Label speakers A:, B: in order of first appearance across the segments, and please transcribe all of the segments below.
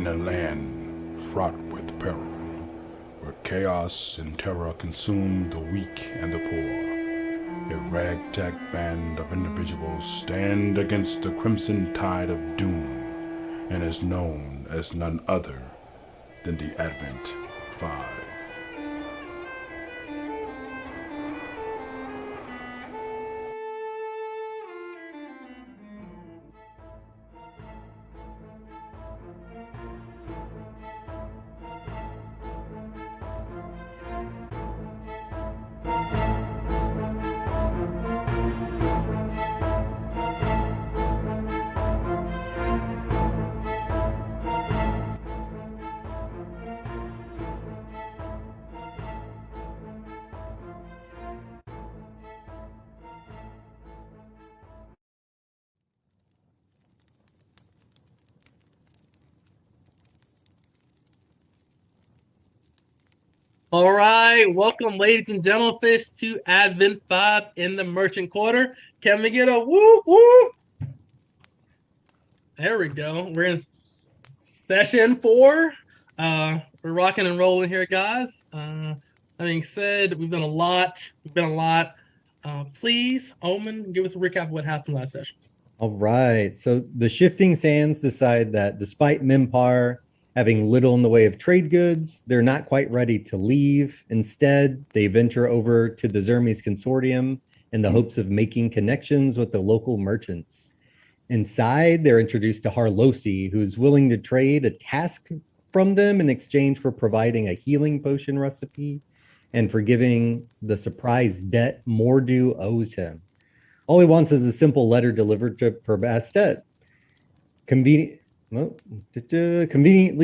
A: In a land fraught with peril, where chaos and terror consume the weak and the poor, a ragtag band of individuals stand against the crimson tide of doom and is known as none other than the Advent Five.
B: All right, welcome, ladies and gentlemen, to Advent 5 in the Merchant Quarter. Can we get a woo woo? There we go. We're in session 4. We're rocking and rolling here, guys. That being said, we've done a lot. Please, Omen, give us a recap of what happened last session.
C: All right. So the Shifting Sands decide that despite Mimpar having little in the way of trade goods, they're not quite ready to leave. Instead, they venture over to the Zermes Consortium in the hopes of making connections with the local merchants. Inside, they're introduced to Harlosi, who's willing to trade a task from them in exchange for providing a healing potion recipe and for giving the surprise debt Mordu owes him. All he wants is a simple letter delivered to Perbastet. Conveniently,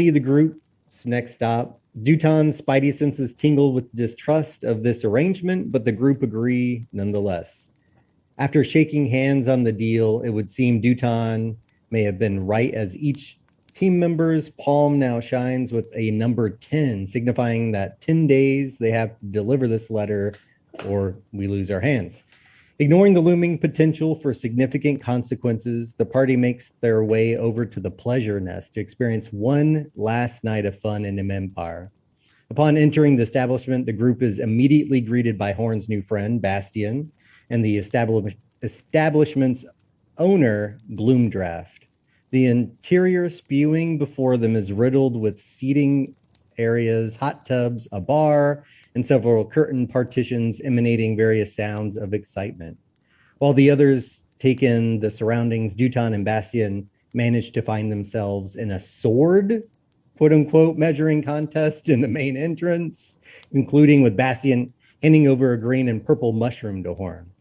C: the group's next stop, Dutan's spidey senses tingle with distrust of this arrangement, but the group agree nonetheless. After shaking hands on the deal, it would seem Dutan may have been right, as each team member's palm now shines with a number 10, signifying that 10 days they have to deliver this letter or we lose our hands. Ignoring the looming potential for significant consequences, the party makes their way over to the Pleasure Nest to experience one last night of fun in Empire. Upon entering the establishment, the group is immediately greeted by Horn's new friend, Bastion, and the establishment's owner, Gloomdraft. The interior spewing before them is riddled with seating areas, hot tubs, a bar, and several curtain partitions emanating various sounds of excitement. While the others take in the surroundings, Dutan and Bastion manage to find themselves in a sword, quote-unquote, measuring contest in the main entrance, including with Bastion handing over a green and purple mushroom to Horn.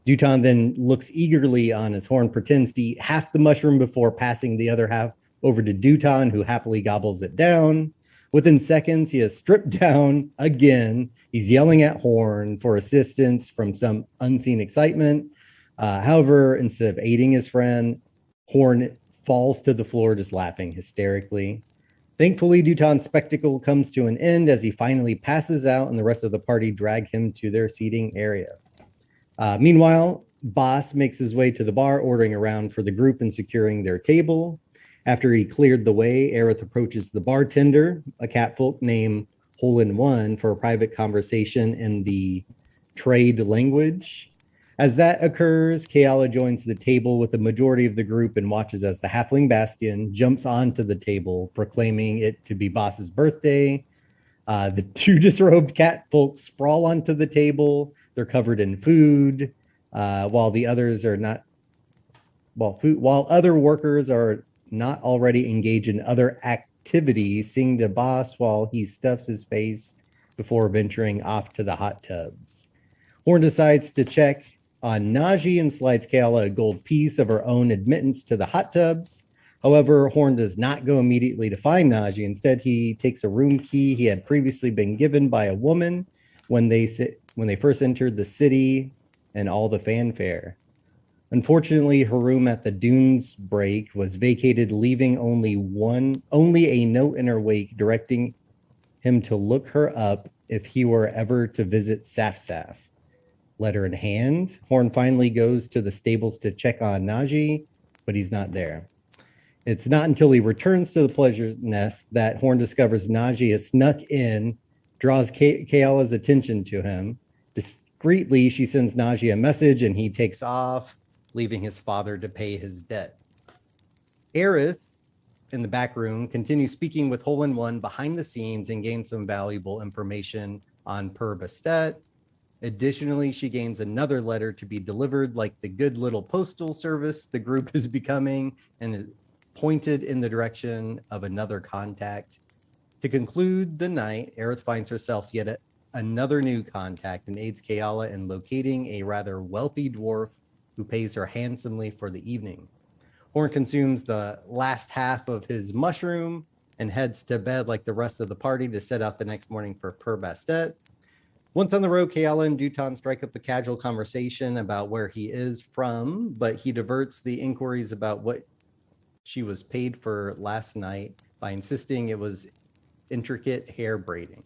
C: Dutan then looks eagerly on as Horn pretends to eat half the mushroom before passing the other half over to Dutan, who happily gobbles it down. Within seconds, he is stripped down again. He's yelling at Horn for assistance from some unseen excitement. However, instead of aiding his friend, Horn falls to the floor just laughing hysterically. Thankfully, Dutan's spectacle comes to an end as he finally passes out and the rest of the party drag him to their seating area. Meanwhile, Boss makes his way to the bar, ordering around for the group and securing their table. After he cleared the way, Aerith approaches the bartender, a catfolk named Hole-in-One, for a private conversation in the trade language. As that occurs, Kayala joins the table with the majority of the group and watches as the halfling Bastion jumps onto the table, proclaiming it to be Boss's birthday. The two disrobed catfolk sprawl onto the table. They're covered in food, while other workers are not already engaged in other activities, seeing the Boss while he stuffs his face before venturing off to the hot tubs. Horn decides to check on Najee and slides Kayla a gold piece of her own admittance to the hot tubs. However, Horn does not go immediately to find Najee. Instead, he takes a room key he had previously been given by a woman when they first entered the city and all the fanfare. Unfortunately, her room at the Dunes break was vacated, leaving only a note in her wake directing him to look her up if he were ever to visit Safsaf. Letter in hand, Horn finally goes to the stables to check on Najee, but he's not there. It's not until he returns to the pleasure nest that Horn discovers Najee has snuck in, draws Kayala's attention to him. Discreetly, she sends Najee a message and he takes off, leaving his father to pay his debt. Aerith, in the back room, continues speaking with Hole in One behind the scenes and gains some valuable information on Per Bastet. Additionally, she gains another letter to be delivered like the good little postal service the group is becoming and is pointed in the direction of another contact. To conclude the night, Aerith finds herself yet another new contact and aids Kayala in locating a rather wealthy dwarf who pays her handsomely for the evening. Horn consumes the last half of his mushroom and heads to bed like the rest of the party to set out the next morning for Per Bastet. Once on the road, Kayala and Duton strike up a casual conversation about where he is from, but he diverts the inquiries about what she was paid for last night by insisting it was intricate hair braiding.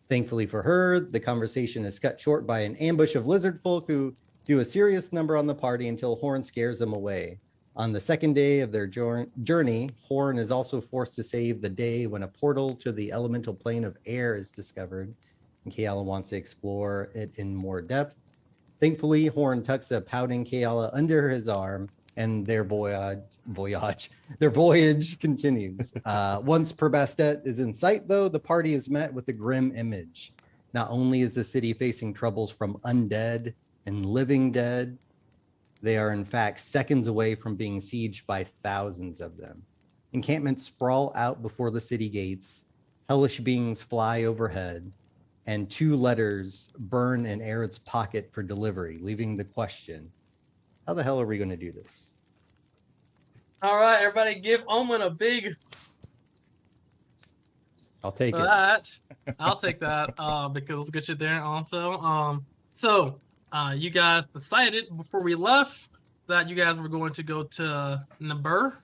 C: Thankfully for her, the conversation is cut short by an ambush of lizard folk who do a serious number on the party until Horn scares them away. On the second day of their journey, Horn is also forced to save the day when a portal to the elemental plane of air is discovered, and Kayala wants to explore it in more depth. Thankfully, Horn tucks a pouting Kayala under his arm, and their voyage continues. Once Per Bastet is in sight, though, the party is met with a grim image. Not only is the city facing troubles from undead and living dead, they are in fact seconds away from being sieged by thousands of them. Encampments sprawl out before the city gates, hellish beings fly overhead, and 2 letters burn in Aerith's pocket for delivery, leaving the question, how the hell are we going to do this?
B: All right, everybody, give Omen a big.
C: I'll take it.
B: That. I'll take that because let's get you there also. So you guys decided before we left that you guys were going to go to Nabur.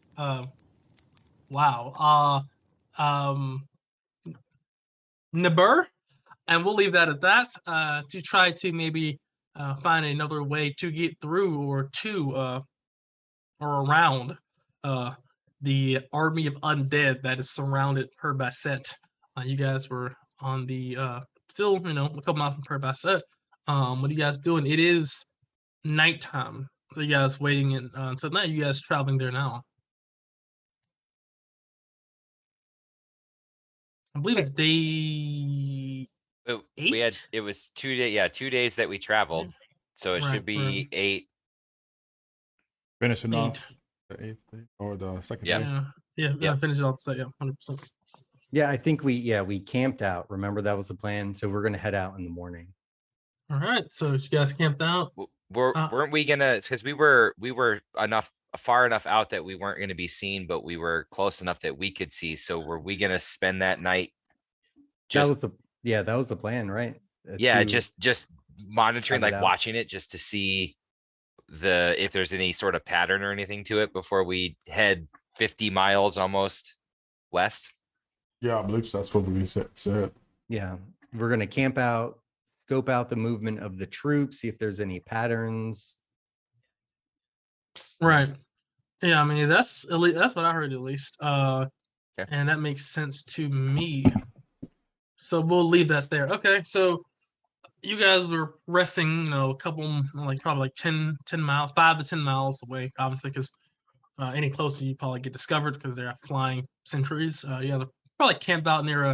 B: Nabur, and we'll leave that at that to try to maybe find another way to get through or to or around the army of undead that is surrounded Per Bastet. You guys were on the still, a couple miles from Per Bastet. What are you guys doing? It is nighttime. So you guys waiting in until night, you guys traveling there now. I believe it's day
D: We had it was 2 days. Yeah, 2 days that we traveled, so it
B: Right,
D: should be 8.
A: Finishing
B: Eight.
A: off the 8th day or the second
D: Yeah.
A: day.
B: Yeah,
D: Yep.
B: finish it off. So yeah, 100%.
C: Yeah, I think we camped out. Remember, that was the plan. So we're going to head out in the morning.
B: All right, so you guys camped out.
D: Weren't we gonna? Because we were far enough out that we weren't gonna be seen, but we were close enough that we could see. So were we gonna spend that night?
C: That was the plan, right?
D: Yeah,
C: To-
D: just monitoring,
C: spread it
D: like
C: out.
D: watching it, just to see if there's any sort of pattern or anything to it before we head 50 miles almost west.
A: Yeah, I believe that's what we said.
C: Yeah, we're going to camp out, scope out the movement of the troops, see if there's any patterns.
B: Right. Yeah, I mean that's at least that's what I heard at least.
D: Okay.
B: And that makes sense to me. So we'll leave that there. Okay, so you guys were resting, a couple probably like 10 miles, 5 to 10 miles away, obviously, because any closer you probably get discovered because they're flying sentries. You guys are probably camped out near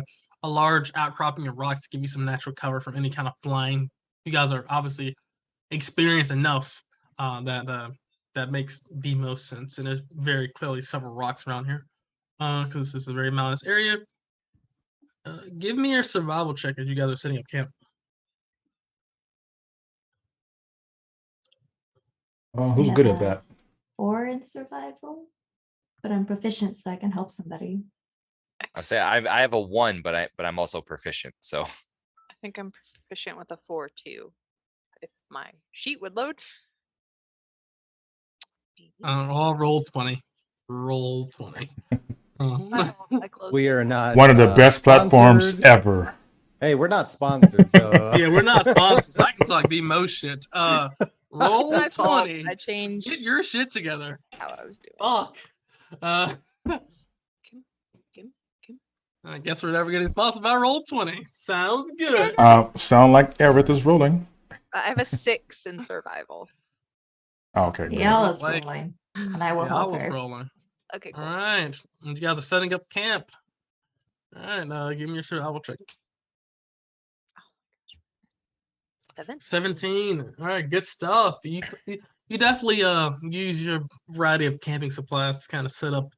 B: a large outcropping of rocks to give you some natural cover from any kind of flying. You guys are obviously experienced enough that makes the most sense. And there's very clearly several rocks around here because this is a very mountainous area. Give me your survival check as you guys are setting up camp.
A: Who's good at that?
E: 4 in survival, but I'm proficient, so I can help somebody.
D: I'll say I have a 1, but I'm also proficient. So
F: I think I'm proficient with a 4 too. If my sheet would load.
B: All roll 20. Roll 20.
F: Wow, I closed
C: We
F: it.
C: are not
A: One of the best platforms
C: sponsored.
A: ever.
C: Hey, we're not sponsored, so
B: Yeah, we're not sponsors. I can talk the most shit. Roll
F: My fault.
B: 20.
F: I changed
B: Get your shit together.
F: how I was doing.
B: Fuck. Uh,
F: Kim, Kim, Kim.
B: I guess we're never getting sponsored by Roll 20. Sounds good.
A: Sound like Aerith is rolling.
F: I have a 6 in survival.
A: Oh, okay, good.
E: Yeah,
B: Looks
E: it's
B: like-
E: rolling, and I will
B: Yeah, I
E: help
B: was
E: her.
B: rolling.
F: Okay,
B: All
F: cool.
B: right. And you guys are setting up camp. All right. Give me your survival check. 17. All right, good stuff. You definitely use your variety of camping supplies to kind of set up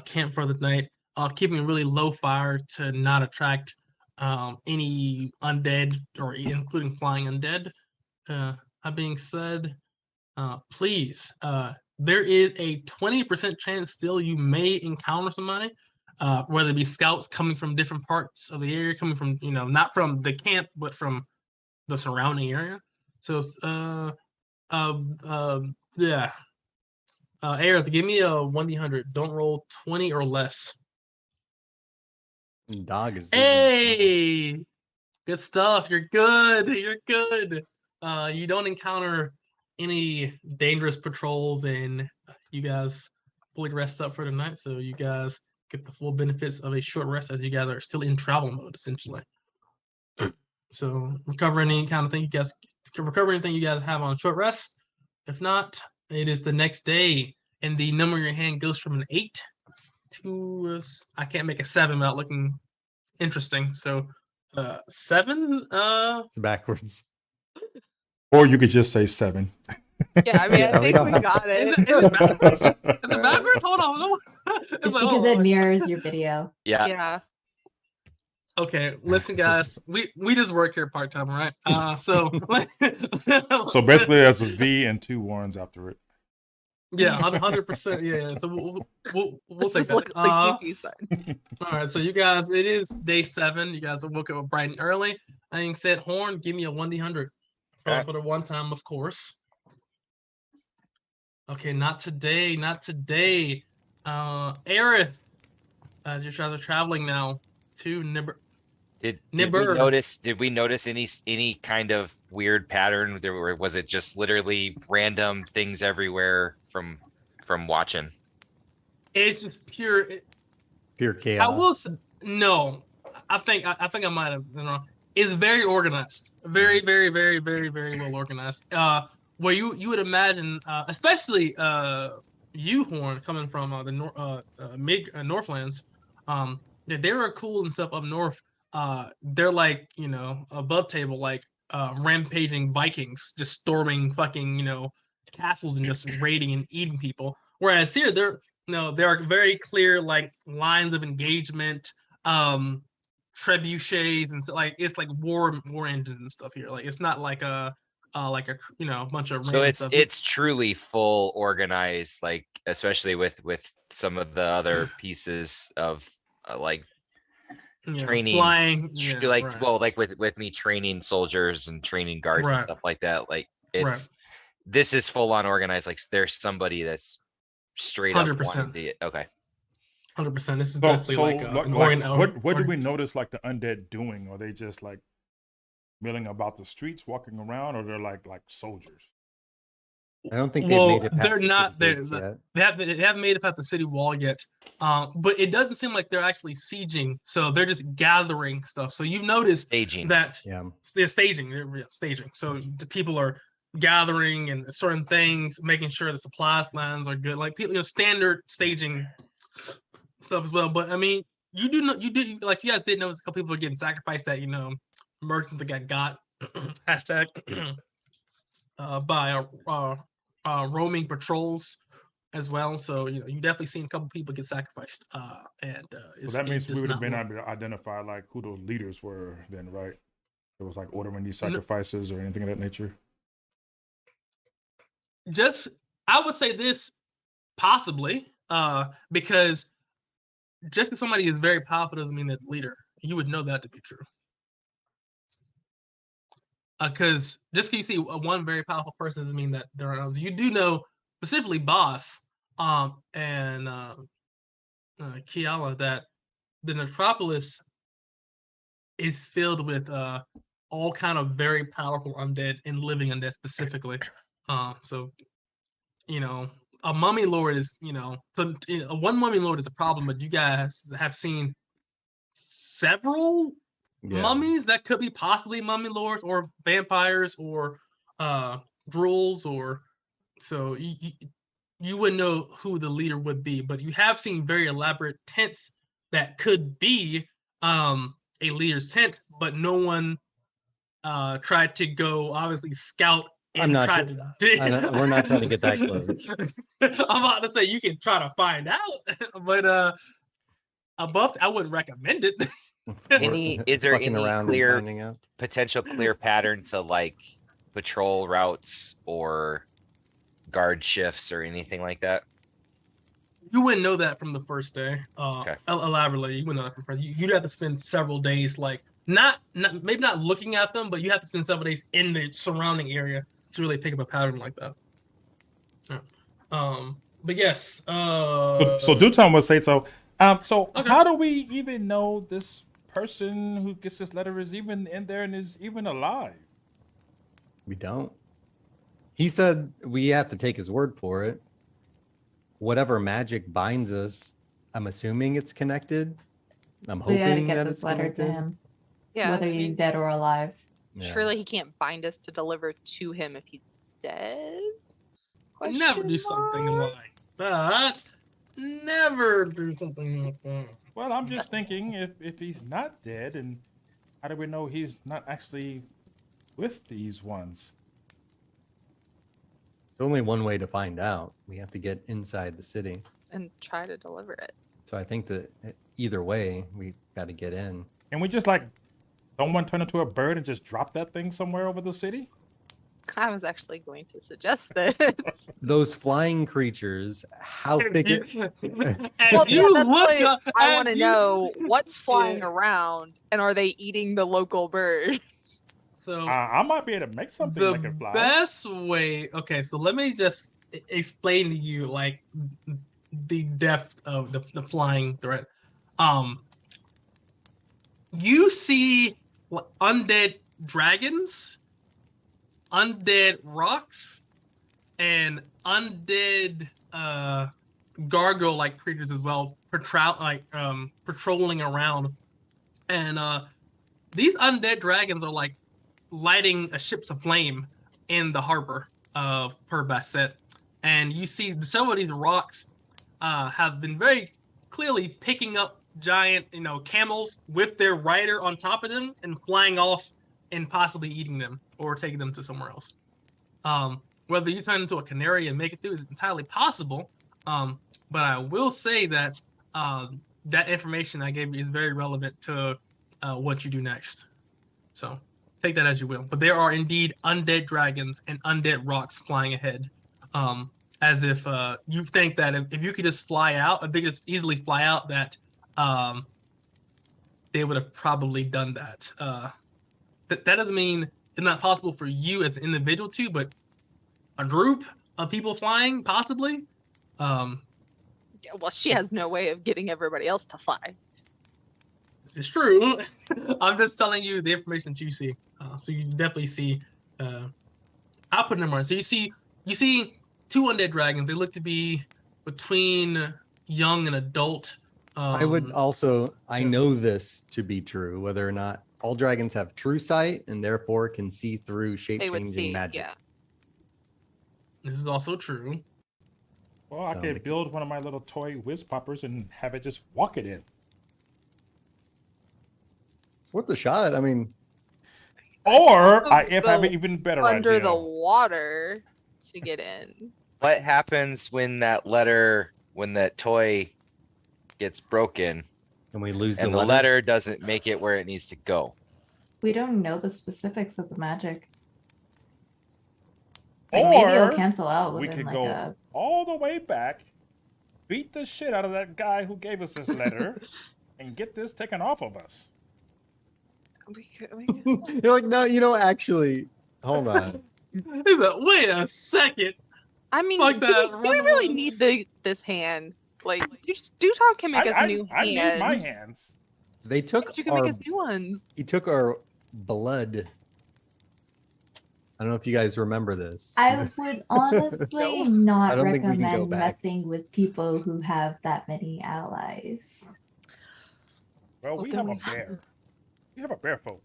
B: camp for the night. Keeping a really low fire to not attract any undead or including flying undead. That being said, please, there is a 20% chance still you may encounter somebody, whether it be scouts coming from different parts of the area, coming from, not from the camp, but from the surrounding area. So, yeah. Aerith, give me a 1d100. Don't roll 20 or less.
C: Dog is.
B: Hey, good stuff. You're good. You're good. You don't encounter any dangerous patrols, and you guys fully rest up for the night. So you guys get the full benefits of a short rest as you guys are still in travel mode, essentially. So recover any kind of thing you guys recover anything you guys have on short rest. If not, it is the next day, and the number in your hand goes from an 8 to I can't make a 7 without looking interesting. So 7.
C: It's backwards.
A: Or you could just say 7.
F: Yeah, I mean,
C: Yeah,
F: I
C: we
F: think
C: don't
F: we
C: have-
F: got
B: Is
F: it.
B: it backwards? Is it backwards? Hold on.
E: It's because it mirrors your video.
D: Yeah.
F: Yeah.
B: Okay, listen, guys. We just work here part time, right? So
A: So basically, there's a V and 2 ones after it.
B: yeah, 100%. Yeah. So we'll
F: This
B: take
F: is
B: that.
F: literally PP sign.
B: All right, so you guys, it is day 7. You guys are woke up bright and early. That being said, Horn, give me a 1d100
D: Alright.
B: for the one time, of course. Okay, not today, not today. Aerith, as you guys are traveling now to
D: Did
B: Nibber.
D: we notice any kind of weird pattern there, or was it just literally random things everywhere from watching?
B: It's just pure.
C: Pure chaos.
B: I will say, no. I think I might have been wrong. It's very organized, very, very, very, very, very well organized. Where you would imagine, especially you, Horn, coming from the Northlands, they were cool and stuff up north. They're like, above table, like rampaging Vikings, just storming fucking, castles and just raiding and eating people. Whereas here, there are very clear like lines of engagement, trebuchets, and so, like it's like war engines and stuff here. Like it's not like a bunch of
D: So
B: random stuff.
D: it's truly full organized, like especially with some of the other pieces of like training,
B: flying,
D: like
B: right.
D: well, like with me training soldiers and training guards and
B: Right.
D: stuff like that. Like
B: Right.
D: this is full on organized. Like there's somebody that's straight up
B: 100%.
D: wanting to, okay.
B: 100%. This is
A: So,
B: definitely like an
A: what do we
B: organ-
A: notice like the undead doing? Are they just like milling about the streets, walking around, or they're like soldiers?
C: I don't think
B: Well,
C: they've made it past
B: they're
C: the
B: not-
C: city
B: they're-
C: gates yet.
B: They haven't made it past the city wall yet, but it doesn't seem like they're actually sieging. So they're just gathering stuff. So you've noticed
D: Staging.
B: that
C: Yeah.
B: they're staging. They're staging. So the people are gathering and certain things, making sure the supply lines are good. Like people, standard staging stuff as well. But I mean, you guys did notice a couple people are getting sacrificed that merchants that got hashtag by roaming patrols as well. So you definitely seen a couple people get sacrificed. And
A: So that means we would have been able to identify like who those leaders were then, right? It was like ordering these sacrifices or anything of that nature.
B: I would say this possibly, because just because somebody is very powerful doesn't mean they're the leader. You would know that to be true. Because just because you see one very powerful person doesn't mean that there are others. You do know specifically Boss and Kiala that the Necropolis is filled with all kind of very powerful undead and living undead specifically. So a mummy lord is, one mummy lord is a problem, but you guys have seen several
C: Yeah.
B: mummies that could be possibly mummy lords or vampires or drulls, or so you wouldn't know who the leader would be, but you have seen very elaborate tents that could be a leader's tent, but no one tried to go obviously scout and
C: I'm not
B: try
C: tr-
B: to dig.
C: we're not trying to get that close.
B: I'm about to say you can try to find out, but above, I wouldn't recommend it.
D: Is there
C: Fucking
D: any
C: around and
D: clear
C: finding out.
D: potential clear pattern to like patrol routes or guard shifts or anything like that?
B: You wouldn't know that from the first day.
D: Okay.
B: Elaborately, you wouldn't know that from the first. You'd have to spend several days, like not maybe not looking at them, but you have to spend several days in the surrounding area to really pick up a pattern like that. Yeah. But yes.
G: So Duton would say so. So
B: Okay.
G: how do we even know this person who gets this letter is even in there and is even alive?
C: We don't. He said we have to take his word for it. Whatever magic binds us, I'm assuming it's connected. I'm
E: We gotta
C: hoping
E: get
C: that
E: this
C: it's
E: letter to
C: connected.
E: him,
F: Yeah.
E: whether
F: I
E: he's
F: mean,
E: dead or alive.
C: Yeah.
F: surely he can't bind us to deliver to him if he's dead.
B: Never do
F: Question
B: something
F: mark?
B: like that. Never do something like that.
G: Well, I'm just thinking if he's not dead, and how do we know he's not actually with these ones?
C: There's only one way to find out. We have to get inside the city.
F: And try to deliver it.
C: So I think that either way, we got to get in.
G: And we just like someone turn into a bird and just drop that thing somewhere over the city?
F: I was actually going to suggest this.
C: Those flying creatures, how thick it,
F: Well,
B: Well,
F: yeah, that's why I want to
B: you
F: know
B: see-
F: what's flying
B: Yeah.
F: around, and are they eating the local bird?
B: So
G: I might be able to make something
B: the
G: that can fly.
B: best way. Okay, so let me just explain to you like the depth of the flying threat. You see undead dragons, undead rocks, and undead gargoyle like creatures as well, patrolling around. And these undead dragons are like lighting a ships aflame in the harbor of Per Basset. And you see some of these rocks have been very clearly picking up giant, camels with their rider on top of them and flying off and possibly eating them or taking them to somewhere else. Whether you turn into a canary and make it through is entirely possible. But I will say that that information I gave you is very relevant to what you do next. So take that as you will. But there are indeed undead dragons and undead rocks flying ahead. As if you think that if you could just fly out, if they could just easily fly out, that they would have probably done that. That doesn't mean it's not possible for you as an individual to, but a group of people flying, possibly.
F: Yeah, well, she has no way of getting everybody else to fly.
B: This is true. I'm just telling you the information that you see. So you definitely see. I'll put them on. So you see two undead dragons. They look to be between young and adult.
C: I would also, I know this to be true, whether or not all dragons have true sight and therefore can see through
F: They would
C: shape-changing
F: see,
C: magic.
F: yeah.
B: This is also true.
G: Well, I
C: So
G: could
C: the-
G: build one of my little toy whiz poppers and have it just walk it in.
C: It's worth a shot. I mean,
G: Or I
F: Go
G: have an even better
F: Under
G: idea.
F: the water to get in.
D: What happens when that toy gets broken
C: and we lose
D: and
C: the
D: the
C: letter.
D: letter doesn't make it where it needs to go?
E: We don't know the specifics of the magic. Like maybe
G: Or
E: it'll cancel out
G: we
E: within
G: could
E: like
G: go
E: a.
G: all the way back, beat the shit out of that guy who gave us this letter, and get this taken off of us.
F: We could-
C: You're like, no, actually, hold on.
B: Wait a second.
F: I mean,
B: Fuck
F: do
B: that,
F: we
B: run
F: really
B: once.
F: need this hand? Like, Duton can make us
G: I
F: new
G: need
F: hands.
G: my hands.
C: They took
F: You can
C: our,
F: make us new ones.
C: he took our blood. I don't know if you guys remember this.
E: I would honestly
C: I
E: not
C: don't think we can go
E: recommend
C: back.
E: messing with people who have that many allies.
G: Well,
F: Well,
G: we
F: then
G: have a
F: we-
G: bear. We have a bear folk.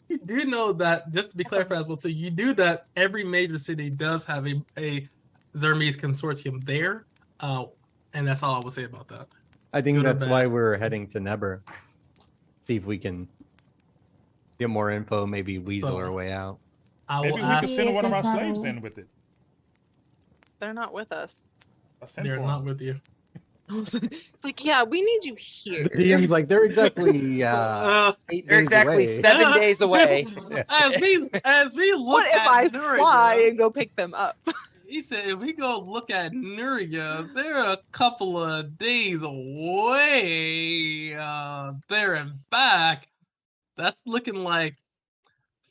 B: You do know that, just to be clarified as well, too, you do that every major city does have a Zermese consortium there. And that's all I will say about that.
C: I think
B: Good or
C: that's why
B: bad?
C: we're heading to Neber. See if we can get more info, maybe weasel
B: So,
C: our way out.
B: I
G: Maybe
B: will
G: we could
B: ask.
G: send
E: if
G: one of our
E: there's not
G: slaves
E: a-
G: in with it.
F: They're not with us.
G: I'll send
B: They're
G: for
B: not
G: 'em.
B: with you.
F: Like, yeah, we need you here.
C: The DM's like, they're exactly 8
D: They're
C: days
D: exactly
C: away.
D: 7 days away.
B: As we look
F: What if
B: at
F: I
B: Nuriga,
F: fly and go pick them up?
B: he said, if we go look at Nuriga, they're a couple of days away there and back. That's looking like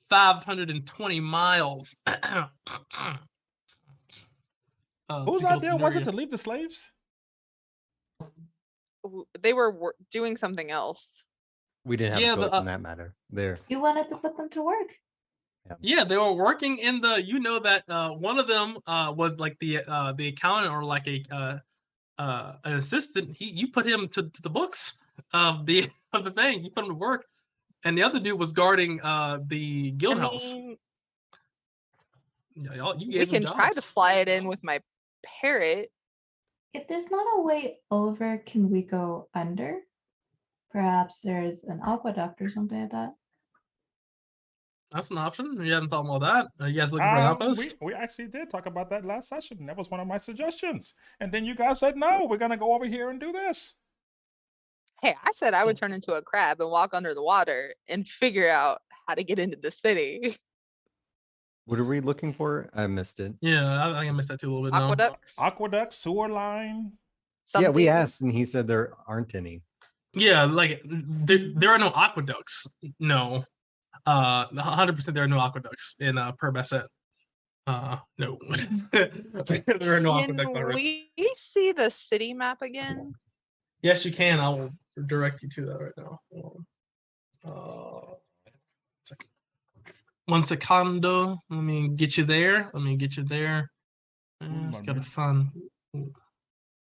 B: 520 miles.
G: Whose
B: to go
G: idea was it
B: Nuriga.
G: to leave the slaves?
F: They were doing something else.
C: We didn't have
B: Yeah,
C: a choice
B: but,
C: in that matter. There.
E: You wanted to put them to work.
B: Yeah, they were working in the. You know that one of them was like the accountant or like an assistant. You put him to the books of the of the thing. You put him to work, and the other dude was guarding the guild house.
F: mean,
B: You
F: we
B: gave him
F: can try to
B: jobs.
F: fly it in with my parrot.
E: If there's not a way over, can we go under? Perhaps there's an aqueduct or something like that.
B: That's an option. You haven't thought about that. You guys looking for an outpost?
G: We actually did talk about that last session. That was one of my suggestions. And then you guys said, no, we're going to go over here and do this.
F: Hey, I said I would turn into a crab and walk under the water and figure out how to get into the city.
C: What are we looking for? I missed it.
B: Yeah, I think I missed that too a little bit. No.
F: Aqueducts.
G: Aqueduct, sewer line.
C: Yeah, we
F: something.
C: asked, and he said there aren't any.
B: Yeah, like there are no aqueducts. No, 100% there are no aqueducts in Per Basset. No, there are no aqueducts.
F: Can
B: on Earth.
F: we see the city map again?
B: Yes, you can. I will direct you to that right now. Second. One secondo. Let me get you there. Just gotta
G: moment.
B: find.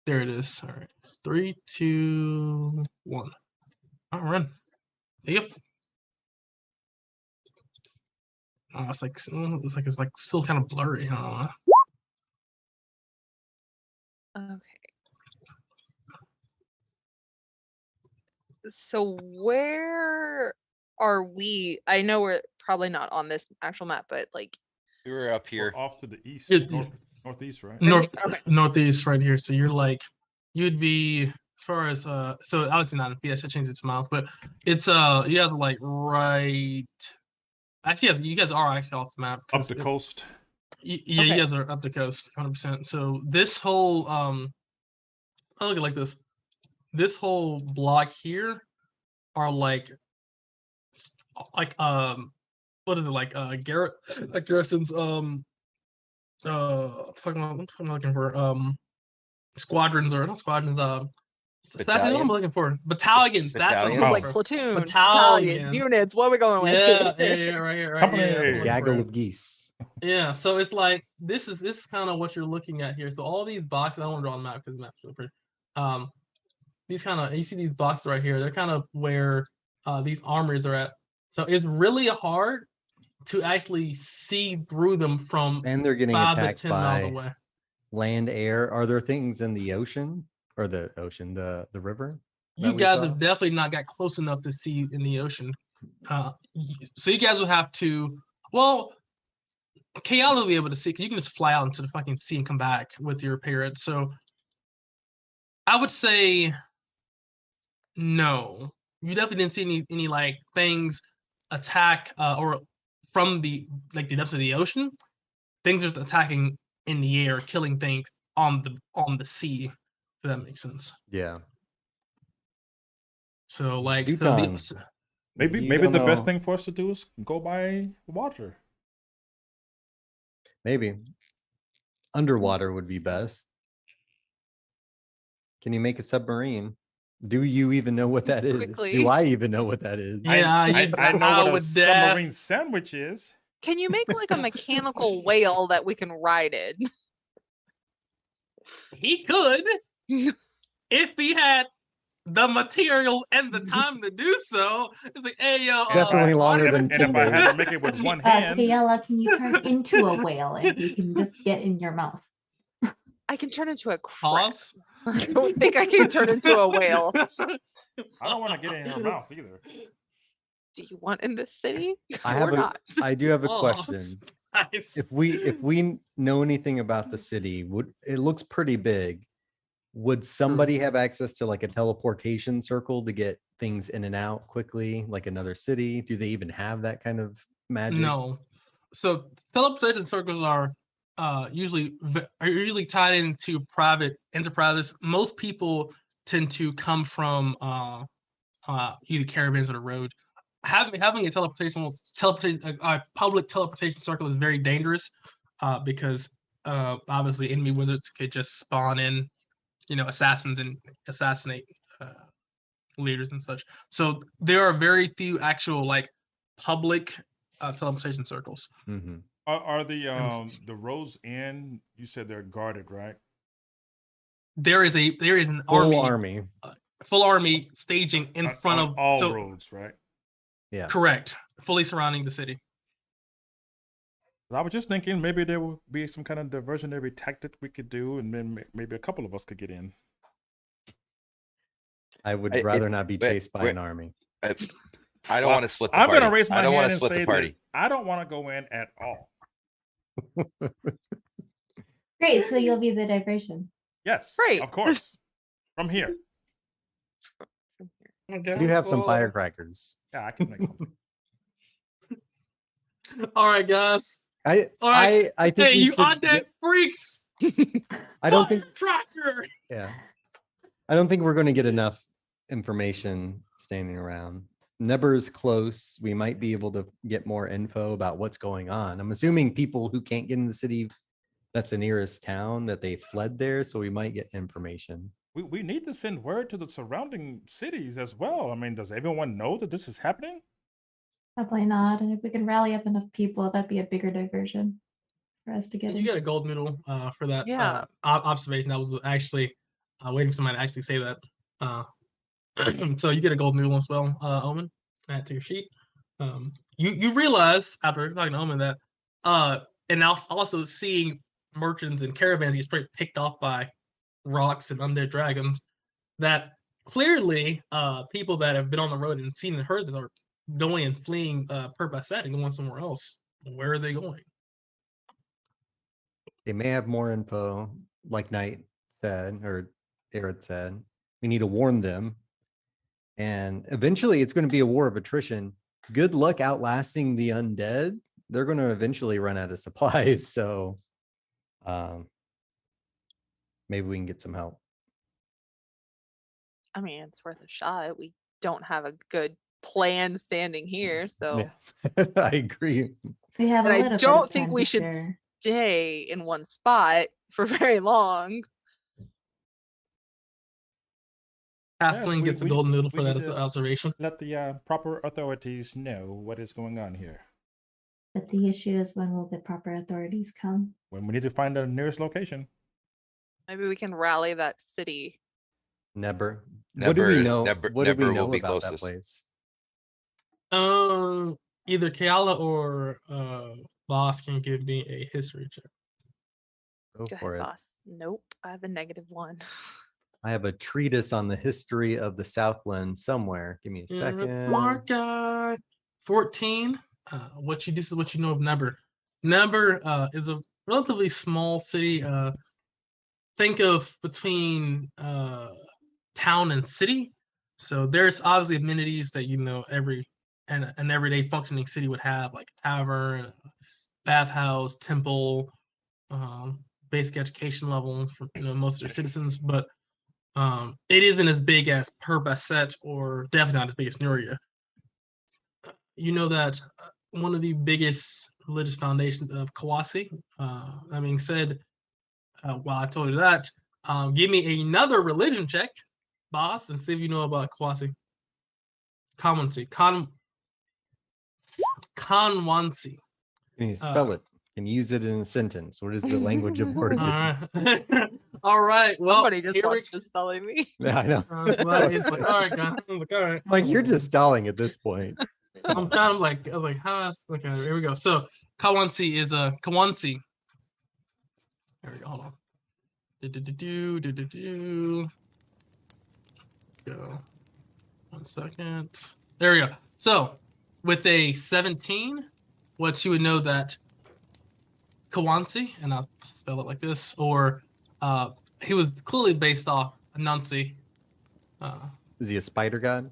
B: There it is. All right. 3, 2, 1. All right. Yep. Oh, it's like still kind of blurry, huh?
F: Okay. So where are we? I know we're probably not on this actual map, but like,
D: We were up
G: We're
D: here.
G: off to the east.
B: Yeah.
G: Northeast, right?
B: Northeast right here. So you're like, you'd be as far as so obviously not in feet. I should change it to miles, but it's you guys are like right. Actually, yeah, you guys are actually off the map.
G: Up
B: 'cause
G: the
B: it-
G: coast.
B: Yeah, you
F: Okay.
B: guys are up the coast, 100%. So this whole I look at it like this. This whole block here are like what is it like Garrison's what am I looking for? Squadrons or not squadrons, that's what I'm
D: Battalions?
B: looking for. Battalions. That's what I'm
G: Oh.
B: looking
F: like
B: for.
F: platoon,
B: Battalion.
F: battalion, units. What are we going with?
B: Yeah, right here, right
G: Company.
B: here. that's what I'm looking
C: Gaggle
B: for.
C: of geese.
B: Yeah, so it's like this is kind of what you're looking at here. So all these boxes, I don't want to draw on the map because the map's really pretty. These kind of you see these boxes right here. They're kind of where these armories are at. So it's really hard to actually see through them from
C: And they're getting
B: 5 to
C: attacked
B: 10 miles
C: by
B: away.
C: land, air. Are there things in the ocean or the river?
B: You
C: that we
B: guys
C: saw?
B: have definitely not got close enough to see in the ocean. So you guys would have to. Well, KL will be able to see because you can just fly out into the fucking sea and come back with your parrot. So I would say no. You definitely didn't see any like things attack or from the depths of the ocean. Things are attacking in the air, killing things on the sea. If that makes sense.
C: Yeah.
B: So like so
C: Duton,
B: the,
G: Maybe
C: you
G: maybe
C: don't
G: the best
C: know.
G: thing for us to do is go by water.
C: Maybe underwater would be best. Can you make a submarine? Do you even know what that is?
F: Quickly.
C: Do I even know what that is?
B: Yeah,
G: I know
B: I
G: what a
B: would
G: submarine sandwich is.
F: Can you make like a mechanical whale that we can ride in?
B: He could if he had the materials and the time to do so. It's like, hey, yo,
C: Definitely longer
G: and
C: than
G: if, and if I
C: 10
G: had to
C: days.
G: make it with one hand,
E: Kayala, can you turn into a whale and you can just get in your mouth?
F: I can turn into a crab.
B: pause.
F: I don't think I can turn into a whale.
G: I don't want to get in her mouth either.
F: Do you want in this city?
C: I
F: or
C: have
F: not?
C: I do have a
B: Pause.
C: question.
B: Nice.
C: If we know anything about the city, it looks pretty big. Would somebody have access to like a teleportation circle to get things in and out quickly, like another city? Do they even have that kind of magic?
B: No. So teleportation circles are usually tied into private enterprises. Most people tend to come from either caravans or the road. Having a public teleportation circle is very dangerous because obviously enemy wizards could just spawn in, assassins and assassinate leaders and such. So there are very few actual like public teleportation circles.
C: Mm-hmm.
G: Are the roads in? You said they're guarded, right?
B: There is an
C: Army.
B: full army staging in front
G: On
B: of
G: all roads, right?
C: Yeah.
B: Correct, fully surrounding the city.
G: I was just thinking maybe there would be some kind of diversionary tactic we could do, and then maybe a couple of us could get in.
C: I would
D: I-
C: rather
D: it-
C: not be
D: but-
C: chased by an army.
D: I don't
G: Well,
D: want to split the
G: I'm
D: party.
G: gonna raise my
D: I don't
G: hand
D: want to
G: and
D: split
G: say
D: the
G: that
D: party.
G: I don't want to go in at all.
E: Great, so you'll be the diversion.
G: Yes,
F: Right.
G: of course. From here,
B: Okay.
C: You have some
B: well,
C: firecrackers.
G: yeah, I can make something.
B: All right, guys.
C: I
B: All right.
C: I think
B: Hey,
C: we
B: you
C: should
B: undead
C: get-
B: freaks!
C: I don't think
B: Tracker.
C: yeah. I don't think we're going to get enough information standing around. Neber's close. We might be able to get more info about what's going on. I'm assuming people who can't get in the city, that's the nearest town, that they fled there, so we might get information.
G: We need to send word to the surrounding cities as well. I mean, does everyone know that this is happening?
E: Probably not. And if we could rally up enough people, that'd be a bigger diversion for us to get
B: You
E: in.
B: get a gold noodle for that
F: Yeah.
B: observation. That was actually waiting for somebody to actually say that. So you get a gold noodle as well, Omen. Add to your sheet. You realize after talking to Omen that and now also seeing merchants and caravans get straight picked off by rocks and undead dragons, that clearly people that have been on the road and seen and heard this are going and fleeing Purposette and going somewhere else. Where are they going?
C: They may have more info, like Knight said, or Aerith said. We need to warn them. And eventually it's going to be a war of attrition. Good luck outlasting the undead. They're going to eventually run out of supplies. So maybe we can get some help.
F: I mean, it's worth a shot. We don't have a good plan standing here, so
C: Yeah. I agree.
E: We have
F: But
E: a
F: I
E: little bit
F: don't
E: of
F: think
E: time
F: we
E: to
F: should-
E: share.
F: stay in one spot for very long.
B: Halfling
G: we-
B: gets a
G: we-
B: golden noodle
G: we
B: for that
G: need
B: as
G: to-
B: an observation.
G: Let the proper authorities know what is going on here.
E: But the issue is, when will the proper authorities come?
G: When we need to find the nearest location.
F: Maybe we can rally that city.
C: Never. What do we
D: Never-
C: know?
D: never-
C: What do we
D: never will
C: know
D: be
C: about that
D: closest.
C: place?
B: Either Keala or Boss can give me a history check.
C: Go
F: Go
C: for
F: ahead,
C: it.
F: boss. Nope, I have a -1.
C: I have a treatise on the history of the Southland somewhere. Give me a
B: Yeah, that's
C: second.
B: smart guy. 14. This is what you know of Neber. Neber is a relatively small city. Think of between town and city. So there's obviously amenities that an everyday functioning city would have, like a tavern, bathhouse, temple, basic education level for most of their citizens. But it isn't as big as Purposette, or definitely not as big as Nuria. You know that one of the biggest religious foundations of Kawasi. That being said, while I told you that, give me another religion check, boss, and see if you know about Kawasi. Kanwansi.
C: Can you spell it? Can you use it in a sentence? What is the language of words?
B: All right. All right. Well,
F: Somebody just
B: here we
F: watched the spelling bee.
C: Yeah, I know.
B: well, it's like, all right, guys. I was like, all right.
C: Like you're just stalling at this point.
B: I'm trying to like, I was like, how else? Okay, here we go. So Kawansi is a Kawansi. There we go. Hold on. Do. Go. 1 second. There we go. So with a 17, what you would know that Kawansi, and I'll spell it like this, or he was clearly based off Anansi.
C: Is he a spider god?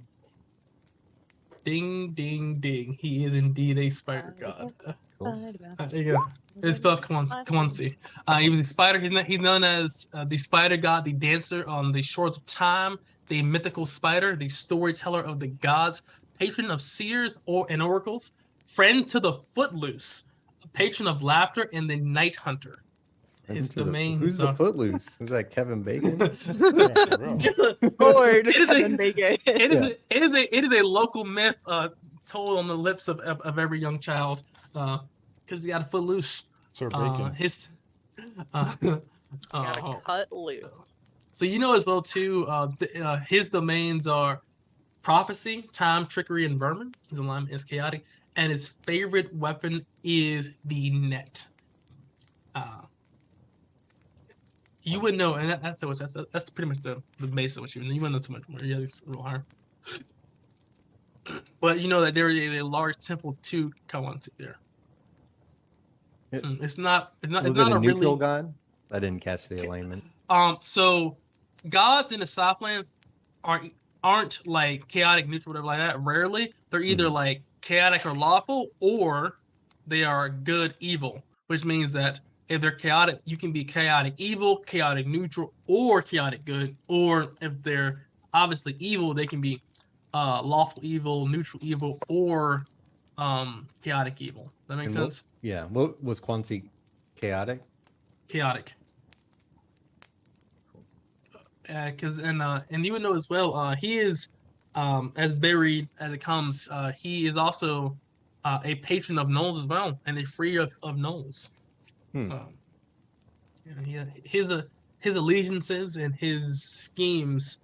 B: Ding, ding, ding. He is indeed a spider god.
C: Cool.
B: There you go. It's spelled Kawansi. He was a spider. He's known as the spider god, the dancer on the shores of time, the mythical spider, the storyteller of the gods, patron of seers and oracles, friend to the footloose, patron of laughter, and the night hunter. His domain.
C: Who's the footloose? Is that Kevin Bacon?
G: Yeah, for real.
B: Just a,
F: Lord,
B: it is a-
F: Kevin Bacon.
B: it is a local myth told on the lips of every young child because he got a foot loose.
G: Sir Bacon.
B: His
F: Gotta
B: oh,
F: cut loose.
B: so you know as well too. His domains are prophecy, time, trickery, and vermin. His alignment is chaotic, and his favorite weapon is the net. You would know, and that's pretty much the base of what you know. You wouldn't know too much more. Yeah, it's real hard. But you know that there is a large temple to Kawansi there.
C: It-
B: It's not.
C: Was
B: It's
C: it
B: not
C: a
B: a
C: neutral
B: really.
C: god? I didn't catch the alignment.
B: So gods in the Southlands aren't like chaotic, neutral, whatever like that. Rarely, they're either like chaotic or lawful, or they are good, evil. Which means that if they're chaotic, you can be chaotic evil, chaotic neutral, or chaotic good. Or if they're obviously evil, they can be lawful evil, neutral evil, or chaotic evil. That makes
C: And what-
B: sense?
C: Yeah. What was Quansi chaotic?
B: Chaotic. Because and you would know as well, he is as varied as it comes. He is also a patron of gnolls as well, and a free of gnolls.
C: Hmm.
B: Yeah, his allegiances and his schemes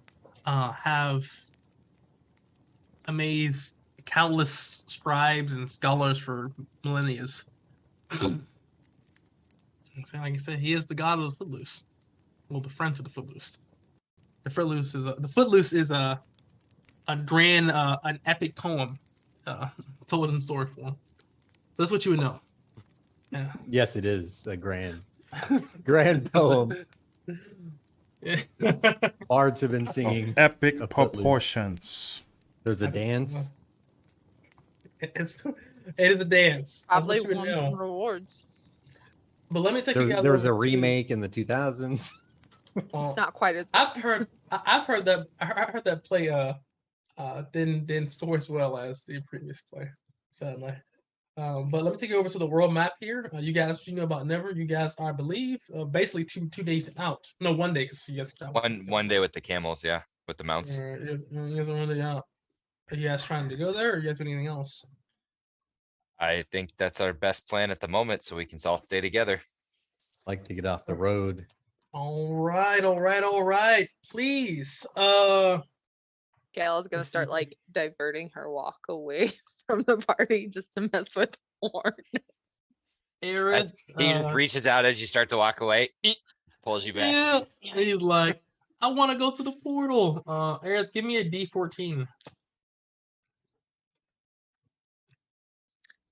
B: have amazed countless scribes and scholars for millennia. Like I said, he is the god of the footloose. Well, the friend to the footloose. The footloose is a grand an epic poem told in story form. So that's what you would know. Yeah.
C: Yes, it is a grand poem.
B: Yeah.
C: Bards have been
G: Of
C: singing.
G: epic
C: a footloose.
G: proportions.
C: There's a dance.
B: It is a dance. That's
F: Probably
B: what you would
F: won some
B: know.
F: rewards.
B: But let me take you guys.
C: There was a
B: over to-
C: remake in the 2000s.
B: well,
F: Not quite as.
B: I've heard that play didn't score as well as the previous play, sadly. But let me take you over to the world map here. You guys, you know about Never. You guys are, I believe, basically two days out. No, 1 day because you guys
D: One day with the camels, yeah, with the mounts.
B: You guys are 1 day out. Are you guys trying to go there, or you guys doing anything else?
D: I think that's our best plan at the moment, so we can all stay together.
C: Like to get off the road.
B: All right. Please,
F: Gail is gonna
B: Let's
F: start
B: see.
F: like diverting her walk away from the party just to mess with Horn.
B: Aerith.
D: He just reaches out as you start to walk away, pulls you back.
B: Yeah, he's like, I want to go to the portal. Aerith, give me a D14.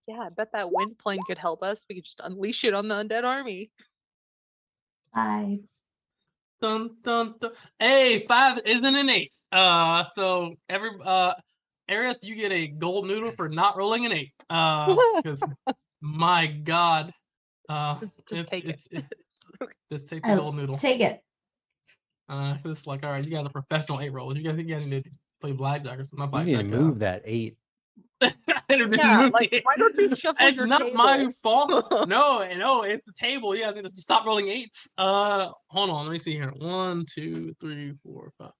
F: Yeah, I bet that wind plane could help us. We could just unleash it on the undead army.
E: 5.
B: Dun, dun, dun. Hey, 5 isn't an 8. So Aerith, you get a gold noodle for not rolling an 8. Because my God,
F: Just take it.
B: just take the gold noodle.
E: Take it.
B: It's like, all right, you got a professional 8 roll. You guys need to play blackjack or something. Not
C: You need to
B: blackjack.
C: move that 8.
B: I didn't
F: Yeah,
B: move
F: like
B: it.
F: why don't you shuffle
B: It's
F: your
B: not my
F: tables?
B: fault. No, it's the table. Yeah, just stop rolling 8s. Hold on, let me see here. 1, 2, 3, 4, 5.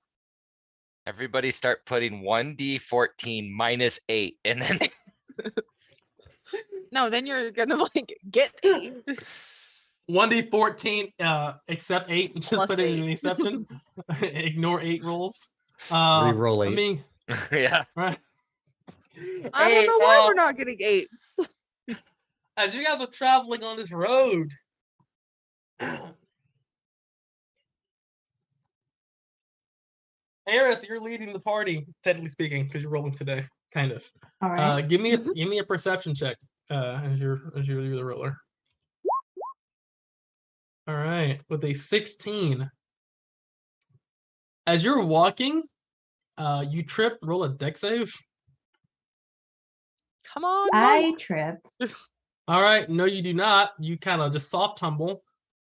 D: Everybody start putting 1d14 minus 8, and then
F: No, then you're gonna like get me.
B: 1d14, except 8. Just
F: Plus
B: put it in
F: 8.
B: an exception. Ignore 8 rolls.
C: Reroll
B: I
C: 8.
B: mean,
D: Yeah.
B: right.
F: I don't
B: Hey,
F: know why we're not getting 8.
B: as you guys are traveling on this road, Aerith, you're leading the party, technically speaking, because you're rolling today, kind of.
E: All right.
B: Give me a perception check as you're the roller. All right, with a 16. As you're walking, you trip, roll a deck save.
F: Come on.
E: I trip.
B: All right, no, you do not. You kind of just soft tumble.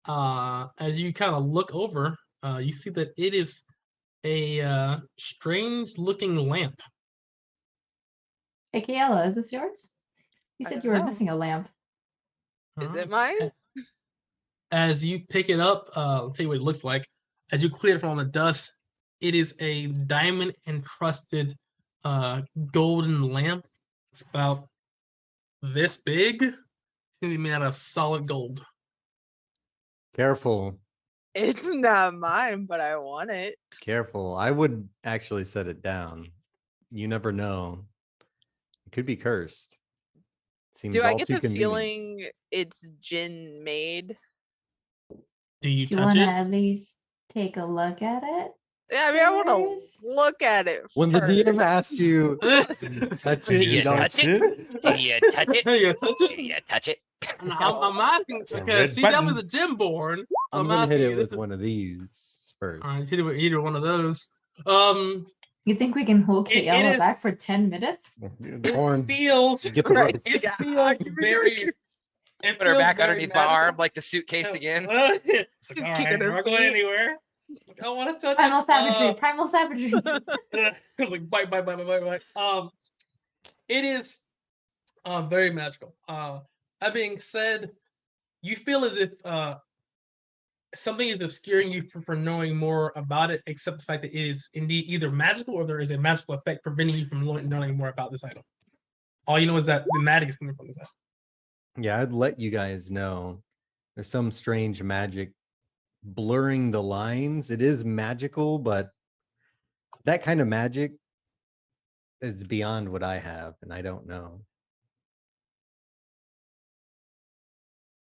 B: As you kind of look over, you see that it is a strange looking lamp.
E: Hey, Kayla, is this yours? You
F: I
E: said
F: don't
E: you were
F: know.
E: missing a lamp.
F: Is
B: Alright.
F: it mine?
B: As you pick it up, I'll tell you what it looks like. As you clear it from the dust, it is a diamond encrusted golden lamp. It's about this big. It's gonna be made out of solid gold.
C: Careful.
F: It's not mine, but I want it.
C: Careful. I would actually set it down. You never know. It could be cursed. Seems
F: Do I
C: all
F: get
C: too
F: the
C: convenient.
F: feeling it's Jin made?
B: Do you
E: Do you
B: touch
E: want to
B: it?
E: at least take a look at it?
F: Yeah, I mean, I want
E: Yes.
F: to look at it.
C: When the DM
F: first.
C: asks you, touch it,
D: You
C: you don't.
D: touch it? You touch it?
B: You touch it?
D: You touch it?
B: I'm asking
G: It's a
B: because
G: red
B: see that was
G: button.
B: a gym born. So
C: I'm
B: I'm
C: gonna hit
B: asking
C: it
B: you,
C: with
B: this is-
C: one of these first.
B: All right, hit it with either one of those.
E: You think we can hold
B: It
E: Kayla
B: is-
E: back for 10 minutes?
C: Horn.
B: It feels
C: Get the
F: Right.
C: ropes.
B: it
F: Yeah,
B: feels
F: give me
B: very. It
D: Put her
B: feels
D: back
B: very
D: underneath my arm
B: magical.
D: like the suitcase again.
B: It's like,
F: Just
B: all
F: kicking
B: right,
F: her
B: we're not going
F: feet.
B: anywhere. I want to touch
E: Primal
B: it.
E: savagery, primal savagery.
B: Like bite. It is very magical. That being said, you feel as if something is obscuring you for knowing more about it, except the fact that it is indeed either magical or there is a magical effect preventing you from knowing more about this item. All you know is that the magic is coming from this item.
C: Yeah, I'd let you guys know. There's some strange magic blurring the lines. It is magical, but that kind of magic is beyond what I have, and I don't know.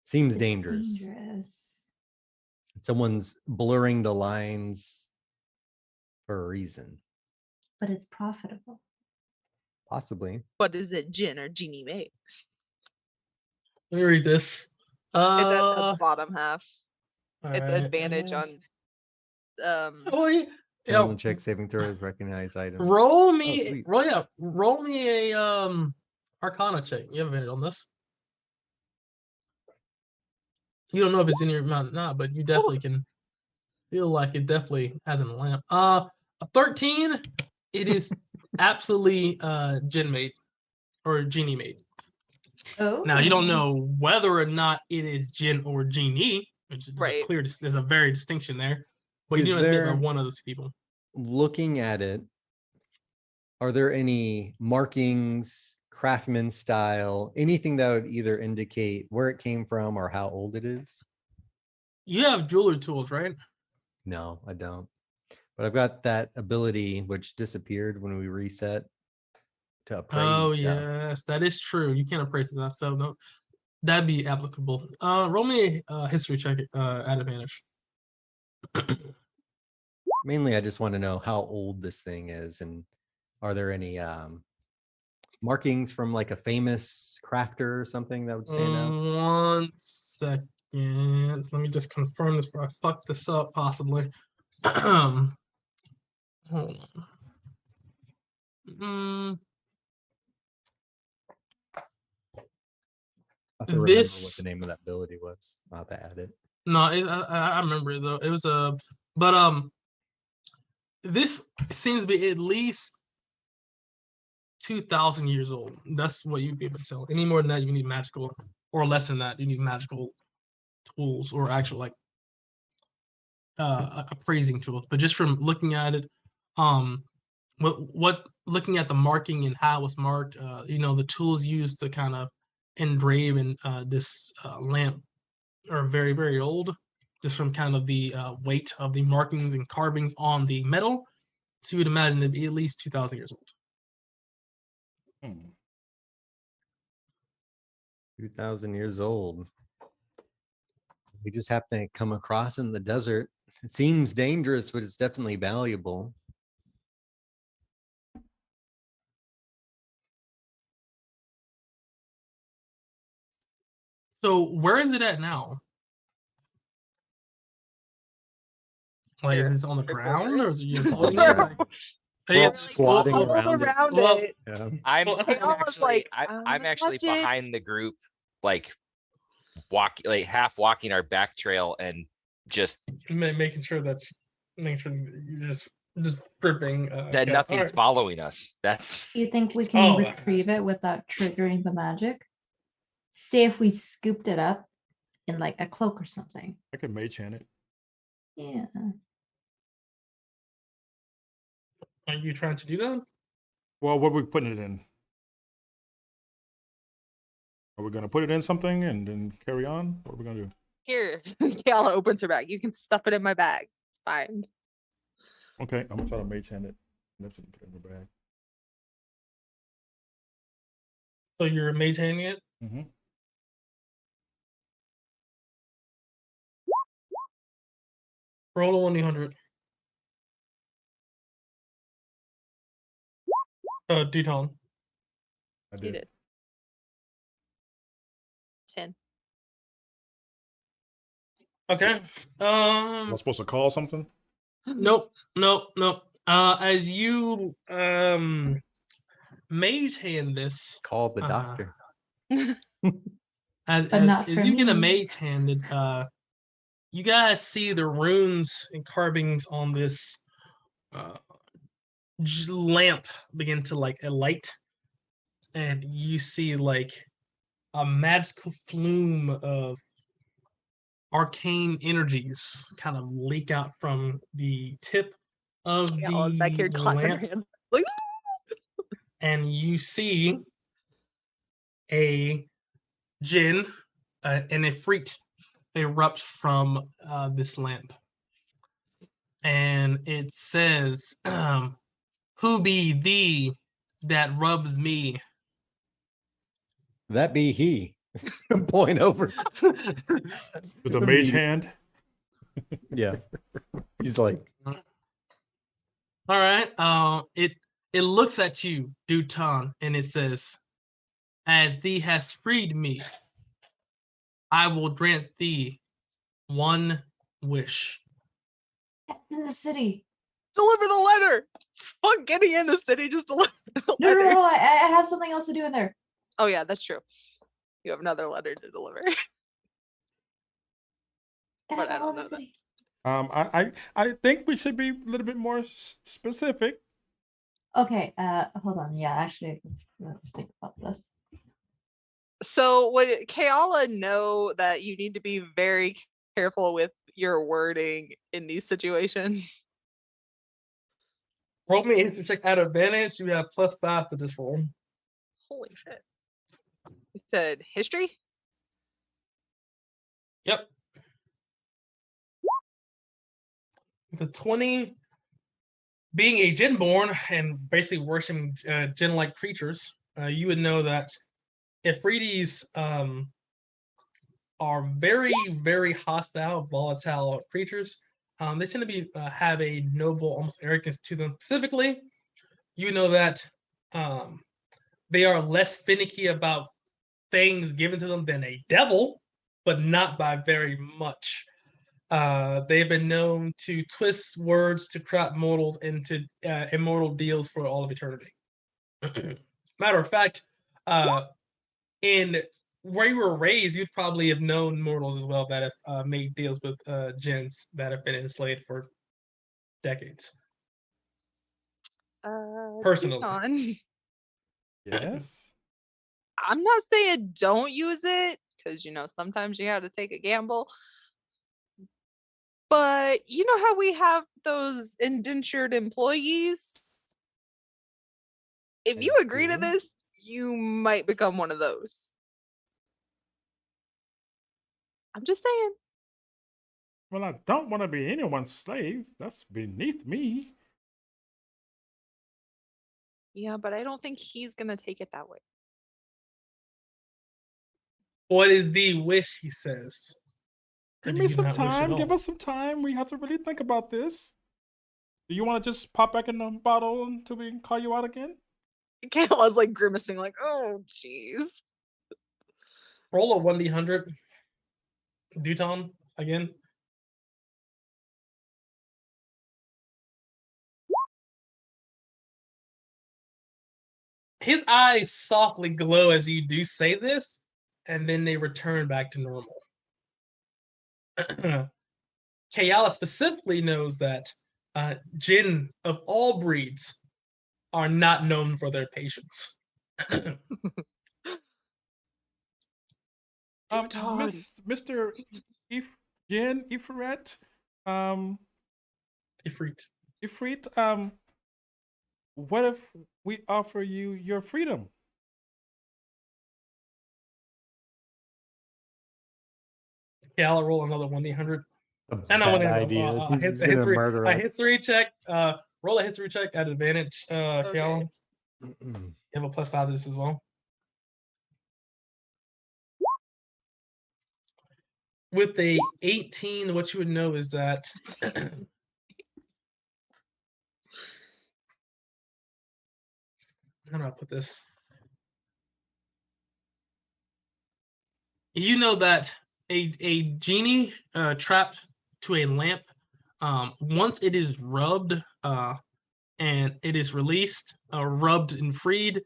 C: Seems
E: It's
C: dangerous.
E: dangerous.
C: Someone's blurring the lines for a reason.
E: But it's profitable.
C: Possibly.
F: But is it Jin or Genie made?
B: Let me read this.
F: It's at the bottom half. It's
B: alright,
F: advantage on.
B: Oh, yeah.
C: Challenge check, saving throws, recognize items.
B: Roll
C: Oh,
B: me,
C: sweet.
B: roll me a Arcana check. You have advantage on this. You don't know if it's in your mouth or not, but you definitely can feel like it definitely has a lamp. A 13. It is absolutely Jin made or Genie made.
E: Oh.
B: Now you don't know whether or not it is Jin or Genie, which is
F: Right.
B: clear. There's a very distinction there, but you
C: Is
B: know it's made by
C: there-
B: one of those people.
C: Looking at it, are there any markings, craftsman style, anything that would either indicate where it came from or how old it is?
B: You have jeweler tools, right?
C: No, I don't. But I've got that ability which disappeared when we reset to appraise.
B: Oh
C: stuff.
B: yes, that is true. You can't appraise that, so no, that'd be applicable. Roll me a history check at advantage.
C: Mainly, I just want to know how old this thing is, and are there any markings from like a famous crafter or something that would stand out?
B: 1 second. Let me just confirm this before I fuck this up, possibly. Hold on.
C: I have to remember what
B: this-
C: the name of that ability was. I'll have to add it.
B: No, I remember it though. It was a, this seems to be at least 2,000 years old. That's what you'd be able to tell. Any more than that, you need magical, or less than that, you need magical tools or actual like appraising tools. But just from looking at it, what looking at the marking and how it was marked, you know, the tools used to kind of engraven this lamp are very, very old, just from kind of the weight of the markings and carvings on the metal. So you would imagine it'd be at least 2,000 years old.
G: Hmm.
C: 2,000 years old. We just happen to come across in the desert. It seems dangerous, but it's definitely valuable.
B: So where is it at now? Like,
F: Here,
B: is it on the
F: trip over
B: ground,
F: it.
B: or is it just
C: On
B: holding
C: the
B: it?
C: ground.
B: Like,
C: Well,
B: yeah,
C: it's squatting
B: well,
C: around it.
B: well,
F: it.
C: Yeah.
D: I'm
B: Well,
F: Hey,
D: I'm
F: I was
D: actually
F: like,
D: I'm actually
F: touch it.
D: behind the group, like half walking our back trail and just
B: making sure that you're just gripping.
D: that
B: Okay,
D: nothing's
B: alright.
D: following us. That's
E: You think we can
B: Oh,
E: retrieve it without triggering the magic? Say if we scooped it up in like a cloak or something.
G: I can mage hand it.
E: Yeah.
B: Are you trying to do that?
G: Well, what are we putting it in? Are we gonna put it in something and then carry on? What are we gonna do?
F: Here, Kayla opens her bag. You can stuff it in my bag. Fine.
G: Okay, I'm gonna try to mage hand it. Lift it and put it in the bag.
B: So you're maintaining it?
G: Mm-hmm.
B: Roll a 1d100. Duton.
G: I
F: You
G: did.
F: did. 10.
B: Okay.
G: Was I supposed to call something?
B: Nope. As you mage hand this,
C: Call the
B: Uh-huh.
C: doctor.
B: as
E: But not
B: as
E: for
B: you get a
E: me.
B: mage handed, you guys see the runes and carvings on this lamp begin to like light, and you see like a magical flume of arcane energies kind of leak out from the tip of
F: Kayla's back here
B: the
F: clapping her
B: lamp,
F: hands. Like,
B: and you see a djinn and a freak erupt from this lamp, and it says, "Who be thee that rubs me?"
C: That be he. Point over.
G: With the mage hand?
C: Yeah. He's like,
B: All right. It looks at you, Duton, and it says, "As thee has freed me, I will grant thee one wish."
E: It's in the city.
F: deliver the letter. Fuck getting in the city, just deliver the
E: No, no,
F: letter.
E: no, I have something else to do in there.
F: Oh yeah, that's true. You have another letter to deliver.
E: It
F: But
E: has
F: I
E: all
F: don't
E: in
F: know
E: the
F: that.
E: city.
G: I think we should be a little bit more specific.
E: Okay, hold on. Yeah, actually, let's think about this.
F: So would Kayala know that you need to be very careful with your wording in these situations?
B: Roll me a check at advantage. You have +5 to this roll.
F: Holy shit. You said history?
B: Yep. The 20, being a djinn-born and basically worshiping djinn-like creatures, you would know that Ifritis are very, very hostile, volatile creatures. They tend to be have a noble, almost arrogance to them. Specifically, you know that they are less finicky about things given to them than a devil, but not by very much. They've been known to twist words to trap mortals into immortal deals for all of eternity. Matter of fact, in where you were raised, you'd probably have known mortals as well that have made deals with jinns that have been enslaved for decades. Personally.
F: Keon,
G: Yes.
F: I'm not saying don't use it, because sometimes you have to take a gamble. But you know how we have those indentured employees? If
G: I
F: you agree to
G: do.
F: this, you might become one of those. I'm just saying.
G: Well, I don't want to be anyone's slave. That's beneath me.
F: Yeah, but I don't think he's gonna take it that way.
B: What is the wish? He says. Or
G: Give
B: do
G: me
B: you
G: some
B: not wish at
G: time. Give
B: all?
G: us some time. We have to really think about this. Do you want to just pop back in the bottle until we call you out again?
F: Kayla's like grimacing, like, oh, jeez.
B: Roll a 1d100. Duton again. His eyes softly glow as you do say this, and then they return back to normal. Kayala specifically knows that Jinn of all breeds are not known for their patience.
F: Duton.
G: Mr. Jin Ifrit,
B: Ifrit.
G: Ifrit, what if we offer you your freedom?
B: Kayala, roll another 1d100.
C: A
B: I know
C: bad idea. He's gonna murder
B: a
C: us.
B: hit 3 check. Roll a hit 3 check at advantage.
F: Okay.
B: Kayala, you have a +5 to this as well. With a 18, what you would know is that how do I put this? You know that a genie trapped to a lamp, once it is rubbed and it is released, rubbed and freed,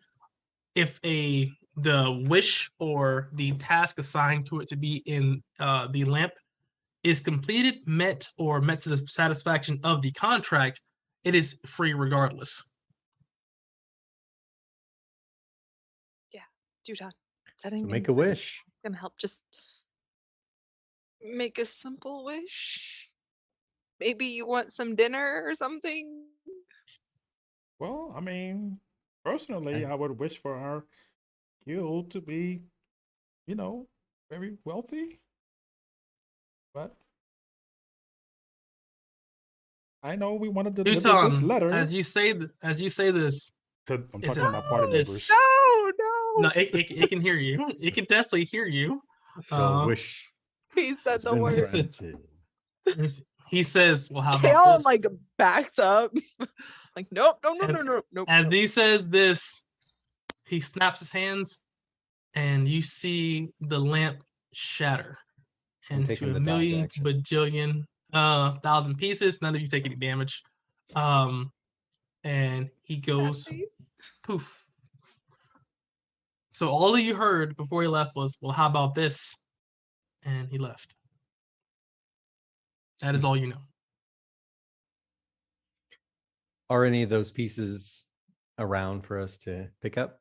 B: if the wish or the task assigned to it to be in the lamp is completed, met, or met to the satisfaction of the contract, it is free regardless.
F: Duton.
C: So make a wish.
F: Gonna help. Just make a simple wish. Maybe you want some dinner or something.
G: Well, I mean, personally, I would wish for our guild to be, very wealthy. But I know we wanted to deliver this
B: Duton,
G: letter.
B: as you say this,
G: I'm
B: it's
G: talking to my party
B: it's-
G: members.
F: No.
B: no, it can hear you. It can definitely hear you.
C: Your wish
F: He said
C: has
F: the
C: been
F: word.
C: granted.
B: He says, "Well, how about
F: Kale
B: this?"
F: like backs up. Like, nope, nope.
B: As he says this, he snaps his hands, and you see the lamp shatter
C: I'm
B: into
C: taking
B: a
C: the dodge
B: million
C: action.
B: bajillion thousand pieces. None of you take any damage. And he goes poof. So all of you heard before he left was, "Well, how about this?" And he left. That is all you know.
C: Are any of those pieces around for us to pick up?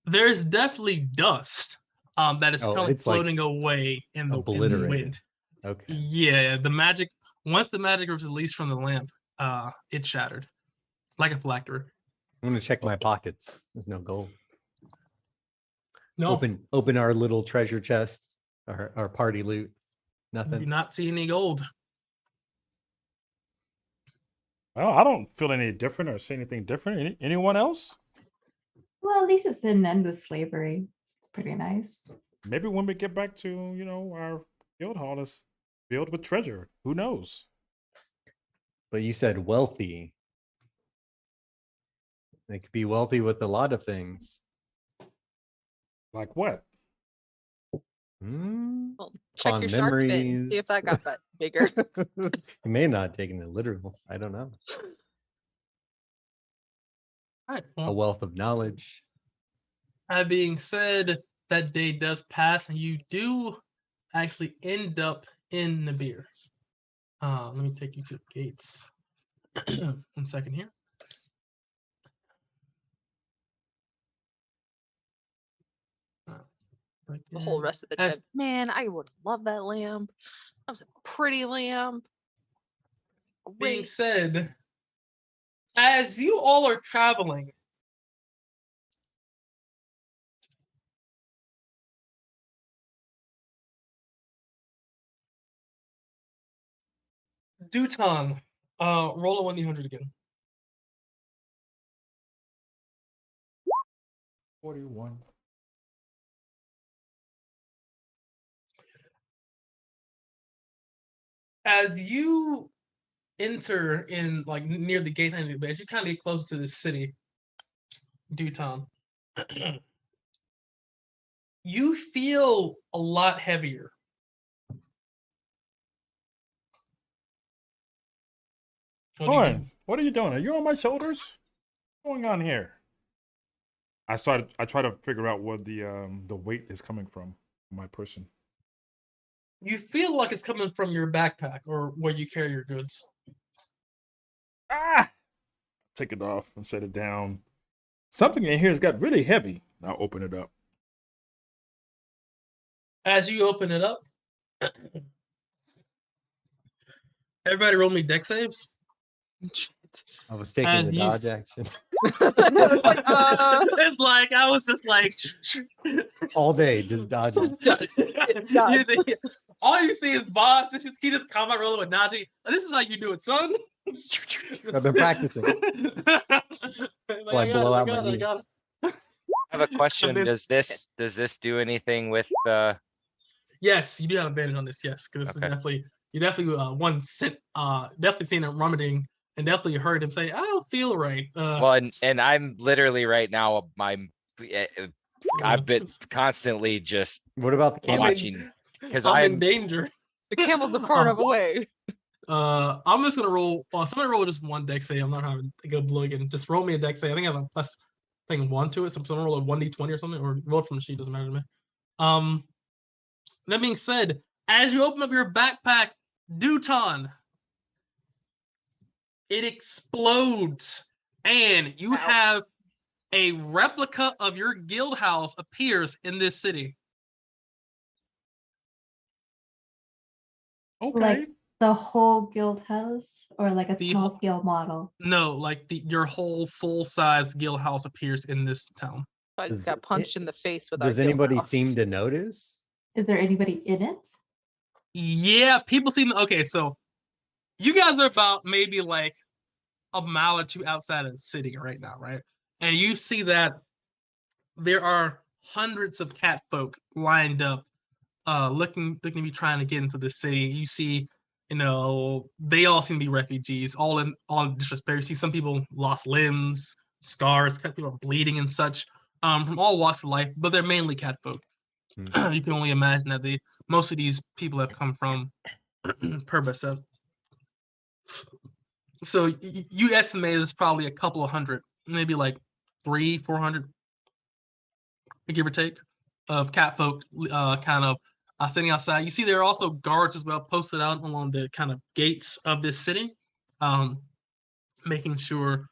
B: There's definitely dust that is
C: Oh,
B: kind of
C: it's like
B: floating away in the
C: obliterated.
B: wind.
C: Okay.
B: Yeah, once the magic was released from the lamp, it shattered like a phylactery.
C: I'm gonna check my pockets. There's no gold.
B: No,
C: Open our little treasure chest, our party loot.
B: you do
C: Nothing.
B: not see any gold.
G: Well, I don't feel any different or see anything different. Anyone else?
E: Well, at least it's an end with slavery. It's pretty nice.
G: Maybe when we get back to, our guild hall is filled with treasure. Who knows?
C: But you said wealthy. They could be wealthy with a lot of thing.
G: Like what?
C: Hmm?
F: Well, check
C: Fond
F: your shark fin. See if that got bigger.
C: You may not have taken it literal. I don't know.
B: All right.
C: A
B: Well,
C: wealth of knowledge.
B: that being said, that day does pass, and you do actually end up in Nabir. Let me take you to the gates. 1 second here.
F: The whole rest of the
B: As-
F: trip. Man, I would love that lamp. That was a pretty lamp.
B: Being
F: Great.
B: said, as you all are traveling, Duton, roll a 1d100 again.
G: 41.
B: As you enter in like near the gate, but as you kind of get closer to the city, Duton, you feel a lot heavier. What do you do?
G: Horn, what are you doing? Are you on my shoulders? What's going on here? I try to figure out where the weight is coming from, my person.
B: You feel like it's coming from your backpack or where you carry your goods.
G: Ah! Take it off and set it down. Something in here has got really heavy. I'll open it up.
B: As you open it up, everybody roll me deck saves.
C: I was taking
B: And
C: the
B: you-
C: dodge action
F: It's like,
B: It's like I was just like
C: all day, just dodging.
B: You see- all you see is boss. This is key to the combat rolling with Najee. And this is how you do it, son.
C: I've been practicing. I blow out my knee.
D: I have a question.
B: then-
D: Does this do anything with
B: Yes, you do have advantage on this. Yes, because this is
D: Okay.
B: definitely you definitely definitely seen him rummaging and definitely heard him say, "I don't feel right."
D: well, and I'm literally right now I've been constantly just
C: What about the camera?
D: watching because
B: I'm in
D: I'm
B: danger.
F: the camel's a far enough away.
B: I'm just gonna roll. Somebody roll just one deck save. I'm not having to go blow again. Just roll me a deck save. I think I have a plus thing 1 to it. So someone roll a 1d20 or something, or roll it from the sheet. Doesn't matter to me. That being said, as you open up your backpack, Duton, it explodes, and you
F: Ow.
B: have a replica of your guild house appears in this city.
G: okay.
E: The whole guild house or like a
B: The
E: small
B: whole-
E: scale model?
B: No, like your whole full size guild house appears in this town.
F: I just
C: Does
F: got
C: it-
F: punched in the face with
C: Does
F: our guild
C: anybody
F: house.
C: seem to notice?
E: Is there anybody in it?
B: Yeah, people seem okay. So you guys are about maybe like a mile or two outside of the city right now, right? And you see that there are hundreds of cat folk lined up, looking to be trying to get into the city. You see, they all seem to be refugees, all in disrespect. You see some people lost limbs, scars, people are bleeding and such, from all walks of life, but they're mainly cat folk. You can only imagine that most of these people have come from Perbasev. So you estimate it's probably a couple of hundred, maybe like 300-400, give or take, of cat folk kind of sitting outside. You see there are also guards as well posted out along the kind of gates of this city, making sure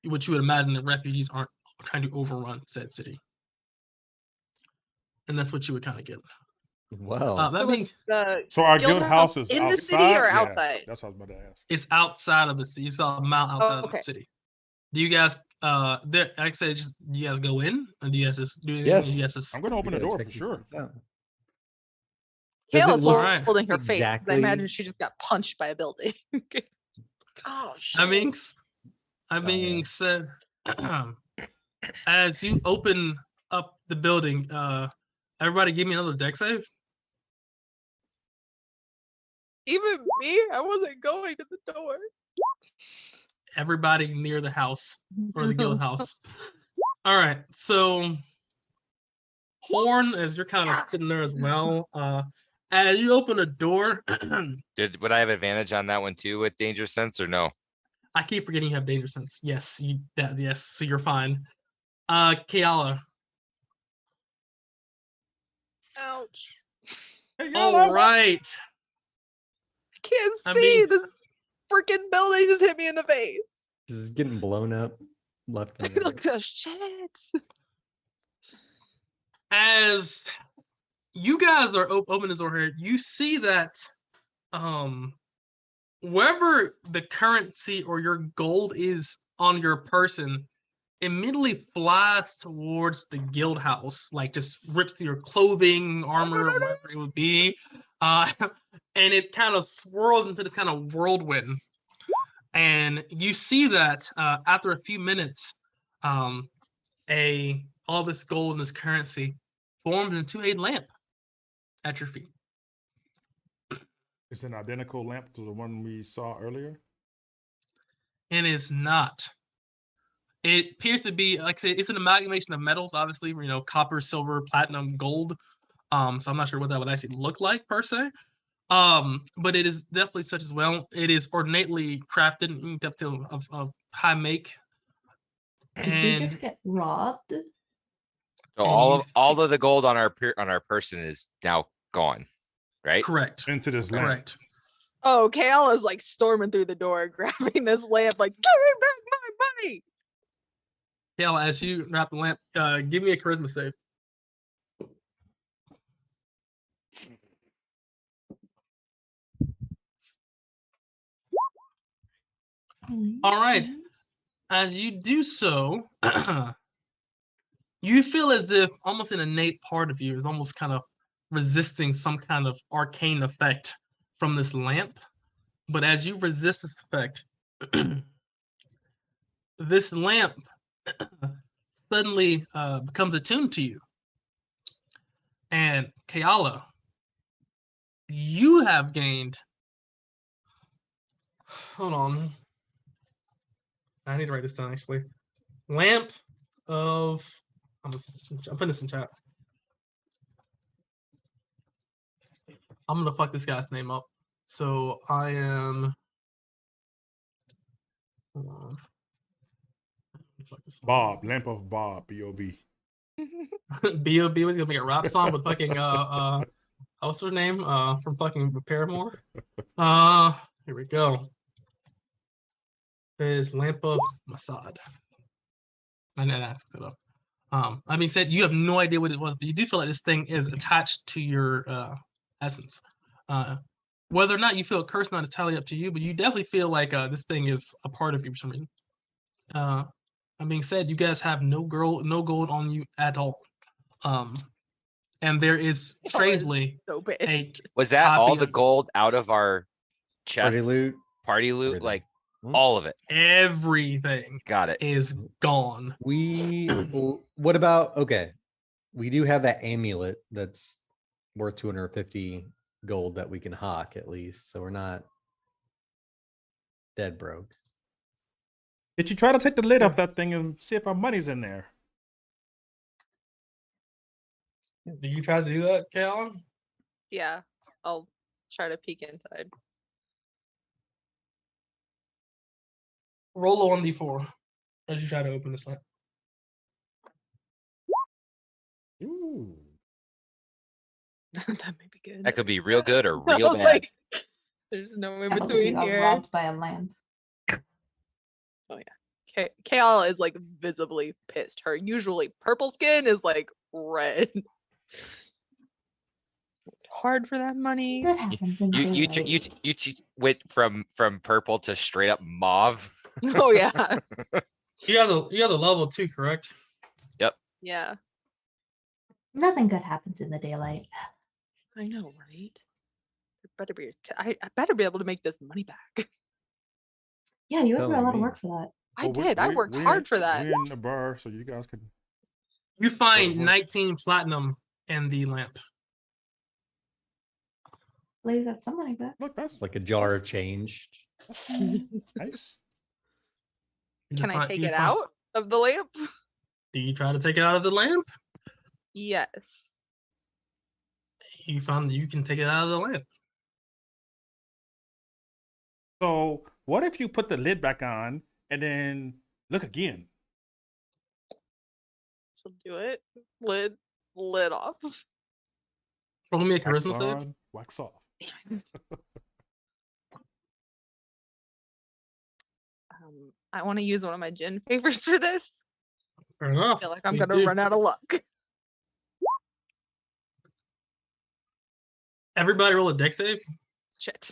B: what you would imagine that refugees aren't trying to overrun said city. And that's what you would kind of get.
C: Well,
B: That
F: So
B: being
F: it's the
G: So our
F: guild
G: guild
F: house
G: house is
F: in the
G: outside.
F: city or
G: Yeah,
F: outside?
G: that's what I was about to ask.
B: it's outside of the city. It's a mile outside of
F: okay.
B: the city. Do you guys like I said, just do you guys go in or do you guys just do anything?
C: Yes.
B: You guys just
G: I'm gonna open
C: we
G: the
C: gotta
G: door
C: check
G: for
C: this
G: sure.
C: place out. Does it
F: Kayla's
C: look
B: Alright.
F: holding her face. 'cause I
C: exactly-
F: imagine she just got punched by a building. Oh shit.
B: I mean said, as you open up the building, everybody give me another deck save.
F: Even me, I wasn't going to the door.
B: Everybody near the house or the guild house. All right, so Horn, as you're kind of sitting there as well, as you open a door,
D: would I have advantage on that one too with danger sense or no?
B: I keep forgetting you have danger sense. Yes, yes, so you're fine. Kiala.
F: Ouch.
G: Hey,
B: All
G: y'all,
B: right.
F: I can't
B: I
F: see.
B: mean-
F: This freaking building just hit me in the face.
C: this is getting blown up left and
F: Look
C: right.
F: at shit.
B: As you guys are open the door here, you see that wherever the currency or your gold is on your person immediately flies towards the guild house, like just rips through your clothing, armor, whatever it would be. and it kind of swirls into this kind of whirlwind. And you see that after a few minutes, all this gold and this currency formed into a lamp at your feet.
G: It's an identical lamp to the one we saw earlier.
B: And it's not. It appears to be, like I said, it's an amalgamation of metals, obviously, copper, silver, platinum, gold. So I'm not sure what that would actually look like per se. But it is definitely such as well. It is ornately crafted and definitely of high make.
E: Did we just get robbed?
D: So
B: And
D: all of the gold on our person is now gone, right?
B: Correct.
G: Into this lamp.
B: Correct.
F: Oh, Kale is like storming through the door, grabbing this lamp, like, give me back my money.
B: Kale, as you wrap the lamp, give me a charisma save. All right. As you do so, you feel as if almost an innate part of you is almost kind of resisting some kind of arcane effect from this lamp. But as you resist this effect, this lamp suddenly becomes attuned to you. And Kayala, you have gained. Hold on. I need to write this down actually. Lamp of. I'm putting this in chat. I'm gonna fuck this guy's name up. So I am. Hold on. Fuck this up.
G: Bob, lamp of Bob, B.O.B.
B: B.O.B. was gonna make a rap song with fucking what's her name? From fucking Paramore. Here we go. Is Lamp of Masad. I know that I up. I mean, said you have no idea what it was, but you do feel like this thing is attached to your essence. Whether or not you feel cursed, not entirely up to you, but you definitely feel like this thing is a part of you for some reason. That being said, you guys have no gold on you at all. And there is strangely
F: So bad.
B: a
D: Was that all
B: copy
D: the
B: of
D: gold out of our chest?
C: Party loot.
D: Party loot,
C: Everything.
D: like
C: Hmm.
D: all of it.
B: everything
D: Got it.
B: is gone.
C: What about, okay, we do have that amulet that's worth 250 gold that we can hawk at least, so we're not dead broke.
G: Did you try to take the lid off that thing and see if our money's in there?
B: Do you try to do that, Callan?
F: Yeah, I'll try to peek inside.
B: Roll a 1d4 as you try to open this lamp.
G: Ooh.
F: That may be good.
D: That could be real good or
F: I
D: real
F: was
D: bad.
F: like, there's no in
E: Can't believe
F: between
E: I got
F: here.
E: robbed by a lamp.
F: Kale is like visibly pissed. Her usually purple skin is like red. Hard for that money.
E: That happens in
D: You went from purple to straight up mauve.
F: Oh yeah,
B: You have a level 2, correct?
F: yeah.
E: Nothing good happens in the daylight.
F: I know, right? There better be. I better be able to make this money back.
E: Yeah, you went through a
C: Telling
E: lot of
C: me.
E: work for that.
F: I
G: Well,
F: did. I worked
G: we're
F: hard for that.
G: We're in the bar, so you guys can.
B: You find
G: work.
B: 19 platinum in the lamp.
E: Leave that some money back.
G: Look, that's
C: It's like a jar of change.
G: nice.
B: You
F: Can I
B: find-
F: take
B: you
F: it
B: find-
F: out of the lamp?
B: Do you try to take it out of the lamp?
F: Yes.
B: You found that you can take it out of the lamp.
G: So, what if you put the lid back on and then look again?
F: She'll do it. Lid off.
B: Roll me a
G: Wax
B: charisma save.
G: on, wax off.
F: I want to use one of my gin favors for this.
B: Fair
F: I
B: enough.
F: feel like I'm
B: Please
F: gonna
B: do.
F: run out of luck.
B: Everybody roll a deck save.
F: Shit.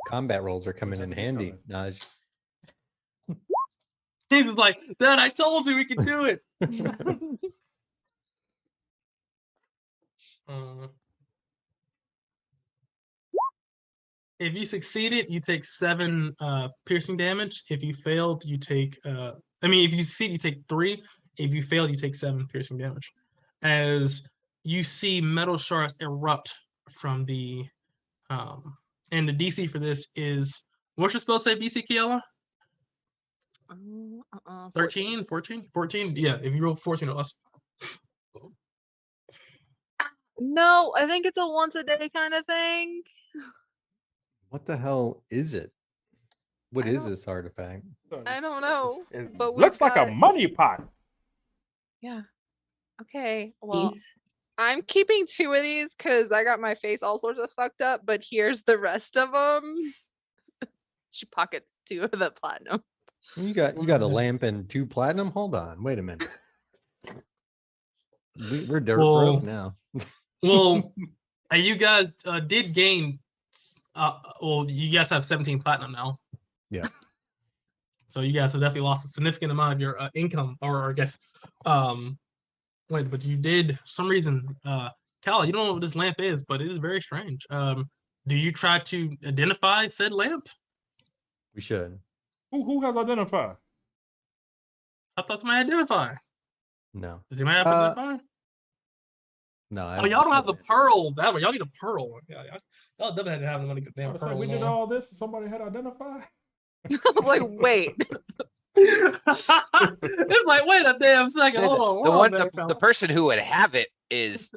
C: Combat rolls are coming
G: What's
C: in
G: up,
C: handy.
G: coming?
C: Naj.
B: He was like, Dad, I told you we could do it. If you succeeded, you take 7 piercing damage. If you failed, you take if you succeed, you take 3. If you fail, you take 7 piercing damage. As you see metal shards erupt from the and the DC for this is what's your spell say, BC Kiela? 13, 14? 14? Yeah, if you roll 14 or less.
F: No, I think it's a once a day kind of thing.
C: What the hell is it? What
F: I
C: is
F: don't-
C: this artifact?
F: I don't know,
G: It
F: but
G: looks
F: we've
G: like a
F: got-
G: money pot.
F: Yeah. Okay. Well,
E: Beef.
F: I'm keeping 2 of these because I got my face all sorts of fucked up. But here's the rest of them. She pockets 2 of the platinum.
C: You got a lamp and 2 platinum? Hold on, wait a minute. We're dirt
B: Well,
C: broke now.
B: Well, you guys did gain. Well, you guys have 17 platinum now.
C: Yeah.
B: So you guys have definitely lost a significant amount of your income, or I guess, wait, but you did for some reason. Cal, you don't know what this lamp is, but it is very strange. Do you try to identify said lamp?
C: We should.
G: Who has identified?
B: I thought somebody identify.
C: No.
B: Does anybody have
C: Uh,
B: identify?
C: No.
B: Oh, y'all don't have the pearl. That way, y'all need a pearl. Yeah, y'all definitely had to have money damn
G: I said
B: pearl.
G: we did all this. Somebody had identified.
F: I'm like, wait.
B: It's like, wait a damn second.
D: Say
B: Hold
D: the,
B: on.
D: the
B: hold
D: one,
B: on there,
D: the
B: fella.
D: person who would have it is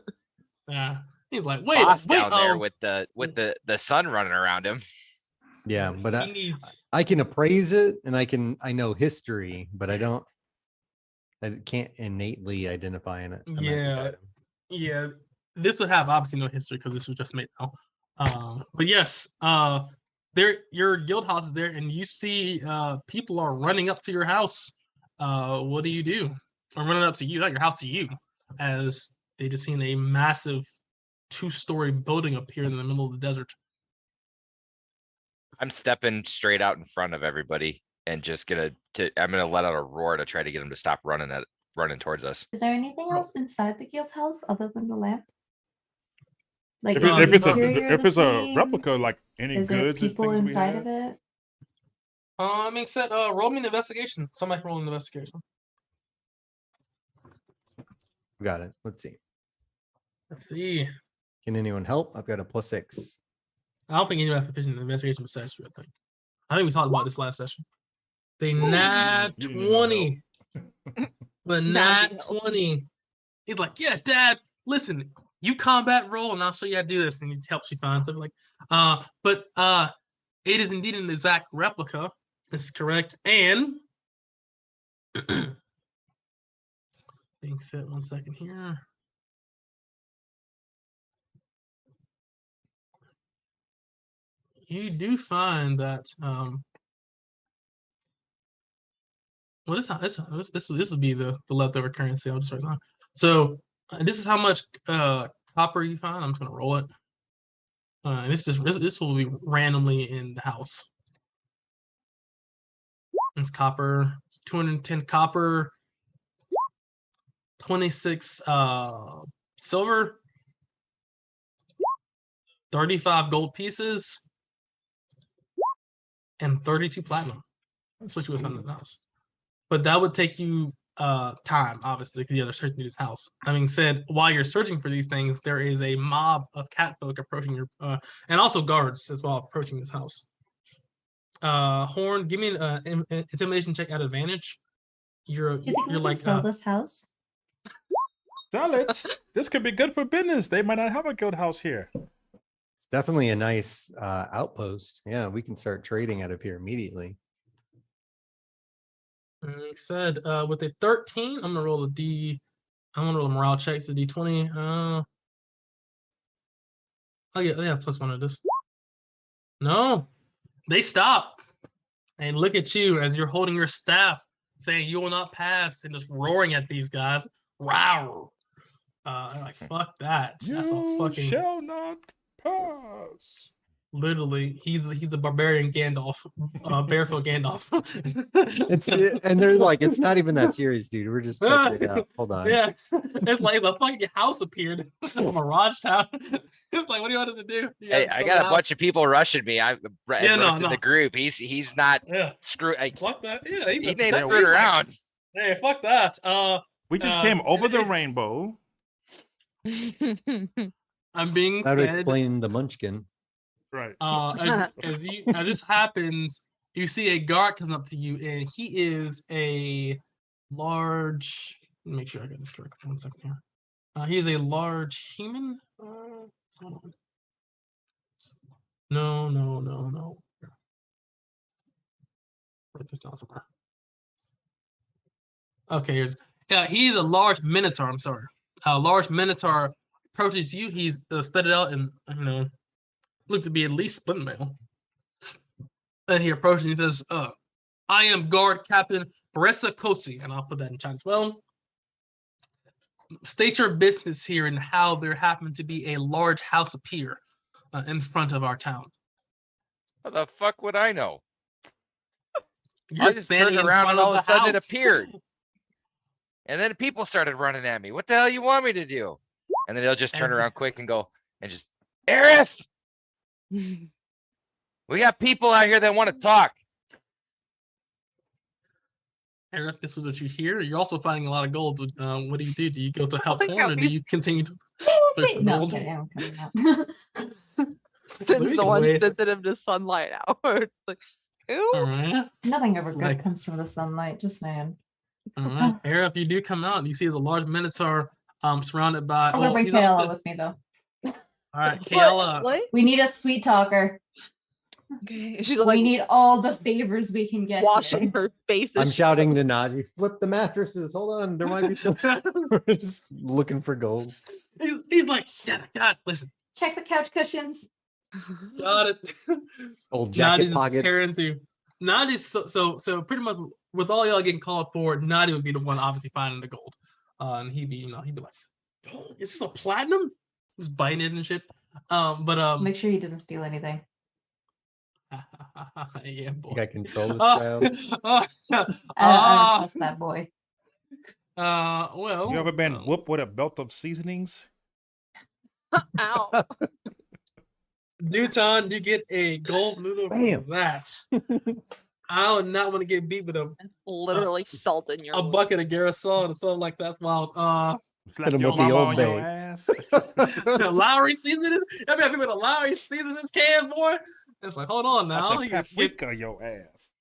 B: Yeah. He's like, wait,
D: boss
B: wait.
D: down there with the sun running around him.
C: Yeah, but
B: he
C: I
B: needs.
C: I can appraise it and I know history, but I can't innately identify in it.
B: Yeah. Yeah, this would have obviously no history because this was just made now. But yes, there your guild house is there, and you see people are running up to your house. What do you do? Or running up to you, not your house, to you, as they just seen a massive 2-story building appear in the middle of the desert.
D: I'm stepping straight out in front of everybody and just I'm gonna let out a roar to try to get them to stop running towards us.
E: Is there anything else inside the guild house other than the lamp? Like,
G: If,
E: is
G: it,
E: the
G: if it's a
E: interior
G: if
E: the
G: it's a
E: same?
G: replica, like any
E: Is there
G: goods and
E: people
G: things we
E: inside
G: have.
E: of it?
B: I mean, said, roll me an investigation. Somebody can roll an investigation.
C: Got it. Let's see.
B: Let's see.
C: Can anyone help? I've got a +6.
B: I don't think anyone has proficient in investigation besides you. I think we talked about this last session. The nat
G: You didn't know
B: 20. The
F: Nat
B: nat
F: help.
B: 20. He's like, yeah, Dad, listen, you combat roll and I'll show you how to do this. And he helps you find stuff like, but it is indeed an exact replica. This is correct. And being said, 1 second here. You do find that well, this will be the leftover currency. I'll just write it down. So this is how much copper you find. I'm just gonna roll it. And this will be randomly in the house. It's copper, 210 copper, 26 silver, 35 gold pieces, and 32 platinum. That's what you would find in the house. But that would take you time, obviously, because you have to search through this house. Having said, while you're searching for these things, there is a mob of catfolk approaching your and also guards as well approaching this house. Horn, give me an intimidation check at advantage.
E: You think we
B: you're
E: can
B: like
E: sell this house?
G: Sell it. This could be good for business. They might not have a guild house here.
C: It's definitely a nice outpost. Yeah, we can start trading out of here immediately.
B: like I said, with a 13, I'm gonna roll a D. I'm gonna roll a morale check. It's a D20. Oh yeah, +1 of this. No, they stop and look at you as you're holding your staff, saying you will not pass, and just roaring at these guys. Wow. They're like, fuck that. That's a
G: You
B: fucking
G: shall not pass.
B: Literally, he's the barbarian Gandalf, barefoot Gandalf.
C: And they're like, it's not even that serious, dude. We're just checking it out. Hold on.
B: Yeah, it's like a fucking house appeared from a Raj town. It's like, what do you want us to do? You
D: Hey,
B: gotta
D: I
B: build
D: got a
B: house.
D: bunch of people rushing me. I
B: Yeah, no,
D: rushed in
B: no.
D: the group. He's not
B: Yeah,
D: screwed.
B: fuck that. Yeah,
D: He ain't
B: he's
D: screwed
B: like,
D: around.
B: hey, fuck that.
G: We just came over the
B: it-
G: rainbow.
B: I'm being
C: That would
B: fed.
C: explain the munchkin.
G: Right.
B: As this happens, you see a guard comes up to you, and he is a large. Let me make sure I get this correct. 1 second here. He's a large human. Hold on. No. Write this down somewhere. Okay, he's a large minotaur. I'm sorry. A large minotaur approaches you. He's studded out and looks to be at least split mail. And he approaches and he says, I am guard captain Baressa Kotsi, and I'll put that in chat as well. State your business here and how there happened to be a large house appear in front of our town.
D: How the fuck would I know?
B: You're
D: I just turned
B: standing in
D: around
B: front
D: and all of
B: the
D: a sudden it
B: house.
D: appeared. And then people started running at me. What the hell you want me to do? And then they'll just turn
B: And-
D: around quick and go and just, Aerith, we got people out here that want to talk.
B: And if this is what you hear, you're also finding a lot of gold. What do you do? Do you go to help
F: think
B: one, or do
F: he's-
B: you continue to search for
E: No, I'm
B: gold?
E: kidding, I'm kidding, no.
B: Maybe
F: Since
B: you
F: the
B: can
F: one
B: wait.
F: sensitive to sunlight hour. It's like, ooh.
B: All right.
E: Nothing ever
B: It's
E: good
B: like-
E: comes from the sunlight, just saying.
B: All right. Here, if you do come out, and you see there's a large minotaur surrounded by.
E: I'm gonna bring
B: he's
E: Kayla
B: also-
E: with me though.
B: All right,
F: What?
B: Kayla.
F: What?
E: We need a sweet talker.
F: Okay. She's
E: We
F: like
E: need all the favors we can get.
F: washing
E: here.
F: her face.
C: I'm shouting to Nadi, flip the mattresses. Hold on. There might be some. We're just looking for gold.
B: He's like, yeah, God, listen,
E: Check the couch cushions.
B: got it.
C: Old jacket
B: Nadi's
C: pocket.
B: tearing through. Nadi's so pretty much with all y'all getting called for, Nadi would be the one obviously finding the gold, and he'd be like, oh, is this a platinum? Just biting it and shit. But
E: Make sure he doesn't steal anything.
B: yeah, boy.
C: I think I control this child.
E: I don't
B: Ah,
E: trust that boy.
B: well,
G: You ever been whooped with a belt of seasonings?
F: Ow.
B: Newton, you get a gold noodle
C: Bam.
B: for that. I would not want to get beat with
F: Literally salt in your
B: a
F: wound.
B: bucket of Garrison or something like that's wild.
G: Slap
C: him
G: your
C: with the
G: mama
C: Old
G: on your
C: Bay.
G: ass.
B: The Lowry seasoning. I mean, people the Lowry seasoning can, boy. It's like, hold on now.
G: Slap the
B: You get-
G: paprika your ass.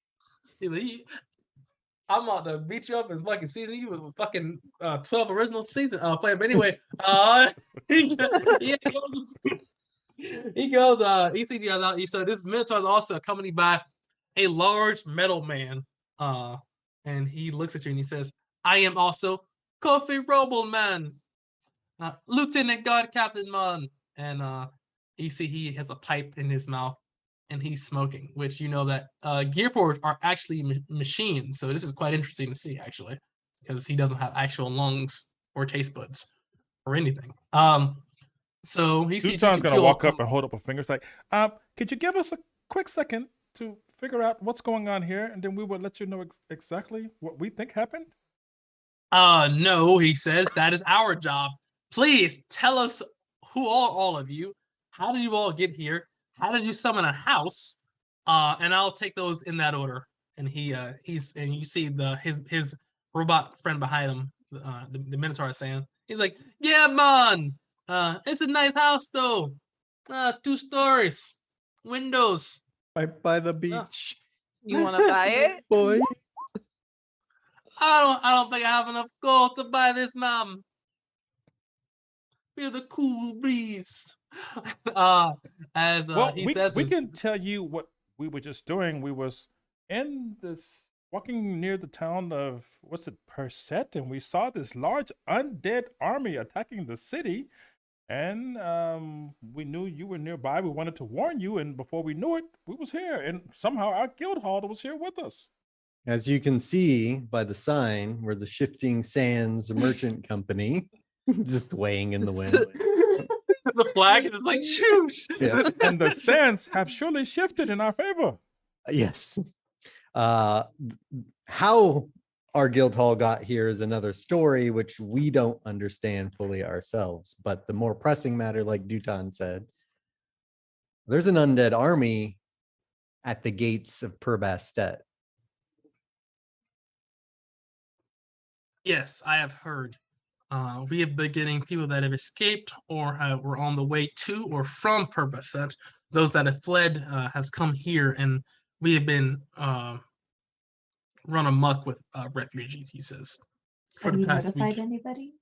B: I'm about to beat you up and fucking season you with fucking 12 original season flavor. But anyway, he goes, he sees you guys out. So this Minotaur is also accompanied by a large metal man. And he looks at you and he says, I am also Kofi Robelman, Lieutenant Guard Captain Man. And you see he has a pipe in his mouth and he's smoking, which you know that Gearport are actually machines. So this is quite interesting to see, actually, because he doesn't have actual lungs or taste buds or anything. So he sees
G: Tutan's
B: you
G: gonna
B: two all
G: walk up
B: come-
G: and hold up a finger. It's like, could you give us a quick second to figure out what's going on here, and then we will let you know exactly what we think happened?
B: No, he says, that is our job. Please tell us who are all of you? How did you all get here? How did you summon a house? And I'll take those in that order. And he's you see his robot friend behind him, the Minotaur is saying, he's like, yeah, man. It's a nice house though. 2 stories, windows.
C: Right by the beach,
F: You want to buy it?
C: boy.
B: I don't think I have enough gold to buy this, mom. Feel the cool breeze. As
G: Well,
B: he
G: we
B: says,
G: can tell you what we were just doing. We was in this walking near the town of what's it, Perset, and we saw this large undead army attacking the city. And we knew you were nearby. We wanted to warn you, and before we knew it, we was here. And somehow our guild hall was here with us.
C: As you can see by the sign, we're the Shifting Sands Merchant Company, just swaying in the wind.
B: the flag and it's like, shoosh.
C: Yeah.
G: And the sands have surely shifted in our favor.
C: Yes. How our guild hall got here is another story, which we don't understand fully ourselves. But the more pressing matter, like Dutan said, there's an undead army at the gates of Purbastet.
B: Yes, I have heard. We have been getting people that have escaped or were on the way to or from Purbastet. Those that have fled has come here, and we have been run amok with refugees. He says for
E: Have
B: the
E: you
B: past
E: notified
B: week.
E: anybody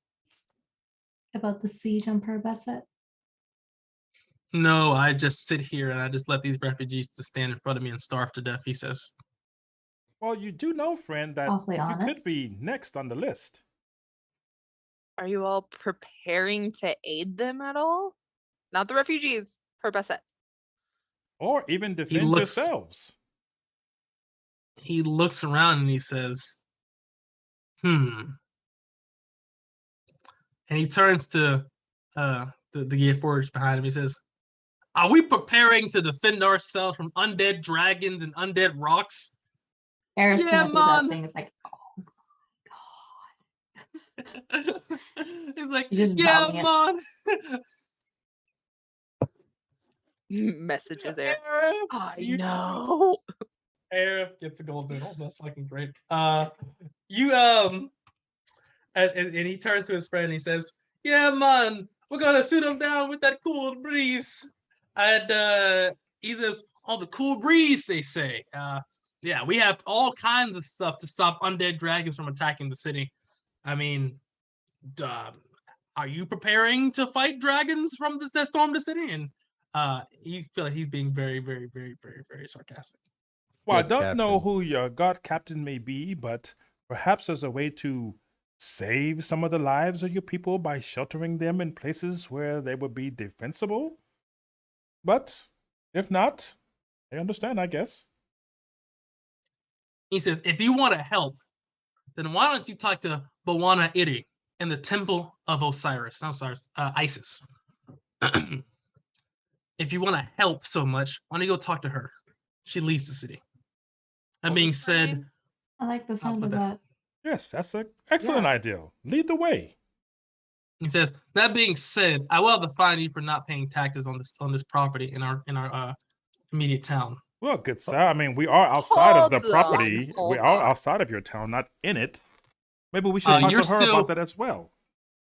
E: about the siege on Purbasset?
B: No, I just sit here and I just let these refugees just stand in front of me and starve to death. He says.
G: Well, you do know, friend, that
E: Awfully
G: you could
E: honest.
G: be next on the list.
F: Are you all preparing to aid them at all? Not the refugees, Purbasset.
G: Or even defend
B: looks-
G: yourselves.
B: He looks around and he says, And he turns to the Gear Forge behind him. He says, are we preparing to defend ourselves from undead dragons and undead rocks?
E: Eris
B: Yeah,
E: going through that
B: man.
E: thing is like, oh my god.
B: He's like,
E: She's just
B: yeah,
E: mouthing it.
B: man.
F: Messages there.
B: Arif,
F: I
B: you-
F: know.
B: Arif gets a gold medal. That's fucking great. You and he turns to his friend and he says, yeah, man, we're gonna shoot him down with that cool breeze. And he says, oh, the cool breeze, they say. Yeah, we have all kinds of stuff to stop undead dragons from attacking the city. I mean, are you preparing to fight dragons from that storm the city? And you feel like he's being very, very, very, very, very sarcastic.
G: Well, I
C: Look,
G: don't know
C: Captain.
G: who your god captain may be, but perhaps there's a way to save some of the lives of your people by sheltering them in places where they would be defensible. But if not, I understand, I guess.
B: He says, if you want to help, then why don't you talk to Bawana Iri in the Temple of Osiris? I'm sorry, Isis. If you want to help so much, why don't you go talk to her? She leads the city. That
F: What
B: being
F: was her
B: said,
F: name?
E: I like the sound
B: put
E: of
B: that-
E: that.
G: Yes, that's an excellent idea. Lead the way.
B: he says, that being said, I will have to fine you for not paying taxes on this property in our immediate town.
G: Well, good sir. I mean, we are outside of the
F: Hold on,
G: property. We
F: hold
G: are
F: on.
G: outside of your town, not in it. Maybe we should talk to
B: you're
G: her
B: still-
G: about that as well.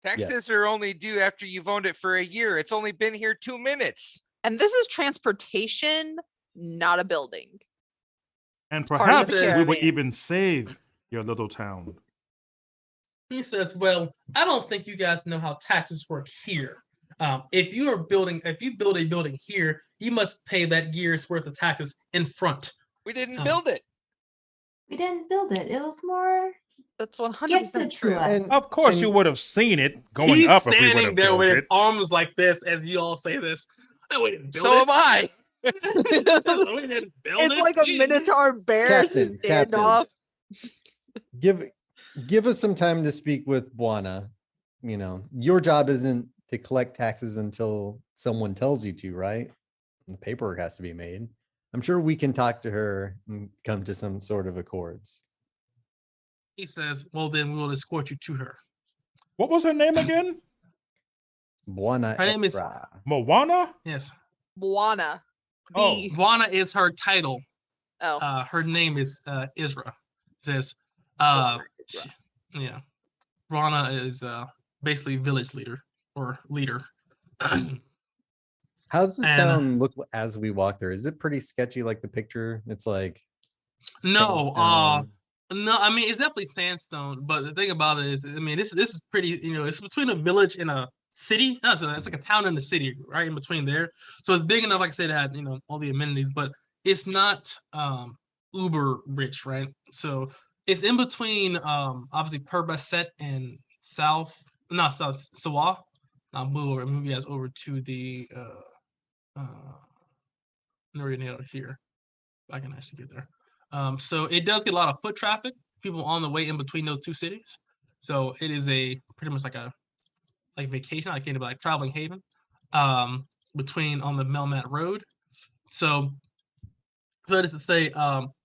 D: Taxes are only due after you've owned it for a year. It's only been here 2 minutes.
F: And this is transportation, not a building.
G: And
F: part of
G: perhaps
B: the
G: we would
F: pyramid.
G: even save your little town.
B: He says, well, I don't think you guys know how taxes work here. If you build a building here, you must pay that year's worth of taxes in front.
D: We didn't
B: Oh.
D: build it.
E: We didn't build it. It was more
F: That's 100%
E: gifted
F: true.
E: to us.
G: Of course,
C: And-
G: you would have seen it going
B: He's
G: up if we would
B: standing
G: have
B: there
G: built
B: with his
G: it.
B: arms like this as you all say this. "Oh, we didn't build
D: So
B: it.
D: am I.
B: We didn't build
F: It's
B: it.
F: like a
B: We-
F: Minotaur bear
C: Captain,
F: standoff.
C: Give us some time to speak with Buana. You know, your job isn't to collect taxes until someone tells you to, right? And the paperwork has to be made. I'm sure we can talk to her and come to some sort of accords.
B: He says, well, then we will escort you to her.
G: What was her name again?
C: Buana.
B: Her name is-
C: Ekra.
G: Moana?
B: Yes.
F: Moana.
G: Oh.
F: The
B: Vana is her title.
F: oh,
B: Her name is Isra. It says,
F: Isra.
B: sh- yeah. Rana is basically village leader or leader.
C: How's this
B: And-
C: town look as we walk there? Is it pretty sketchy like the picture? It's like
B: No,
C: sandstone.
B: no, I mean it's definitely sandstone, but the thing about it is, I mean, this is pretty, it's between a village and a city. No, it's like a town and a city, right in between there. So it's big enough, like I said, it had, all the amenities, but it's not uber rich, right? So it's in between obviously Purbasset and South Sawa. I'll move you guys over to the Norianero here. If I can actually get there. So it does get a lot of foot traffic, people on the way in between those two cities. So it is a pretty much like a vacation, like traveling haven. between on the Melmat Road. So that is to say,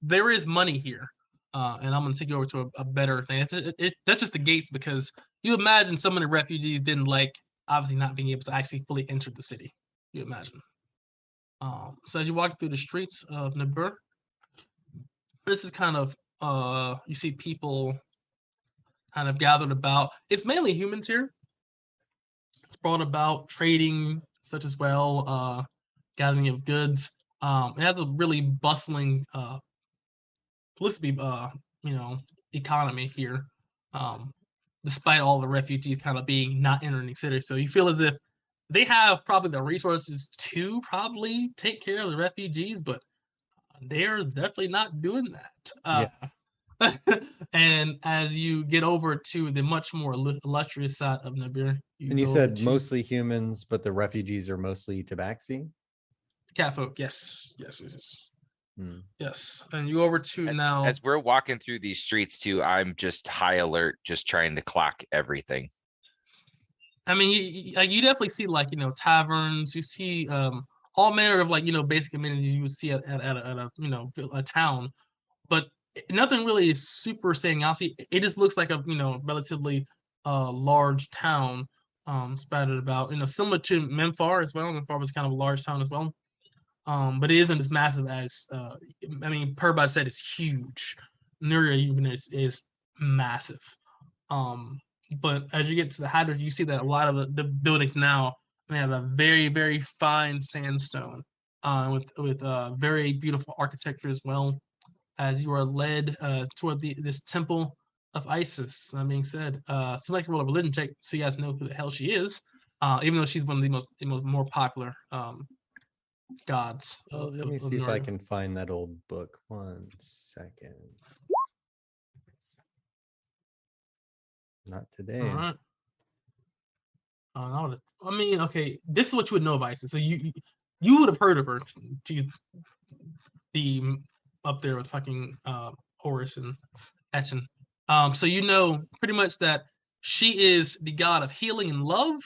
B: there is money here. And I'm going to take you over to a better thing. That's just the gates, because you imagine some of the refugees didn't like, obviously, not being able to actually fully enter the city. You imagine. So as you walk through the streets of Nabur, this is kind of, you see people kind of gathered about. It's mainly humans here. It's brought about trading, such as well, gathering of goods. It has a really bustling economy here, despite all the refugees kind of being not entering the city. So you feel as if they have probably the resources to probably take care of the refugees, but they're definitely not doing that. And as you get over to the much more illustrious side of Nabir,
C: And you
B: go
C: said
B: to
C: mostly humans, but the refugees are mostly Tabaxi.
B: Catfolk. Yes.
C: Hmm.
B: Yes. And you go over to now.
D: As we're walking through these streets too, I'm just high alert, just trying to clock everything.
B: I mean, you definitely see taverns. You see all manner of basic amenities you would see at a town, but nothing really is super standing out. It just looks like a relatively large town spattered about. Similar to Memphar as well. Memphar was kind of a large town as well, but it isn't as massive as Purba said it's huge. Nuria even is massive. But as you get to the height, you see that a lot of the buildings now they have a very, very fine sandstone with very beautiful architecture as well. As you are led toward this temple of Isis. That being said, select roll a religion check so you guys know who the hell she is, even though she's one of the more popular gods.
C: Let me see if I can find that old book. 1 second. Not today.
B: All right. Okay, this is what you would know of Isis. So you would have heard of her. She's the up there with fucking Horus and Etten. So you know pretty much that she is the god of healing and love,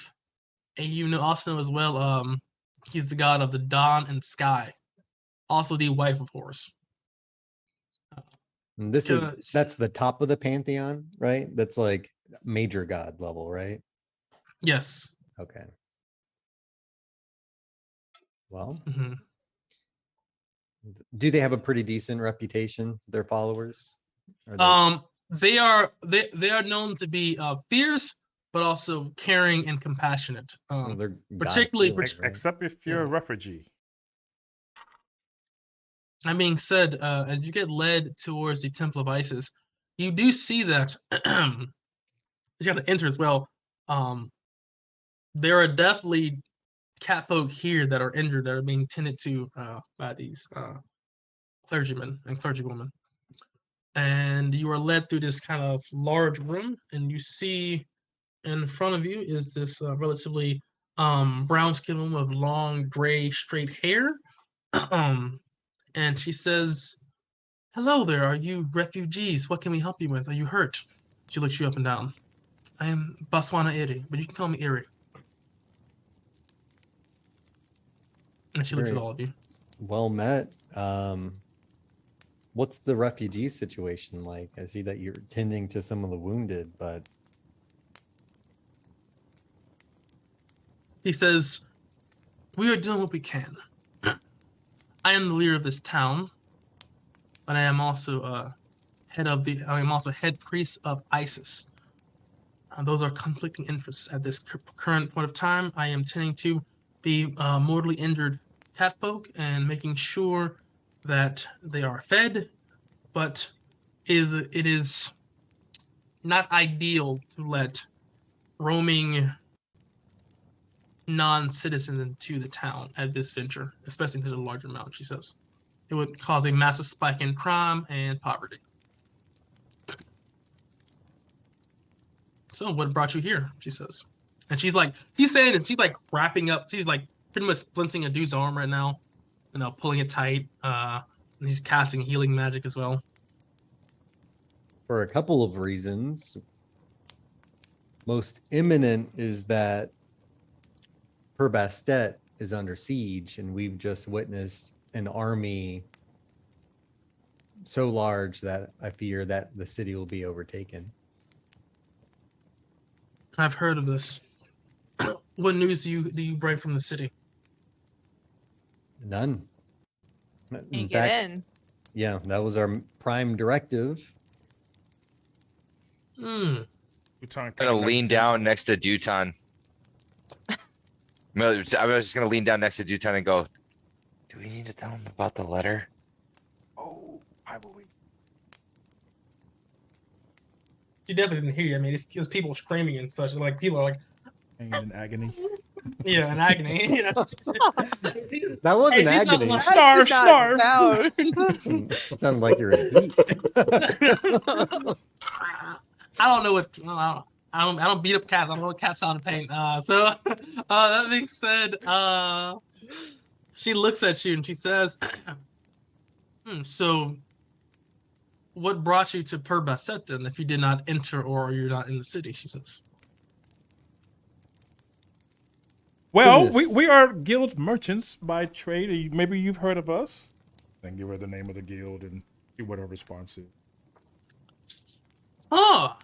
B: and also know as well he's the god of the dawn and sky, also the wife of Horus.
C: And that's the top of the pantheon, right? That's like major god level, right?
B: Yes.
C: Okay. Well, do they have a pretty decent reputation, their followers?
B: They are known to be fierce, but also caring and compassionate.
C: they're
B: particularly
C: God-feelers, right?
G: Except if you're a refugee.
B: That being said, as you get led towards the Temple of Isis, you do see that you got to enter as well. There are definitely catfolk here that are injured that are being tended to by these clergymen and clergywomen. And you are led through this kind of large room, and you see in front of you is this relatively brown-skinned woman with long, gray, straight hair. And she says, "Hello there, are you refugees? What can we help you with? Are you hurt?" She looks you up and down. "I am Baswana Iri, but you can call me Iri." And she looks at
C: Very
B: all of you.
C: well met. What's the refugee situation like? I see that you're tending to some of the wounded, but
B: He says, "We are doing what we can. I am the leader of this town, but I am also head priest of Isis. Those are conflicting interests at this current point of time. I am tending to the mortally injured catfolk and making sure that they are fed, but it is not ideal to let roaming non-citizens into the town at this venture, especially because of a large amount," she says. "It would cause a massive spike in crime and poverty." "So what brought you here?" she says. And she's saying it, she's like wrapping up, she's like pretty much splinting a dude's arm right now, pulling it tight. And he's casting healing magic as well.
C: for a couple of reasons. Most imminent is that Bastet is under siege, and we've just witnessed an army so large that I fear that the city will be overtaken.
B: I've heard of this. What news do you bring from the city?
C: None.
F: Can't
C: In
F: get
C: fact,
F: in.
C: yeah, that was our prime directive.
B: Hmm.
G: Dutan
D: I'm gonna lean down next to Dutan. I was just gonna lean down next to Dutan and go, do we need to tell him about the letter?
G: Oh, why will we?
B: She definitely didn't hear you. I mean, it was people screaming and such. Like people are like,
G: Hanging in agony.
B: yeah, in agony. You know?
C: That wasn't
B: Hey, she's not
C: agony.
B: lying.
G: Snarf,
F: That did not
G: snarf.
F: sound-
C: It sounded like you're in heat.
B: I don't know what I don't beat up cats. I don't know what cats sound in pain. So that being said, she looks at you and she says, so what brought you to Bastet then if you did not enter or you're not in the city? She says.
G: Well,
C: Business.
G: we are guild merchants by trade. Maybe you've heard of us. Then give her the name of the guild and see what her response is.
B: Oh,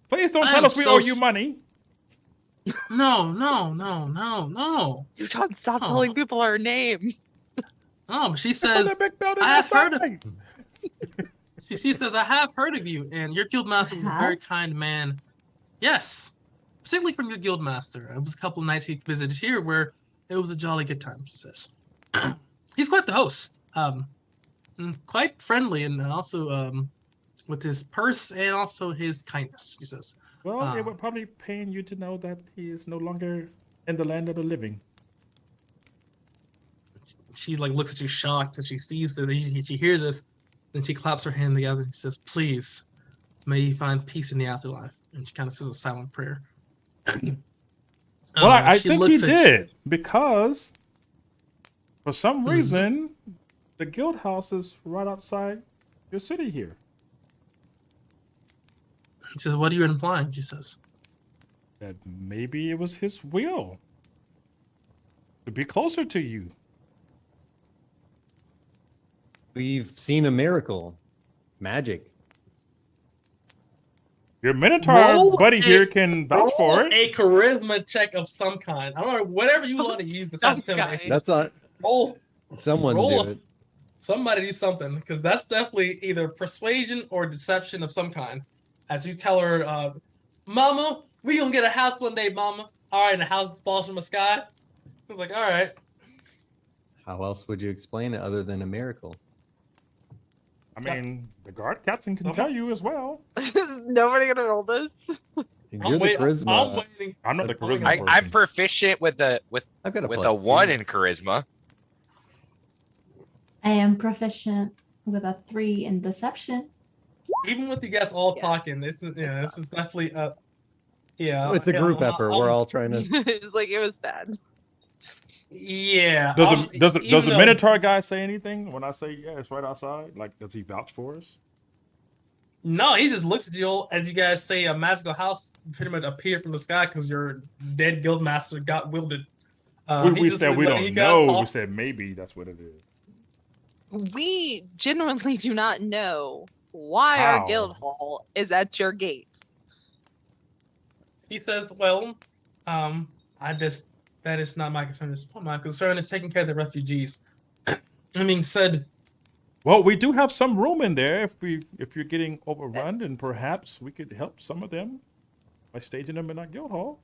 G: Please don't
B: I
G: tell
B: am
G: us we
B: so
G: owe you money.
B: no.
F: Dutan, stop
B: Oh.
F: telling people our name.
B: Oh, but she
G: It's on
B: says,
G: the big building
B: I have heard of-
G: outside.
B: she says, I have heard of you, and your guild master was a
E: Have?
B: very kind man. Yes, particularly from your guild master. It was a couple of nights he visited here where it was a jolly good time, she says. He's quite the host, and quite friendly, and also with his purse and also his kindness, she says.
G: Well, it would probably pain you to know that he is no longer in the land of the living.
B: She like looks at you shocked as she sees this, she hears this, then she claps her hand together and she says, please, may you find peace in the afterlife. And she kind of says a silent prayer.
G: Well, I
B: she
G: think he
B: looks at you-
G: did because for some
B: Mhm.
G: reason the guild house is right outside your city here.
B: She says, what are you implying? She says,
G: That maybe it was his will to be closer to you.
C: We've seen a miracle. Magic.
G: Your Minotaur
B: Roll
G: buddy
B: a-
G: here can vouch for
B: roll
G: it.
B: a charisma check of some kind. I don't know, whatever you want to use besides
F: Some
B: intimidation.
C: That's not
B: Roll,
C: someone
B: Roll
C: do
B: a-
C: it.
B: somebody do something, because that's definitely either persuasion or deception of some kind. As you tell her, Mama, we gonna get a house one day, Mama. All right, and the house falls from the sky. I was like, all right.
C: How else would you explain it other than a miracle?
G: I mean, the guard captain can
B: Some-
G: tell you as well.
F: Nobody gonna roll this.
C: You're the charisma.
B: I'm waiting.
G: I'm not the
B: Oh my
G: charisma
B: God.
G: person.
D: I'm proficient with
C: I've got a
D: a
C: +2.
D: 1 in charisma.
E: I am proficient with a 3 in deception.
B: Even with you guys all
F: Yeah.
B: talking, this is definitely yeah.
C: Oh, it's a
B: yeah,
C: group
B: I'm-
C: effort.
B: I'm-
C: We're all trying to.
F: It's like it was sad.
B: Yeah.
G: Does the
B: even though-
G: Minotaur guy say anything when I say yeah, it's right outside? Like, does he vouch for us?
B: No, he just looks at you all as you guys say a magical house pretty much appeared from the sky because your dead guild master got wielded. He
G: We
B: just
G: said
B: was
G: we
B: letting you
G: don't
B: guys
G: know.
B: talk.
G: We said maybe that's what it is.
F: We genuinely do not know why
G: How?
F: our guild hall is at your gate.
B: He says, "Well, that is not my concern. My concern is taking care of the refugees." I mean, said,
G: Well, we do have some room in there if you're getting overrun, and perhaps we could help some of them by staging them in our guild hall.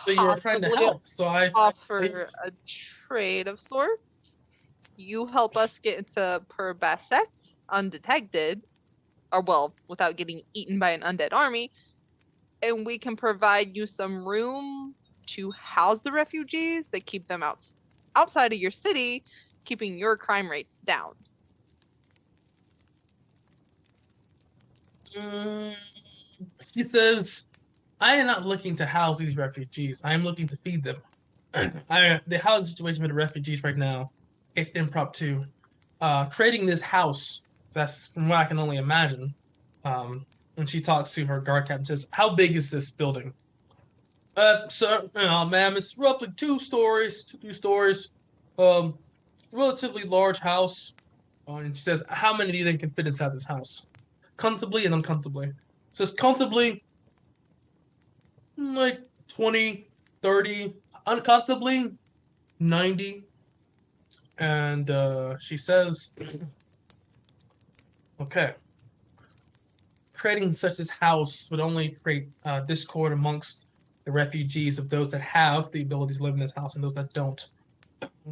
B: so you were trying to
F: Possibly
B: help. So I
F: offer a trade of sorts. You help us get into Bastet undetected, or well, without getting eaten by an undead army, and we can provide you some room to house the refugees that keep them outside of your city, keeping your crime rates down.
B: He says, I am not looking to house these refugees. I am looking to feed them. The housing situation with the refugees right now, it's impromptu. Creating this house, that's from what I can only imagine. And she talks to her guard captain, says, how big is this building? So, ma'am, it's roughly 2 stories, two stories, relatively large house. And she says, "How many do you think can fit inside this house, comfortably and uncomfortably?" Says comfortably, like 20, 30, uncomfortably 90. And she says, "Okay, creating such as house would only create discord amongst the refugees of those that have the ability to live in this house and those that don't,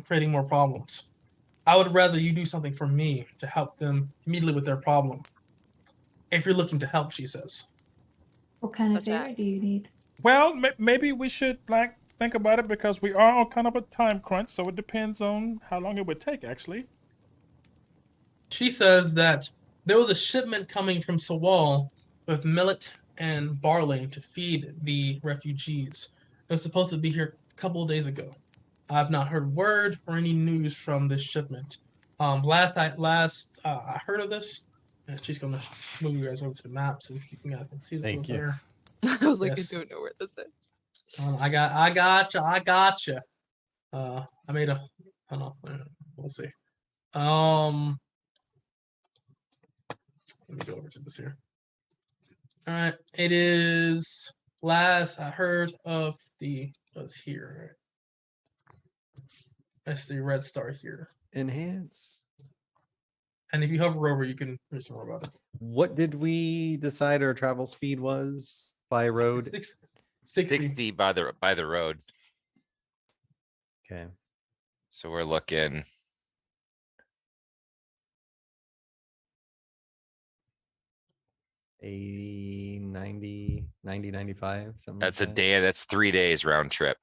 B: creating more problems. I would rather you do something for me to help them immediately with their problem. If you're looking to help," she says.
E: What kind of
F: Such
E: favor
F: as-
E: do you need?
G: Well, maybe we should like think about it because we are on kind of a time crunch, so it depends on how long it would take. Actually,
B: She says that there was a shipment coming from Sawal with millet and barley to feed the refugees. It was supposed to be here a couple of days ago. I've not heard word or any news from this shipment. Last I heard of this, and she's gonna move you guys over to the map so you guys can see this
C: Thank
B: over
C: you.
B: there.
F: I was like,
B: Yes.
F: I don't know where this is.
B: I gotcha. I made a. I don't know. We'll see. Let me go over to this here. All right, it is last I heard of the was here. That's the red star here,
C: Enhance.
B: and if you hover over, you can read some more about it.
C: What did we decide our travel speed was by road?
B: 60.
D: 60 by the road.
C: Okay.
D: So we're looking.
C: A 90, 95, something.
D: That's a
C: like that.
D: day. That's 3 days round trip,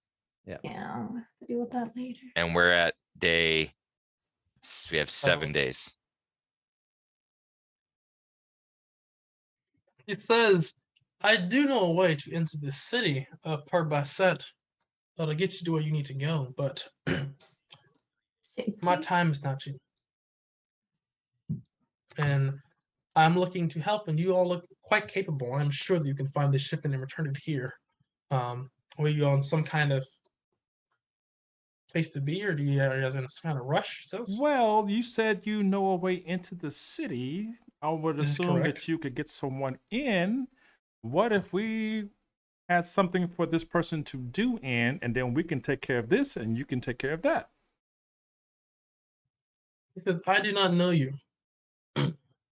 E: Yeah, I'll have to deal with that later.
D: and we're at day. We have 7 days.
B: It says, "I do know a way to enter the city of Parbaset to get you to where you need to go, but my
E: Safely.
B: time is not cheap, and I'm looking to help, and you all look quite capable. I'm sure that you can find this shipment and return it here. Were you on some kind of place to be, or are you guys in some kind of rush?" So
G: well, you said you know a way into the city. I would
B: This is
G: assume
B: correct.
G: that you could get someone in. What if we had something for this person to do in, and then we can take care of this, and you can take care of that?
B: he says, "I do not know you.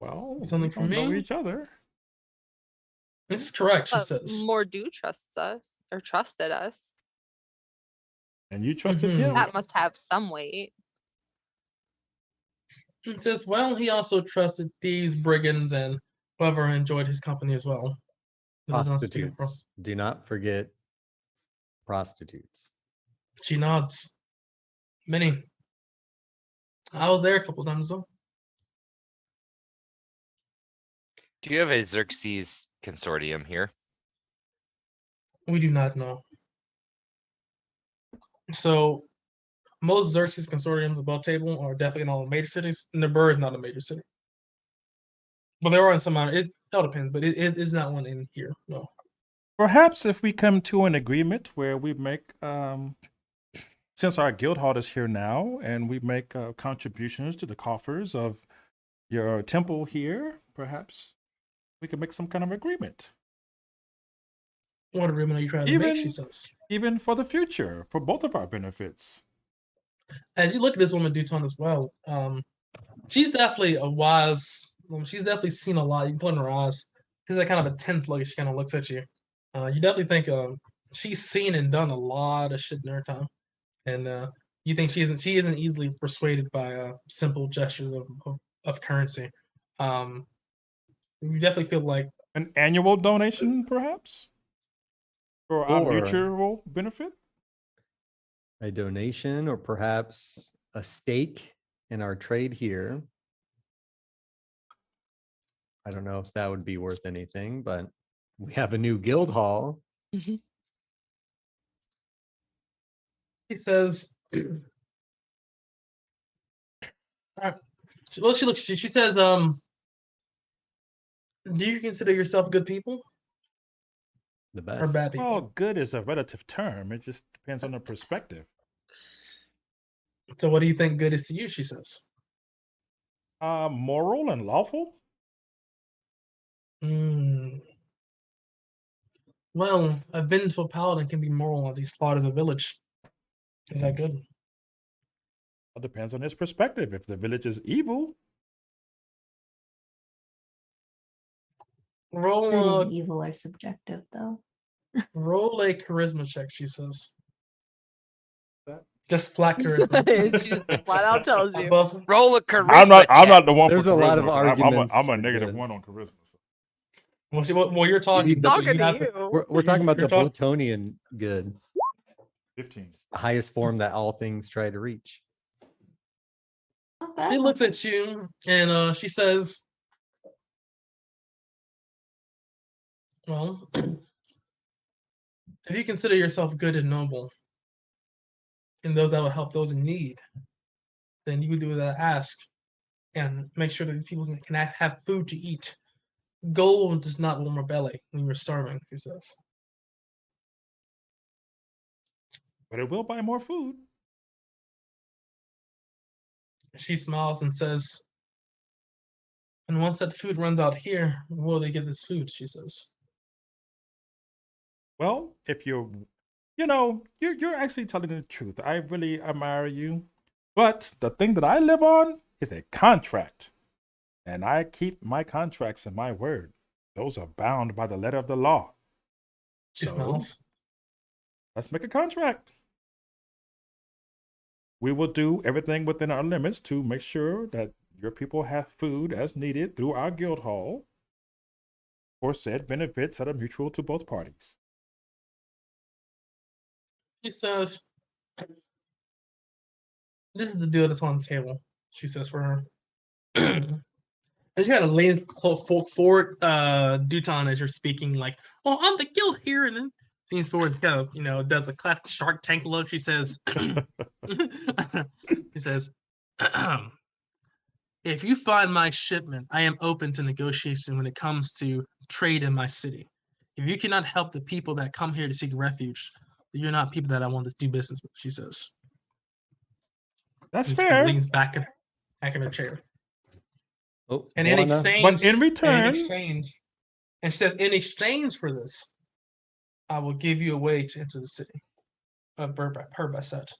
G: Well,
B: Something
G: we
B: for
G: don't know
B: me?
G: each other.
B: This is correct," she
F: But
B: says.
F: more do trust us or trusted us.
G: And you trusted
B: Mhm.
G: him.
F: That must have some weight.
B: He says, "Well, he also trusted thieves, brigands, and whoever enjoyed his company as well." It does not speak for-
C: Prostitutes. Do not forget prostitutes.
B: She nods. Many. I was there a couple times though.
D: Do you have a Xerxes consortium here?
B: We do not know. So most Xerxes consortiums above table are definitely in all the major cities. Nabur is not a major city. But there are some it all depends, but it is not one in here. No.
G: Perhaps if we come to an agreement where we make, since our guild hall is here now, and we make contributions to the coffers of your temple here, perhaps we can make some kind of agreement,
B: What agreement are you trying to make? She
G: Even-
B: says.
G: even for the future, for both of our benefits.
B: As you look at this woman Duton as well, she's definitely a wise. She's definitely seen a lot. You can put in her eyes. She's that kind of a tense look. She kind of looks at you. You definitely think she's seen and done a lot of shit in her time, and you think she isn't easily persuaded by simple gestures of currency. You definitely feel like
G: An annual donation, perhaps, for our
C: Or-
G: mutual benefit.
C: A donation or perhaps a stake in our trade here. I don't know if that would be worth anything, but we have a new guild hall.
B: he says. Well, she looks. She says, "Do you consider yourself good people?"
C: the
B: or
C: best.
B: bad people?
G: Well, good is a relative term. It just depends on the perspective.
B: So what do you think good is to you? She says.
G: Moral and lawful.
B: Hmm. Well, a vengeful paladin can be moral as he slaughters a village. Is that good?
G: It depends on his perspective. If the village is evil,
E: Good
B: Roll
E: and evil are subjective, though.
B: roll a charisma check. She says.
G: That-
B: Just flat charisma.
F: She just flat out tells you.
B: Above,
D: Roll a charisma
G: I'm not. I'm
D: check.
G: not the one.
C: There's
G: for
C: a lot of
G: charisma, 'cause
C: arguments
G: I'm a
C: for
G: negative
C: good.
G: 1 on charisma.
B: well, you're talking.
C: the-
B: so
F: Talking
B: you
F: to
B: have to-
F: you.
C: We're talking about
B: You're
C: the
B: talk-
C: Plutonian good,
G: 15.
C: it's the highest form that all things try to reach.
E: Not
B: She
E: bad.
B: looks at you and she says, well, if you consider yourself good and noble, and those that will help those in need, then you would do that ask and make sure that these people can have food to eat. Gold does not warm a belly when you're starving, she says.
G: But it will buy more food.
B: She smiles and says, and once that food runs out here, where will they get this food? She says.
G: Well, if you're actually telling the truth. I really admire you. But the thing that I live on is a contract. And I keep my contracts and my word. Those are bound by the letter of the law.
B: She
G: So,
B: smiles.
G: let's make a contract. We will do everything within our limits to make sure that your people have food as needed through our guild hall for said benefits that are mutual to both parties.
B: She says, this is the deal that's on the table, she says for her. And she kind of leans forward, Duton, as you're speaking, like, oh, I'm the guild here. And then leans forward, kind of, does a classic Shark Tank look. She says, she says, if you find my shipment, I am open to negotiation when it comes to trade in my city. If you cannot help the people that come here to seek refuge, then you're not people that I want to do business with, she says.
G: That's
B: And she kind of
G: fair.
B: leans back in her chair.
C: Oh,
B: And in
C: Moana,
B: exchange,
G: But in
B: and
G: return,
B: and she says, in exchange for this, I will give you a way to enter the city of Perbasset.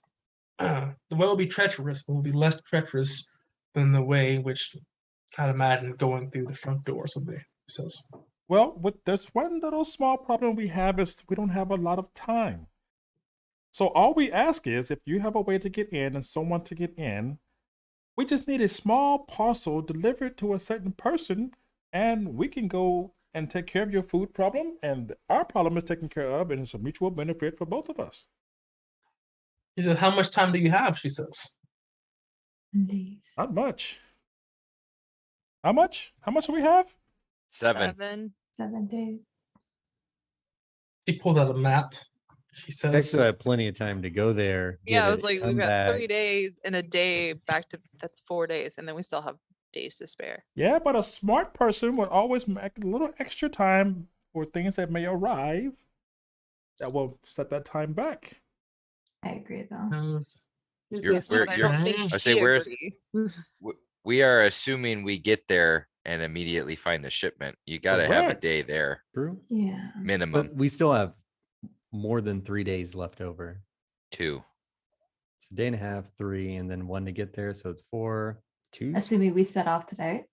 B: The way will be treacherous, but will be less treacherous than the way which I'd imagine going through the front door someday. He says,
G: well, there's one little small problem we have is we don't have a lot of time. So all we ask is if you have a way to get in and someone to get in, we just need a small parcel delivered to a certain person, and we can go and take care of your food problem, and our problem is taken care of, and it's a mutual benefit for both of us.
B: he said, how much time do you have? She says,
E: Days.
G: Not much. How much? How much do we have?
D: 7.
E: 7 days.
B: she pulls out a map. She says,
C: actually, I have plenty of time to go there.
F: Yeah,
C: get
F: I was
C: it,
F: like,
C: come
F: we've got 3
C: back.
F: days and a day back to that's 4 days, and then we still have days to spare.
G: Yeah, but a smart person would always make a little extra time for things that may arrive that will set that time back.
E: I agree, though.
B: Here's
D: You're-
B: this
D: we're-
F: But I
D: you're-
F: don't think
D: I say,
F: he
D: where's-
F: agrees.
D: We are assuming we get there and immediately find the shipment. You got to have a
G: Correct.
D: day there,
C: True.
E: Yeah.
D: minimum
C: But we still have more than 3 days left over.
D: 2.
C: It's a day and a half, 3, and then 1 to get there. So it's 4, 2.
E: Assuming we set off today.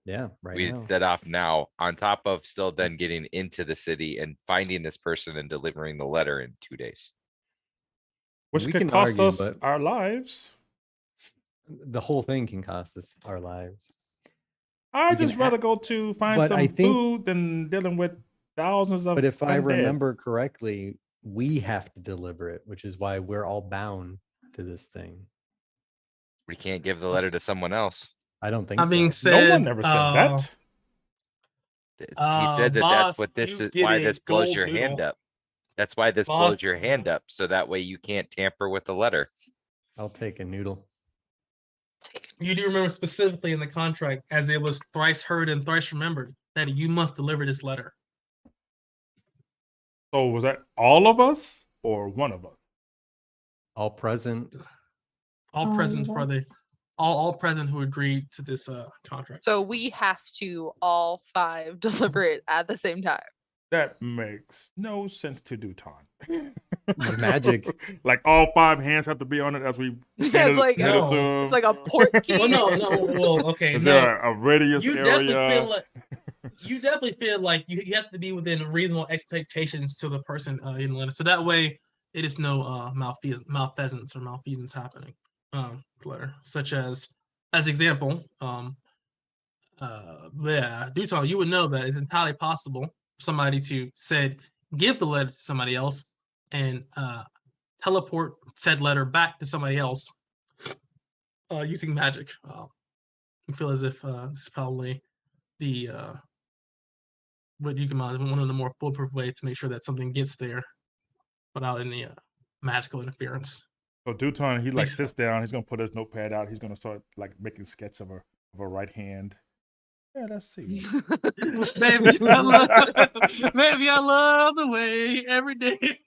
C: Yeah, right
D: We
C: now.
D: set off now, on top of still then getting into the city and finding this person and delivering the letter in 2 days.
G: Which
C: We
G: could
C: can
G: cost
C: argue,
G: us
C: but-
G: our lives.
C: The whole thing can cost us our lives.
G: I
C: We can
G: just rather
C: a-
G: go to find
C: but
G: some
C: I think-
G: food than dealing with thousands of.
C: But if I
G: undead.
C: remember correctly, we have to deliver it, which is why we're all bound to this thing.
D: We can't give the letter to someone else.
C: I don't think
B: That being
C: so.
G: no one
B: said,
G: ever said that.
D: He said that
B: boss,
D: that's what this
B: you
D: is.
B: get
D: Why
B: a
D: this blows
B: gold
D: your hand
B: noodle.
D: up. That's why this
B: Boss-
D: blows your hand up, so that way you can't tamper with the letter.
C: I'll take a noodle.
B: You do remember specifically in the contract, as it was thrice heard and thrice remembered, that you must deliver this letter.
G: So was that all of us or one of us?
C: All present.
B: All present for the
E: that's-
B: all present who agreed to this contract.
F: So we have to all 5 deliver it at the same time.
G: That makes no sense to Duton.
C: It's magic.
G: Like all 5 hands have to be on it as we
F: It's
G: hand it,
F: like-
G: hand it to
B: No.
G: him.
F: It's like a port key.
B: Well, no, well, okay,
G: Is
B: no.
G: there a radius
B: You definitely
G: area?
B: feel like you have to be within reasonable expectations to the person in the letter. So that way it is no malfeasance or malfeasance happening. Letter. Such as example, Duton, you would know that it's entirely possible for somebody to give the letter to somebody else and teleport said letter back to somebody else using magic. I feel as if this is probably the what you can imagine one of the more foolproof ways to make sure that something gets there without any magical interference.
G: So Duton, he like
B: He's-
G: sits down. He's gonna put his notepad out. He's gonna start like making a sketch of a right hand. Yeah, let's see.
B: Baby, I love the way every day.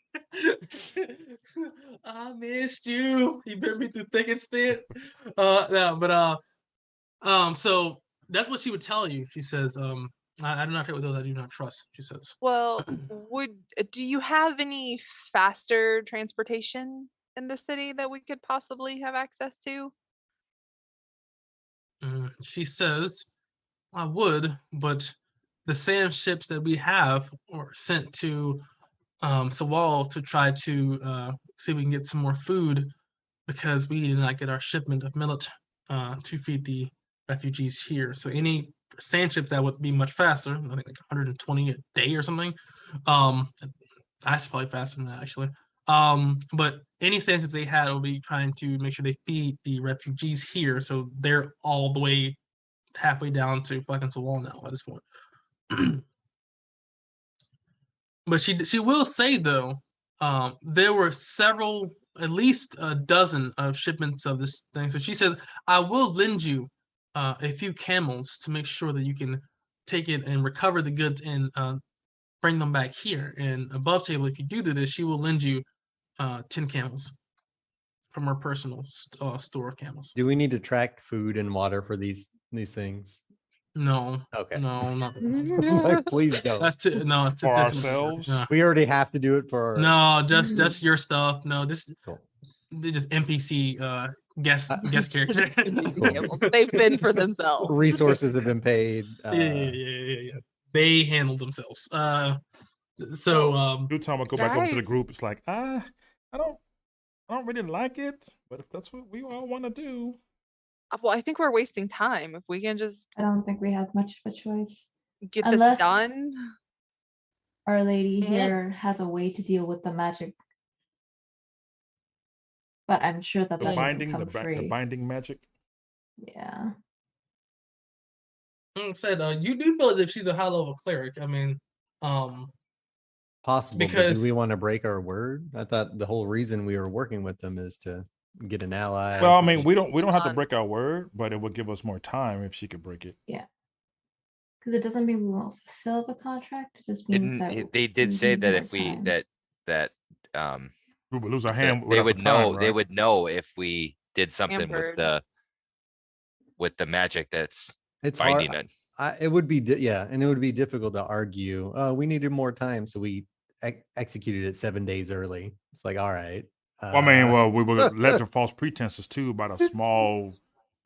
B: I missed you. You bit me through thick and thin. So that's what she would tell you. She says, I do not trade with those I do not trust, she says.
F: Well, do you have any faster transportation in the city that we could possibly have access to?
B: She says, I would, but the sand ships that we have are sent to Sawal to try to see if we can get some more food because we did not get our shipment of millet to feed the refugees here. So any sand ships that would be much faster, I think like 120 a day or something. That's probably faster than that actually. But any sand ships they had will be trying to make sure they feed the refugees here. So they're all the way halfway down to fucking Sawal now at this point. But she will say though, there were several, at least a dozen of shipments of this thing. So she says, I will lend you a few camels to make sure that you can take it and recover the goods and bring them back here. And above table, if you do this, she will lend you 10 camels from her personal store of camels.
C: Do we need to track food and water for these things?
B: No,
C: Okay.
B: no, not.
C: Like, please don't.
B: That's too, no, it's too
G: For
B: too much work.
G: ourselves?
B: No.
C: We already have to do it for.
B: No, just your stuff. No, this
C: Cool.
B: they just NPC guest character.
F: They've been for themselves.
C: Resources have been paid.
B: Yeah. They handle themselves. So
G: Duton will go back over to the
F: Guys.
G: group. It's like, I don't really like it, but if that's what we all want to do,
F: Well, I think we're wasting time. If we can just
E: I don't think we have much of a choice.
F: get
E: Unless-
F: this done.
E: Our lady
B: Mhm.
E: here has a way to deal with the magic. But I'm sure that
G: the
E: that
G: binding,
E: doesn't
G: the,
E: come
G: the
E: free.
G: binding magic.
E: Yeah.
B: said you do feel as if she's a high level cleric. I mean,
C: Possible, but
B: Because-
C: do we want to break our word? I thought the whole reason we were working with them is to get an ally.
G: Well, I mean, we don't have to
F: Done.
G: break our word, but it would give us more time if she could break it.
E: Because it doesn't mean we won't fulfill the contract. It just means that
D: They did
E: we
D: say
E: need
D: that
E: more
D: if we
E: time.
D: that
G: We would lose our
D: that
G: hand.
D: they
G: without the
D: would know
G: time,
D: they
G: right?
D: would know if we did something
F: Hampered.
D: with the magic that's
C: It's hard.
D: binding it.
C: It would be, and it would be difficult to argue. We needed more time, so we executed it 7 days early. It's like, all right.
G: Well, I mean, well, we were led to false pretenses too about a small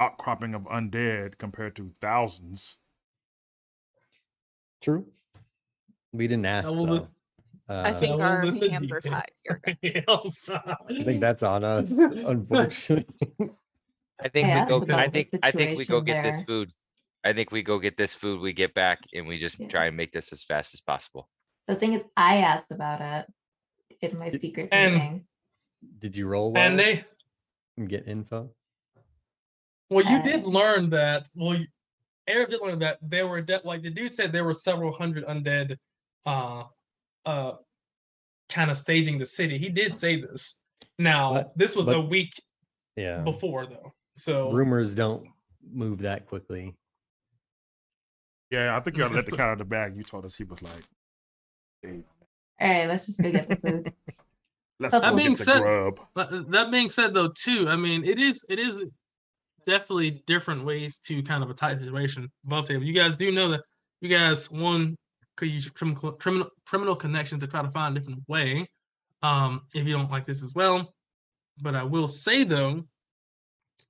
G: outcropping of undead compared to thousands.
C: True. We didn't ask.
B: will
C: Though.
F: I
B: Yeah,
F: think
B: well,
F: our
B: with the
F: hands are
B: detail.
F: tied here.
C: I think that's on us, unfortunately.
D: I think
E: I
D: we
E: asked
D: go.
E: about the
D: I think we go
E: situation
D: get this
E: there.
D: food. I think we go get this food. We get back and we just
E: Yeah.
D: try and make this as fast as possible.
E: The thing is, I asked about it in my secret
B: And-
E: meeting.
C: Did you roll
B: and
C: well
B: they
C: and get info?
B: well, you
E: Uh,
B: did learn that. Well, Arab did learn that there were like the dude said there were several hundred undead, kind of staging the city. He did say this. Now this was a
C: but-
B: week
C: Yeah.
B: before though, so
C: Rumors don't move that quickly.
G: Yeah, I think you gotta
B: Yes,
G: let the
B: but-
G: cat out of the bag. You told us he was like, hey,
E: All right, let's just go get the food.
G: Let's
E: That
G: go
B: being
G: get the
B: said-
G: grub.
B: But that being said, though, too, I mean, it is definitely different ways to kind of a tight situation above table. You guys do know that you guys could use your criminal connection to try to find a different way. If you don't like this as well, but I will say though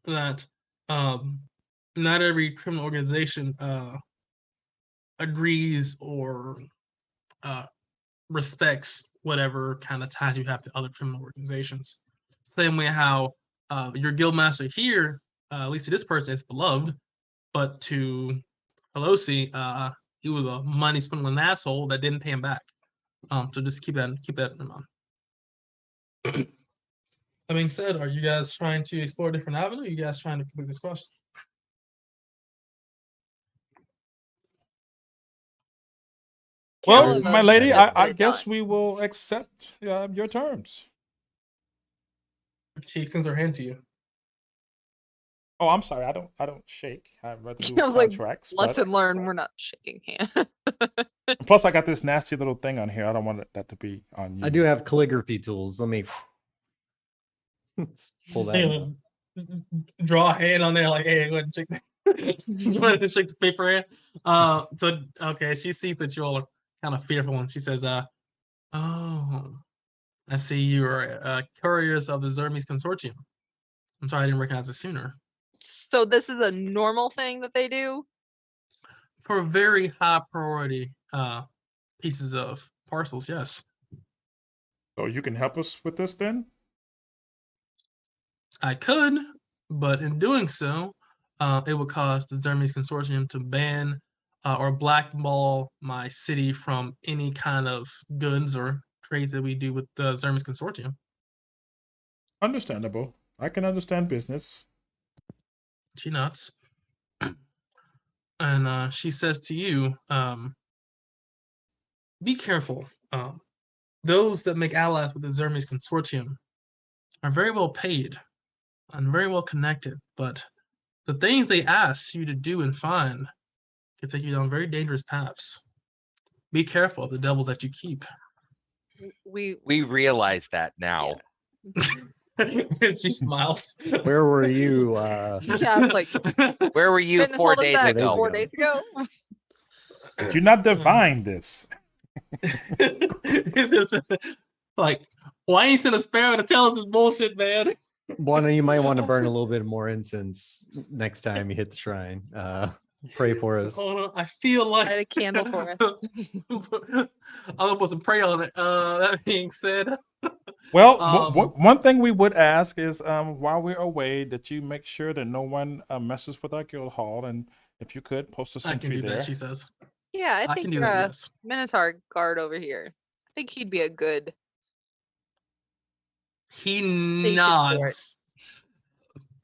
B: that not every criminal organization agrees or respects whatever kind of ties you have to other criminal organizations. Same way how your guild master here, at least to this person, is beloved, but to Pelosi, he was a money spending asshole that didn't pay him back. So just keep that in mind. That being said, are you guys trying to explore a different avenue? Are you guys trying to complete this quest?
G: Well,
F: Caleb,
G: my lady,
F: just
G: I
F: get it
G: guess
F: done.
G: we will accept your terms.
B: She extends her hand to you.
G: Oh, I'm sorry. I don't shake. I'd rather do
F: I was like,
G: contracts. but-
F: Lesson learned. We're not shaking hands.
G: Plus, I got this nasty little thing on here. I don't want that to be on you.
C: I do have calligraphy tools. Let me let's pull that.
B: Yeah, draw a hand on there, like, hey, go ahead and shake the, go ahead and shake the paper hand. So okay, she sees that you all are kind of fearful, and she says, "Oh, I see you are couriers of the Zermes Consortium. I'm sorry I didn't recognize it sooner.
F: So this is a normal thing that they do.
B: For very high priority pieces of parcels, yes,
G: So you can help us with this then?
B: I could, but in doing so, it would cause the Zermes Consortium to ban or blackball my city from any kind of goods or trades that we do with the Zermes Consortium."
G: Understandable. I can understand business.
B: She nods. And she says to you, be careful. Those that make allies with the Zermes Consortium are very well paid and very well connected, but the things they ask you to do and find can take you down very dangerous paths. Be careful of the devils that you keep.
F: We
D: We realize that now.
B: She smiles.
C: Where were you?
F: yeah, it's like
D: Where were you
F: couldn't
D: 4
F: hold 'em
D: days
F: back
D: ago?
F: 4 days ago.
G: Did you not divine this?
B: It's just like, why ain't send a sparrow to tell us this bullshit, man?
C: One, you might want to burn a little bit more incense next time you hit the shrine. Pray for us.
B: Hold on, I feel like
F: Light a candle for us.
B: I'm gonna put some pray on it. That being said,
G: Well,
B: Um,
G: one thing we would ask is while we're away that you make sure that no one messes with our guild hall, and if you could post a
B: I can
G: sentry
B: do
G: there.
B: that. She says,
F: Yeah, I
B: "I
F: think
B: can do that." Yes.
F: Minotaur guard over here. I think he'd be a good.
B: He
F: Safety
B: nods.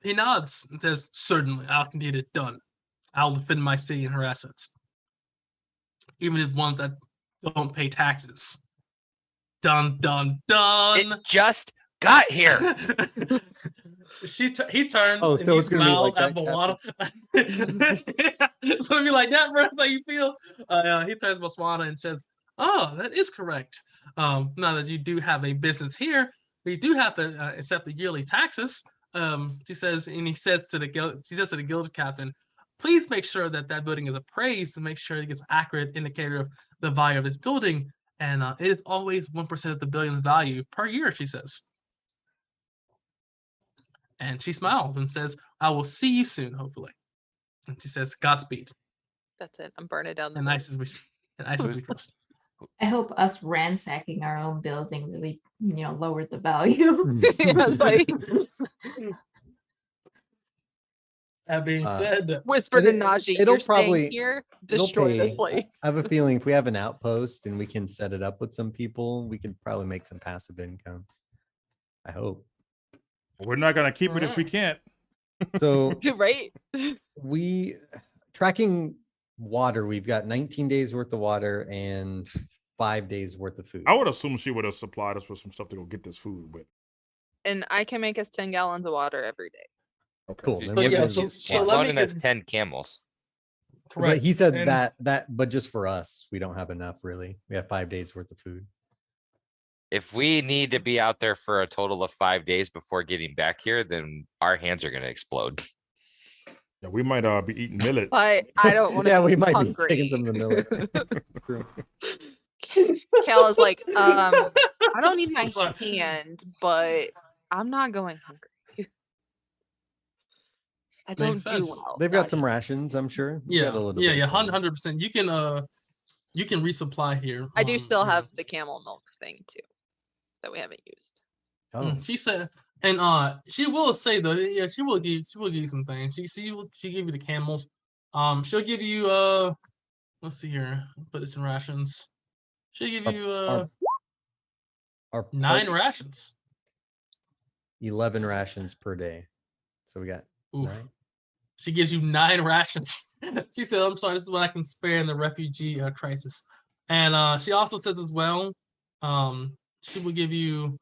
B: He nods and says, "Certainly, I'll get it done. I'll defend my city and her assets, even if ones that don't pay taxes." Dun dun dun.
D: It just got here.
B: He turns
C: Oh,
B: and
C: so
B: he
C: it's gonna be
B: smiles
C: like
B: at
C: that,
B: Moana. It's gonna be like that, bro. That's how you feel. He turns to Moana and says, "Oh, that is correct. Now that you do have a business here, we do have to accept the yearly taxes." She says, and he says to the guild, she says to the guild captain, "Please make sure that that building is appraised to make sure it gets accurate indicator of the value of this building. And it is always 1% of the billion's value per year," she says. And she smiles and says, "I will see you soon, hopefully." And she says, "Godspeed."
F: That's it. I'm burning down the.
B: And
F: building.
B: nice as we trust.
E: I hope us ransacking our own building really, lowered the value.
F: Yeah, like
B: That being said,
F: whisper to
C: It-
F: Najee,
C: it'll
F: "You're
C: probably-
F: staying here.
C: it'll
F: Destroy this
C: pay.
F: place."
C: I have a feeling if we have an outpost and we can set it up with some people, we could probably make some passive income. I hope.
G: We're not gonna keep it if we can't.
C: So
F: Right?
C: we tracking water, we've got 19 days worth of water and 5 days worth of food.
G: I would assume she would have supplied us with some stuff to go get this food with.
F: And I can make us 10 gallons of water every day.
G: Okay.
C: Cool.
D: She's
C: then
B: So,
C: we
B: yeah,
C: can
B: so-
C: use
D: She's
B: so
C: water.
B: let me
D: loaning us
B: get-
D: 10 camels.
C: But he said
B: And-
C: that, but just for us, we don't have enough really. We have 5 days worth of food.
D: If we need to be out there for a total of 5 days before getting back here, then our hands are gonna explode.
G: Yeah, we might be eating millet.
F: But I don't want to.
C: Yeah, we might
F: hungry.
C: be taking some of the millet. True.
F: Kayla's like, I don't need my
B: I'm sorry.
F: hand, but I'm not going hungry. I don't
B: Makes
F: do
B: sense.
F: well.
C: They've got
F: not
C: some
F: eating.
C: rations, I'm sure. You
B: Yeah,
C: got a little
B: yeah,
C: bit
B: yeah,
C: of them.
B: 100%. You can resupply here.
F: I do still
B: yeah.
F: have the camel milk thing too that we haven't used.
C: Oh,
B: She said, and she will say though, yeah, she will give you some things. She give you the camels. She'll give you let's see here, put this in rations. She'll give
C: Our-
B: you
C: our
B: 9
C: party-
B: rations.
C: 11 rations per day. So we got
B: Oof.
C: 9.
B: She gives you 9 rations. She said, "I'm sorry, this is what I can spare in the refugee crisis." And she also says as well, she will give you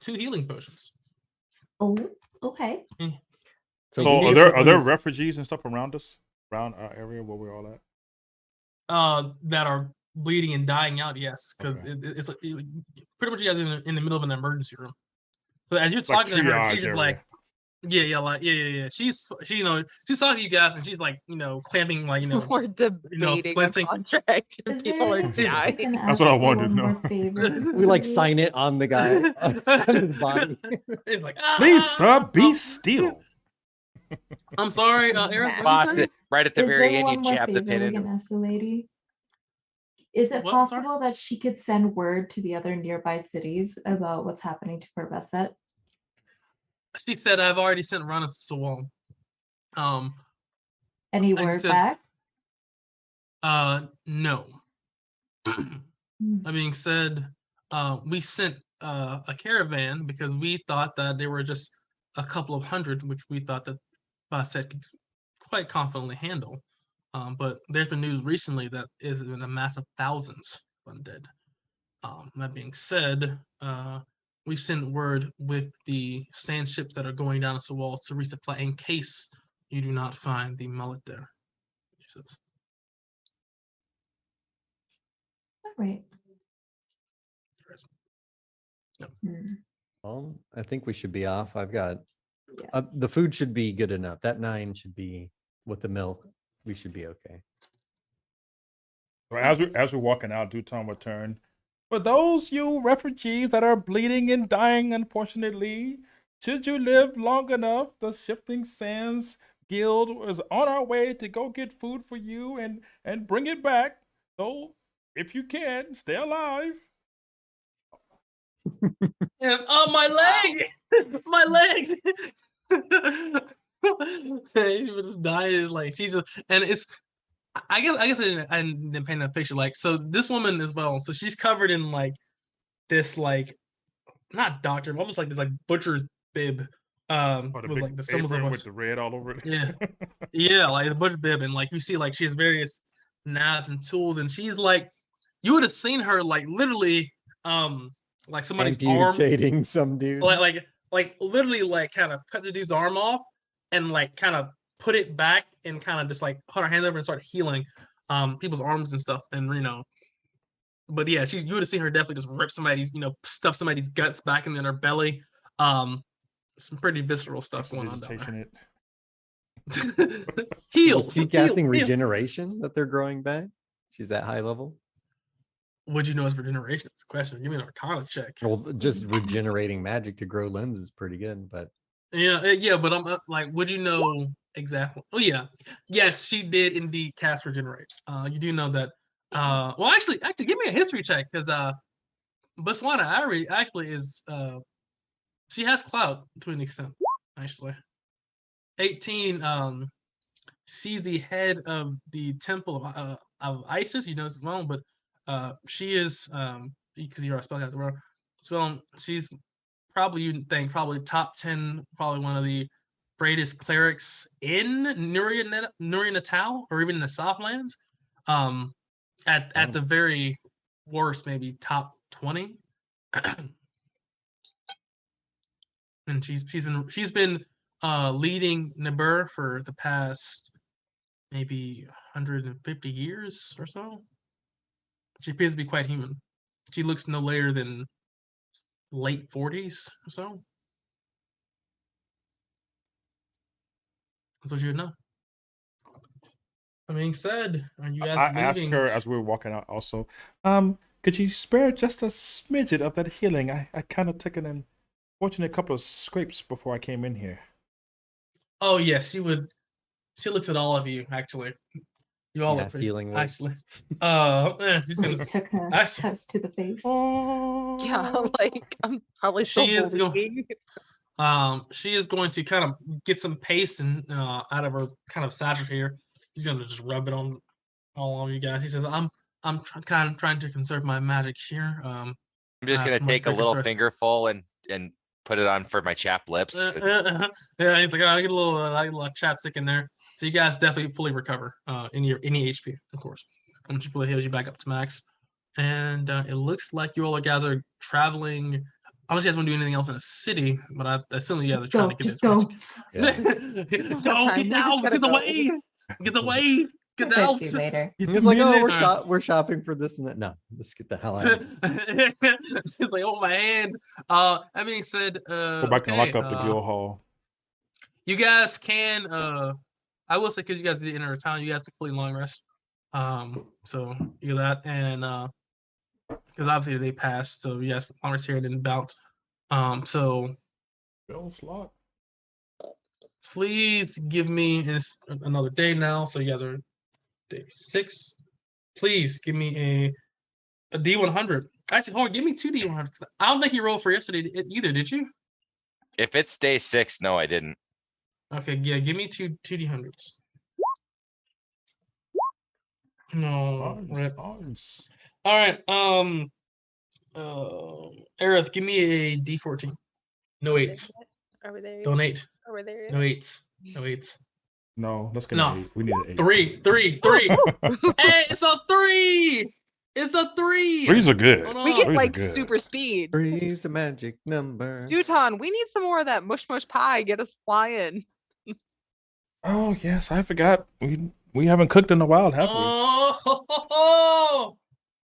B: 2 healing potions.
E: Oh, okay.
C: So,
G: So
C: we
G: are
C: need
G: there
C: to put
G: are there
C: these-
G: refugees and stuff around us, around our area where we're all at?
B: That are bleeding and dying out, yes, because
G: Okay.
B: it's pretty much you guys are in the middle of an emergency room. So as you're
G: Like
B: talking to her,
G: triage
B: she's just
G: area.
B: like, yeah. She's she's talking to you guys, and she's like, clamping, like,
F: We're debating
B: splinting.
F: a contract. and
E: Is
F: People are
E: it-
F: dying.
E: Can
G: That's what I
E: ask for
G: wondered,
E: one more
G: no.
E: favor
C: we like
E: from you?
C: sign it on the guy on his body.
B: It's like,
G: Please, sir, be
B: oh,
G: still.
B: I'm sorry, Aaron.
E: Yeah.
B: What did you say?
D: Right at the
E: Is
D: very
E: there
D: end,
E: one
D: you
E: more
D: jab the
E: favor
D: pin
E: we
D: in.
E: can ask the lady? Is it
B: What? I'm sorry?
E: possible that she could send word to the other nearby cities about what's happening to Perveset?
B: She said, "I've already sent Rana to Sawal."
E: Any
B: And she
E: word
B: said-
E: back?
B: No.
E: Hmm.
B: That being said, we sent a caravan because we thought that there were just a couple of hundred, which we thought that Basset could quite confidently handle. But there's been news recently that is been a mass of thousands of undead. That being said, we sent word with the sand ships that are going down to Sawal to resupply in case you do not find the mullet there. She says.
E: All right.
B: Yep.
E: Hmm.
C: Well, I think we should be off. I've got
E: Yeah.
C: the food should be good enough. That 9 should be with the milk. We should be okay.
G: So as we're walking out, Duton will turn. For those you refugees that are bleeding and dying, unfortunately, should you live long enough, the Shifting Sands Guild is on our way to go get food for you and bring it back. So if you can, stay alive.
B: And my leg, my leg. She was just dying. Like she's and it's. I guess I didn't paint that picture. Like, so this woman as well. So she's covered in like this, like, not doctor, but almost like this like butcher's bib.
G: Oh, the
B: With
G: big
B: like the symbols of
G: apron
B: us.
G: with the red all over it.
B: Yeah. Yeah, like the butcher bib, and like you see, like she has various knives and tools, and she's like, you would have seen her like literally, like somebody's arm,
C: Amputating some dude.
B: like literally like kind of cut the dude's arm off and like kind of put it back and kind of just like put her hand over and start healing people's arms and stuff, and but yeah, you would have seen her definitely just rip somebody's, stuff somebody's guts back in their belly. Some pretty visceral stuff going on down
G: Vegetation
B: there.
G: it.
B: Heal.
C: She casting
B: heal.
C: regeneration that they're growing back. She's that high level.
B: Would you know it's regeneration? It's a question. Give me an Arcana check.
C: Well, just regenerating magic to grow limbs is pretty good, but
B: Yeah, but I'm like, would you know exactly? Oh yeah, yes, she did indeed cast regenerate. You do know that. Well, actually, give me a history check because Botswana Ari actually is she has clout to an extent. Actually, 18. She's the head of the temple of Isis. You know this as well, but she is because you're a spellcaster. Well, she's probably, you'd think, probably top 10, probably one of the greatest clerics in Nuria Natal or even in the Southlands. At the very worst, maybe top 20. And she's been leading Nibur for the past maybe 150 years or so. She appears to be quite human. She looks no later than late 40s or so. That's what you would know. That being said, are you guys
G: I asked
B: leaving?
G: her as we were walking out also, could you spare just a smidget of that healing? I kind of took an unfortunate couple of scrapes before I came in here.
B: Oh yes, she would. She looks at all of you actually. You all look
H: Mass
B: pretty,
H: healing word.
B: actually. She's gonna.
E: Took a
B: Actually,
E: cuts to the face.
F: Yeah,
G: Oh,
F: like I'm probably still
B: She is go-
F: bleeding.
B: she is going to kind of get some paste and out of her kind of satchel here. She's gonna just rub it on all of you guys. She says, "I'm kind of trying to conserve my magic here.
D: I'm just
B: I
D: gonna
B: have much
D: take a
B: bigger
D: little
B: thirst."
D: fingerful and put it on for my chapped lips. 'cause
B: Yeah, he's like, I get a little chapstick in there. So you guys definitely fully recover any HP, of course. And she fully heals you back up to max. And it looks like you all guys are traveling. Unless you guys want to do anything else in a city, but I assume you guys are
E: Just
B: trying
E: go,
B: to get
E: just go.
B: it. Go,
F: time,
B: get
F: we
B: down,
F: just gotta
B: get
F: go.
B: away, get away, get
E: I'll
B: out.
E: see you later.
H: It's like, oh,
B: Uh,
H: we're shopping for this and that. No, let's get the hell out.
B: It's like, oh my hand. That being said,
G: go back and lock
B: okay,
G: up the guild hall.
B: you guys can I will say because you guys did enter a town, you guys can fully long rest. So you do that and because obviously they passed, so you guys long rest here and then bounce. So
G: Bell slot.
B: please give me another day now. So you guys are day 6. Please give me a D100. Actually, hold on, give me 2 D100s. I don't think you rolled for yesterday either, did you?
D: If it's day 6, no, I didn't.
B: Okay, yeah, give me 2 D100s. No, rip.
G: Nice.
B: All right, Aerith, give me a D14. No 8s.
F: Are we there?
B: Don't 8.
F: Are we there?
B: No 8s. No 8s.
G: No, let's get
B: No.
G: an 8. We need an 8.
B: 3. Hey, it's a 3. It's a 3.
G: Threes are good.
B: Hold
F: We
B: on.
F: get
G: Threes are
F: like
G: good.
F: super speed.
H: Three's a magic number.
F: Duton, we need some more of that mush mush pie. Get us flying.
G: Oh yes, I forgot. We haven't cooked in a while, have we?
B: Oh,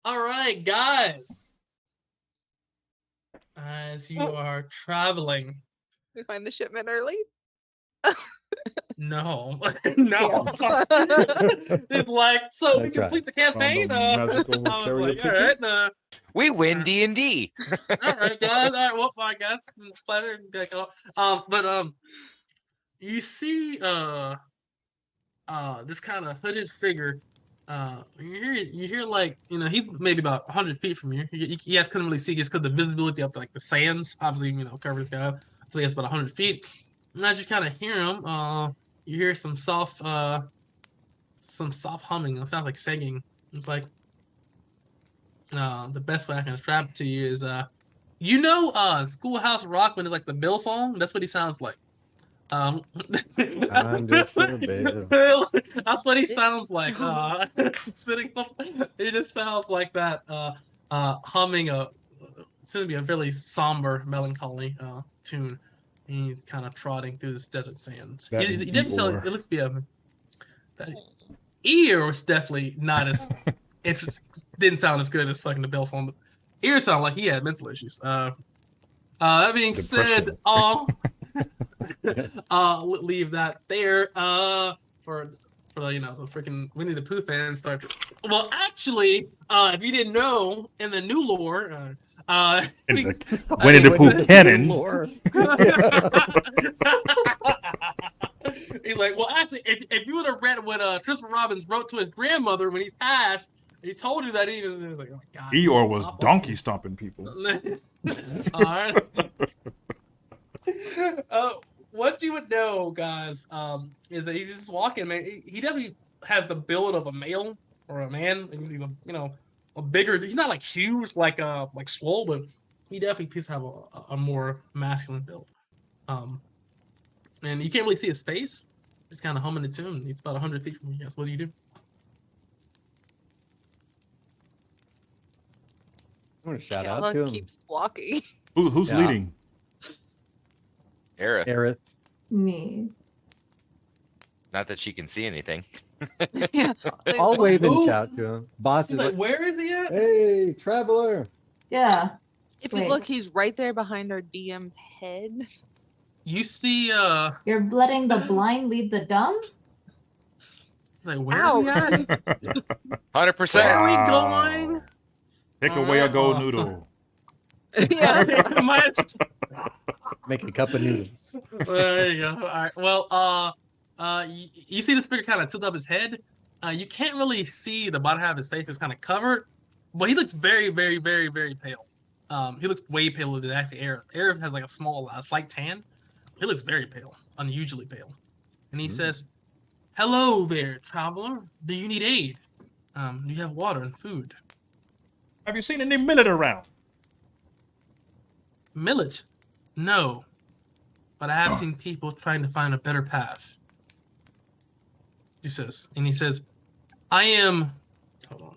B: all right, guys. As you are traveling,
F: We find the shipment early.
B: no, no. It's like so we
H: That's right.
B: complete the campaign.
G: Found a magical
B: I was
G: carrier
B: like, all
G: pigeon.
B: right,
D: We win D&D.
B: all right, guys. All right, well, I guess splatter. But you see, this kind of hooded figure. You hear like he's maybe about 100 feet from you. You guys couldn't really see just because the visibility up to like the sands, obviously covers the sky. So he has about 100 feet. And as you kind of hear him, you hear some soft humming. It sounds like singing. It's like the best way I can describe it to you is Schoolhouse Rock when it's like the Bill song. That's what he sounds like.
H: I'm just a Bill.
B: That's what he sounds like. Sitting up, it just sounds like that. Humming it's gonna be a really somber, melancholy tune. And he's kind of trotting through this desert sands.
G: That
B: He didn't tell.
G: Eeyore.
B: It looks to be that ear was definitely not as didn't sound as good as fucking the Bill song. But ear sounded like he had mental issues. That being said, leave that there. For the the freaking Winnie the Pooh fans start. Well, actually, if you didn't know, in the new lore,
G: In the Winnie the Pooh canon.
H: Lore.
B: He's like, well, actually, if you would have read what Christopher Robbins wrote to his grandmother when he passed, he told you that he was like, oh my god.
G: Eeyore was donkey stomping people.
B: All right. What you would know, guys, is that he's just walking, man. He definitely has the build of a male or a man. A bigger. He's not like huge, like swole, but he definitely appears to have a more masculine build. And you can't really see his face. Just kind of humming the tune. He's about 100 feet from you guys. What do you do?
H: I'm gonna shout out
F: Kayla
H: to him.
F: keeps walking.
G: Who's
H: Yeah.
G: leading?
D: Aerith.
H: Aerith.
E: Me.
D: Not that she can see anything.
F: Yeah.
H: I'll wave and
B: Who?
H: shout to him. Boss
B: He's
H: is
B: like,
H: like,
B: where is he at?
H: hey, traveler.
E: Yeah.
F: If you
E: Wait.
F: look, he's right there behind our DM's head.
B: You see,
E: You're letting the blind lead the dumb?
B: like, where are we at?
D: 100%.
B: Where are we
A: Wow.
B: going?
A: Take away a gold
B: Awesome.
A: noodle.
F: Yeah.
H: Make a cup of noodles.
B: There you go. All right. Well, you see the speaker kind of tilt up his head. You can't really see the bottom half of his face; it's kind of covered. But he looks very, very, very, very pale. He looks way paler than actually Aerith. Aerith has like a slight tan. He looks very pale, unusually pale. And he says, "Hello there, traveler. Do you need aid? Do you have water and food?
G: Have you seen any millet around?
B: Millet? No. But I have seen people trying to find a better path." He says, I am. Hold on.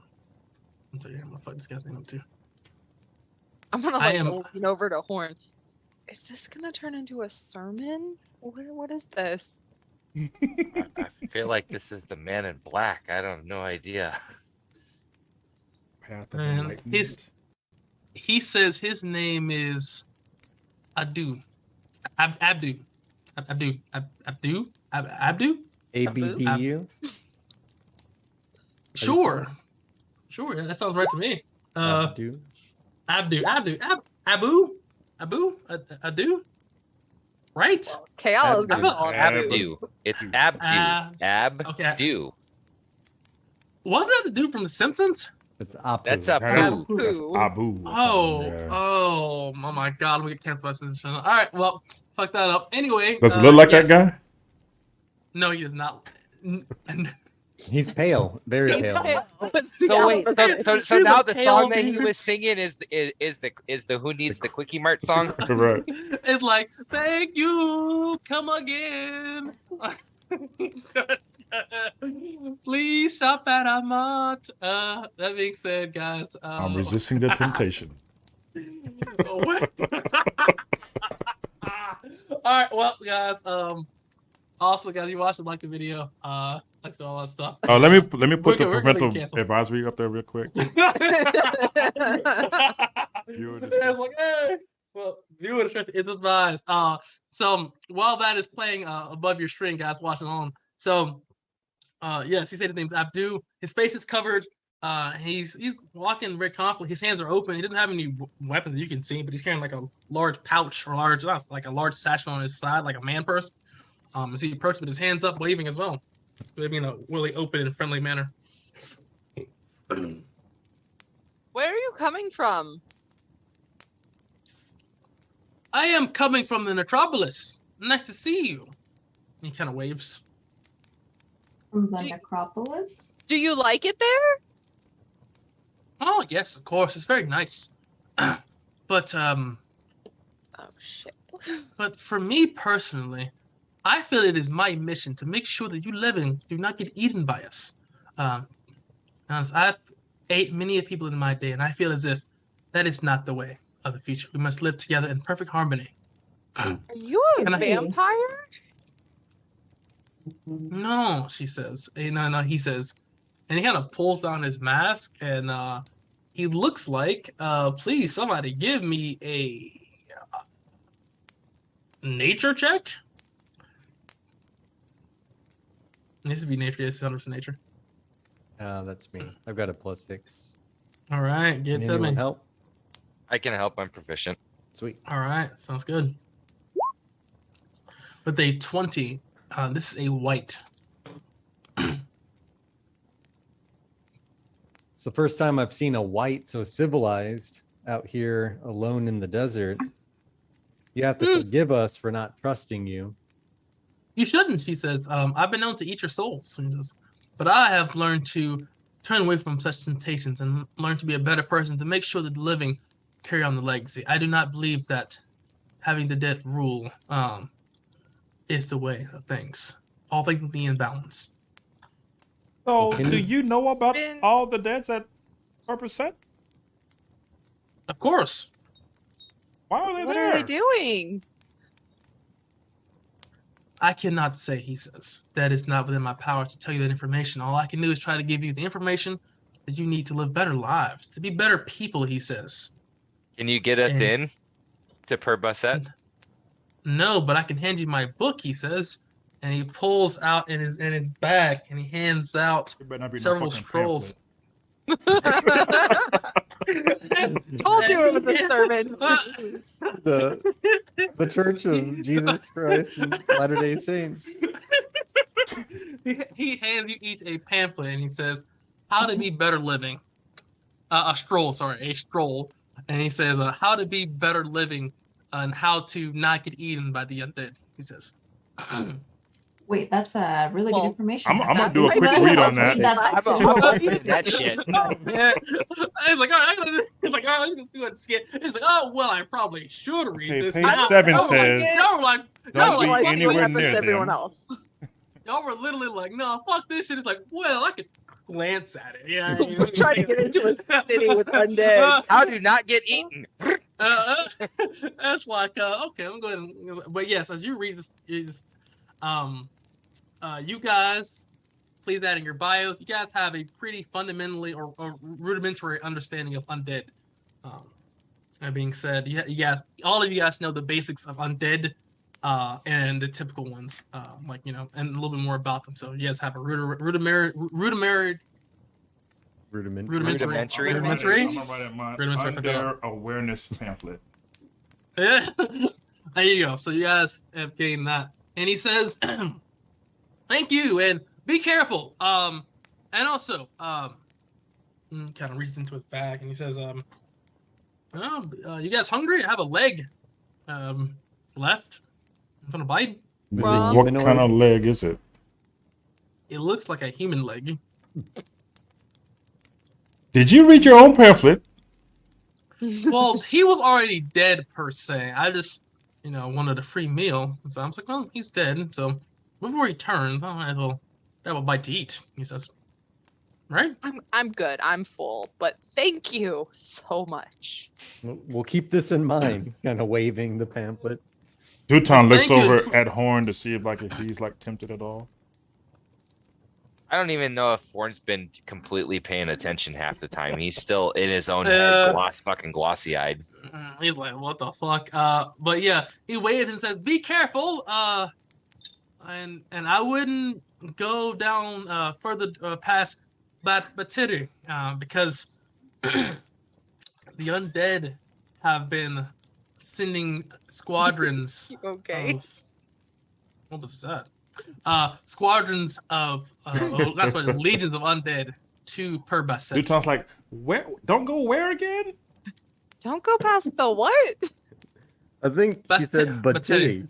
B: I'm sorry, I'm gonna fuck this guy's name up too.
F: I'm gonna
B: I
F: like
B: am-
F: lean over to Horn. Is this gonna turn into a sermon? What is this?
D: I feel like this is the Man in Black. I don't have no idea.
A: Path of
B: And
A: enlightenment.
B: He says his name is Abdu. Abdu.
H: ABDU.
B: Sure. Sure, yeah, that sounds right to me.
H: Abdu.
B: Abdu. Right?
F: Kayala's
H: Abdu.
F: gonna call it
D: Abdu. It's Abdu.
B: okay.
D: Abdu.
B: Wasn't that the dude from The Simpsons?
H: It's Apu.
D: That's a
A: That is-
D: poo.
A: that's
F: Abu.
A: Abu. or
B: Oh,
A: something, yeah.
B: oh my God, we get canceled by this channel. All right, well, fuck that up. Anyway,
A: Does it look like
B: yes.
A: that guy?
B: No, he does not.
H: He's pale, very pale.
D: So wait, so
B: He's
D: now
B: a
D: the
B: pale
D: song that he
B: dude.
D: was singing is the Who Needs the Quickie Mart song?
A: Right.
B: It's like, thank you, come again. Please shop at Amat. That being said, guys,
A: I'm resisting the temptation.
B: what? All right, well, guys, also, guys, you watch and like the video. Thanks to all that stuff.
A: Oh, let me put the
B: We're gonna
A: parental
B: cancel.
A: advisory up there real quick. Viewer
B: Yeah, it's like, hey. Well, viewer discretion is advised. So while that is playing above your screen, guys, watching on. So, yes, he said his name's Abdu. His face is covered. He's walking very confidently. His hands are open. He doesn't have any weapons that you can see, but he's carrying like a large pouch or like a large satchel on his side, like a man purse. As he approaches with his hands up, waving as well, waving in a really open and friendly manner.
F: Where are you coming from?
B: I am coming from the Necropolis. Nice to see you. He kind of waves.
E: From the
F: Do-
E: necropolis?
F: Do you like it there?
B: Oh yes, of course. It's very nice. But
F: Oh shit.
B: But for me personally, I feel it is my mission to make sure that you living do not get eaten by us. Honest, I've ate many people in my day, and I feel as if that is not the way of the future. We must live together in perfect harmony.
F: Are you a
B: Can I-
F: vampire?
B: No, she says. No, he says. And he kind of pulls down his mask, and he looks like, please, somebody give me a nature check. It needs to be nature. Yes, 100% nature.
H: That's me. I've got a +6.
B: All right, get to
H: Anyone
B: me.
H: help?
D: I can help. I'm proficient.
H: Sweet.
B: All right, sounds good. With a 20, this is a white.
H: It's the first time I've seen a white so civilized out here alone in the desert. You have to forgive us for not trusting you.
B: You shouldn't, she says. I've been known to eat your souls, she says, but I have learned to turn away from such temptations and learn to be a better person to make sure that the living carry on the legacy. I do not believe that having the dead rule is the way of things. All things will be in balance.
G: So,
H: Okay.
G: do you know about
F: Been-
G: all the deaths at Percocet?
B: Of course.
G: Why are they
F: What
G: there?
F: are they doing?
B: I cannot say, he says. That is not within my power to tell you that information. All I can do is try to give you the information that you need to live better lives, to be better people, he says.
D: Can you get us
B: And-
D: in to Per Basset?
B: No, but I can hand you my book, he says. And he pulls out in his bag and he hands out
G: There better not be no
B: several
G: fucking
B: scrolls.
F: Told you it was a sermon.
H: The Church of Jesus Christ and Latter-day Saints.
B: He hands you each a pamphlet and he says, "How to be better living." A stroll. And he says, "How to be better living and how to not get eaten by the undead." He says.
E: Wait, that's really good
F: Well,
E: information.
G: I'm gonna
E: That's
G: do a
E: actually-
G: quick read on
E: Let's
G: that.
E: read
D: I'm
E: actually.
D: reading that shit.
B: Yeah. He's like, I'm just gonna do it. He's like, oh well, I probably should read
G: Okay,
B: this.
G: page
B: now."
G: 7
B: Y'all were
G: says,
B: like, y'all were like,
G: "Don't
B: y'all were
G: be
B: like,
G: anywhere
F: happens to
G: near
F: everyone
G: them."
F: else.
B: y'all were literally like, no, fuck this shit. It's like, well, I could glance at it. Yeah.
F: We're trying to get into a city with undead.
D: How to not get eaten?
B: That's like, okay, I'm going. But yes, as you read this, you guys, please add in your bios. You guys have a pretty fundamentally or rudimentary understanding of undead. That being said, you guys, all of you guys know the basics of undead, and the typical ones, like and a little bit more about them. So you guys have a rudimentary.
D: Rudimentary.
G: I'm
B: Rudimentary?
G: gonna write it my
B: Rudimentary, pick that
G: Under Awareness pamphlet.
B: Yeah. There you go. So you guys have gained that. And he says, "Thank you, and be careful. And also, kind of reaches into his bag and he says, you guys hungry? I have a leg, left. I'm gonna bite.
H: Is it
F: Well-
G: What
H: humanoid?
G: kind of leg is it?
B: It looks like a human leg.
G: Did you read your own pamphlet?
B: Well, he was already dead per se. I just, wanted a free meal. So I was like, well, he's dead. So before he turns, I might as well have a bite to eat. He says, right?
F: I'm good. I'm full, but thank you so much.
H: We'll keep this in mind. Kind of waving the pamphlet.
G: Duton looks
B: thank you.
G: over at Horn to see if he's tempted at all.
D: I don't even know if Horn's been completely paying attention half the time. He's still in his own
B: Yeah.
D: head, fucking glossy-eyed.
B: He's like, what the fuck? But yeah, he waves and says, "Be careful. And I wouldn't go down further past Batiri, because the undead have been sending squadrons
F: Okay.
B: of what was that? Squadrons of that's what legions of undead to Per Basset.
G: Duton's like, where? Don't go where again?
F: Don't go past the what?
H: I think she
B: That's
H: said
B: it,
H: Batiri.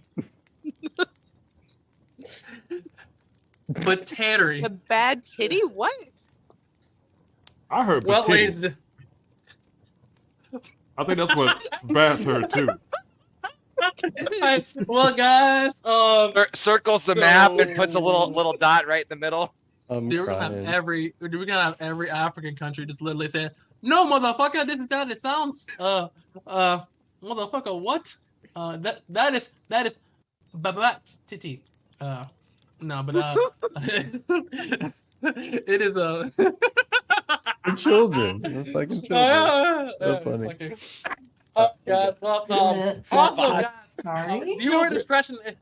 B: Batiri.
F: The bad titty? What?
G: I heard.
B: Well,
G: Batiti.
B: ladies,
G: I think that's what Bass heard too.
B: well, guys,
D: Circles the map and
B: So-
D: puts a little dot right in the middle.
H: I'm
B: we're gonna
H: crying.
B: have every African country just literally say, "No, motherfucker, this is not. It sounds, motherfucker, what? That is babat titi. No, but it is
H: We're children. We're fucking children. So funny.
B: Okay. Guys, well,
E: Is it
B: also,
E: Babat-
B: guys,
E: Sorry?
B: viewer discretion. Guys,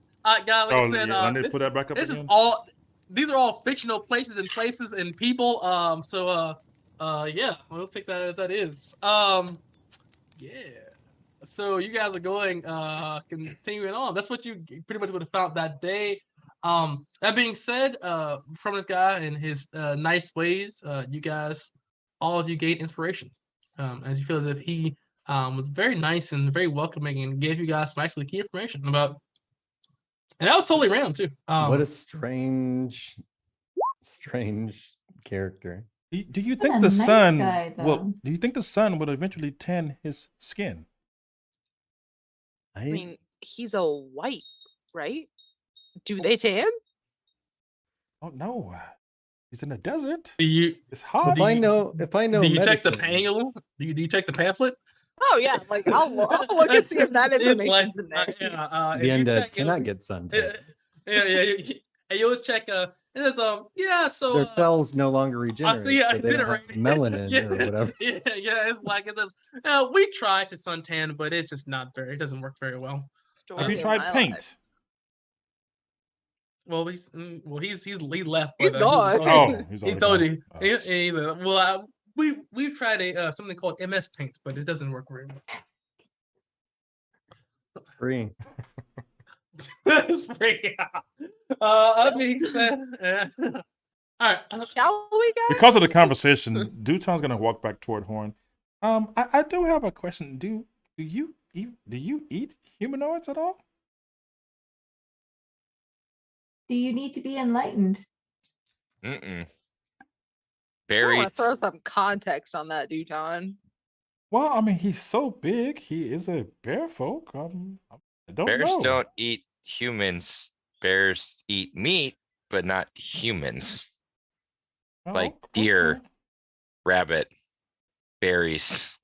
B: like I said,
G: I need to
B: this,
G: put that back up
B: this
G: again.
B: is all. These are all fictional places and people. Yeah, we'll take that as that is. Yeah. So you guys are going, continuing on. That's what you pretty much would have found that day. That being said, from this guy and his nice ways, you guys, all of you gained inspiration. As you feel as if he was very nice and very welcoming and gave you guys some actually key information about. And that was totally random too.
H: What a strange character.
G: Do you
E: What
G: think
E: a
G: the
E: nice
G: sun
E: guy,
G: will?
E: though.
G: Do you think the sun would eventually tan his skin?
F: I mean, he's a white, right? Do they tan?
G: Oh no, he's in the desert.
B: do you
G: It's hot.
H: If I know
B: do you check the
H: medicine-
B: panel? Do you check the pamphlet?
F: Oh yeah, I'll look and see if that
B: It's
F: information's
B: like,
F: in there.
B: if
H: the
B: you
H: undead
B: check it-
H: cannot get sun.
B: it- And you'll check. And it's yeah. So
H: Their cells no longer regenerate.
B: see,
H: so they don't have
B: regenerate.
H: melanin
B: yeah,
H: or whatever.
B: Yeah. It's like it says. We try to suntan, but it's just not very. It doesn't work very well.
G: Have you
F: Story of
G: tried
F: my life.
G: paint?
B: Well, he's he left.
F: He's
B: but,
F: gone.
G: Oh, he's
B: he
G: already
B: told
G: gone.
B: you.
G: Oh.
B: Well, we've tried something called MS Paint, but it doesn't work very well.
H: Free.
B: It's free. That being said, all right.
F: Shall we, guys?
G: Because of the conversation, Duton's gonna walk back toward Horn. I do have a question. Do you eat humanoids at all?
E: Do you need to be enlightened?
D: Mm-mm.
F: I want
D: Very.
F: to throw some context on that, Duton.
G: Well, I mean, he's so big. He is a bear folk. I don't
D: Bears
G: know.
D: don't eat humans. Bears eat meat, but not humans.
G: Oh,
D: like deer.
G: okay.
D: Rabbit, berries.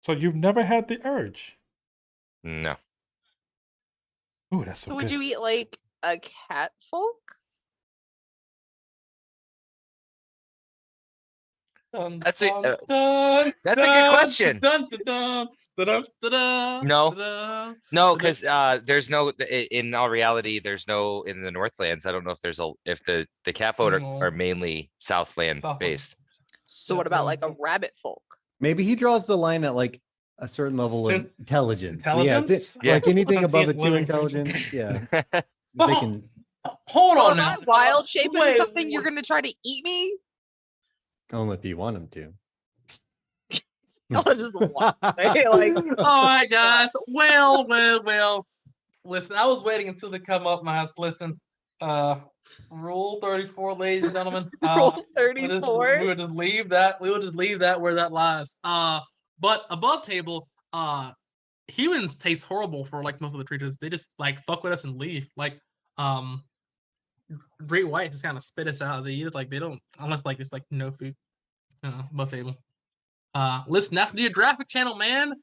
G: So you've never had the urge?
D: No.
G: Ooh, that's so
F: So
G: good.
F: would you eat like a cat folk?
D: That's it, that's a good question. No. No, because there's no. In all reality, there's no in the Northlands. I don't know if there's if the cat folk
B: No.
D: are mainly Southland
B: Southland.
D: based.
F: So what about like a rabbit folk?
H: Maybe he draws the line at like a certain level of intelligence.
B: intelligence?
H: Yeah, like anything above a
B: Sentient
H: 2
B: living
H: intelligence. Yeah,
B: Oh,
H: they can.
B: Hold
F: So
B: on
F: if
B: now.
F: I wild shape into
B: Wait,
F: something, you're gonna try to eat me?
H: Only if you want him to.
F: I'll just walk away, like,
B: All right, guys. Well. Listen, I was waiting until they come up, Miles. Listen, rule 34, ladies and gentlemen.
F: roll
B: We will
F: 34.
B: just leave that. We will just leave that where that lies. But above table, humans taste horrible for like most of the creatures. They just like fuck with us and leave. Like, great white just kind of spit us out. They eat it like they don't unless like it's like no food. Above table. Listen, that's the geographic channel, man.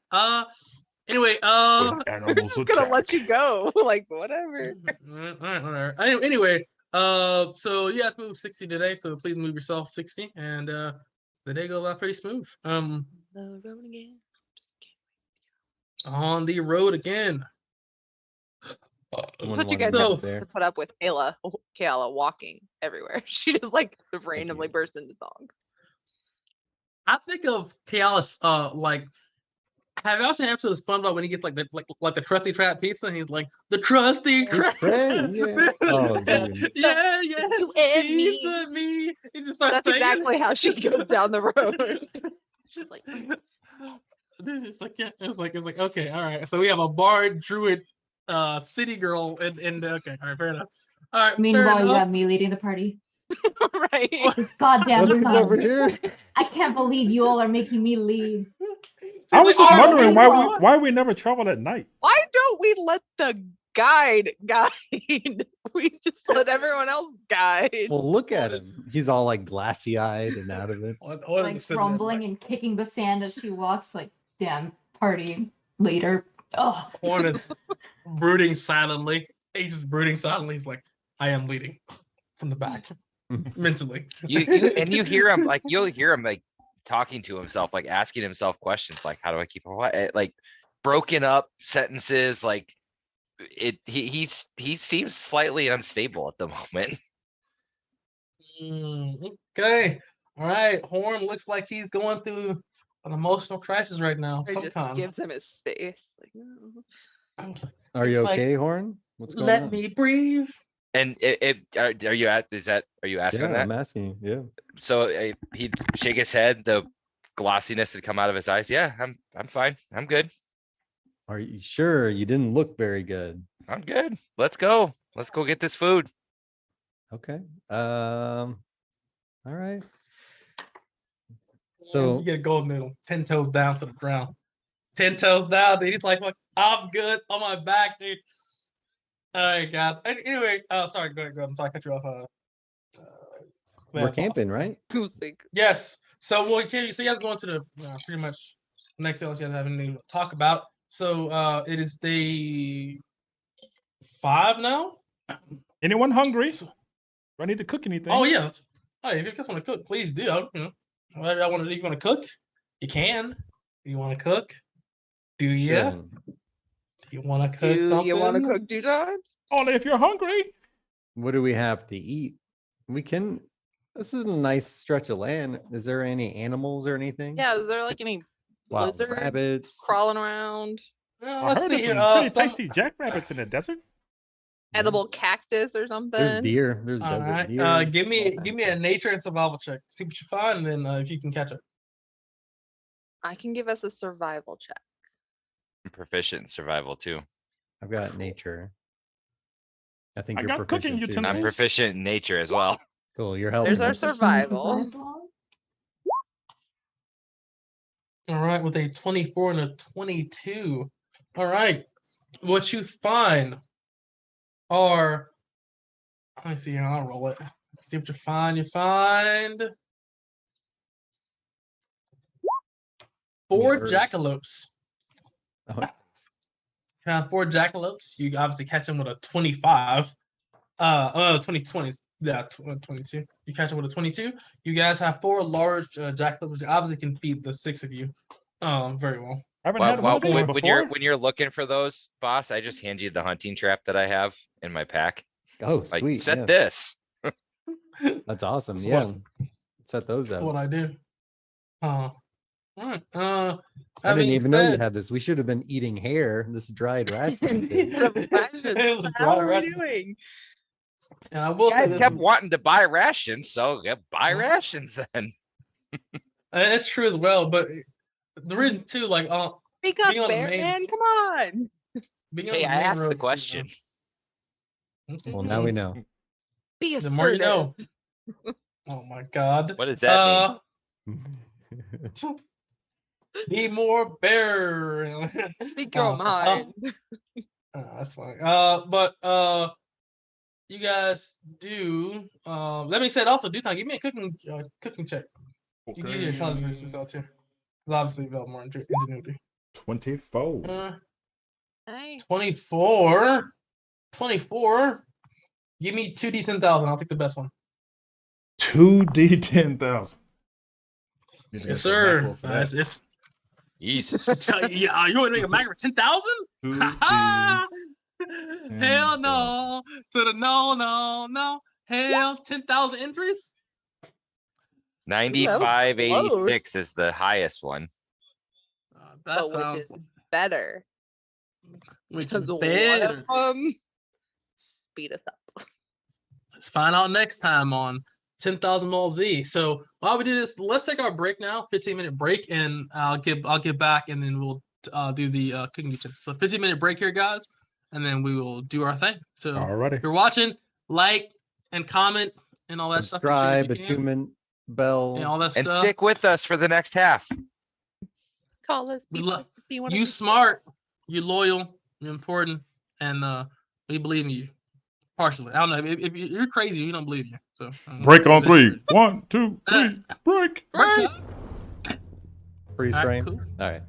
B: Anyway,
G: When animals
F: I'm gonna
G: attack.
F: let you go. Like, whatever.
B: all right, whatever. Anyway, so you guys moved 60 today, so please move yourself 60, and the day go out pretty smooth.
F: The road again.
B: On the road again.
H: Wouldn't
F: What you
H: want
F: guys
H: to
B: So-
F: have
H: be there.
F: to put up with Kayla walking everywhere. She just like randomly bursts into song.
B: I think of Chaos, like, have y'all seen an episode of SpongeBob when he gets like the Krusty Trap pizza and he's like the Krusty Krab?
H: Krab, yeah. Oh, dude.
B: yeah,
F: You and me.
B: pizza me. He just starts
F: That's
B: singing.
F: exactly how she goes down the road. She's like,
B: Dude, it's like yeah, it's like okay, all right. So we have a bard druid, city girl, and okay, all right, fair enough. All right, fair
E: Meanwhile, you
B: enough.
E: got me leading the party.
F: right.
E: This goddamn
H: Look who's
E: fun.
H: over here.
E: I can't believe you all are making me lead.
G: I was just
B: Oh,
G: wondering
E: wow.
G: why we never traveled at night.
F: Why don't we let the guide? We just let everyone else guide.
H: Well, look at him. He's all like glassy eyed and out of it.
E: Like grumbling and kicking the sand as she walks, like, damn party leader. Oh,
B: Horn is brooding silently. He's just brooding silently. He's like, I am leading from the back mentally.
D: You hear him like you'll hear him like talking to himself, like asking himself questions like, how do I keep a like broken up sentences, like he seems slightly unstable at the moment.
B: Okay. All right. Horn looks like he's going through an emotional crisis right now.
F: Or
B: Some
F: just
B: kind.
F: gives him his space. Like, no.
B: I was like,
H: Are
B: It's
H: you
B: like,
H: okay, Horn? What's going
B: let
H: on?
B: me breathe.
D: And are you asking
H: Yeah,
D: that?
H: I'm asking. You.
D: So he'd shake his head, the glossiness had come out of his eyes. Yeah, I'm fine. I'm good.
H: Are you sure? You didn't look very good.
D: I'm good. Let's go get this food.
H: Okay. All right.
B: You
H: So
B: get a gold medal, 10 toes down to the ground. 10 toes down, dude. He's like, look, I'm good on my back, dude. All right, guys. Anyway, sorry, go ahead. I'm sorry, I cut you off.
H: we're
B: Bad
H: camping,
B: boss.
H: right?
F: Who's like,
B: Yes. So so you guys go into the pretty much next else you guys have anything to talk about. So it is day 5 now.
G: Anyone hungry? Do I need to cook anything?
B: Oh yeah. Oh, if you guys want to cook, please do. Whatever y'all want to do. You want to cook? You can. You want to cook? Do you?
H: Sure.
B: You want to cook
F: Do
B: something?
F: you want to cook Duton?
G: Only if you're hungry.
H: What do we have to eat? We can. This is a nice stretch of land. Is there any animals or anything?
F: Yeah, is there like any
H: Wild
F: lizards
H: rabbits.
F: crawling around?
B: Well,
G: I
B: let's
G: heard
B: see
G: there's
B: here.
G: some pretty
B: Some-
G: tasty jackrabbits in the desert.
F: Edible cactus or something?
H: There's deer. There's
B: All
H: desert
B: right.
H: deer.
B: Give
H: all
B: me
H: kinds
B: a
H: of-
B: nature and survival check. See what you find, and then if you can catch it.
F: I can give us a survival check.
D: I'm proficient in survival too.
H: I've got nature. I think
G: I
H: you're
G: got cooking
H: proficient too.
G: utensils.
D: I'm proficient in nature as well.
H: Cool. You're helping.
F: There's our
H: us.
F: survival.
B: All right, with a 24 and a 22. All right, what you find are. Let me see here. I'll roll it. Let's see what you find. You find four
H: herbs.
B: jackalopes.
H: Oh,
B: Found four jackalopes. You obviously catch them with a 25. 20. Yeah, 22. You catch them with a 22. You guys have four large jackalopes, which obviously can feed the six of you. Very well.
G: I haven't
D: Well,
G: had one of these
D: when
G: before.
D: you're looking for those, boss, I just hand you the hunting trap that I have in my pack.
H: oh,
D: Like,
H: sweet.
D: set
H: yeah.
D: this.
H: That's awesome.
B: That's
H: Yeah.
B: what-
H: Set those
B: That's
H: up.
B: what I do. All right.
H: I
B: That
H: didn't
B: being
H: even know you
B: said-
H: had this. We should have been eating hair. This dried ration.
F: Instead of rations.
B: It was a
F: What the hell
B: dry
F: are we
B: ration.
F: doing?
B: And I will
D: You
B: say
D: guys
B: this,
D: kept wanting to buy rations, so yeah, buy rations then.
B: and it's true as well. But the reason too, like,
F: Speak up,
B: Being on the
F: Bear
B: main-
F: Man. Come on.
B: being on
D: Hey,
B: the
D: I
B: main
D: asked the
B: road too,
D: question.
H: Well, now we know.
F: Be
B: The more you know.
F: assertive.
B: Oh my God.
D: What does that mean?
B: Be more bear.
F: Speak your
B: Uh,
F: mind.
B: That's fine. But you guys do. Let me say it also. Do time. Give me a cooking check. You can use your intelligence as well too, because obviously you have more ingenuity.
G: 24.
F: Hey.
B: 24. 24. Give me 2d10,000. I'll take the best one.
G: 2d10,000.
B: Yes, sir. It's
D: Jesus.
B: yeah. You want to make a magnet for 10,000?
G: 2D.
B: Hell no. To the no. Hell, 10,000 entries.
D: 9586 is the highest one.
B: That
F: But which
B: sounds
F: is better.
B: which
F: Because
B: is
F: one
B: better.
F: of 'em speed us up.
B: Let's find out next time on 10,000 Mall Z. So while we do this, let's take our break now, 15-minute break, and I'll get back, and then we'll do the cooking utensils. So 15-minute break here, guys, and then we will do our thing. So if
G: Alrighty.
B: you're watching, like and comment and all that
H: Subscribe,
B: stuff.
H: attunement bell.
B: And all that
D: And
B: stuff.
D: stick with us for the next half.
F: Call us.
B: We
F: Be,
B: love
F: be one of
B: you.
F: the-
B: Smart, you loyal, you're important, and we believe in you. Partially, I don't know if you're crazy. We don't believe you. So
G: Break on 3. 1, 2, 3. Break.
B: Break time.
H: Freeze
B: All right,
H: frame.
B: cool.
H: All right.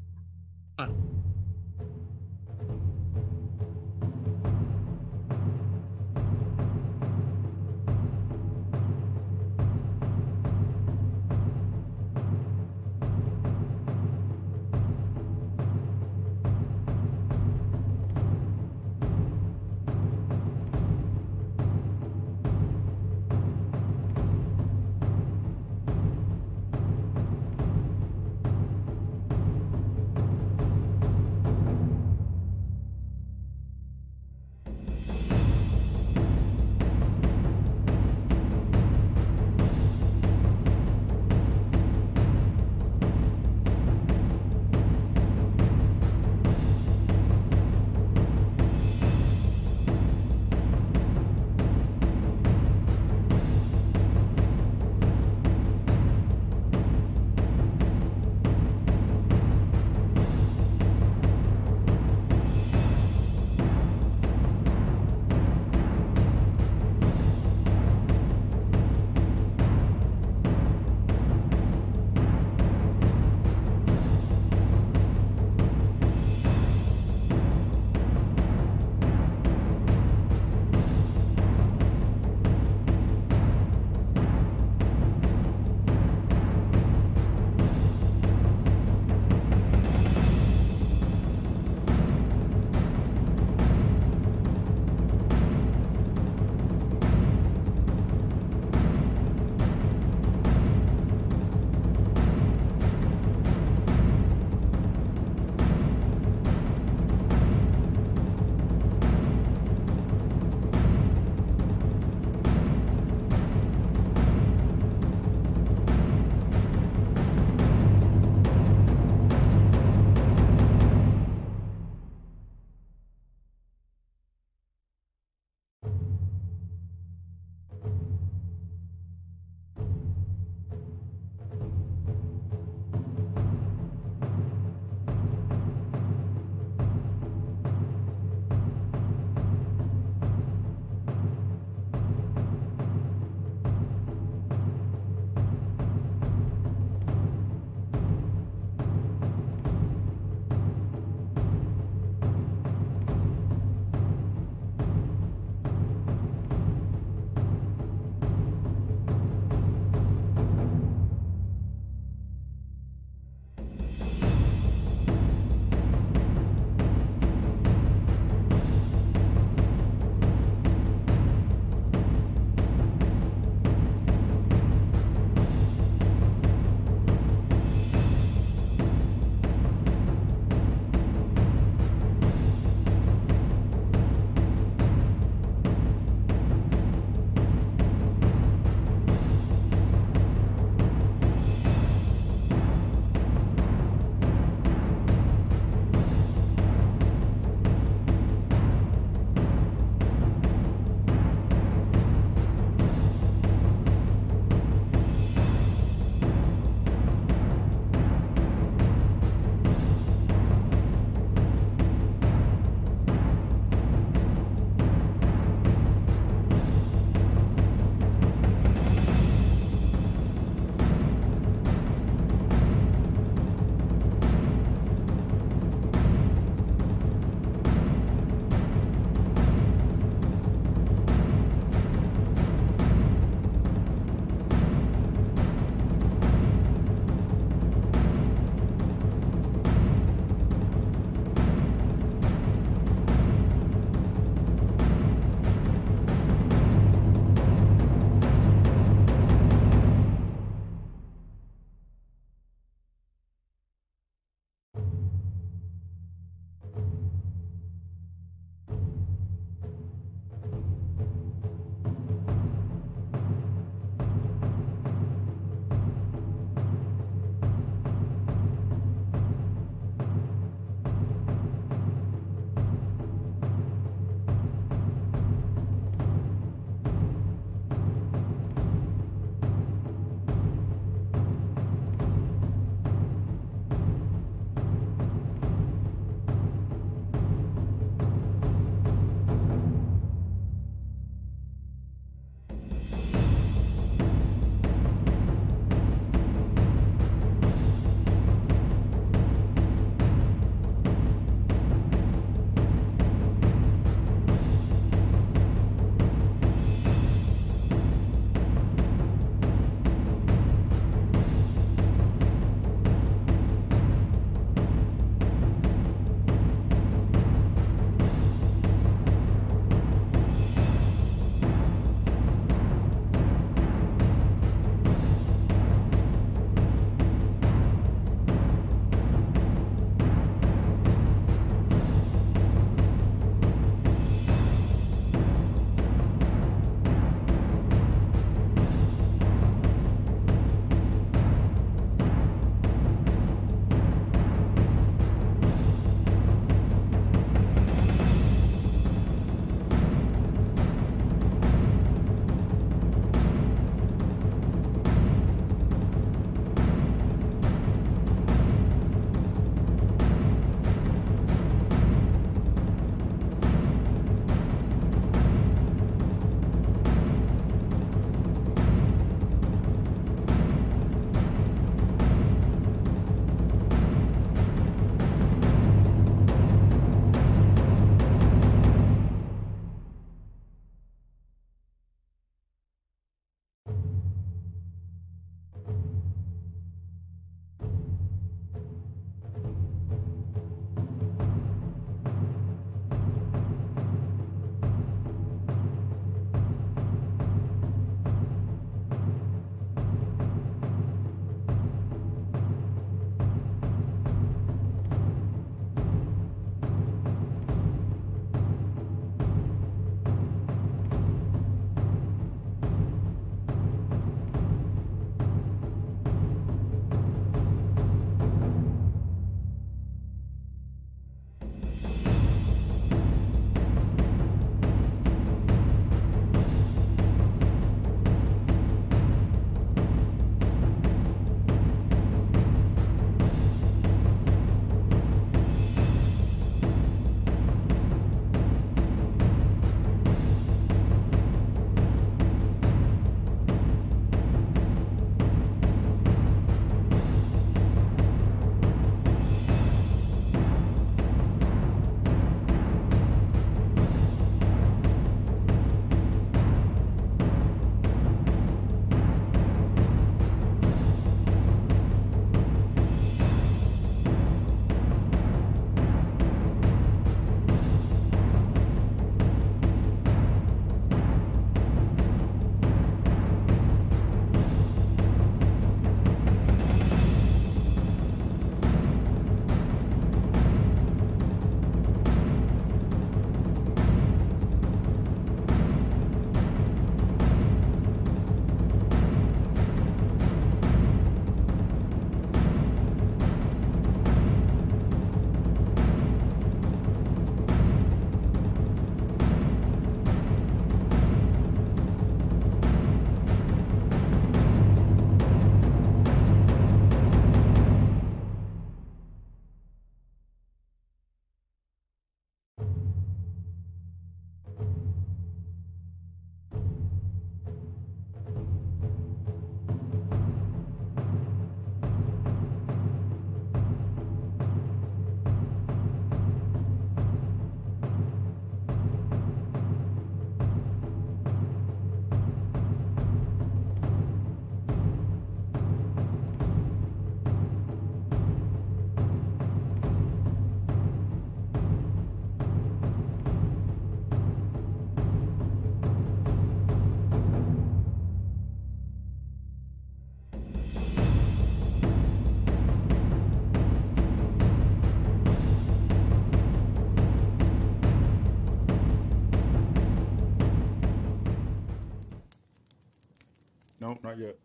G: not yet.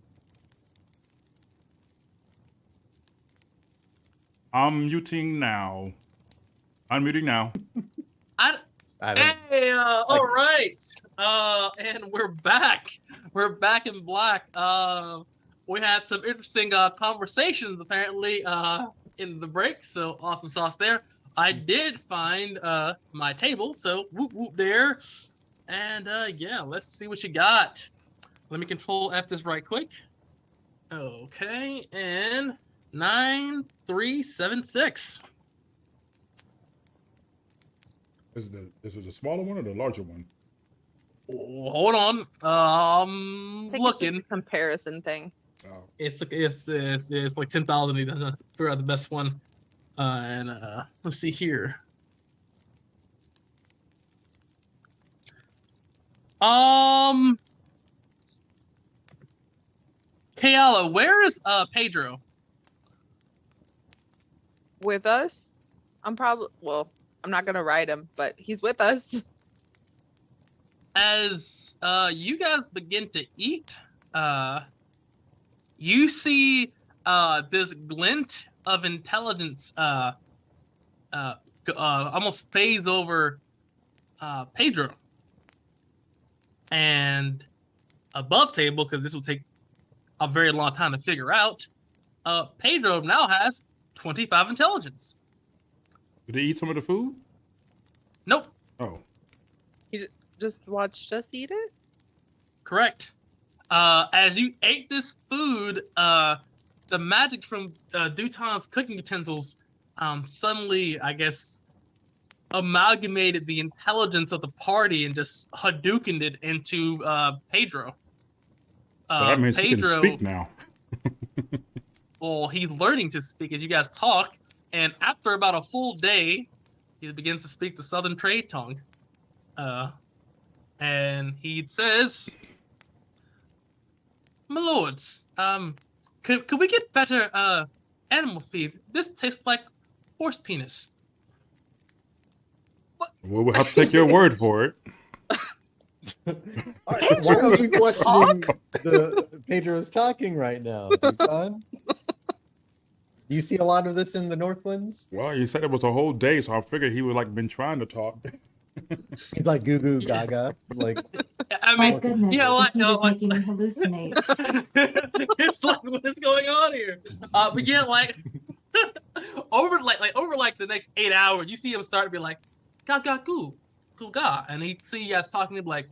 G: I'm muting now. Unmuting now.
B: I
H: I don't.
B: Hey, all right. And we're back. We're back in black. We had some interesting conversations apparently in the break, so awesome sauce there. I did find my table, so whoop whoop there. And yeah, let's see what you got. Let me control F this right quick. Okay, and 9376.
A: Is it the smaller one or the larger one?
B: Hold on.
F: I think it's just a
B: Looking.
F: comparison thing.
A: Oh,
B: It's like 10,000. He doesn't figure out the best one. And let's see here. Kayala, where is Pedro?
F: With us, I'm not gonna ride him, but he's with us.
B: As you guys begin to eat, you see this glint of intelligence almost phase over Pedro. And above table, because this will take a very long time to figure out, Pedro now has 25 intelligence.
A: did they eat some of the food?
B: Nope,
A: Oh,
F: Just watched us eat it.
B: correct. As you ate this food, the magic from Duton's cooking utensils suddenly, I guess, amalgamated the intelligence of the party and just Hadoukened it into Pedro.
A: so that means he can
B: Pedro,
A: speak now.
B: well, he's learning to speak as you guys talk, and after about a full day, he begins to speak the Southern trade tongue. And he says, "My lords, could we get better animal feed? This tastes like horse penis."
A: Well, we'll have to take your word for it.
H: Why are you questioning the Pedro's talking right now? Duton? You see a lot of this in the Northlands?
A: Well, you said it was a whole day, so I figured he would like been trying to talk.
H: He's like goo goo gaga. Like
B: I
E: My
B: mean,
E: goodness,
B: you know
E: the
B: what?
E: heat
B: You know,
E: is
B: like,
E: making me hallucinate.
B: it's like, what is going on here? But yeah, like over the next 8 hours, you see him start to be like, "Ga ga goo, goo ga," and he see you guys talking to be like,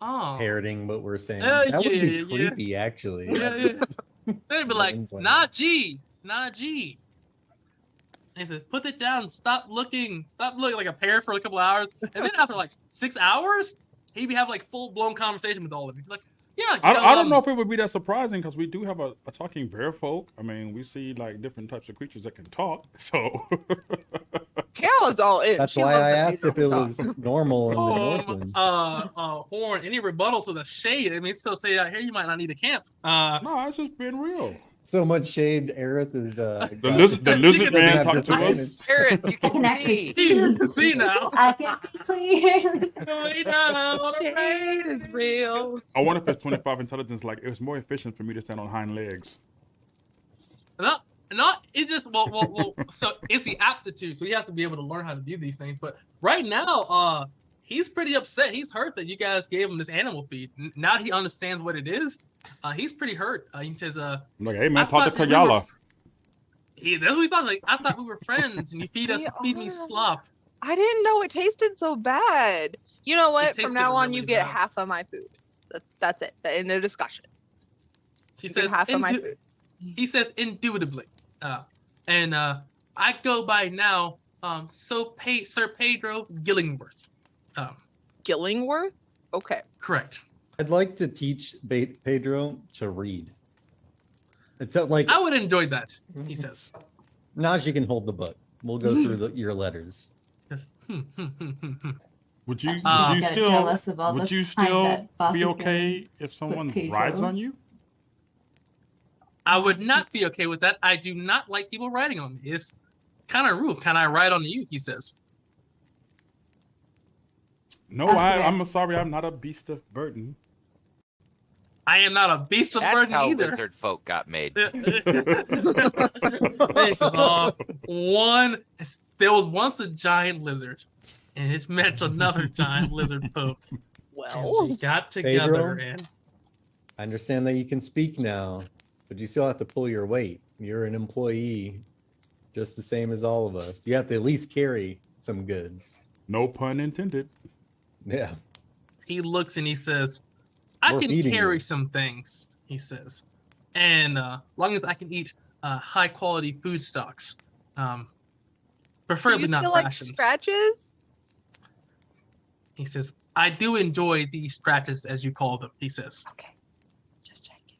B: "Oh,
H: parroting what we're saying.
B: Yeah,
H: That would be
B: yeah.
H: creepy, actually.
B: yeah, yeah." They'd be like,
H: Sounds like
B: "Nah, G, nah, G." He said, "Put it down. Stop looking like a pair for a couple hours." And then after like 6 hours, he'd be having like full blown conversation with all of you. Like, yeah, you
A: I don't know if it would be that surprising because we do have a talking bear folk. I mean, we see like different types of creatures that can talk. So
F: Kayla's all in.
H: That's
F: She
H: why
F: loves
H: I
F: that
H: asked if
F: Pedro
H: it
F: talk.
H: was normal in the Northlands.
B: Horn, any rebuttal to the shade? I mean, so say out here, you might not need a camp.
A: no, it's just being real.
H: So much shade, Aerith is
A: The
H: got-
A: lizard
B: Doesn't
A: man
H: have
A: talked to
H: disadvantage.
A: us.
D: Aaron, you
E: I
D: can
E: can actually
D: see.
B: See now.
E: I can see clearly.
B: Way down on the
F: Pain is real.
A: I wonder if it's 25 intelligence. Like it was more efficient for me to stand on hind legs.
B: Not it just well so it's the aptitude, so he has to be able to learn how to do these things. But right now, he's pretty upset. He's hurt that you guys gave him this animal feed. Now he understands what it is. He's pretty hurt. He says,
A: I'm like, hey man,
B: I
A: talk to
B: thought that we were
A: Kayala.
B: that's what he's talking like. I thought we were friends, and you feed me
F: are.
B: slop.
F: I didn't know it tasted so bad. You know what? From
B: tasted
F: now on, you
B: really
F: get
B: bad.
F: half of my food. That's it. The end of discussion.
B: She
F: You get
B: says,
F: half of my food.
B: he says, indubitably. And I go by now, Sir Pedro Gillingworth.
F: Gillingworth? Okay.
B: Correct.
H: I'd like to teach Pedro to read. It's like
B: I would enjoy that, he says.
H: Najee can hold the book. We'll go through your letters.
B: Yes.
A: Would you
E: Gotta tell
A: still
E: us about
A: would
E: the
A: you
E: time
A: still
E: that Bossy
A: be
E: Billy
A: okay if someone
E: Pedro.
A: rides on you?
B: I would not be okay with that. I do not like people riding on me. It's kind of rude. Can I ride on you? He says.
A: No,
E: That's correct.
A: I'm sorry. I'm not a beast of burden.
B: I am not a beast of
D: That's
B: burden
D: how
B: either.
D: lizard folk got made.
B: First of all, there was once a giant lizard, and it met another giant lizard folk. And
F: Well,
B: they got together
C: Pedro?
B: and
H: I understand that you can speak now, but you still have to pull your weight. You're an employee, just the same as all of us. You have to at least carry some goods.
A: No pun intended.
H: Yeah.
B: he looks and he says, I
H: We're
B: can
H: feeding
B: carry
H: you.
B: some things, he says. And long as I can eat high quality food stocks.
F: do
B: Preferably
F: you
B: not
F: feel like
B: rations.
F: scratches?
B: He says, I do enjoy these scratches, as you call them, he says.
F: Okay, just checking.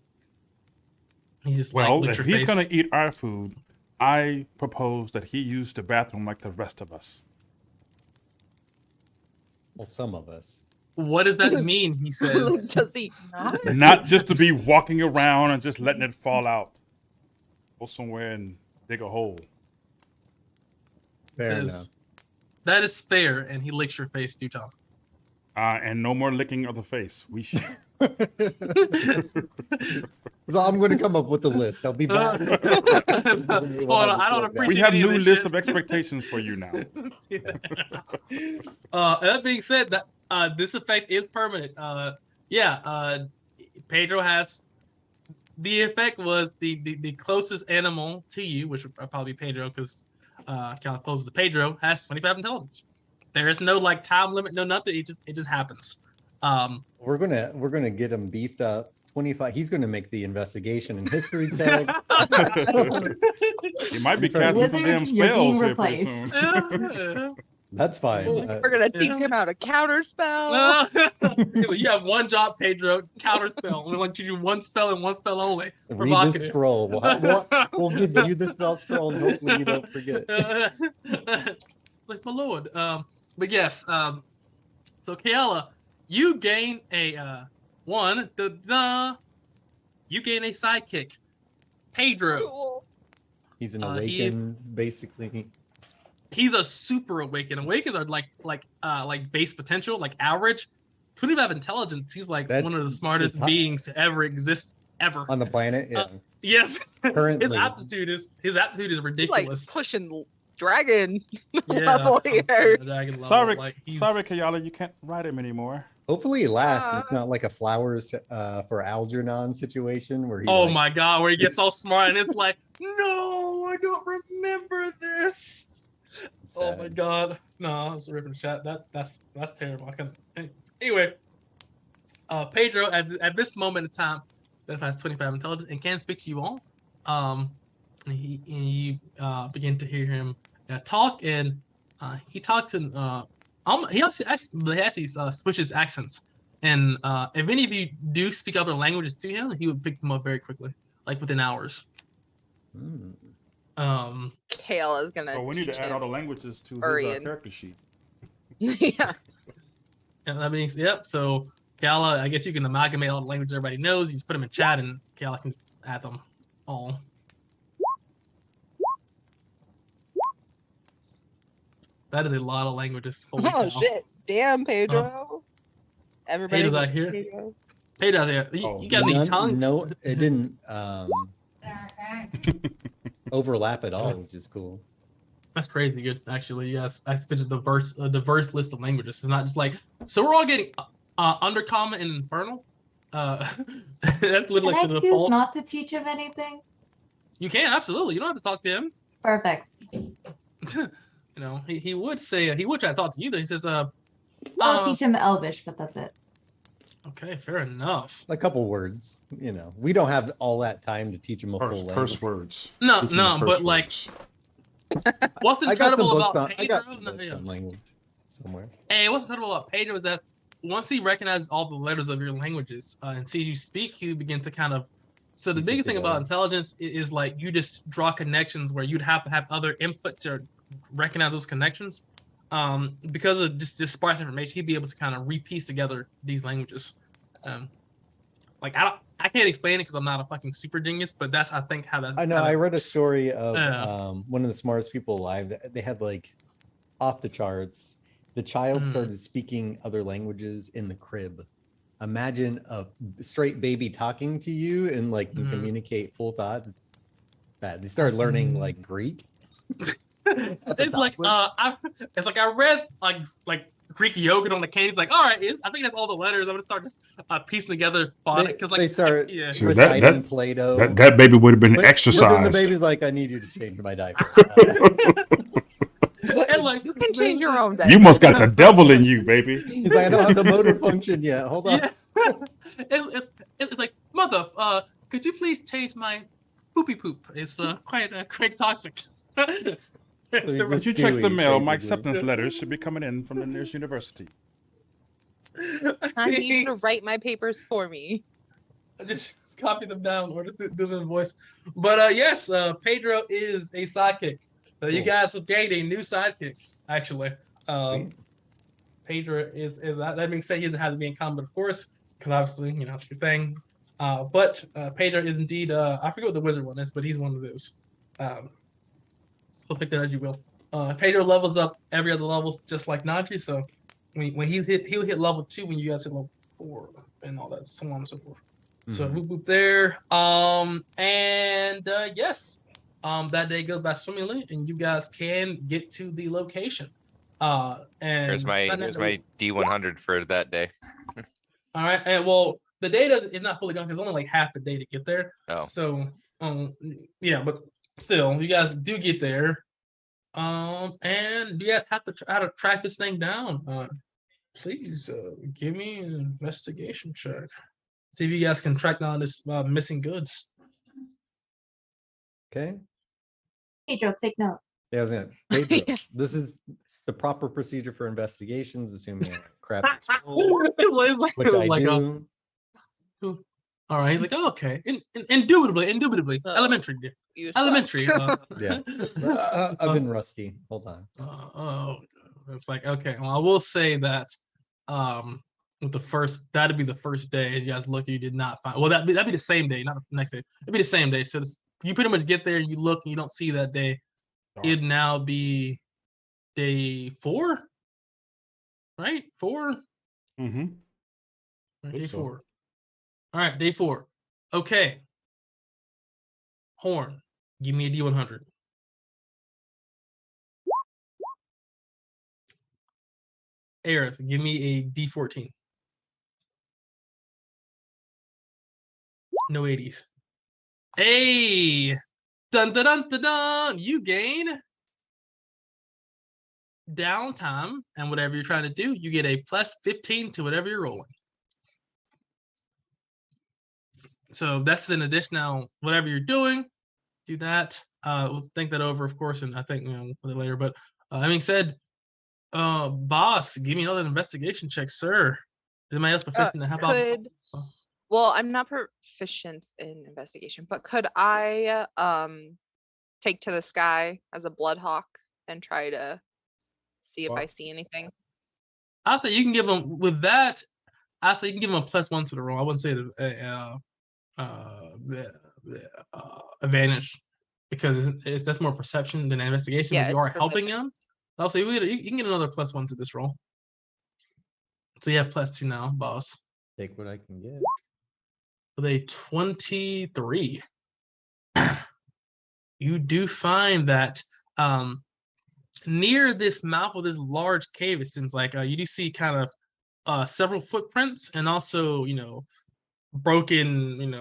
B: He just
A: Well,
B: licks
A: if
B: your
A: he's
B: face.
A: gonna eat our food, I propose that he use the bathroom like the rest of us.
H: Well, some of us.
B: What does that mean? He says.
F: Does he not?
A: Not just to be walking around and just letting it fall out. Go somewhere and dig a hole.
B: He
H: Fair
B: says, that is fair, and he licks your face, Duton.
A: And no more licking of the face. We should.
H: So I'm going to come up with a list. I'll be back.
B: Hold on, I don't
A: We
B: appreciate
A: have
B: any of
A: new
B: this
A: list
B: shit.
A: of expectations for you now.
B: That being said, that this effect is permanent. Pedro has the effect was the closest animal to you, which would probably be Pedro, because kind of closest to Pedro, has 25 intelligence. There is no like time limit, no nothing. It just happens.
H: We're gonna get him beefed up. 25. He's gonna make the investigation and history tag.
A: You might be
H: Wizard,
A: casting some damn
E: you're being
A: spells here pretty
E: replaced.
A: soon.
H: That's fine.
F: We're gonna teach him how to counter spell.
B: You have one job, Pedro. Counter spell. We want you to do one spell and one spell only.
H: Read the
B: Provocative.
H: scroll. We'll give you the spell scroll and hopefully you don't forget.
B: Like my lord. But yes. So Kayla, you gain a you gain a sidekick. Pedro.
F: Cool.
H: He's an
B: He is-
H: awakened, basically.
B: He's a super awakened. Awakens are like base potential, like average. 25 intelligence. He's like
H: That's-
B: one of the smartest
H: it's hot.
B: beings to ever exist ever.
H: On the planet, yeah.
B: Yes.
H: Currently.
B: His aptitude is
F: He's like
B: ridiculous.
F: pushing dragon
B: Yeah,
F: level here.
B: dragon level,
A: Sorry,
B: like, he's-
A: sorry, Kayala, you can't ride him anymore.
H: Hopefully it lasts. It's not like a flowers for Algernon situation where he
B: Oh
H: like,
B: my god, where he gets so smart and it's like, no, I don't remember this. Oh my
H: sad.
B: god. No, I was ripping the chat. That's terrible. I can anyway. Pedro at this moment in time that has 25 intelligence and can speak to you all. And you begin to hear him talk, and he talked to he actually switches accents. And if any of you do speak other languages to him, he would pick them up very quickly, like within hours.
H: Hmm.
F: Kale is gonna.
A: Oh, we need
F: teach
A: to add all the
F: him.
A: languages to his
F: Aryan.
A: character sheet.
F: Yeah.
B: And that means, yep. So Kala, I guess you can amalgamate all the languages everybody knows. You just put them in chat, and Kala can add them all. That is a lot of languages. Holy
F: Oh
B: cow.
F: shit! Damn, Pedro. Everybody.
B: Pedro's out
F: loves
B: here.
F: Pedro.
B: Hey, down there.
A: Oh,
B: You got any tongues?
H: No, it didn't overlap at all, which is cool.
B: That's crazy good, actually. Yes, I pictured a diverse list of languages. It's not just like, so we're all getting Undercommon and Infernal. That's literally
E: Can I
B: the
E: choose
B: default.
E: not to teach him anything?
B: You can absolutely. You don't have to talk to him.
E: Perfect.
B: You know, he would say he would try to talk to you. Though he says,
E: I'll
B: Uh,
E: teach him Elvish, but that's it.
B: okay, fair enough.
H: A couple words, you know. We don't have all that time to teach them a full language.
A: Curse words.
B: No,
A: Teaching
B: no,
A: the
B: but
A: curse
B: like,
A: words.
B: what's
H: I got some
B: incredible
H: books
B: about
H: on. I got
B: Pedro?
H: some
B: No,
H: books
B: yeah.
H: on language somewhere.
B: Hey, what's incredible about Pedro is that once he recognizes all the letters of your languages and sees you speak, he begin to kind of. So the
H: Piece it
B: biggest thing about
H: together.
B: intelligence is like you just draw connections where you'd have to have other input to recognize those connections. Because of just sparse information, he'd be able to kind of repiece together these languages. Like I can't explain it because I'm not a fucking super genius, but that's I think how that.
H: I know.
B: how that
H: I read a
B: works.
H: story of
B: Yeah.
H: one of the smartest people alive. They had like off the charts. The child
B: Mhm.
H: started speaking other languages in the crib. imagine a straight baby talking to you and like can
B: Mhm.
H: communicate full thoughts. It's bad. They started learning
B: Awesome.
H: like Greek.
B: It's like it's like I read like Greek yogurt on the cane. It's like, all right, I think that's all the letters. I'm gonna start just piecing together phonics because like
H: they start
B: yeah.
A: So
H: reciting Plato.
A: that baby would have been
H: But then the
A: exercised.
H: baby's like, I need you to change my diaper.
B: And like
F: You can change your own
A: You must got the devil in you, baby.
H: He's like, I don't have the motor function yet. Hold on.
B: Yeah. It's like, mother, could you please change my poopy poop? It's quite toxic.
H: you
G: Once you
H: just
G: check the
H: Stewie,
G: mail, my
H: basically.
G: acceptance letters should be coming in from the nearest university.
F: I need you to write my papers for me.
B: I just copy them down or do them in voice. But yes, Pedro is a sidekick. You
H: Cool.
B: guys have gained a new sidekick, actually.
H: Sweet.
B: Pedro is that being said, he doesn't have to be in combat, of course, because obviously, you know, it's your thing. But Pedro is indeed I forget what the wizard one is, but he's one of those. We'll pick that as you will. Pedro levels up every other level, just like Nadri. So when he'll hit level 2 when you guys hit level 4 and all that, so on and so forth. So
H: Mhm.
B: whoop whoop there. Yes, that day goes by swimmingly, and you guys can get to the location. And
D: Here's my D100 for that day.
B: all right, and well, the data is not fully gone because only like half the day to get there.
D: Oh.
B: So, yeah, but still, you guys do get there. And you guys have to try to track this thing down. Please give me an investigation check. See if you guys can track down this missing goods.
H: Okay.
E: Pedro, take note.
H: Yeah, I was gonna. Pedro,
F: Yeah.
H: This is the proper procedure for investigations, assuming crap gets
B: It
H: rolled,
B: was
H: which I
B: like,
H: do.
B: all right, he's like, oh, okay, indubitably,
F: Oh.
B: elementary,
F: You
B: elementary.
H: Yeah. I've been rusty. Hold on.
B: Oh, it's like, okay. Well, I will say that with that'd be the first day. You guys look, you did not find. Well, that'd be the same day, not the next day. It'd be the same day. So you pretty much get there, you look, and you don't see that day. It'd now be day 4, right? 4.
G: Mm-hmm.
B: Right,
G: Believe
B: day
G: so.
B: 4. All right, day 4. Okay. Horn, give me a D100. Aerith, give me a D14. No 80s. Hey! Dun dun dun dun dun! You gain downtime, and whatever you're trying to do, you get a plus 15 to whatever you're rolling. So that's an additional whatever you're doing, do that. We'll think that over, of course, and I think later. But that being said, boss, give me another investigation check, sir. Is anybody else proficient? How about
F: Well, I'm not proficient in investigation, but could I take to the sky as a blood hawk and try to see if
G: Wow.
F: I see anything?
B: I'll say you can give them with that. I'll say you can give them a +1 to the roll. I wouldn't say advantage because that's more perception than investigation.
F: Yeah,
B: But you are
F: it's
B: helping
F: perception.
B: them. I'll say you can get another +1 to this roll. So you have +2 now, boss.
H: Take what I can get.
B: With a 23. You do find that near this mouth of this large cave, it seems like you do see kind of several footprints and also, broken,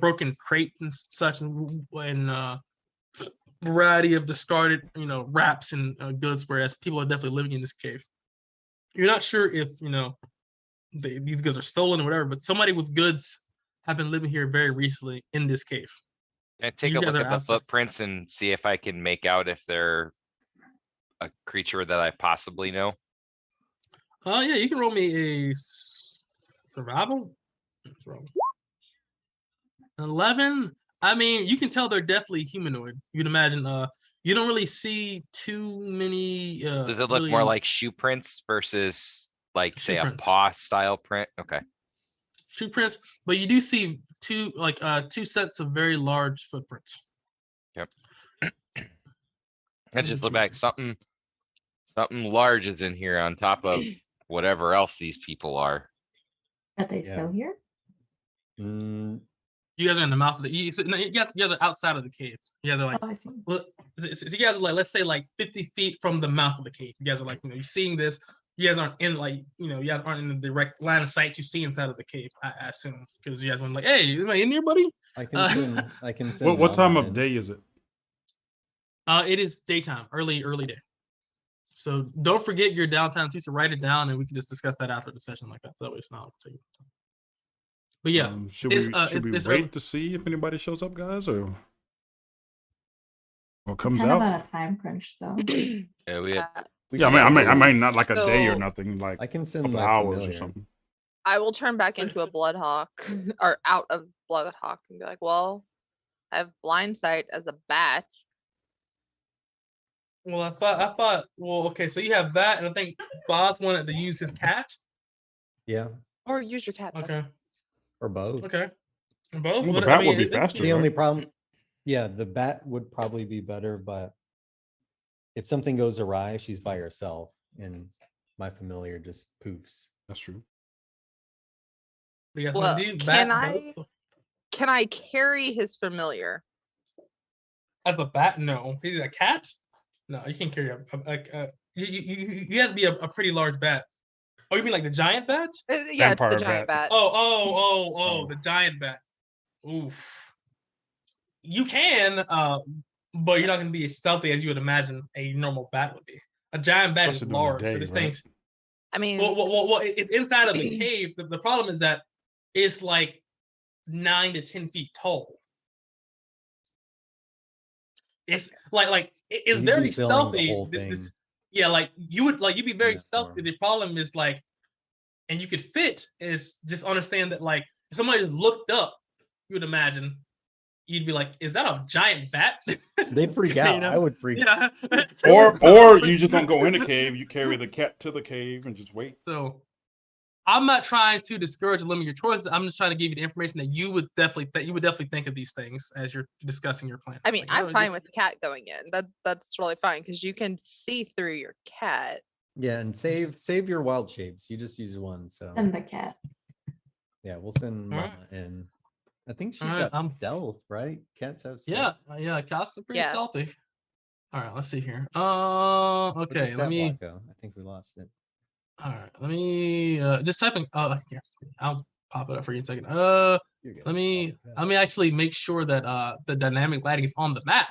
B: broken crate and such, and variety of discarded, wraps and goods, whereas people are definitely living in this cave. You're not sure if, these goods are stolen or whatever, but somebody with goods have been living here very recently in this cave.
D: Can I take
B: You
D: a
B: guys
D: look
B: are
D: at the
B: outside.
D: footprints and see if I can make out if they're a creature that I possibly know?
B: Yeah, you can roll me a survival. Let's roll. 11. I mean, you can tell they're definitely humanoid. You'd imagine. You don't really see too many.
D: Does it look more
B: really
D: like shoe prints versus like
B: Shoe
D: say
B: prints.
D: a paw style print? Okay.
B: shoe prints? But you do see two sets of very large footprints.
D: I just look back. Something large is in here on top of whatever else these people are.
E: Are they
H: Yeah.
E: still here?
H: Mm,
B: You guys are in the mouth of the. You guys are outside of the cave. You guys are like,
E: Oh, I see.
B: well, so you guys are like, let's say like 50 feet from the mouth of the cave. You guys are like, you're seeing this. You guys aren't in like, you guys aren't in the direct line of sight you see inside of the cave. I assume because you guys went like, hey, am I in here, buddy?
H: I can send.
A: What time
H: Mama
A: of
H: in.
A: day is it?
B: It is daytime, early day. So don't forget your downtime too. So write it down, and we can just discuss that after the session like that. So that way it's not. But yeah,
A: Should we
B: it's
A: wait
B: early.
A: to see if anybody shows up, guys, or what
E: Kind
A: comes
E: of
A: out?
E: on a time crunch though.
D: Yeah, we had
H: We
A: Yeah,
H: should
A: I
H: wait.
A: mean, not like a day or
F: So-
A: nothing, like
H: I can
A: a
H: send
A: couple
H: my
A: hours or
H: familiar.
A: something.
F: I will turn back
B: So-
F: into a Bloodhawk or out of Bloodhawk and be like, well, I have blind sight as a bat.
B: Well, I thought. Well, okay. So you have that, and I think Boz wanted to use his cat.
H: Yeah,
F: Or use your cat.
B: Okay.
H: or both.
B: Okay. Both.
A: Well, the
B: What-
A: bat would be
B: it-
A: faster.
H: The
A: right?
H: only problem, yeah, the bat would probably be better, but if something goes awry, she's by herself, and my familiar just poofs.
A: That's true.
B: You guys
F: Well,
B: wanna do
F: can
B: bat both?
F: Can I carry his familiar?
B: As a bat? No. Is it a cat? No, you can't carry you have to be a pretty large bat. Oh, you mean like the giant bat?
F: Yeah, it's
A: Vampire
F: the giant bat.
B: Oh, the giant bat. Oof. You can, but you're not gonna be as stealthy as you would imagine a normal bat would be. A giant bat is
A: Especially during the
B: large, so
A: day,
B: this
A: right?
B: thing's
F: I mean,
B: well, it's inside of the cave. The problem is that it's like 9 to 10 feet tall. It's it's
H: You'd be
B: very
H: filling the
B: stealthy.
H: whole thing.
B: Yeah, like you'd be very
H: that
B: stealthy.
H: form.
B: The problem is like, and you could fit is just understand that like if somebody looked up, you would imagine you'd be like, is that a giant bat?
H: They'd freak
B: You
H: out.
B: know?
H: I would freak.
B: Yeah.
A: Or you just don't go in the cave. You carry the cat to the cave and just wait.
B: So I'm not trying to discourage or limit your choices. I'm just trying to give you the information that you would definitely think of these things as you're discussing your plans.
F: I mean,
B: Like,
F: I'm
B: oh,
F: fine with the cat going in. That's really fine because you can see through your cat.
H: Yeah, and save your wild shapes. You just use one, so
E: And the cat.
H: yeah, we'll send
B: Alright.
H: Mama in. I think she's
B: Alright,
H: got stealth, right? Cats have
B: Yeah,
H: stealth.
B: cats are pretty
F: Yeah.
B: stealthy. All right, let's see here.
H: What's the
B: Okay,
H: stat
B: let me.
H: block go? I think we lost it.
B: All right, let me just type in. Here, I'll pop it up for you in a second.
H: You're good.
B: Let me
H: Oh,
B: let me actually make sure that the dynamic lighting is on the map.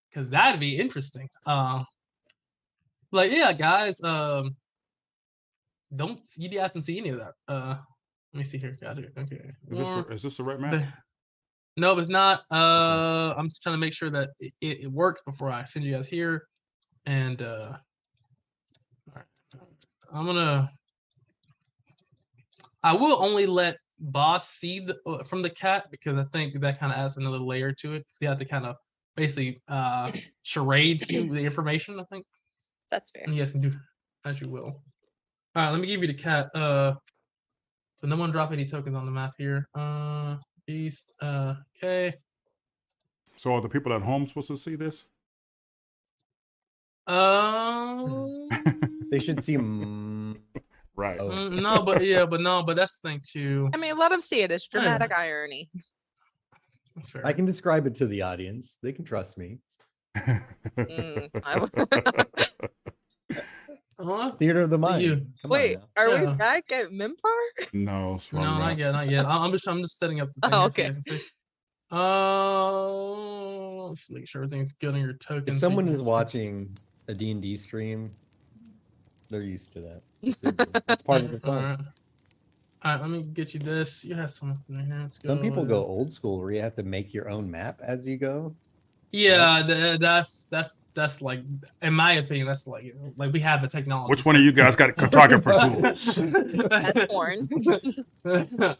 B: Because that'd be interesting. Like yeah, guys. You guys can see any of that. Let me see here. Got it. Okay.
A: Is this the right map?
B: The- No, it's not. I'm just trying to make sure that it works before I send you guys here. And all right. I will only let Boss see from the cat because I think that kind of adds another layer to it. You have to kind of basically charade you the information, I think.
F: That's fair.
B: And you guys can do as you will. All right, let me give you the cat. So no one drop any tokens on the map here. Beast. Okay.
A: So are the people at home supposed to see this?
H: They should see.
A: Right.
H: Oh.
B: No, but that's the thing too.
F: I mean, let him see it. It's
B: Yeah.
F: dramatic irony.
B: That's fair.
H: I can describe it to the audience. They can trust me.
F: I would-
H: Theater of the mind.
B: you.
H: Come on
F: Wait,
H: now.
F: are
B: Yeah.
F: we back at Mimpar?
A: No, it's
B: No,
A: wrong
B: not
A: map.
B: yet, not yet. I'm just setting up the thing.
F: Oh,
B: here so you
F: okay.
B: guys can see. Let's make sure everything's good on your tokens.
H: If
B: so you
H: someone
B: can-
H: is watching a D&D stream, they're used to that. It's part of the
B: All
H: fun.
B: right. All right, let me get you this. You have something in here. Let's
H: Some people
B: with
H: go
B: it.
H: old school where you have to make your own map as you go.
B: Yeah, that's like, in my opinion, that's like we have the technology.
A: Which one of you guys got cartographer tools?
F: That's porn.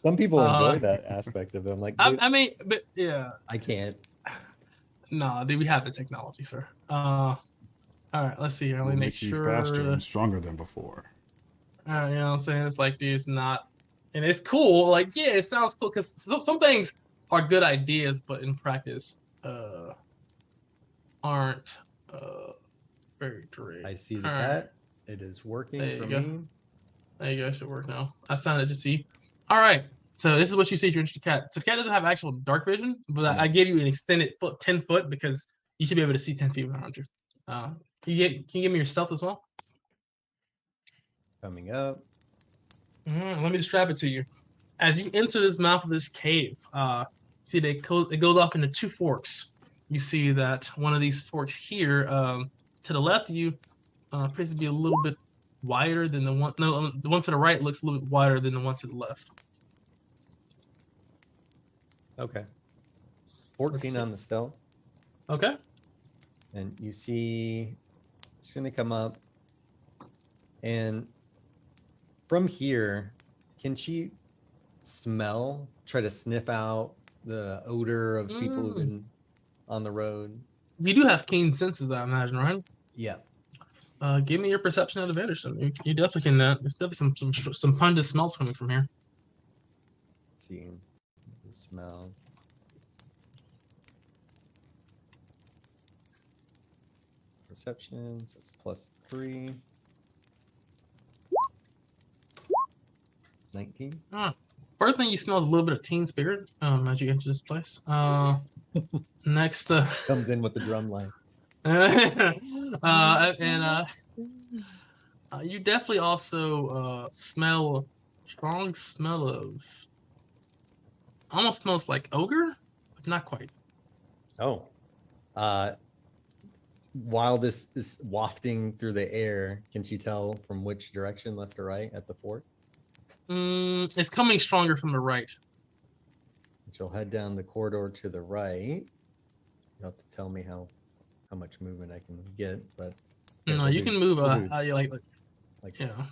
H: Some people
B: Uh,
H: enjoy that aspect of them. Like, dude,
B: I mean, but yeah,
H: I can't.
B: no, dude, we have the technology, sir. All right, let's see here. Let me
A: Will
B: make
A: make you
B: sure.
A: faster and stronger than before.
B: You know what I'm saying? It's like, dude, it's not, and it's cool. Like, yeah, it sounds cool because some things are good ideas, but in practice, aren't very great.
H: I see the
B: All right.
H: cat. It is working
B: There
H: for
B: you go.
H: me.
B: There you go. It should work now. I sounded to see. All right. So this is what you see if you're interested in cat. So cat doesn't have actual dark vision, but I gave you an extended 10 foot because you should be able to see 10 feet around you. Can you give me your stealth as well?
H: Coming up.
B: Let me describe it to you. As you enter this mouth of this cave, see it goes off into two forks. You see that one of these forks here, to the left of you, appears to be a little bit wider than the one. No, the one to the right looks a little bit wider than the one to the left.
H: Okay. 14 on the stealth.
B: Okay.
H: And you see, it's going to come up. And from here, can she try to sniff out the odor of people who've been on the road?
B: You do have keen senses, I imagine, right?
H: Yeah.
B: Give me your perception at advantage. You definitely can. There's definitely some pungent smells coming from here.
H: Let's see. The smell. Perception, so it's +3. 19.
B: First thing you smell is a little bit of teen spirit as you enter this place. Next,
H: Comes in with the drum line.
B: you definitely also smell a strong smell of almost smells like ogre, but not quite.
H: Oh. While this is wafting through the air, can she tell from which direction, left or right, at the fort?
B: It's coming stronger from the right.
H: She'll head down the corridor to the right. You'll have to tell me how much movement I can get, but yeah,
B: No,
H: we'll
B: you
H: do-
B: can move.
H: we'll do
B: How you like
H: like
B: yeah.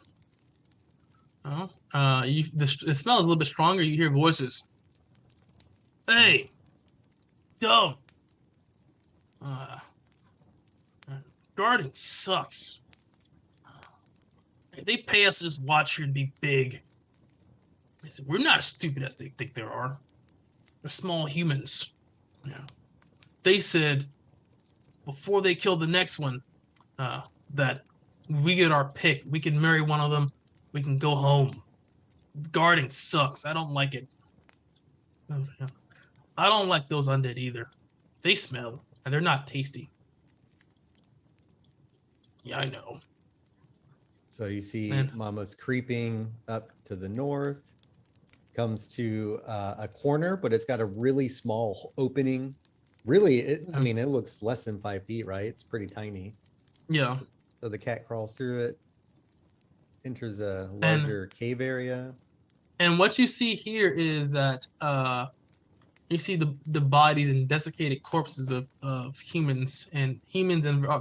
B: The smell is a little bit stronger. You hear voices. Hey, don't. Guarding sucks. They pay us to just watch here and be big. They said, we're not as stupid as they think they are. They're small humans. Yeah. They said before they killed the next one, that we get our pick. We can marry one of them. We can go home. Guarding sucks. I don't like it. I don't like those undead either. They smell and they're not tasty. Yeah, I know.
H: So you see
B: Man.
H: Mama's creeping up to the north, comes to a corner, but it's got a really small opening. Really, I mean, it looks less than 5 feet, right? It's pretty tiny.
B: Yeah.
H: So the cat crawls through it, enters a larger cave area.
B: And what you see here is that you see the bodied and desiccated corpses of humans and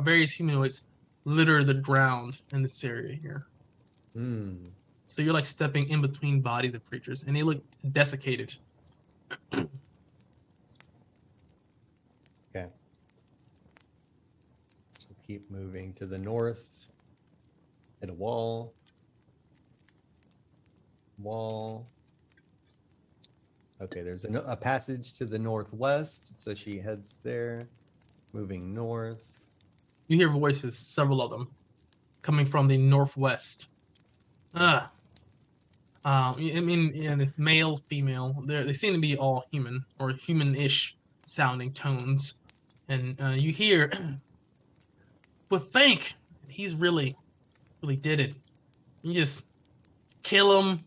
B: various humanoids litter the ground in this area here. So you're like stepping in between bodies of creatures, and they look desiccated.
H: Okay. So keep moving to the north. Hit a wall. Okay, there's a passage to the northwest, so she heads there, moving north.
B: You hear voices, several of them, coming from the northwest. I mean, it's male, female. They seem to be all human or human-ish sounding tones, and you hear, "But think, he's really did it. You just kill them,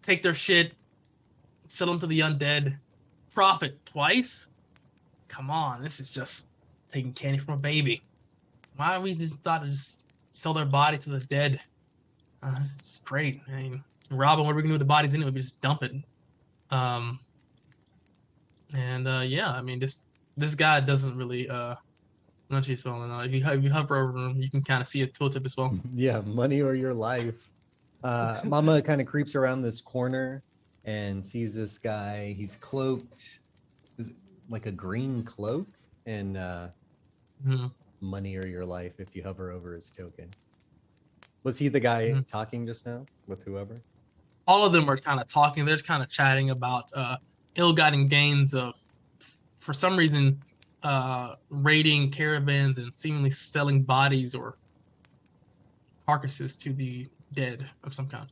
B: take their shit, sell them to the undead, profit twice. Come on, this is just taking candy from a baby. Why we just thought to just sell their body to the dead? It's great. I mean, Robin, what are we gonna do with the bodies anyway? We just dump it. Yeah, I mean, this guy doesn't really not you spelling out. If you hover over him, you can kind of see a tooltip as well.
H: Yeah, money or your life. Mama kind of creeps around this corner and sees this guy. He's cloaked, is it like a green cloak, and
B: Mhm.
H: money or your life if you hover over his token. Was he the guy
B: Mhm.
H: talking just now with whoever?
B: All of them are kind of talking. They're just kind of chatting about ill-gotten gains of, for some reason, raiding caravans and seemingly selling bodies or carcasses to the dead of some kind.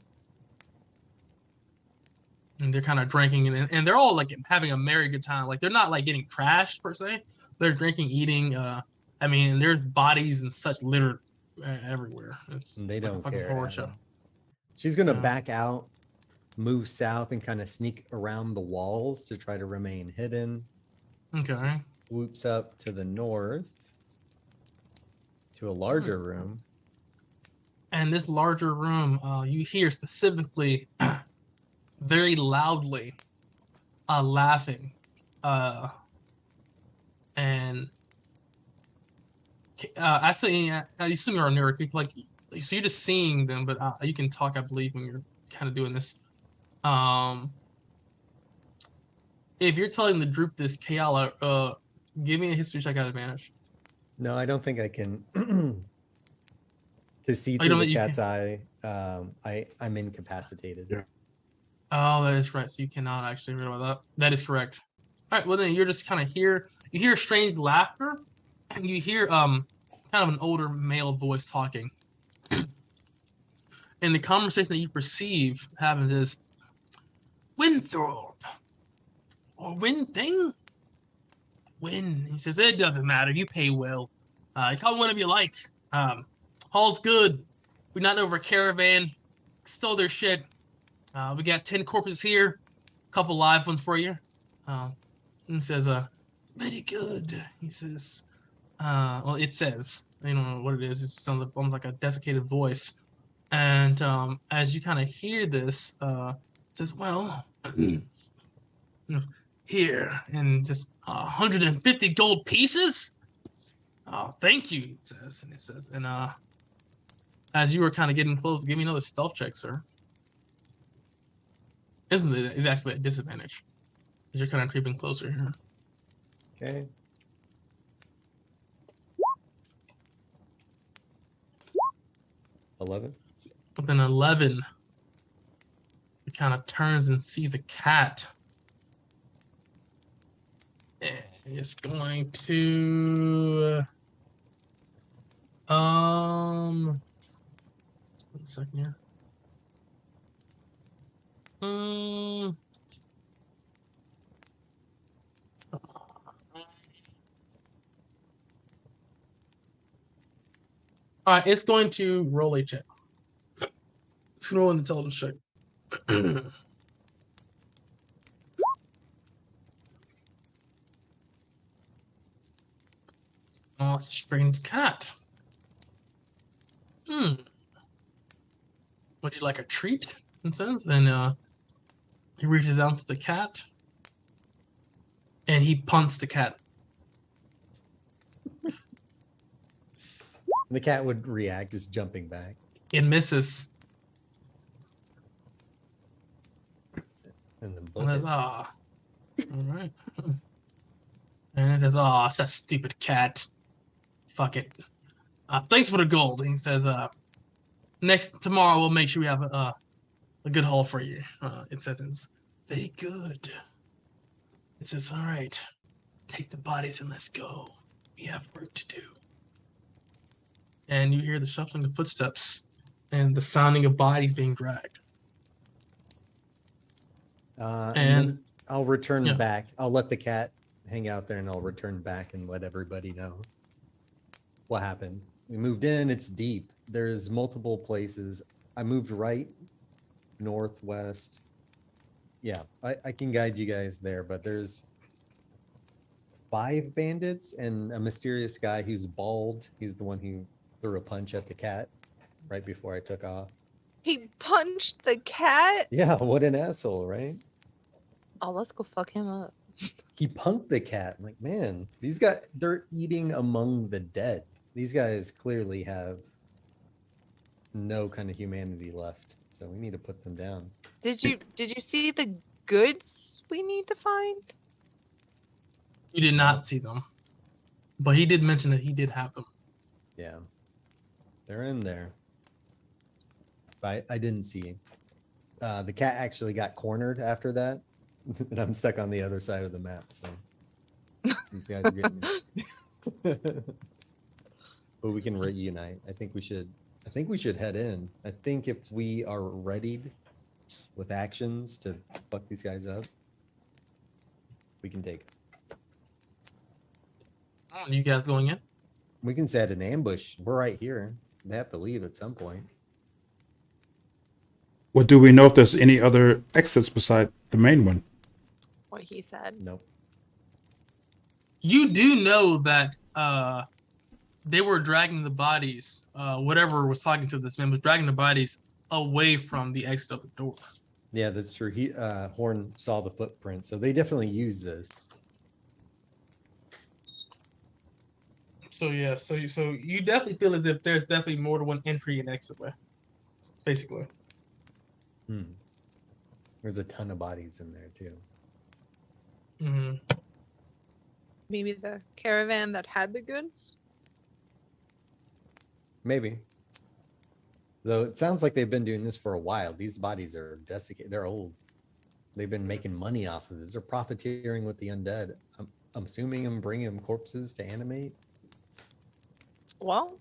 B: And they're kind of drinking and they're all like having a merry good time. Like they're not like getting trashed per se. They're drinking, eating. I mean, there's bodies and such littered everywhere. It's
H: And they
B: like a
H: don't
B: fucking
H: care.
B: horror
H: at
B: show.
H: all. She's gonna
B: Yeah.
H: back out, move south, and kind of sneak around the walls to try to remain hidden.
B: Okay.
H: Whoops up to the north to a larger room.
B: And this larger room, you hear specifically, very loudly, laughing, and I assume you're a nerd. People like so you're just seeing them, but you can talk, I believe, when you're kind of doing this. If you're telling the group this, Kayala, give me a history check at advantage.
H: No, I don't think I can. To see
B: Oh, you
H: through
B: don't
H: the
B: think you
H: cat's eye, I'm incapacitated.
A: Yeah.
B: Oh, that is right. So you cannot actually read about that. That is correct. All right. Well, then you're just kind of here. You hear strange laughter, and you hear kind of an older male voice talking. And the conversation that you perceive happens is Winthorpe or Winthing. Win. He says it doesn't matter. You pay well. You call it whatever you like. All's good. We knocked over a caravan, stole their shit. We got 10 corpses here, a couple live ones for you. He says, very good. He says, well, it says, you don't know what it is. It sounds almost like a desiccated voice. And as you kind of hear this, it says, well, here, and just 150 gold pieces? Oh, thank you, he says. And it says, and as you were kind of getting close, give me another stealth check, sir. Isn't it? It's actually a disadvantage. Because you're kind of creeping closer here.
H: Okay. $11.
B: With an 11, it kind of turns and see the cat. And it's going to... one second here. All right, it's going to roll a check. It's going to roll an intelligence check. Oh, it's a strange cat. Would you like a treat? It says, and he reaches down to the cat, and he punts the cat.
H: The cat would react, just jumping back.
B: It misses.
H: And then
B: And says,
H: book
B: ah. All right. And it says, oh, it's that stupid cat. Fuck it. Thanks for the gold. And he says, tomorrow we'll make sure we have a good haul for you. It says, it's very good. It says, all right, take the bodies and let's go. We have work to do. And you hear the shuffling of footsteps and the sounding of bodies being dragged.
H: and
B: and-
H: then I'll return
B: yeah.
H: back. I'll let the cat hang out there and I'll return back and let everybody know what happened. We moved in, it's deep. There's multiple places. I moved right, northwest. Yeah, I can guide you guys there, but there's 5 bandits and a mysterious guy who's bald. He's the one who threw a punch at the cat right before I took off.
F: He punched the cat.
H: Yeah, what an asshole, right?
F: Oh, let's go fuck him up.
H: He punked the cat. I'm like, man, they're eating among the dead. These guys clearly have no kind of humanity left. So we need to put them down.
F: Did you see the goods we need to find?
B: You did not see them, but he did mention that he did have them.
H: Yeah. They're in there. But I didn't see. The cat actually got cornered after that. And I'm stuck on the other side of the map. So these guys are getting me. But we can reunite. I think we should I think we should head in. I think if we are readied with actions to fuck these guys up, we can take.
B: Oh, you guys going in?
H: We can set an ambush. We're right here. They have to leave at some point.
A: Well, do we know if there's any other exits beside the main one?
F: What he said.
H: Nope.
B: You do know that they were dragging the bodies. Whatever was talking to this man was dragging the bodies away from the exit of the door.
H: Yeah, that's true. He Horn saw the footprint, so they definitely use this.
B: So yeah, so you definitely feel as if there's definitely more than one entry and exit way, basically.
H: There's a ton of bodies in there too.
B: Hmm.
F: Maybe the caravan that had the goods.
H: Maybe. Though it sounds like they've been doing this for a while. These bodies are desiccated. They're old. They've been making money off of this. They're profiteering with the undead. I'm assuming I'm bringing them corpses to animate.
F: Well,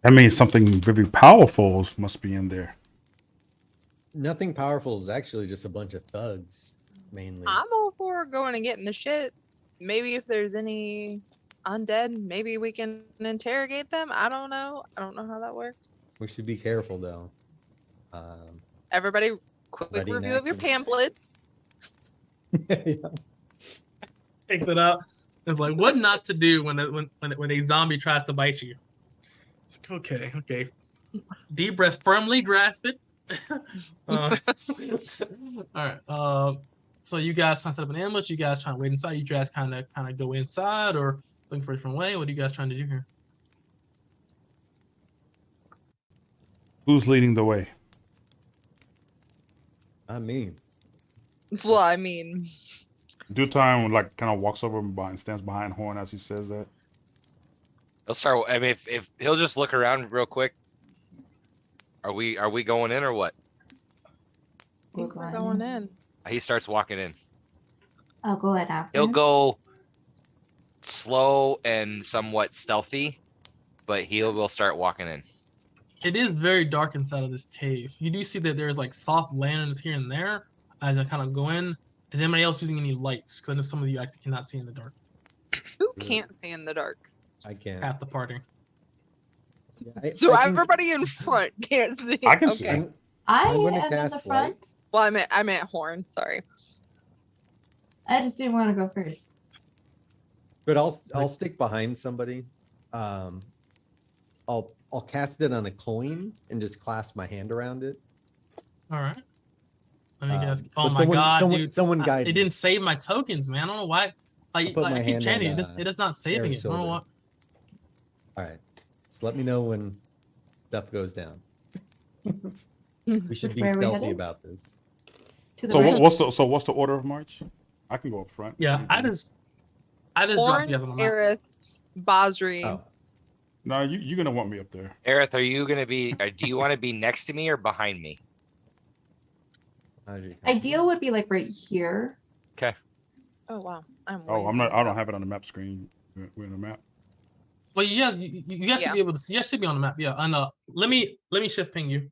A: That means something very powerful must be in there.
H: Nothing powerful is actually just a bunch of thugs, mainly.
F: I'm all for going and getting the shit. Maybe if there's any undead, maybe we can interrogate them. I don't know. I don't know how that works.
H: We should be careful though.
F: Everybody, quick
H: Ready and
F: review of your
H: active.
F: pamphlets.
H: Yeah.
B: Picked it up. It's like what not to do when a zombie tries to bite you. It's like, okay. Deep breath, firmly grasp it. All right. So you guys trying to set up an ambush? You guys trying to wait inside? You guys kind of go inside or looking for a different way? What are you guys trying to do here?
A: Who's leading the way?
H: I mean,
F: Well, I mean,
A: Due time, like, kind of walks over and stands behind Horn as he says that.
D: He'll start. I mean, if he'll just look around real quick. Are we going in or what?
F: I think we're going in.
D: He starts walking in.
E: I'll go ahead after.
D: He'll go slow and somewhat stealthy, but he will start walking in.
B: It is very dark inside of this cave. You do see that there's like soft lanterns here and there as I kind of go in. Is anybody else using any lights? Because I know some of you actually cannot see in the dark.
F: Who can't see in the dark?
H: I can't.
B: Half the party.
F: So
H: I can-
F: everybody in front can't see.
A: I can see.
F: Okay.
E: I
H: I'm gonna
E: am in the
H: cast
E: front.
H: light.
F: Well, I meant Horn. Sorry.
E: I just didn't want to go first.
H: But I'll stick behind somebody. I'll cast it on a coin and just clasp my hand around it.
B: All right. Let me guess.
H: But
B: Oh my
H: someone-
B: god,
H: someone-
B: dude!
H: someone
B: I-
H: guide
B: it
H: me.
B: didn't save my tokens, man. I don't know why.
H: I'll
B: Like,
H: put
B: like
H: my
B: I keep
H: hand
B: chanting
H: on,
B: it. It is not saving
H: Eric's
B: it. I don't know
H: shoulder.
B: why.
H: All right. Just let me know when stuff goes down. We should be
E: Where are we
H: stealthy
E: headed?
H: about this.
E: To the
A: So
E: right.
A: what's the order of march? I can go up front.
B: Yeah, I just dropped
F: Horn,
B: you guys on the map.
F: Aerith, Basri.
H: Oh,
A: No, you're gonna want me up there.
D: Aerith, are you gonna be? Do you want to be next to me or behind me?
H: how do you-
E: Ideal would be like right here.
F: Oh wow.
A: Oh, I'm not. I don't have it on the map screen. We're in the map.
B: Well, you guys should
F: Yeah.
B: be able to see. You guys should be on the map. Yeah, and let me shift ping you.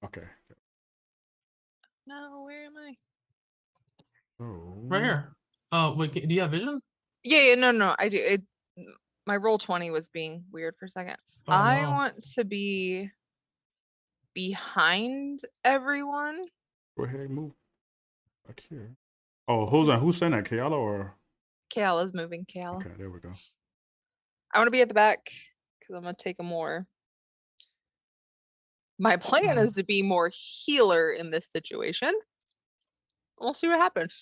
A: Okay.
F: No, where am I?
A: So
B: Right here. Oh, wait, do you have vision?
F: Yeah, no, I do. My roll 20 was being weird for a second.
B: Oh,
F: I
B: wow.
F: want to be behind everyone.
A: Go ahead, move back here. Oh, who's saying that? Kayala or?
F: Kayala's moving. Kayala.
A: Okay, there we go.
F: I want to be at the back because I'm gonna take a more. My plan is to be more healer in this situation. We'll see what happens.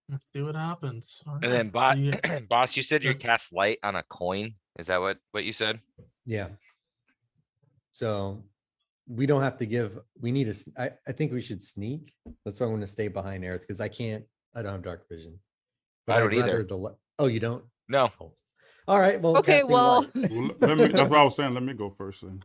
B: Let's see what happens. All
D: And then,
B: right. So you-
D: boss, you said you
B: Yeah.
D: cast light on a coin. Is that what you said?
H: Yeah. So we don't have to give, we need I think we should sneak. That's why I want to stay behind Eric because I don't have dark vision.
D: I don't
H: I'd rather
D: either.
H: Oh, you don't?
D: No.
H: Oh. All right. Well,
F: Okay,
H: casting
F: well-
H: light.
A: Let me. That's what I was saying. Let me go first. Then.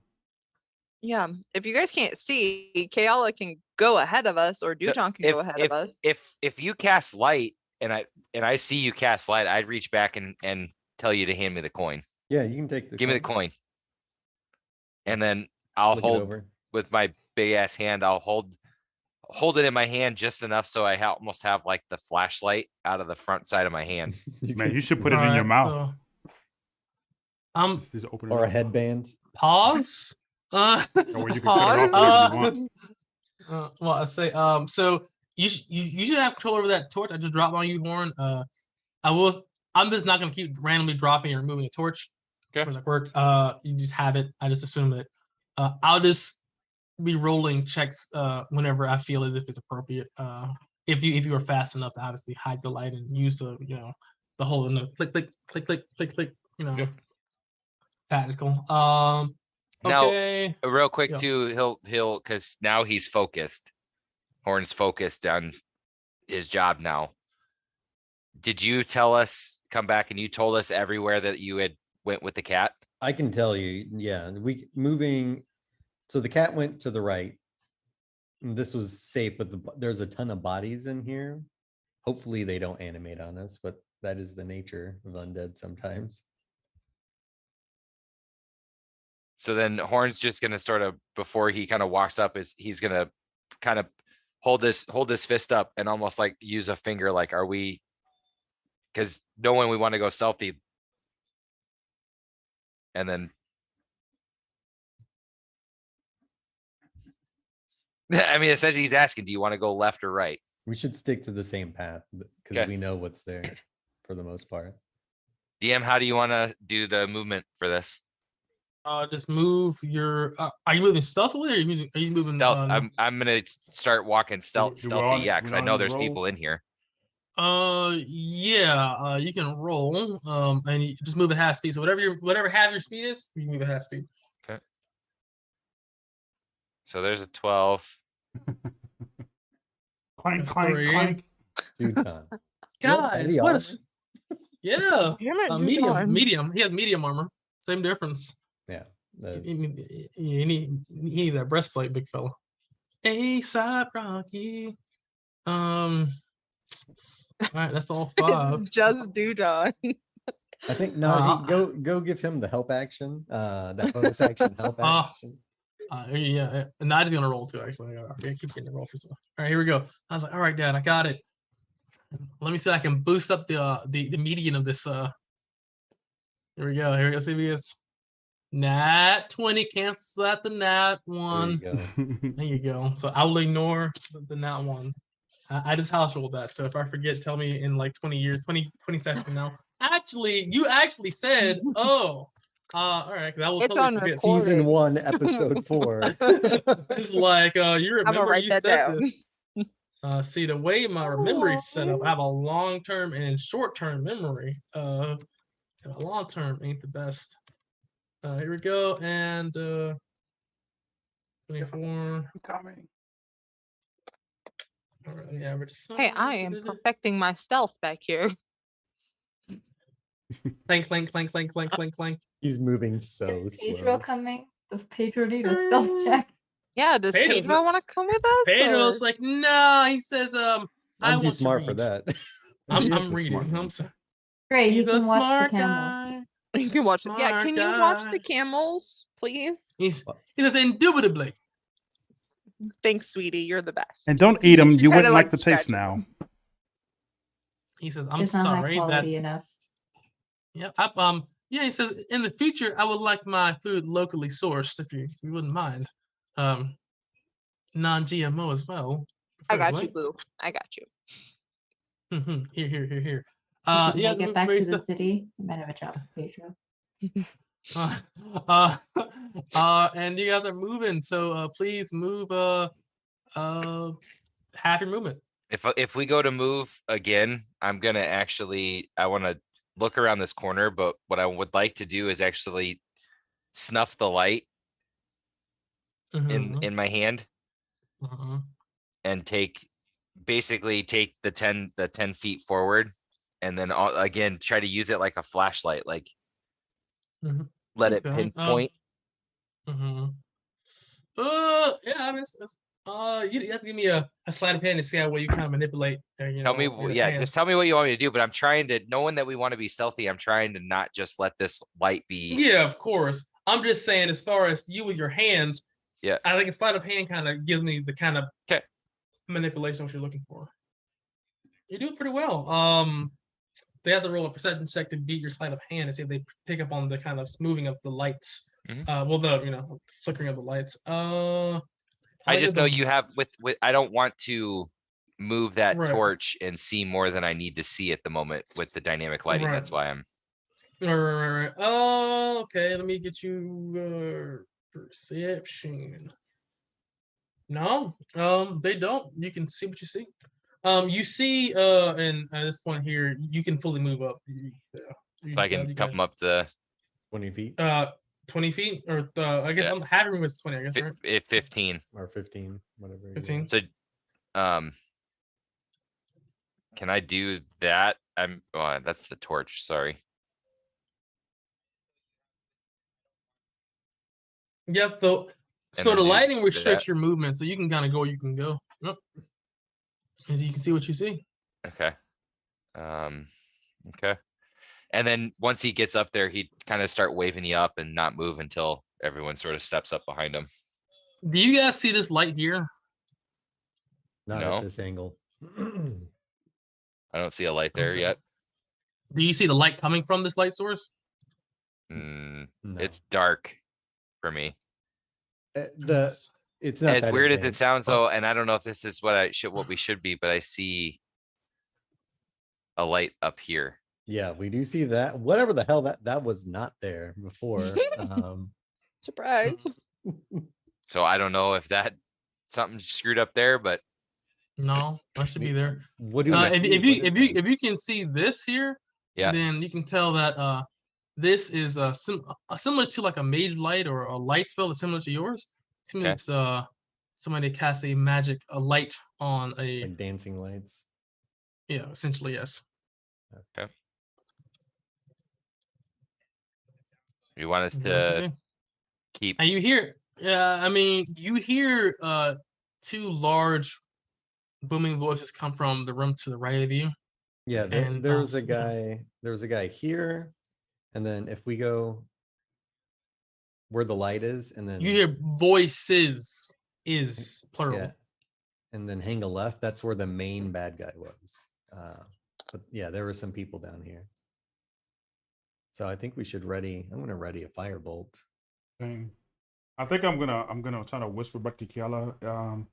F: Yeah, if you guys can't see, Kayala can go ahead of us, or Duton can go ahead of us.
D: If you cast light and I see you cast light, I'd reach back and tell you to hand me the coin.
H: Yeah, you can take the.
D: Give me the
H: coin.
D: coin. And then I'll
H: Look it
D: hold
H: over.
D: with my big ass hand. I'll hold it in my hand just enough so I almost have like the flashlight out of the front side of my hand.
G: Man, you should put it in your
B: Alright,
G: mouth.
B: So,
G: Just open it
H: Or a
G: up.
H: headband.
B: pause.
G: Or where you can cut it off whenever you want.
B: Well, I say, so you should have control over that torch. I just dropped on you, Horn. I'm just not gonna keep randomly dropping or removing a torch.
D: Okay.
B: Torch like work. You just have it. I just assume that. I'll just be rolling checks whenever I feel as if it's appropriate. If you are fast enough to obviously hide the light and use the the whole click click click click click click
D: Yep.
B: tactical.
D: Now,
B: Okay.
D: real quick
B: Yeah.
D: too, he'll because now he's focused. Horn's focused on his job now. Did you tell us, come back and you told us everywhere that you had went with the cat?
H: I can tell you, yeah, we moving. So the cat went to the right. And this was safe, but there's a ton of bodies in here. Hopefully they don't animate on us, but that is the nature of undead sometimes.
D: So then Horn's just gonna sort of, before he kind of walks up, he's gonna kind of hold his fist up and almost like use a finger, like, are we? Because knowing we want to go stealthy. And then. I mean, essentially he's asking, do you want to go left or right?
H: We should stick to the same path because
D: Okay.
H: we know what's there for the most part.
D: DM, how do you want to do the movement for this?
B: Just move your. Are you moving stealthily? Or are you moving?
D: Stealth. I'm gonna start walking stealthy.
G: Do we all-
D: Yeah,
G: we
D: because I
G: all
D: know
G: need to
D: there's
G: roll?
D: people in here.
B: Yeah. You can roll. And you just move at half speed. So whatever half your speed is, you can move at half speed.
D: So there's a 12.
G: Clank,
B: That's
G: clank,
B: three.
G: clank.
H: Duton.
B: Guys,
H: heavy
B: what
H: armor?
B: is? Yeah.
F: Damn it,
B: Medium.
F: Dudon.
B: Medium. He has medium armor. Same difference.
H: Yeah.
B: He needs that breastplate, big fella. A$AP Rocky. All right, that's all five.
F: It's just Dudon.
H: I think Najee, go give him the help action. That bonus action help action.
B: Yeah, Najee's gonna roll too. Actually, I gotta keep getting the roll for stuff. All right, here we go. I was like, all right, Dad, I got it. Let me see if I can boost up the median of this. Here we go. Here we go. See if he gets nat 20 cancels out the nat
H: There you
B: one.
H: go.
B: There you go. So I will ignore the nat one. I just house rolled that. So if I forget, tell me in like 20 years, 20 seconds from now. Actually, you actually said, oh, all right. 'Cause I will
F: It's
B: totally
F: on
B: forget.
F: record.
H: Season 1, episode 4.
B: It's like you remember
F: write
B: you
F: that
B: said
F: down.
B: this. See, the way my memory is set up, I have a long-term and short-term memory. And a long-term ain't the best. Here we go, and 24.
G: Coming.
B: All right, the average
F: Hey, I
B: size,
F: am
B: da-da-da.
F: perfecting my stealth back here.
B: Clank, clank, clank, clank, clank, clank, clank.
H: He's moving so
E: Is Pedro
H: slow.
E: coming? Does Pedro need a stealth check?
F: Yeah, does
B: Pedro's
F: Pedro want to come with us?
B: Pedro's
F: or-
B: like, no. He says, I
H: I'm too
B: want to
H: smart for
B: read.
H: that.
B: I'm
G: He is
B: reading.
G: a smart
B: I'm
G: one.
B: sorry.
E: Great,
B: He's
E: he
B: a
E: can watch the
B: smart
E: camels.
B: guy.
F: You can watch it. Yeah,
B: Smart
F: can you watch
B: guy.
F: the camels, please?
B: He says, indubitably.
F: Thanks, sweetie. You're the best.
G: And don't eat them. You
F: Kinda
G: wouldn't like
F: like
G: the taste
F: scratching
G: now.
B: He says, I'm
E: It's not high
B: sorry that
E: quality enough.
B: yeah, yeah, he says in the future I would like my food locally sourced if you wouldn't mind. Non-GMO as well.
F: I got you,
B: preferably.
F: boo. I got you.
B: Here.
E: If we
B: Yeah,
E: make it back to
B: raise
E: the city, we might have a job for Pedro.
B: and you guys are moving, so please move half your movement.
D: If we go to move again, I'm gonna actually, I want to look around this corner, but what I would like to do is actually snuff the light
B: Mhm,
D: in my hand
B: mhm.
D: and basically take the 10 feet forward, and then again try to use it like a flashlight, like
B: Mhm.
D: let it
B: Okay,
D: pinpoint.
B: Yeah, I mean, You have to give me a sleight of hand to see how well you kind of manipulate.
D: Tell me, yeah, just tell me what you want me to do. But I'm trying to, knowing that we want to be stealthy, I'm trying to not just let this light be.
B: Yeah, of course. I'm just saying, as far as you with your hands,
D: Yeah.
B: I think a sleight of hand kind of gives me the kind of
D: 'Kay.
B: manipulation what you're looking for. You do it pretty well. They have to roll a perception check to beat your sleight of hand and see if they pick up on the kind of moving of the lights.
D: Mhm.
B: Well, the flickering of the lights.
D: I just know
B: them-
D: you have with I don't want to move that
B: Right.
D: torch and see more than I need to see at the moment with the dynamic lighting. That's
B: Right.
D: why I'm.
B: Right. Oh, okay. Let me get you perception. No, they don't. You can see what you see. You see, and at this point here, you can fully move up.
D: So I can come up the
H: 20 feet
B: 20 feet, or I guess
D: Yeah.
B: half room is 20. I guess right.
D: 15.
H: or 15, whatever. you
B: 15.
H: want.
D: So, can I do that? That's the torch. Sorry.
B: Yep. So the
D: then do
B: lighting
D: that.
B: restricts your movement, so you can kind of go where you can go. Yep. And you can see what you see.
D: Okay. Okay. And then once he gets up there, he'd kind of start waving you up and not move until everyone sort of steps up behind him.
B: Do you guys see this light here?
H: Not
D: No.
H: at this angle.
D: I don't see a light there
B: Okay.
D: yet.
B: Do you see the light coming from this light source?
D: Mm,
H: No.
D: It's dark for me.
H: It's not
D: As
H: that
D: weird as it
H: advanced.
D: sounds though, and I don't know if this is what we should be, but I see a light up here.
H: Yeah, we do see that. Whatever the hell that was not there before.
F: Surprise.
D: So I don't know if that something screwed up there, but
B: No, that should be there.
H: What do we
B: If
H: see?
B: you
H: What is that?
B: if you can see this here,
D: yeah.
B: then you can tell that this is similar to like a mage light or a light spell that's similar to yours. It seems
D: Okay.
B: it's somebody cast a light on a
H: Like dancing lights.
B: essentially yes.
D: Okay. You want us
B: Is that
D: to
B: okay?
D: keep
B: And you hear, I mean, you hear two large booming voices come from the room to the right of you.
H: Yeah,
B: And,
H: there's a
B: so-
H: guy. There's a guy here, and then if we go where the light is, and then
B: You hear voices is plural.
H: yeah, and then hang a left. That's where the main bad guy was. But yeah, there were some people down here. So I think we should ready. I'm gonna ready a firebolt.
G: Thing. I think I'm gonna try to whisper back to Kiala.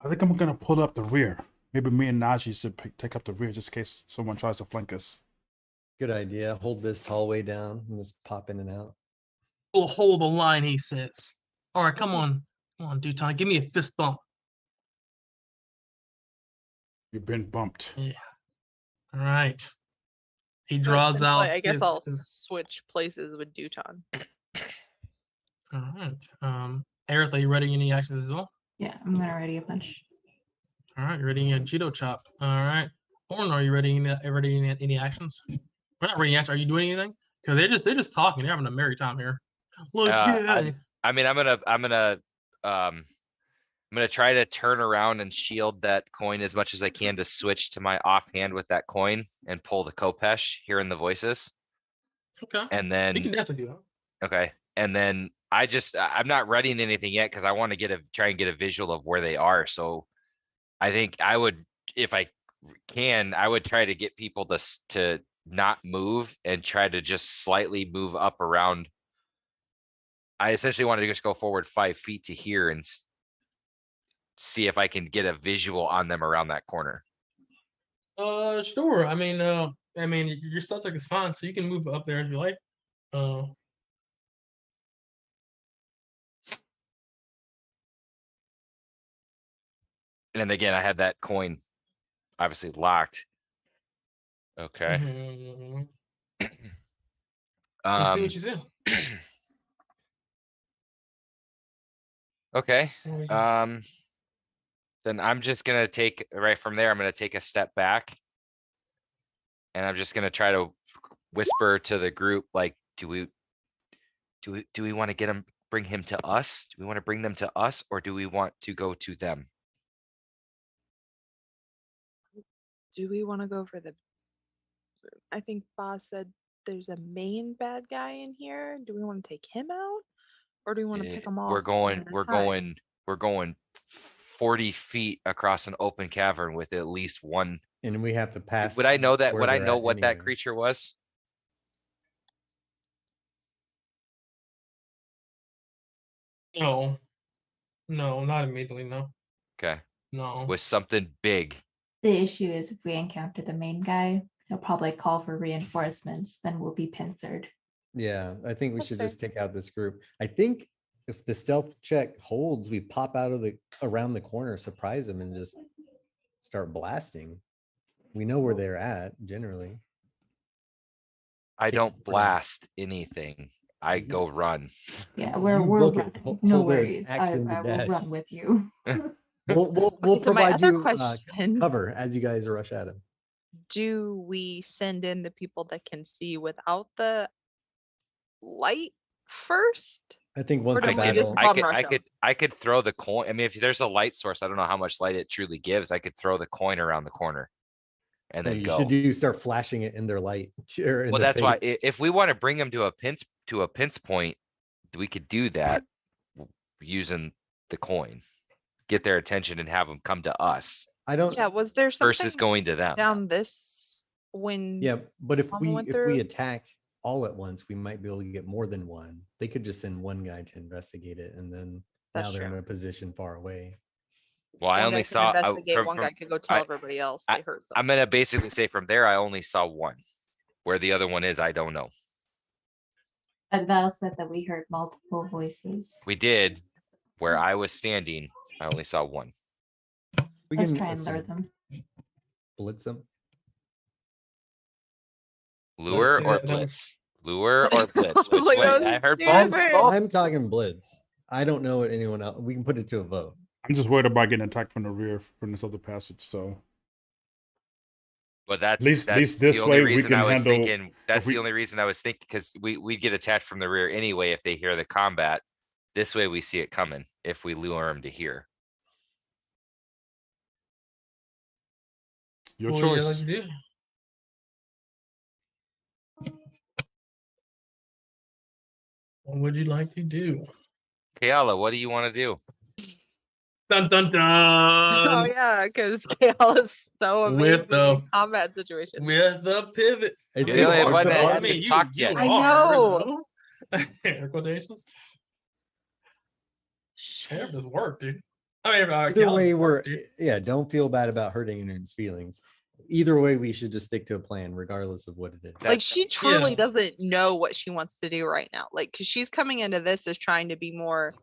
G: I think I'm gonna pull up the rear. Maybe me and Najee should take up the rear just in case someone tries to flank us.
H: Good idea. Hold this hallway down and just pop in and out.
B: We'll hold the line, he says. All right, come on, Duton, give me a fist bump.
G: You've been bumped.
B: All right. He
F: At
B: draws
F: this
B: out.
F: point, I guess I'll
B: his-
F: switch places with Duton.
B: All right. Aerith, are you ready any actions as well?
E: Yeah, I'm gonna ready a punch.
B: All right, you're ready a judo chop. All right. Horn, are you ready any actions? We're not ready actions. Are you doing anything? Because they're just talking. They're having a merry time here. Look good.
D: I mean, I'm gonna try to turn around and shield that coin as much as I can to switch to my offhand with that coin and pull the Kopesh, hearing the voices.
B: Okay.
D: And
B: You
D: then
B: can definitely do that.
D: okay. And then I'm not readying anything yet because I want to try and get a visual of where they are. So I think I would, if I can, I would try to get people to not move and try to just slightly move up around. I essentially wanted to just go forward 5 feet to here and see if I can get a visual on them around that corner.
B: Sure. I mean, your subject is fine, so you can move up there if you like.
D: And then again, I had that coin obviously locked. Okay.
B: mhm. You see
D: Um,
B: what you see.
D: okay.
B: There we go.
D: Then I'm just gonna take right from there. I'm gonna take a step back, and I'm just gonna try to whisper to the group, like, do we want to bring him to us? Do we want to bring them to us or do we want to go to them?
F: Do we want to go for the? I think Boss said there's a main bad guy in here. Do we want to take him out, or do we want to pick them all?
D: We're going,
F: one at a
D: we're
F: time?
D: going, we're going 40 feet across an open cavern with at least one.
H: And we have to pass.
D: Would I know that?
H: where
D: Would I
H: they're
D: know
H: at
D: what that
H: anyway.
D: creature was?
B: No, no, not immediately. No,
D: Okay.
B: no.
D: Was something big.
E: The issue is if we encounter the main guy, he'll probably call for reinforcements, then we'll be pincered.
H: Yeah, I think we
F: That's
H: should
F: fair.
H: just take out this group. I think if the stealth check holds, we pop out of the around the corner, surprise them, and just start blasting. We know where they're at generally.
D: I
H: Take
D: don't
H: it for now.
D: blast anything. I go run.
E: Yeah,
H: You
E: we're
H: book it.
E: running.
H: Hold-
E: No
H: hold the
E: worries.
H: action to
E: I will
H: dash.
E: run with you.
H: We'll
F: Okay, so my
H: provide
F: other
H: you
F: question-
H: cover as you guys rush at him.
F: Do we send in the people that can see without the light first?
H: I think once
F: do
H: the
F: we
H: battle,
F: just bum rush 'em?
D: I could throw the coin. I mean, if there's a light source, I don't know how much light it truly gives. I could throw the coin around the corner and
H: no,
D: then
H: you
D: go.
H: should do start flashing it in their light. or in
D: Well,
H: their
D: that's why
H: face.
D: if we want to bring them to a pinch point, we could do that using the coin. Get their attention and have them come to us
H: I don't.
F: Yeah, was there something
D: versus going to them.
F: down this when?
H: Yeah, but if
F: Mama went
H: we
F: through?
H: attack all at once, we might be able to get more than one. They could just send one guy to investigate it, and then
F: That's
H: now they're in
F: true.
H: a position far away.
D: Well, I
F: One guy
D: only
F: can
D: saw
F: investigate, one guy could go tell
D: I-
F: everybody else
D: I-
F: they heard
D: I'm
F: something.
D: gonna basically say from there, I only saw one. Where the other one is, I don't know.
E: But Val said that we heard multiple voices.
D: We did. Where I was standing, I only saw one.
H: We
E: Let's
H: can
E: try and lure
H: assume-
E: them.
H: blitz them.
D: Lure
B: see
D: or
B: that.
D: blitz? Lure or blitz? Which
F: Like,
D: way?
F: that was
D: I heard
F: stupid.
D: both. both.
H: I'm talking blitz. I don't know what anyone else. We can put it to a vote.
G: I'm just worried about getting attacked from the rear from this other passage. So
D: But that's
G: least
D: that's
G: this
D: the only
G: way we
D: reason
G: can
D: I was
G: handle-
D: thinking. That's
G: we-
D: the only reason I was thinking because we'd get attacked from the rear anyway if they hear the combat. This way we see it coming if we lure them to here.
G: your
B: What would you
G: choice.
B: like to do? What would you like to do?
D: Kayala, what do you want to do?
B: Dun dun
F: Oh
B: dun.
F: yeah, because Kale is so amazing
B: With the-
F: in combat situations.
B: With the pivot.
H: It's
D: You're the only
H: it's
D: one
H: a
D: that
H: button.
D: hasn't talked yet.
F: I know.
B: Air quotations.
F: Shit.
B: Air does work, dude. I mean,
H: Either
B: Cal's
H: way,
B: work,
H: we're
B: dude.
H: yeah. Don't feel bad about hurting anyone's feelings. Either way, we should just stick to a plan, regardless of what it is.
D: That-
F: Like she truly
B: Yeah.
F: doesn't know what she wants to do right now. Like, cause she's coming into this as trying to be more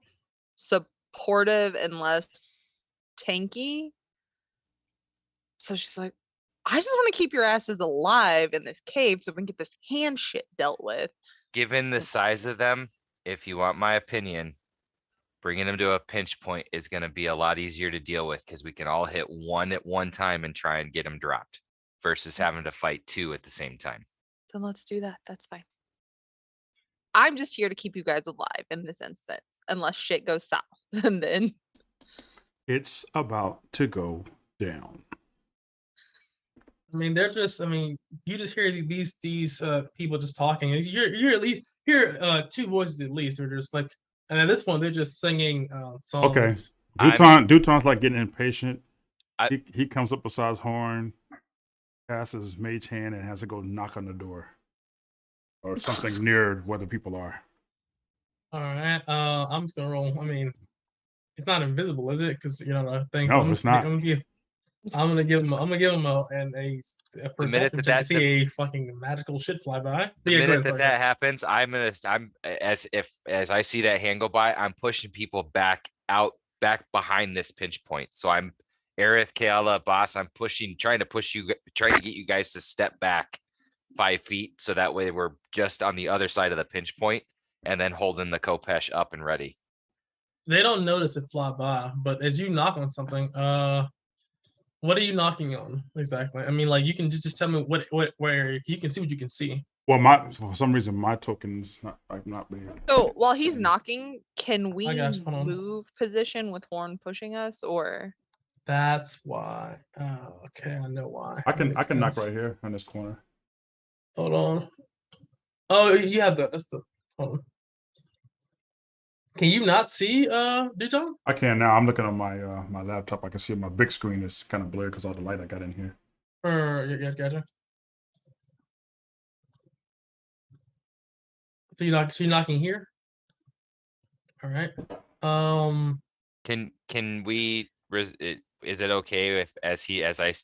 F: supportive and less tanky. So she's like, I just want to keep your asses alive in this cave so we can get this hand shit dealt with.
D: Given the size of them, if you want my opinion, bringing them to a pinch point is going to be a lot easier to deal with because we can all hit one at one time and try and get them dropped versus having to fight two at the same time.
F: Then let's do that. That's fine. I'm just here to keep you guys alive in this instance, unless shit goes south. And then
G: It's about to go down.
B: I mean, they're just. I mean, you just hear these people just talking. And you're at least hear two voices at least. They're just like, and at this point, they're just singing songs.
G: Okay.
D: I'm-
G: Duton's like getting impatient.
D: I-
G: He comes up beside Horn, passes Mage Hand, and has to go knock on the door or something near where the people are.
B: All right. I'm just gonna roll. I mean, it's not invisible, is it? Because you know the thing.
G: No, it's not.
B: I'm gonna give him. I'm gonna give him a perception
D: that
B: check to
D: that-
B: see a fucking magical shit fly by.
D: The
B: Yeah, go
D: minute
B: ahead,
D: that
B: sorry.
D: that happens, I'm as I see that hand go by, I'm pushing people back behind this pinch point. So I'm Aerith, Kayala, Boss. I'm trying to get you guys to step back 5 feet, so that way we're just on the other side of the pinch point, and then holding the Kopesh up and ready.
B: They don't notice it fly by, but as you knock on something, What are you knocking on exactly? I mean, like you can just tell me what where you can see what you can see.
A: Well, for some reason my token's not being.
F: So while he's knocking, can we
B: got you, hold on.
F: move position with Horn pushing us, or
B: That's why. Okay, I know why.
A: I
B: That
A: can
B: makes
A: knock
B: sense.
A: right here in this corner.
B: Hold on. Oh, you have that's the. Hold on. Can you not see Duton?
A: I can now. I'm looking on my my laptop. I can see my big screen is kind of blurred because all the light I got in here.
B: Or yeah, gotcha. So you're knocking here. All right.
D: Can we? Is it okay if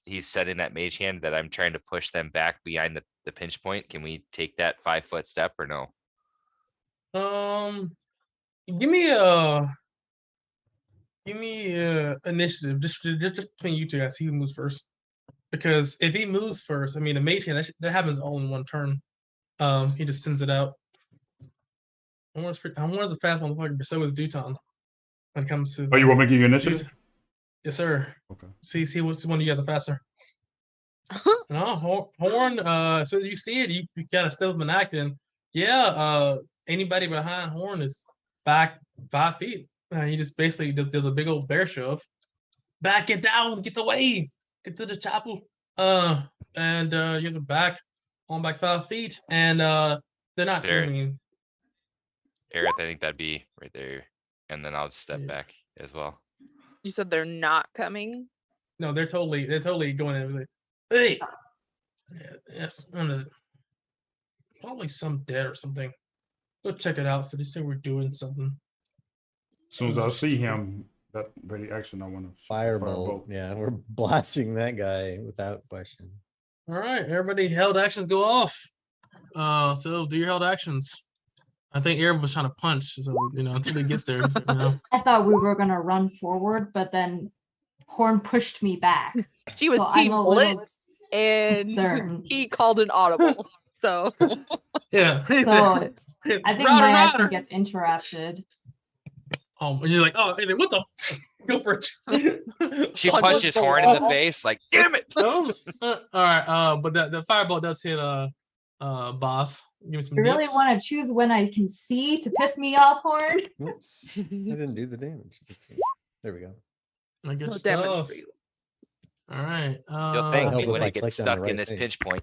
D: he's setting that mage hand that I'm trying to push them back behind the pinch point? Can we take that 5-foot step or no?
B: Give me initiative just between you two. I see who moves first. Because if he moves first, I mean the mage hand that happens all in one turn. He just sends it out. I'm one of the fast motherfucker, but so is Duton. When it comes to
A: Oh, you want me to give you initiative?
B: Yes, sir.
A: Okay.
B: See what's the one you got the faster. No, Horn. As soon as you see it, you gotta step up and act. And yeah, anybody behind Horn is back 5 feet. He just basically does a big old bear shove. Back, get down, get away, get to the chapel. And you have to back on back 5 feet, and they're not
D: Sure.
B: coming.
D: Aerith, I think that'd be right there, and then I'll step
B: Yeah.
D: back as well.
F: you said they're not coming?
B: No, they're totally going in. Like, hey, yeah, yes, probably some dead or something. Go check it out. So they say we're doing something.
A: As soon as I see him, that ready action, I want to
H: Firebolt. Yeah, we're blasting that guy without question.
B: All right, everybody, held actions go off. So do your held actions. I think Aaron was trying to punch, so until he gets there,
E: I thought we were gonna run forward, but then Horn pushed me back.
F: She was
E: So I'm
F: team
E: a little
F: blitz, and
E: concerned.
F: he called an audible. So
B: yeah.
E: So I think
B: Router,
E: my action
B: router.
E: gets interrupted.
B: And you're like, oh, hey, what the? Go for it.
D: She
F: Punch
D: punches
F: the
D: Horn in the
F: wall.
D: face, like, damn it!
B: Oh, all right. But the fireball does hit boss. Give me some.
E: You really
B: dips.
E: want to choose when I can see to piss me off, Horn?
H: Oops, I didn't do the damage. Let's see. There we go.
B: Good
F: no damage
B: stuff.
F: for you.
B: All right.
D: You'll thank
H: help
D: me
H: if
D: when
H: I
D: it gets
H: clicked on the
D: stuck in
H: right
D: this
H: thing.
D: pinch point.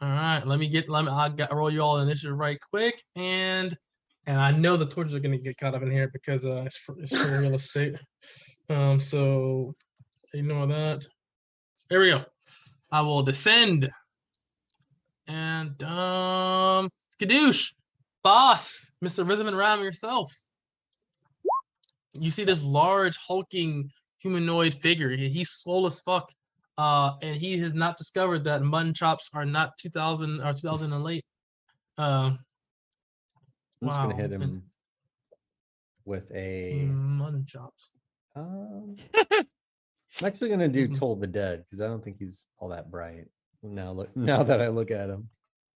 B: All right. I'll roll you all initiative right quick, and I know the torches are gonna get caught up in here because it's for real estate. So ignore that. There we go. I will descend. And Skadoosh, boss, Mr. Rhythm and Rhyme yourself. You see this large hulking humanoid figure. He's swole as fuck. And he has not discovered that mutton chops are not 2000 or 2000 and late.
H: I'm just
B: Wow,
H: gonna hit
B: it's been-
H: him with a.
B: Mutton chops.
H: I'm actually gonna do
B: Listen.
H: Toll the Dead because I don't think he's all that bright. Now that I look at him.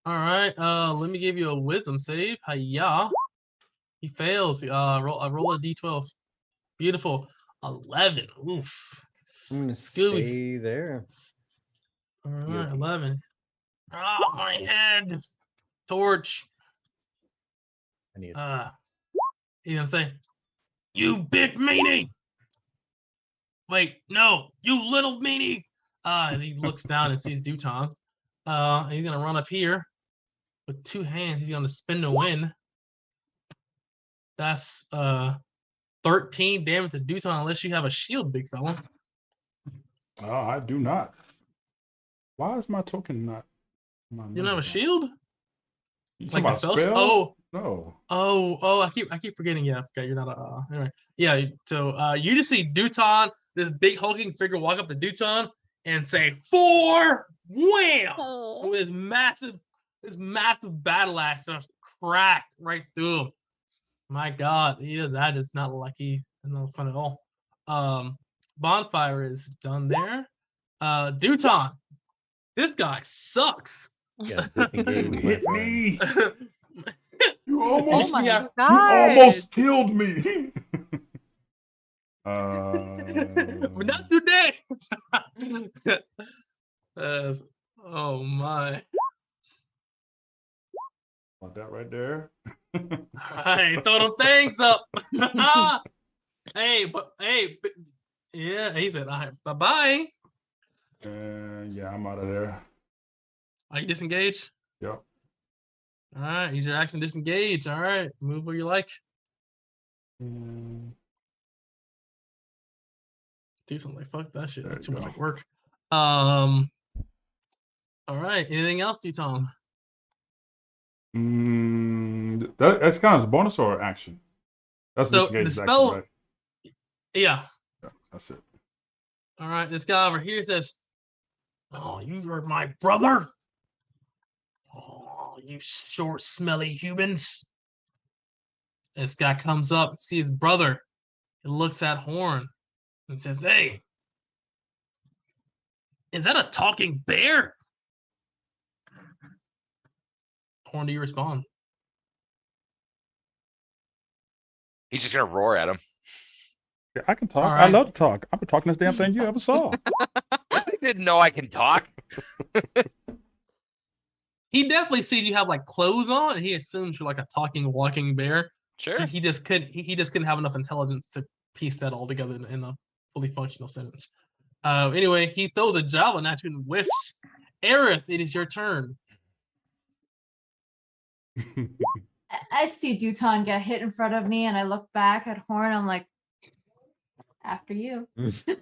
B: All right. Let me give you a wisdom save. Hiya. He fails. Roll a d12. Beautiful. 11. Oof.
H: I'm gonna
B: Scooby.
H: stay there.
B: All right.
H: okay?
B: 11. Oh, my head. Torch.
H: I need a
B: You know what I'm saying? You big meanie. Wait, no, you little meanie. And he looks down and sees Duton. And he's gonna run up here with 2 hands. He's gonna spin the win. That's 13 damage to Duton unless you have a shield, big fella.
A: Oh, I do not. Why is my token not?
B: You don't have a shield?
A: You
B: Like
A: talking
B: a
A: about
B: spell?
A: spell? No.
B: Oh, I keep forgetting. Yeah, I forgot you're not a. Anyway, yeah. So you just see Duton, this big hulking figure, walk up to Duton and say, "For wham!"
F: Oh.
B: With his massive battle axe just crack right through him. My God, that is not like he's no fun at all. Bonfire is done there. Duton, this guy sucks.
H: Yeah, disengage
A: You
H: my
A: hit
H: friend.
A: me. You
F: Oh
A: almost,
F: my
B: Yeah,
F: god.
A: you almost killed me.
B: But not today. Oh my.
G: Want that right there.
B: Hey, throw them things up. Hey, yeah, he said, all right, bye-bye.
G: Yeah, I'm out of there.
B: Are you disengaged?
G: Yep.
B: All right, use your action disengage. All right, move where you like.
G: Mm,
B: Do something like fuck that shit.
G: There
B: That's
G: you
B: too much
G: go.
B: like work. All right, anything else, Tom?
G: That's kind of a bonus or action? That's
B: So
G: disengage's
B: the
G: action,
B: spell,
G: right?
B: yeah.
G: Yeah, that's it.
B: All right, this guy over here says, "Oh, you are my brother. Oh, you short, smelly humans." This guy comes up, see his brother, and looks at Horn and says, "Hey, is that a talking bear?" Horn, do you respond?
D: He's just gonna roar at him.
G: Yeah, I can talk.
B: All
G: I
B: right.
G: love to talk. I've been talking this damn thing you ever saw.
D: This thing didn't know I can talk.
B: He definitely sees you have like clothes on, and he assumes you're like a talking, walking bear.
D: Sure.
B: He just couldn't. He just couldn't have enough intelligence to piece that all together in a fully functional sentence. Anyway, he throws a javelin at you and whiffs. Aerith, it is your turn.
E: I see Duton get hit in front of me, and I look back at Horn. I'm like, after you.
B: He said,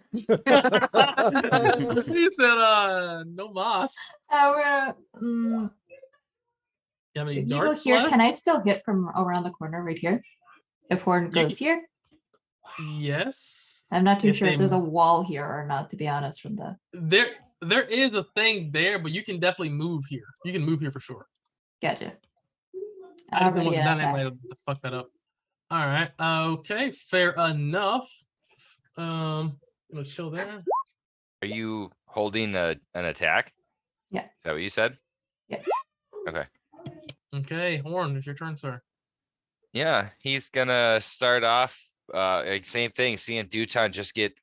B: "No mas."
E: We're gonna.
B: You have any
E: If you go
B: darts
E: here,
B: left?
E: can I still get from around the corner right here? If Horn goes here,
B: Yes.
E: I'm not too
B: If
E: sure
B: they-
E: if there's a wall here or not. To be honest, from the
B: There is a thing there, but you can definitely move here. You can move here for sure.
E: gotcha.
B: I just didn't
E: Already
B: want the
E: at
B: dynamic
E: that.
B: later to fuck that up. All right. Okay. Fair enough. Gonna chill there.
D: Are you holding an attack?
E: Yeah.
D: Is that what you said?
E: Yeah.
D: Okay.
B: Okay, Horn, it's your turn, sir.
D: Yeah, he's gonna start off like same thing, seeing Duton just get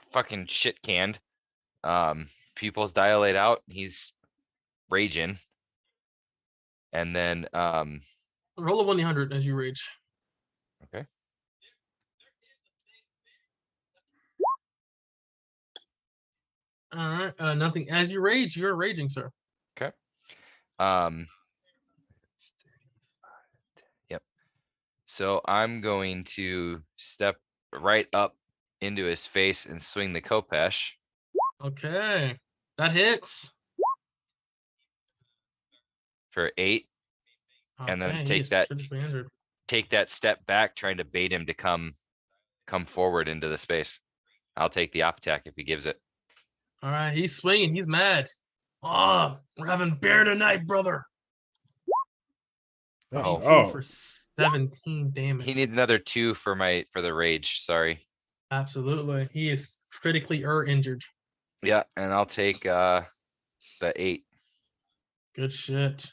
D: fucking shit canned. Pupils dilate out, he's raging. And then
B: Roll a 100 as you rage.
D: okay.
B: All right. Nothing. As you rage, you're raging, sir.
D: Um Yep. So I'm going to step right up into his face and swing the Kopesh.
B: Okay. That hits.
D: For 8. And then
B: Okay, he
D: take
B: is
D: that-
B: critically injured.
D: Take that step back, trying to bait him to come forward into the space. I'll take the op attack if he gives it.
B: All right, he's swinging. He's mad. Oh, we're having bear tonight, brother.
D: Oh.
B: 22 for 17 damage.
D: He needs another 2 for the rage. Sorry.
B: Absolutely. He is critically injured.
D: Yeah, and I'll take the 8.
B: Good shit.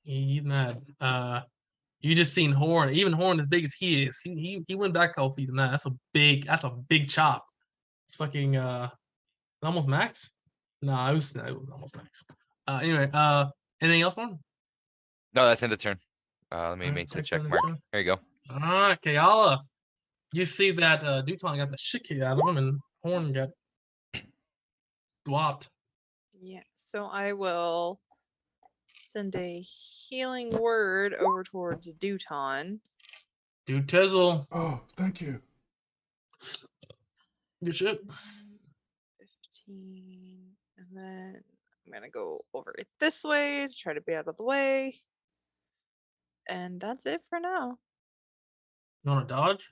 B: He's mad. You just seen Horn. Even Horn, as big as he is, he went back a couple feet than that. That's a big chop. It's fucking almost max. No, it was almost max. Anyway, anything else, Horn?
D: No, that's end of turn. Let me
B: Alright,
D: make the
B: check
D: check
B: the
D: mark.
B: turn.
D: There you go.
B: All right, Kayala. You see that Duton got the shit kicked out of him, and Horn got dwopped.
F: Yeah, so I will send a healing word over towards Duton.
B: Dude, Tezel,
G: Oh, thank you.
B: good shit.
F: 15, and then I'm gonna go over it this way to try to be out of the way. And that's it for now.
B: You want to dodge?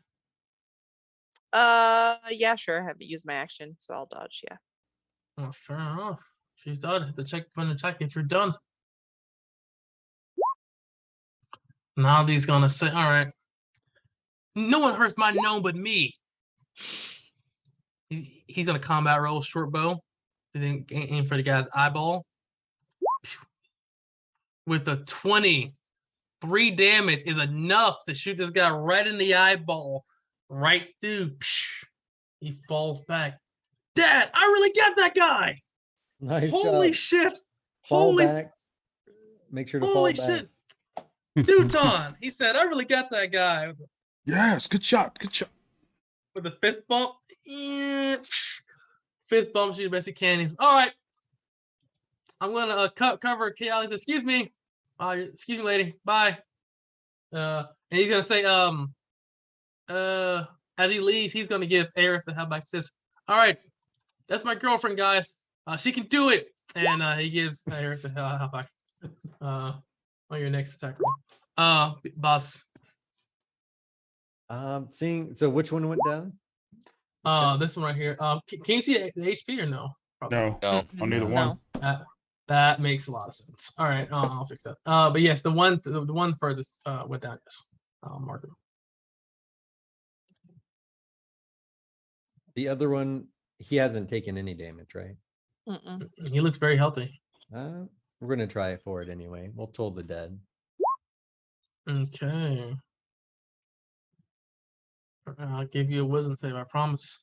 F: Yeah, sure. I haven't used my action, so I'll dodge. Yeah.
B: Oh, fair enough. She's done. Hit the checkpoint attack if you're done. Now he's gonna say, all right. No one hurts my gnome but me. He's gonna combat roll short bow. He's aim for the guy's eyeball. With a 20. 3 damage is enough to shoot this guy right in the eyeball. right through. He falls back. Dad, I really got that guy.
H: Nice
B: Holy
H: job.
B: shit.
H: Fall
B: Holy,
H: back. Make sure to
B: holy
H: fall back.
B: shit. Duton, he said, I really got that guy
A: Yes, good shot. Good shot.
B: with a fist bump. Fist bumps you the best he can. He's all right. I'm gonna cover Chaos. Excuse me. Excuse me, lady. Bye. And he's gonna say, as he leaves, he's gonna give Aerith the hug back. He says, all right, that's my girlfriend, guys. She can do it. And he gives Aerith the hug back. On your next attack roll. Boss.
H: Seeing, so which one went down?
B: This one right here. Can you see the HP or no? Probably.
A: No,
D: No.
A: on neither
F: No.
A: one.
B: That makes a lot of sense. All right, I'll fix that. But yes, the one furthest went down. Yes, I'll mark it.
H: The other one, he hasn't taken any damage, right?
F: Mm-mm.
B: He looks very healthy.
H: We're gonna try it for it anyway. We'll toll the dead.
B: Okay. I'll give you a wisdom save, I promise.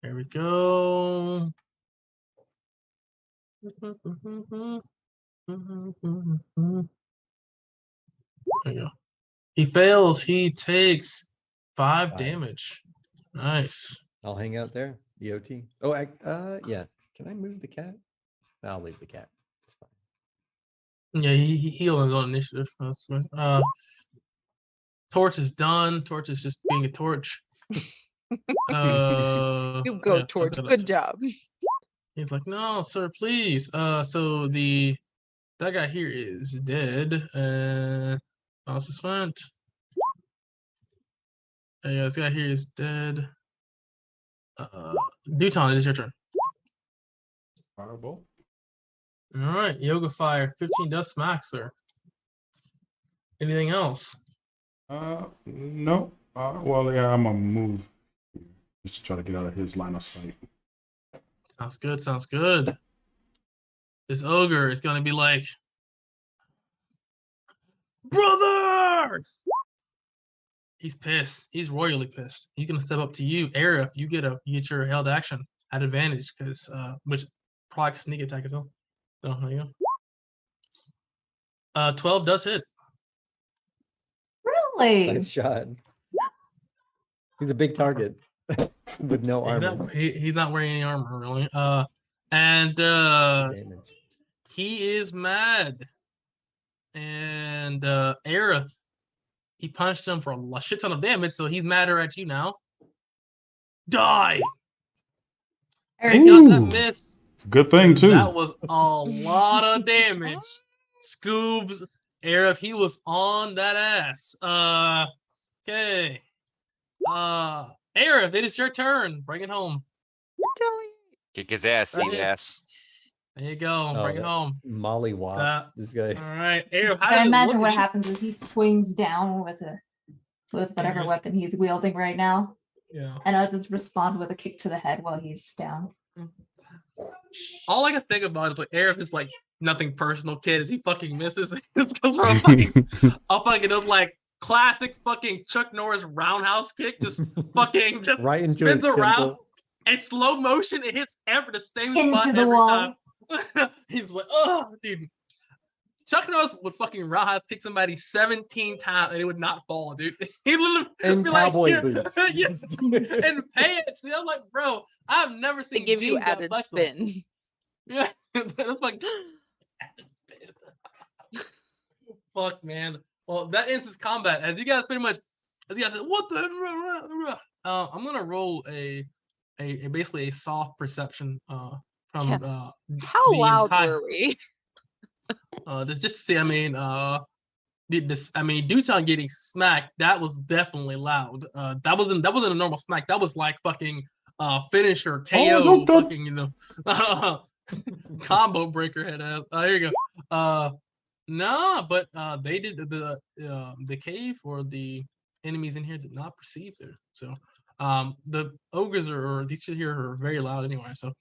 B: There we go. There you go. He fails. He takes 5
H: 5.
B: damage. Nice.
H: I'll hang out there. DOT. Oh, yeah. Can I move the cat? I'll leave the cat. It's fine.
B: Yeah, he healed his own initiative. That's good. Torch is done. Torch is just being a torch.
F: You go,
B: yeah,
F: Torch.
B: okay,
F: Good job.
B: He's like, no, sir, please. So that guy here is dead. Also spent. Yeah, this guy here is dead. Duton, it is your turn.
A: Fireball.
B: All right, Yoga Fire, 15 does smack, sir. Anything else?
A: No. Well, yeah, I'm gonna move just to try to get out of his line of sight.
B: Sounds good, sounds good. This ogre is gonna be like, brother! He's pissed. He's royally pissed. He's gonna step up to you. Aerith, you get your held action at advantage, because which procs sneak attack as well. So there you go. 12 does hit.
E: Really?
H: Nice shot. He's a big target with no armor.
B: He's not wearing any armor, really. And
H: Damage.
B: he is mad. And Aerith, he punched him for a shit ton of damage, so he's madder at you now. Die!
E: Eric,
B: Got that
A: Ooh.
B: miss.
A: Good thing too.
B: That was a lot of damage. Scoobs, Aerith, he was on that ass. Okay. Aerith, it is your turn. Bring it home.
D: Kick his ass,
B: That
D: see
B: is-
D: ass.
B: There you go.
H: Oh,
B: Bring it
H: that-
B: home.
H: Molly Wop. This guy.
B: All right, Aerith, how
E: I
B: does it
E: imagine
B: look
E: what
B: as you-
E: happens is he swings down with whatever
B: just-
E: weapon he's wielding right now,
B: Yeah.
E: and I'll just respond with a kick to the head while he's down.
B: All I can think about is like Aerith is like nothing personal, kid. As he fucking misses, it's because we're fucking those like classic fucking Chuck Norris roundhouse kick, just fucking just
H: Right into
B: spins
H: his
B: around.
H: temple.
B: In slow motion, it hits the same
E: Into
B: spot
E: the
B: every
E: wall.
B: time. He's like, oh, dude. Chuck Norris would fucking roundhouse kick somebody 17 times and it would not fall, dude. He literally
H: And
B: be
H: cowboy
B: "Yeah."
H: boots.
B: Yeah. And pants. And I'm like, bro, I've never
F: They
B: seen
F: give you
B: jeans that
F: added
B: flexible.
F: spin.
B: Yeah, that's like fuck, man. Well, that ends his combat. As you guys pretty much, as you guys said, what the? I'm gonna roll a basically a soft perception from
F: How
B: the
F: loud
B: entire-
F: were we?
B: this just to see. I mean, Duton getting smacked. That was definitely loud. That wasn't a normal smack. That was like fucking finisher KO.
A: no, don't-
B: Fucking, you know, combo breaker head ass. Here you go. Nah, but they did the cave or the enemies in here did not perceive there. So the ogres or these shit here are very loud anyway. So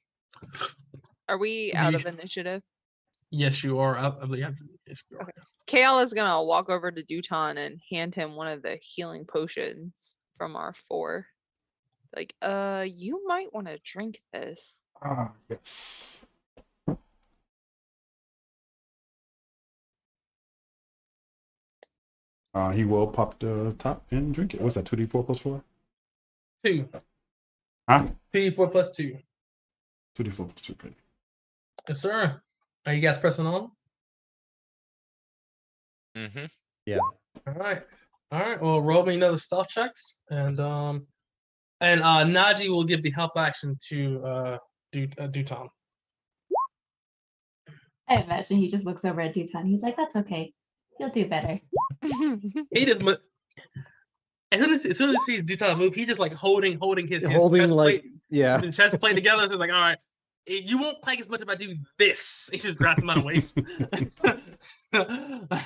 F: Are we out of
B: Indeed.
F: initiative?
B: yes, you are. I believe yes, you are.
F: Okay. Kale is gonna walk over to Duton and hand him one of the healing potions. from our 4. Like, you might want to drink this.
G: Ah, yes. He will pop the top and drink it. What's that? 2d4 plus 4?
B: 2.
G: Huh?
B: 2d4 plus 2.
G: 2d4 plus 2. Okay.
B: Yes, sir. Are you guys pressing on?
D: Mm-hmm.
H: Yeah.
B: All right. All right. Well, roll me another stealth checks, and Naji will give the help action to Duton.
E: I imagine he just looks over at Duton. He's like, "That's okay. You'll do better."
B: He just as soon as he sees Duton move, he just like holding his
H: Holding
B: chest
H: like
B: plate,
H: yeah.
B: the chest plate together. So it's like, all right, you won't plank as much if I do this. He just grabs him by the waist.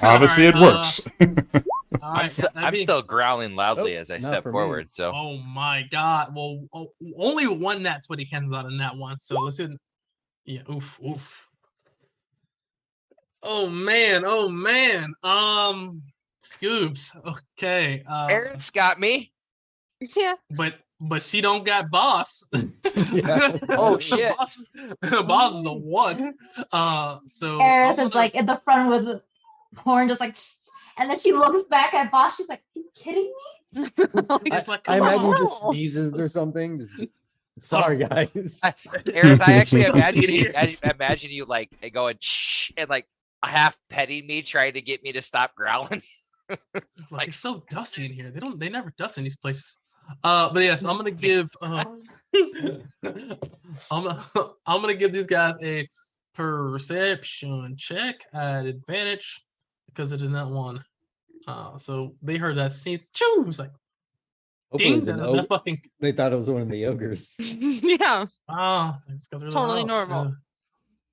G: Obviously, it works.
B: All right,
D: I'm still growling loudly
H: Oh,
D: as I
H: not
D: step
H: for me.
D: forward. So
B: Oh my god. Well, only one nat 20 cancels out in that one. So let's see. Yeah, oof. Oh man. Scoops. Okay.
D: Aaron's got me.
F: Yeah.
B: But she don't got boss.
H: Yeah.
D: Oh, shit.
B: Boss is a 1. So
E: Aerith
B: I'm
E: is like in the front with the horn, just like, and then she looks back at Boss. She's like, "Are you kidding me?"
B: it's like,
H: I
B: come
H: imagine
B: on.
H: just sneezes or something. Just, sorry, guys.
D: Aaron, I actually
B: Here.
D: imagine you like going shh and like half petting me, trying to get me to stop growling.
B: Like, it's so dusty in here. They never dust in these places. But yes, I'm gonna give I'm gonna give these guys a perception check at advantage because they did not want. So they heard that sneeze. Choo! It's like
H: Hopefully
B: ding.
H: it's an
B: That fucking
H: they thought it was one of the ogres.
F: Yeah.
B: it's 'cause they're
F: Totally
B: loud.
F: normal.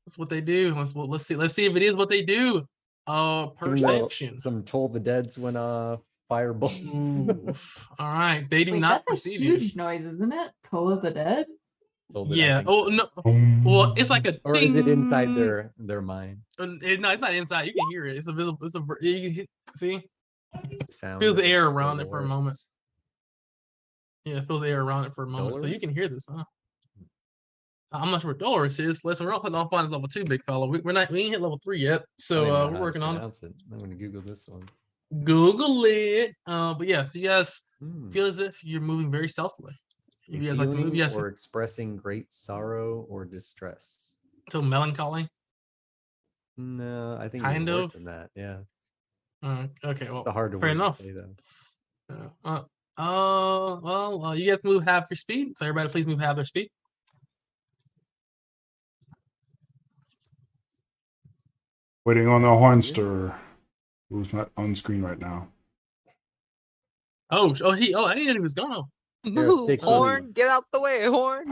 B: That's what they do. Let's see if it is what they do.
H: Even though
B: Perception.
H: Some Toll the Deads went off. Fireball.
B: Oof. All right, they do
E: Wait,
B: not
E: that's a
B: perceive you.
E: huge noise, isn't it? Toll of the Dead.
H: Toll it, I
B: Yeah.
H: think
B: Oh
H: so.
B: no. Well, it's like a.
H: Or is it inside
B: ding.
H: their mind?
B: No, it's not inside. You can hear it. It's a visible. See,
H: Sound
B: feels the
H: of
B: air around it for a
H: Dolores.
B: moment. Yeah, it feels the air around it for a moment, so you can hear
H: Dolores?
B: this. Huh? I'm not sure what Dolores is. Listen, we're all putting on fun level 2, big fella. We ain't hit level 3 yet,
H: I
B: so
H: don't even know how
B: we're
H: to
B: working on it.
H: pronounce it. I'm gonna Google this one.
B: Google it. But yeah, so you guys
H: Hmm.
B: feel as if you're moving very stealthily. You guys like to move,
H: Feeling
B: yes,
H: or expressing great sorrow or distress.
B: to melancholy.
H: No, I think
B: Kind
H: even worse
B: of.
H: than that. Yeah,
B: Okay, well,
H: it's a hard
B: fair
H: word
B: enough.
H: to say though.
B: You guys move half your speed. So everybody, please move half their speed.
G: Waiting on the Hornster, who's not on screen right now.
B: I didn't know he was gone.
F: Move,
H: take the
F: Horn.
H: lead.
F: Get out the way, Horn.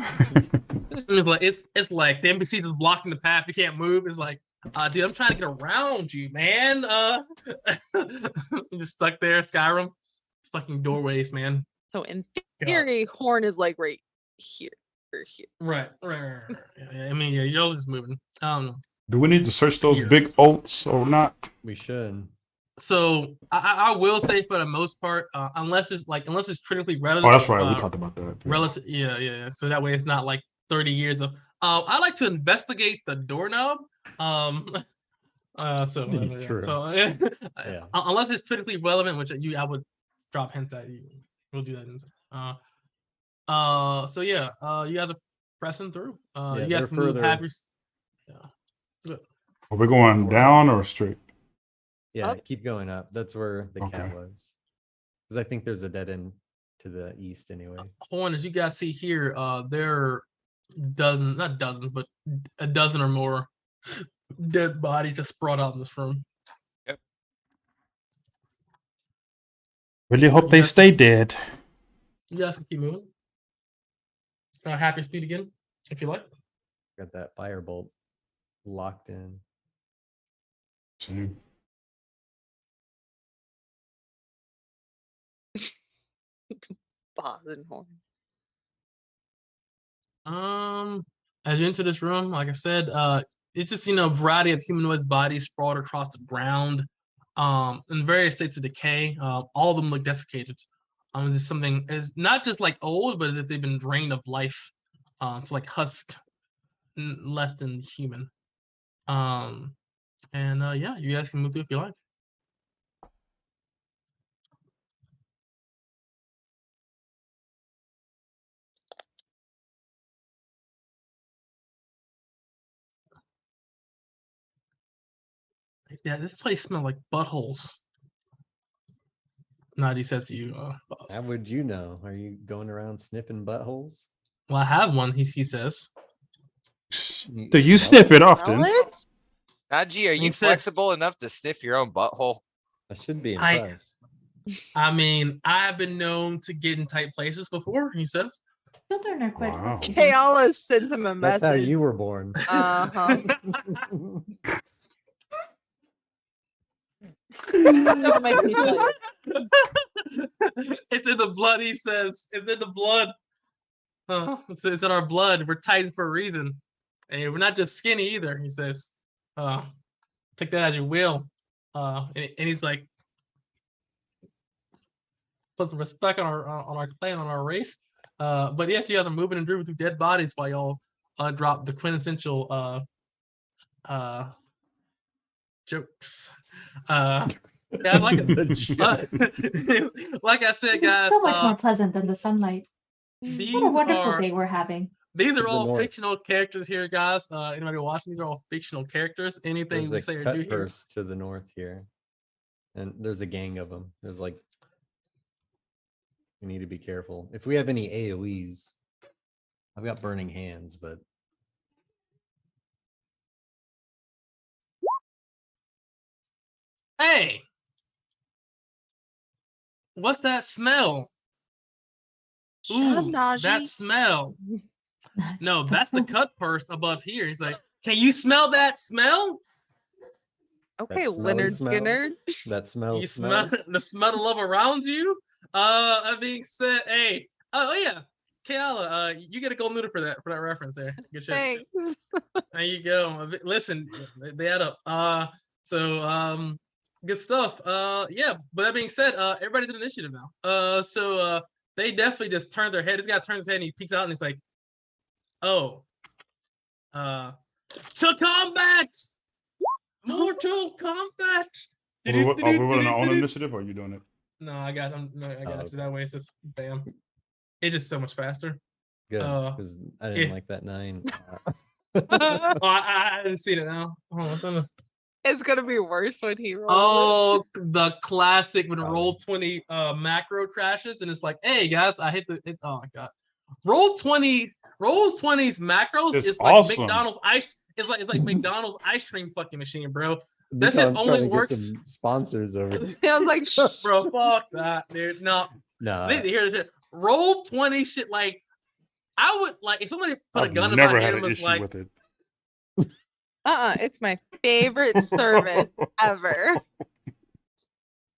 B: It's like the NPC just blocking the path. You can't move. It's like, dude, I'm trying to get around you, man. I'm just stuck there, Skyrim. It's fucking doorways, man.
F: So in
B: God.
F: theory, Horn is like right here or here.
B: Right. Yeah, I mean, yeah, y'all just moving.
G: Do we need to search those
B: Here.
G: big oats or not?
H: We should.
B: So I will say for the most part, unless it's critically relative.
G: Oh, that's right. We talked about that. Yeah.
B: Relative, yeah. So that way it's not like 30 years of. I like to investigate the doorknob. So
H: True.
B: so
H: Yeah.
B: unless it's critically relevant, which I would drop hints at you. We'll do that. So yeah, you guys are pressing through.
H: Yeah,
B: You guys
H: they're
B: can move
H: further-
B: half your. Yeah.
G: Are we going down or straight?
H: Yeah,
F: Up.
H: keep going up. That's where the cat
G: Okay.
H: was. Because I think there's a dead end to the east anyway.
B: Horn, as you guys see here, there are not dozens, but a dozen or more dead bodies just sprawled out in this room.
G: Really hope they
B: Yeah.
G: stay dead.
B: You guys can keep moving. Happy speed again, if you like.
H: Got that firebolt locked in.
G: Same.
F: Boss and Horn.
B: As you enter this room, like I said, it's just a variety of humanoid bodies sprawled across the ground, in various states of decay. All of them look desiccated. Is this something is not just like old, but as if they've been drained of life. So like husk, less than human. And yeah, you guys can move through if you like. Yeah, this place smells like buttholes. Nadi says to you, boss.
H: How would you know? Are you going around sniffing buttholes?
B: Well, I have one, he says.
A: Do you sniff it often?
F: Smell it?
D: Najee, are
B: He
D: you
B: said-
D: flexible enough to sniff your own butthole?
H: I should be
B: I-
H: impressed.
B: I mean, I've been known to get in tight places before, he says.
E: Children are quite
A: Wow.
E: flexible.
F: Kayala sent him a
H: That's
F: message.
H: how you were born.
F: Uh-huh.
B: It's in the blood, he says. It's in the blood. It's in our blood. We're Titans for a reason. And we're not just skinny either, he says. Take that as you will. And he's like, put some respect on our clan, on our race. But yes, you guys are moving and grooving through dead bodies while y'all drop the quintessential jokes. Yeah, I like it. Like I said,
E: This is
B: guys,
E: so much more pleasant than the sunlight.
B: these
E: What a wonderful
B: are
E: day we're having.
B: these are
H: The
B: all
H: North.
B: fictional characters here, guys. Anybody watching? These are all fictional characters. Anything we
H: There's
B: say
H: a
B: or
H: cut
B: do here.
H: purse to the north here. And there's a gang of them. There's like, we need to be careful. If we have any AoEs, I've got burning hands, but
B: Hey, what's that smell?
F: Shut up,
B: Ooh,
F: Najee.
B: that smell. No,
E: Just
B: that's the cut purse above here. He's like, can you smell that smell?
F: Okay,
H: smelly
F: Leonard
H: smell.
F: Skinner.
H: that smells
B: You smell the smell of love around you. That being said, hey, oh yeah, Kayala, you get a gold noodle for that reference there. Good shit.
F: Thanks.
B: There you go. Listen, they add up. So good stuff. Yeah, but that being said, everybody did initiative now. So they definitely just turned their head. This guy turns his head and he peeks out and he's like, oh, to combat! Mortal combat!
A: Are we rolling our own initiative or are you doing it?
B: No, I got him. No, I got
H: Oh,
B: you. That way it's just bam. It's just so much faster.
H: good because I didn't
B: yeah.
H: like that 9.
B: Oh, I didn't see it now. Hold on.
F: It's gonna be worse when he rolls.
B: Oh, the classic when
H: Probably.
B: Roll20 macro crashes and it's like, hey guys, I hit the. Oh my god, Roll20's macros
A: It's
B: is like
A: awesome.
B: McDonald's ice. It's like McDonald's ice cream fucking machine, bro. That shit
H: Duton's
B: only
H: trying to get
B: works-
H: some sponsors over.
F: Sounds like
B: Bro, fuck that, dude. No,
H: Nah,
B: here's the shit. Roll20 shit. Like, I would like if somebody put a
A: I've
B: gun in
A: never
B: my
A: had
B: hand and
A: an
B: was
A: issue
B: like,
A: with it.
F: it's my favorite service ever.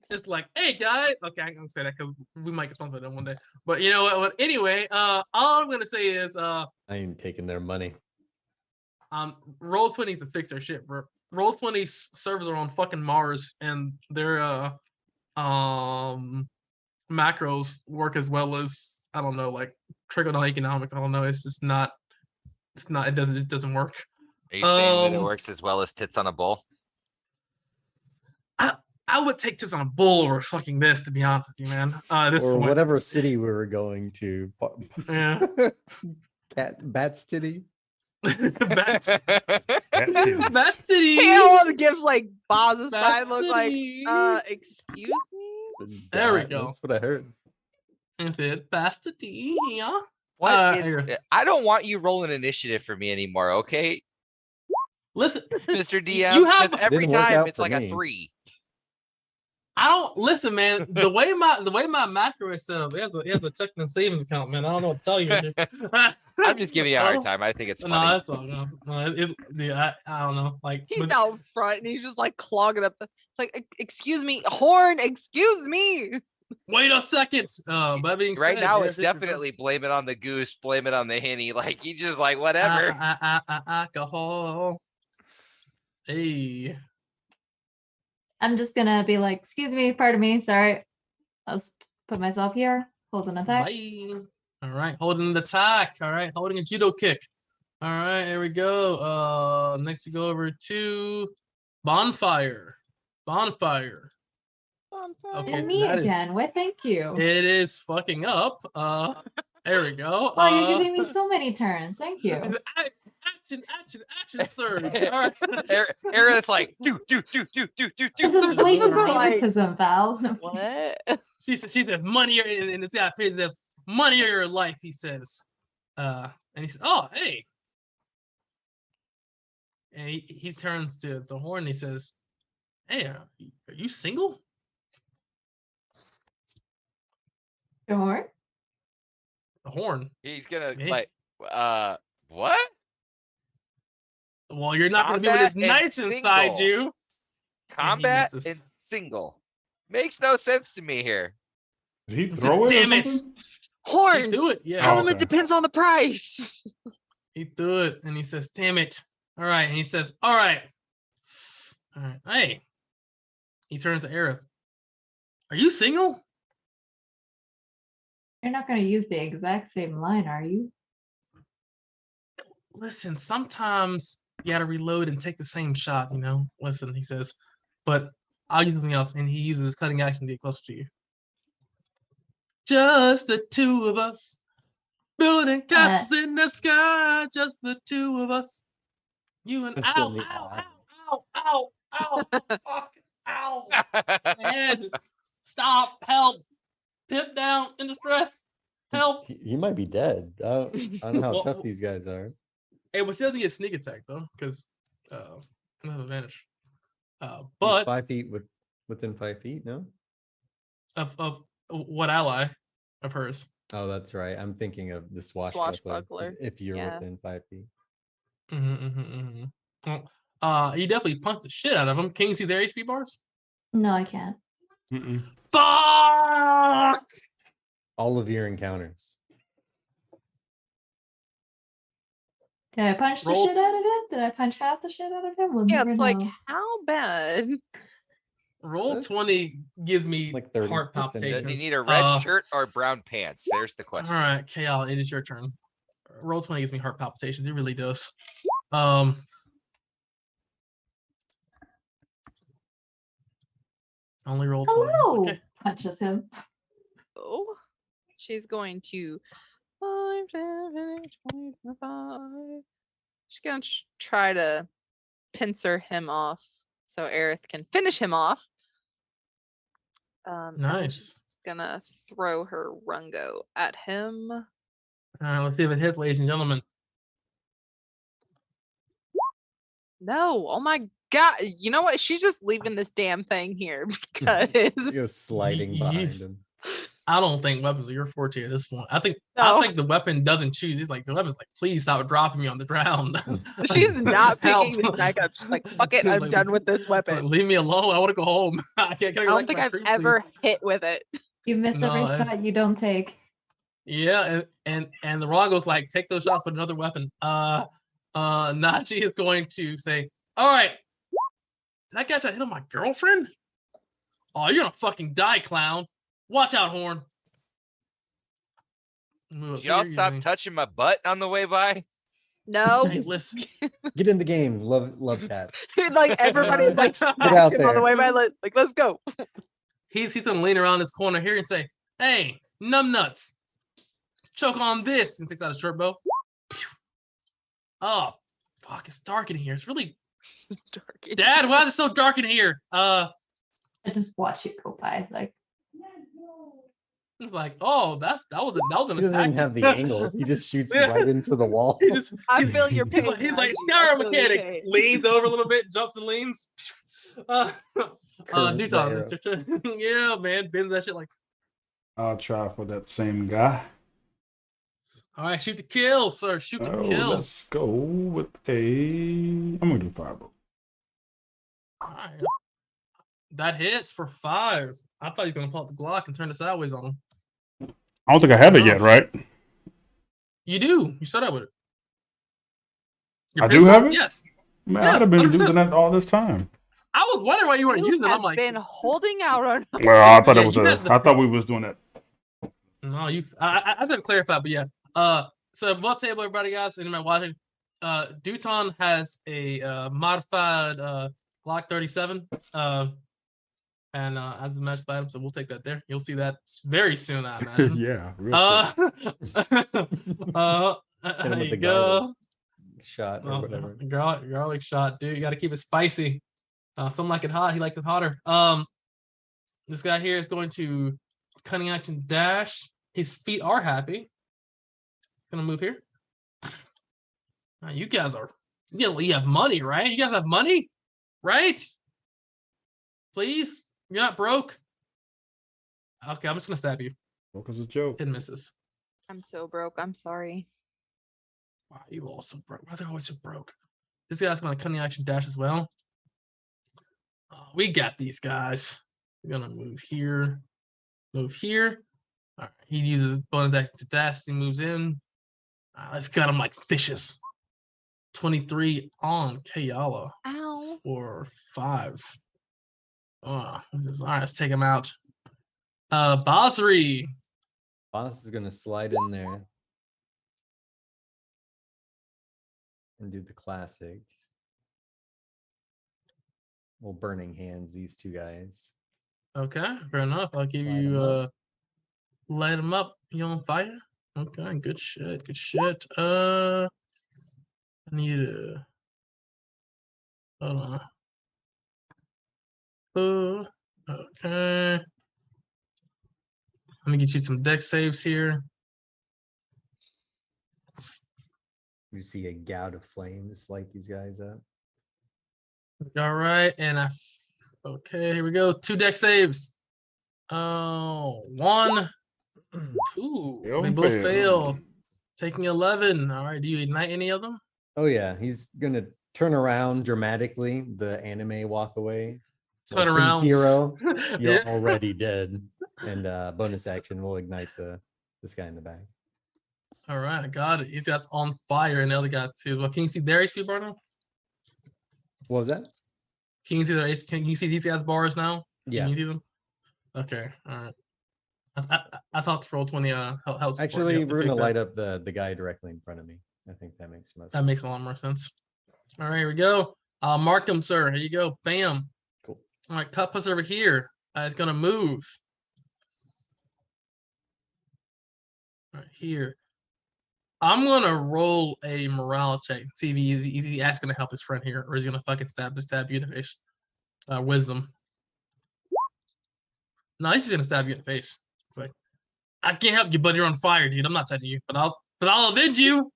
B: it's like, hey guys. Okay, I'm gonna say that because we might get sponsored by them one day. But you know what? Anyway, all I'm gonna say is,
H: I ain't taking their money.
B: Roll20 needs to fix their shit, bro. Roll20 servers are on fucking Mars, and their macros work as well as I don't know, like trickle down economics. I don't know. It's just not. It's not. It doesn't work.
D: Are you saying that it
B: Um,
D: works as well as tits on a bull?
B: I would take this on a bull over fucking this, to be honest with you, man. At this
H: Or
B: point,
H: whatever city we were going to.
B: yeah.
H: Bat City.
B: That's
A: titties.
B: that's titty.
F: Kayla gives like Boz a
B: That's
F: side look like,
B: titty.
F: excuse me?
B: There we
H: Bat,
B: go.
H: That's what I heard.
B: And said fast tea. Yeah.
D: What?
B: Here.
D: I don't want you rolling initiative for me anymore, okay,
B: Listen,
D: Mr. DM?
B: You have-
D: 'Cause every
H: Didn't work
D: time
H: out
D: it's
H: for
D: like a
H: me.
D: 3.
B: I don't listen, man. The way my macro is set up, you have to check the savings account, man. I don't know what to tell you.
D: I'm just giving you a hard
B: Oh,
D: time. I think it's
B: No,
D: funny.
B: that's all. No, I don't know. Like,
F: He's
B: but-
F: out front and he's just like clogging up the. It's like, excuse me, horn, excuse me.
B: wait a second. But that being
D: Right
B: said,
D: now,
B: yeah,
D: it's
B: this is-
D: definitely blame it on the goose, blame it on the henny. Like he just like whatever.
B: Alcohol. Hey.
E: I'm just gonna be like, excuse me, pardon me, sorry. I was Put myself here. Hold an attack.
B: Bye. All right, holding an attack. All right, holding a judo kick. All right, here we go. Next we go over to Bonfire. Bonfire. Okay,
E: And me
B: that is-
E: again. Why, thank you.
B: It is fucking up. There we go.
E: Oh, you're giving me so many turns. Thank you.
B: Action, surge. All right.
D: Aerith's like, do.
E: This is blatant
F: Like-
E: favoritism, Val.
F: What?
B: She says money in the top page. Says money of your life. He says, and he says, "Oh, hey." And he turns to Horn. And he says, "Hey, are you single?"
E: Sure.
B: The Horn.
D: he's gonna
B: Hey.
D: like, what?
B: Well, you're not going to be with
D: Combat
B: his
D: and
B: knights inside
D: single.
B: you.
D: Combat
B: just-
D: and single makes no sense to me here.
A: Did he
B: It's
A: throw it?
B: damn
A: or
B: it.
A: something?
B: He
F: Horn.
B: threw it. Yeah.
A: Oh,
F: Element
A: okay.
F: depends on the price.
B: He threw it, and he says, "Damn it!" All right, and he says, "All right, hey." He turns to Aerith. Are you single?
E: You're not going to use the exact same line, are you?
B: Listen, sometimes you got to reload and take the same shot. You know. Listen, he says, but I'll use something else, and he uses his cutting action to get closer to you. Just the two of us, building castles in the sky. Just the two of us. You and
C: That's
B: ow,
C: really
B: ow,
C: odd.
B: ow, ow, ow, fuck, ow. Head. Stop. Help. Tip down in distress. Help.
C: He might be dead. I don't know how
B: Well,
C: tough these guys are.
B: Hey, we still have to get sneak attack though, because we have advantage.
C: He's
B: But
C: 5 feet within 5 feet. No.
B: of what ally of hers?
C: Oh, that's right. I'm thinking of the swashbuckler.
F: Swashbuckler,
C: If you're
F: yeah.
C: within 5 feet.
B: Well, you definitely punched the shit out of them. Can you see their HP bars?
E: No, I can't.
A: Mm-mm.
B: Fuck!
C: All of your encounters.
E: Did I punch the
B: Roll
E: shit out of him? Did I punch half the shit out of him? We'll
F: Yeah,
E: never
F: it's like,
E: know.
F: how bad?
B: Roll
C: That's
B: 20 gives me
C: like 30%.
B: heart
D: Does
B: palpitations.
D: he need a red
B: Uh,
D: shirt or brown pants? There's the
B: All
D: question.
B: right, KL, it is your turn. Roll 20 gives me heart palpitations. It really does. Only roll 20.
E: Hello.
B: Okay.
E: Punches him.
F: Oh, she's going to 5, 7, 8, 25. She's gonna try to pincer him off so Aerith can finish him off. And then she's
B: Nice.
F: gonna throw her rungo at him.
B: All right, let's see if it hits, ladies and gentlemen.
F: No, oh my god! You know what? She's just leaving this damn thing here
C: He
F: because
C: goes sliding
B: Ye-
C: behind him.
B: I don't think weapons are your forte at this point. I think
F: No.
B: the weapon doesn't choose. It's like the weapon's like, please stop dropping me on the ground.
F: she's not
B: Help.
F: picking this back up. She's like, "Fuck it, I'm
B: Like,
F: done with this weapon."
B: Leave me alone. I want to go home. I can't.
F: I don't think I've ever hit with it.
E: You miss
B: No,
E: every
B: that's-
E: shot you don't take.
B: Yeah, and the Rongo's like, take those shots with another weapon. Nachi is going to say, all right, did that guy try to hit on my girlfriend? Oh, you're gonna fucking die, clown. Watch out, Horn. Move up
D: Did y'all
B: here,
D: stop
B: using-
D: touching my butt on the way by?
F: No,
B: Hey, listen.
C: Get in the game. Love cats.
F: like everybody's like
C: out
F: smacking on the
C: there.
F: way by. Like, let's go.
B: He's gonna lean around this corner here and say, hey, numbnuts, choke on this, and takes out a short bow. Pew. Oh, fuck, it's dark in here. It's really
F: Dark.
B: Dad, why is it so dark in here?
E: I just watch it go by. Like,
B: It's like, oh, that was an
C: He doesn't
B: attack.
C: even have the angle. He just shoots
B: Yeah.
C: right into the wall.
B: He just
F: I feel your
B: he's
F: pain.
B: like,
F: Maggie,
B: Skyrim
F: I feel your
B: mechanics.
F: pain.
B: Leans over a little bit, jumps and leans.
C: Curves the
B: Duton,
C: arrow.
B: it's your turn. Yeah, man, bends that shit like.
A: I'll try for that same guy.
B: All right, shoot to kill, sir. Shoot to
A: Oh,
B: kill.
A: let's go with I'm gonna do fireball.
B: All right. That hits for 5. I thought he was gonna pull out the Glock and turn it sideways on him.
A: I don't think I have it yet, right?
B: You do. You start out with it. Your
A: I do
B: pistol?
A: have it?
B: Yes.
A: Man,
B: Yeah,
A: I'd have been
B: 100%.
A: using that all this time.
B: I was wondering why you weren't
F: You
B: using it. I'm
F: have
B: like,
F: been holding out on.
A: Well, I thought
B: Yeah,
A: it was
B: you had the-
A: I thought we was doing that
B: No, I was gonna clarify, but yeah. So above table, everybody, guys, anybody watching? Duton has a modified Glock 37. And as a match item, so we'll take that there. You'll see that very soon, I imagine.
A: Yeah, real quick.
H: Hit him
B: There
H: with
B: you
H: the
B: go.
H: garlic shot or whatever.
B: Garlic shot, dude. You got to keep it spicy. Some like it hot. He likes it hotter. This guy here is going to cunning action dash. His feet are happy. Gonna move here. You guys are. You have money, right? You guys have money, right? Please, you're not broke. Okay, I'm just gonna stab you.
A: Broke as a joke.
B: 10 misses.
F: I'm so broke. I'm sorry.
B: Wow, you all so broke. Why are they always so broke? This guy's gonna cunning action dash as well. We got these guys. We're gonna move here. Move here. All right. He uses bonus action to dash. He moves in. Let's cut him like fishes. 23 on Kayala
F: Ow.
B: for 5. All right, let's take him out. Basri.
H: Boss is gonna slide in there and do the classic. Well, burning hands, these two guys.
B: Okay, fair enough. I'll give
H: Light 'em
B: you
H: up.
B: light him up. You on fire? Okay, good shit. Good shit. I need a hold on. Oh, okay. Let me get you some deck saves here.
H: You see a gout of flames light these guys up.
B: All right, and okay, here we go. 2 deck saves. Oh, 1, 2.
A: They all
B: They both
A: fail.
B: fail. Taking 11. All right, do you ignite any of them?
H: Oh yeah, he's gonna turn around dramatically. The anime walk away.
B: Turn
H: Like,
B: around.
H: hero, you're
B: Yeah.
H: already dead. And bonus action will ignite this guy in the back.
B: All right, I got it. He's got on fire, and the other guy too. Well, can you see their HP bar now?
H: What was that?
B: Can you see their Can you see these guys' bars now?
H: Yeah.
B: Can you see them? Okay, all right. I thought the roll 20 helps.
H: Actually, we're gonna light up the guy directly in front of me. I think that makes most
B: That
H: sense.
B: makes a lot more sense. All right, here we go. Mark him, sir. Here you go. Bam.
H: Cool.
B: All right, cut us over here. It's gonna move. Right here. I'm gonna roll a morale check. See if he's asking to help his friend here, or he's gonna fucking stab you in the face. Wisdom. No, he's just gonna stab you in the face. It's like, I can't help you, but you're on fire, dude. I'm not touching you, but I'll avenge you.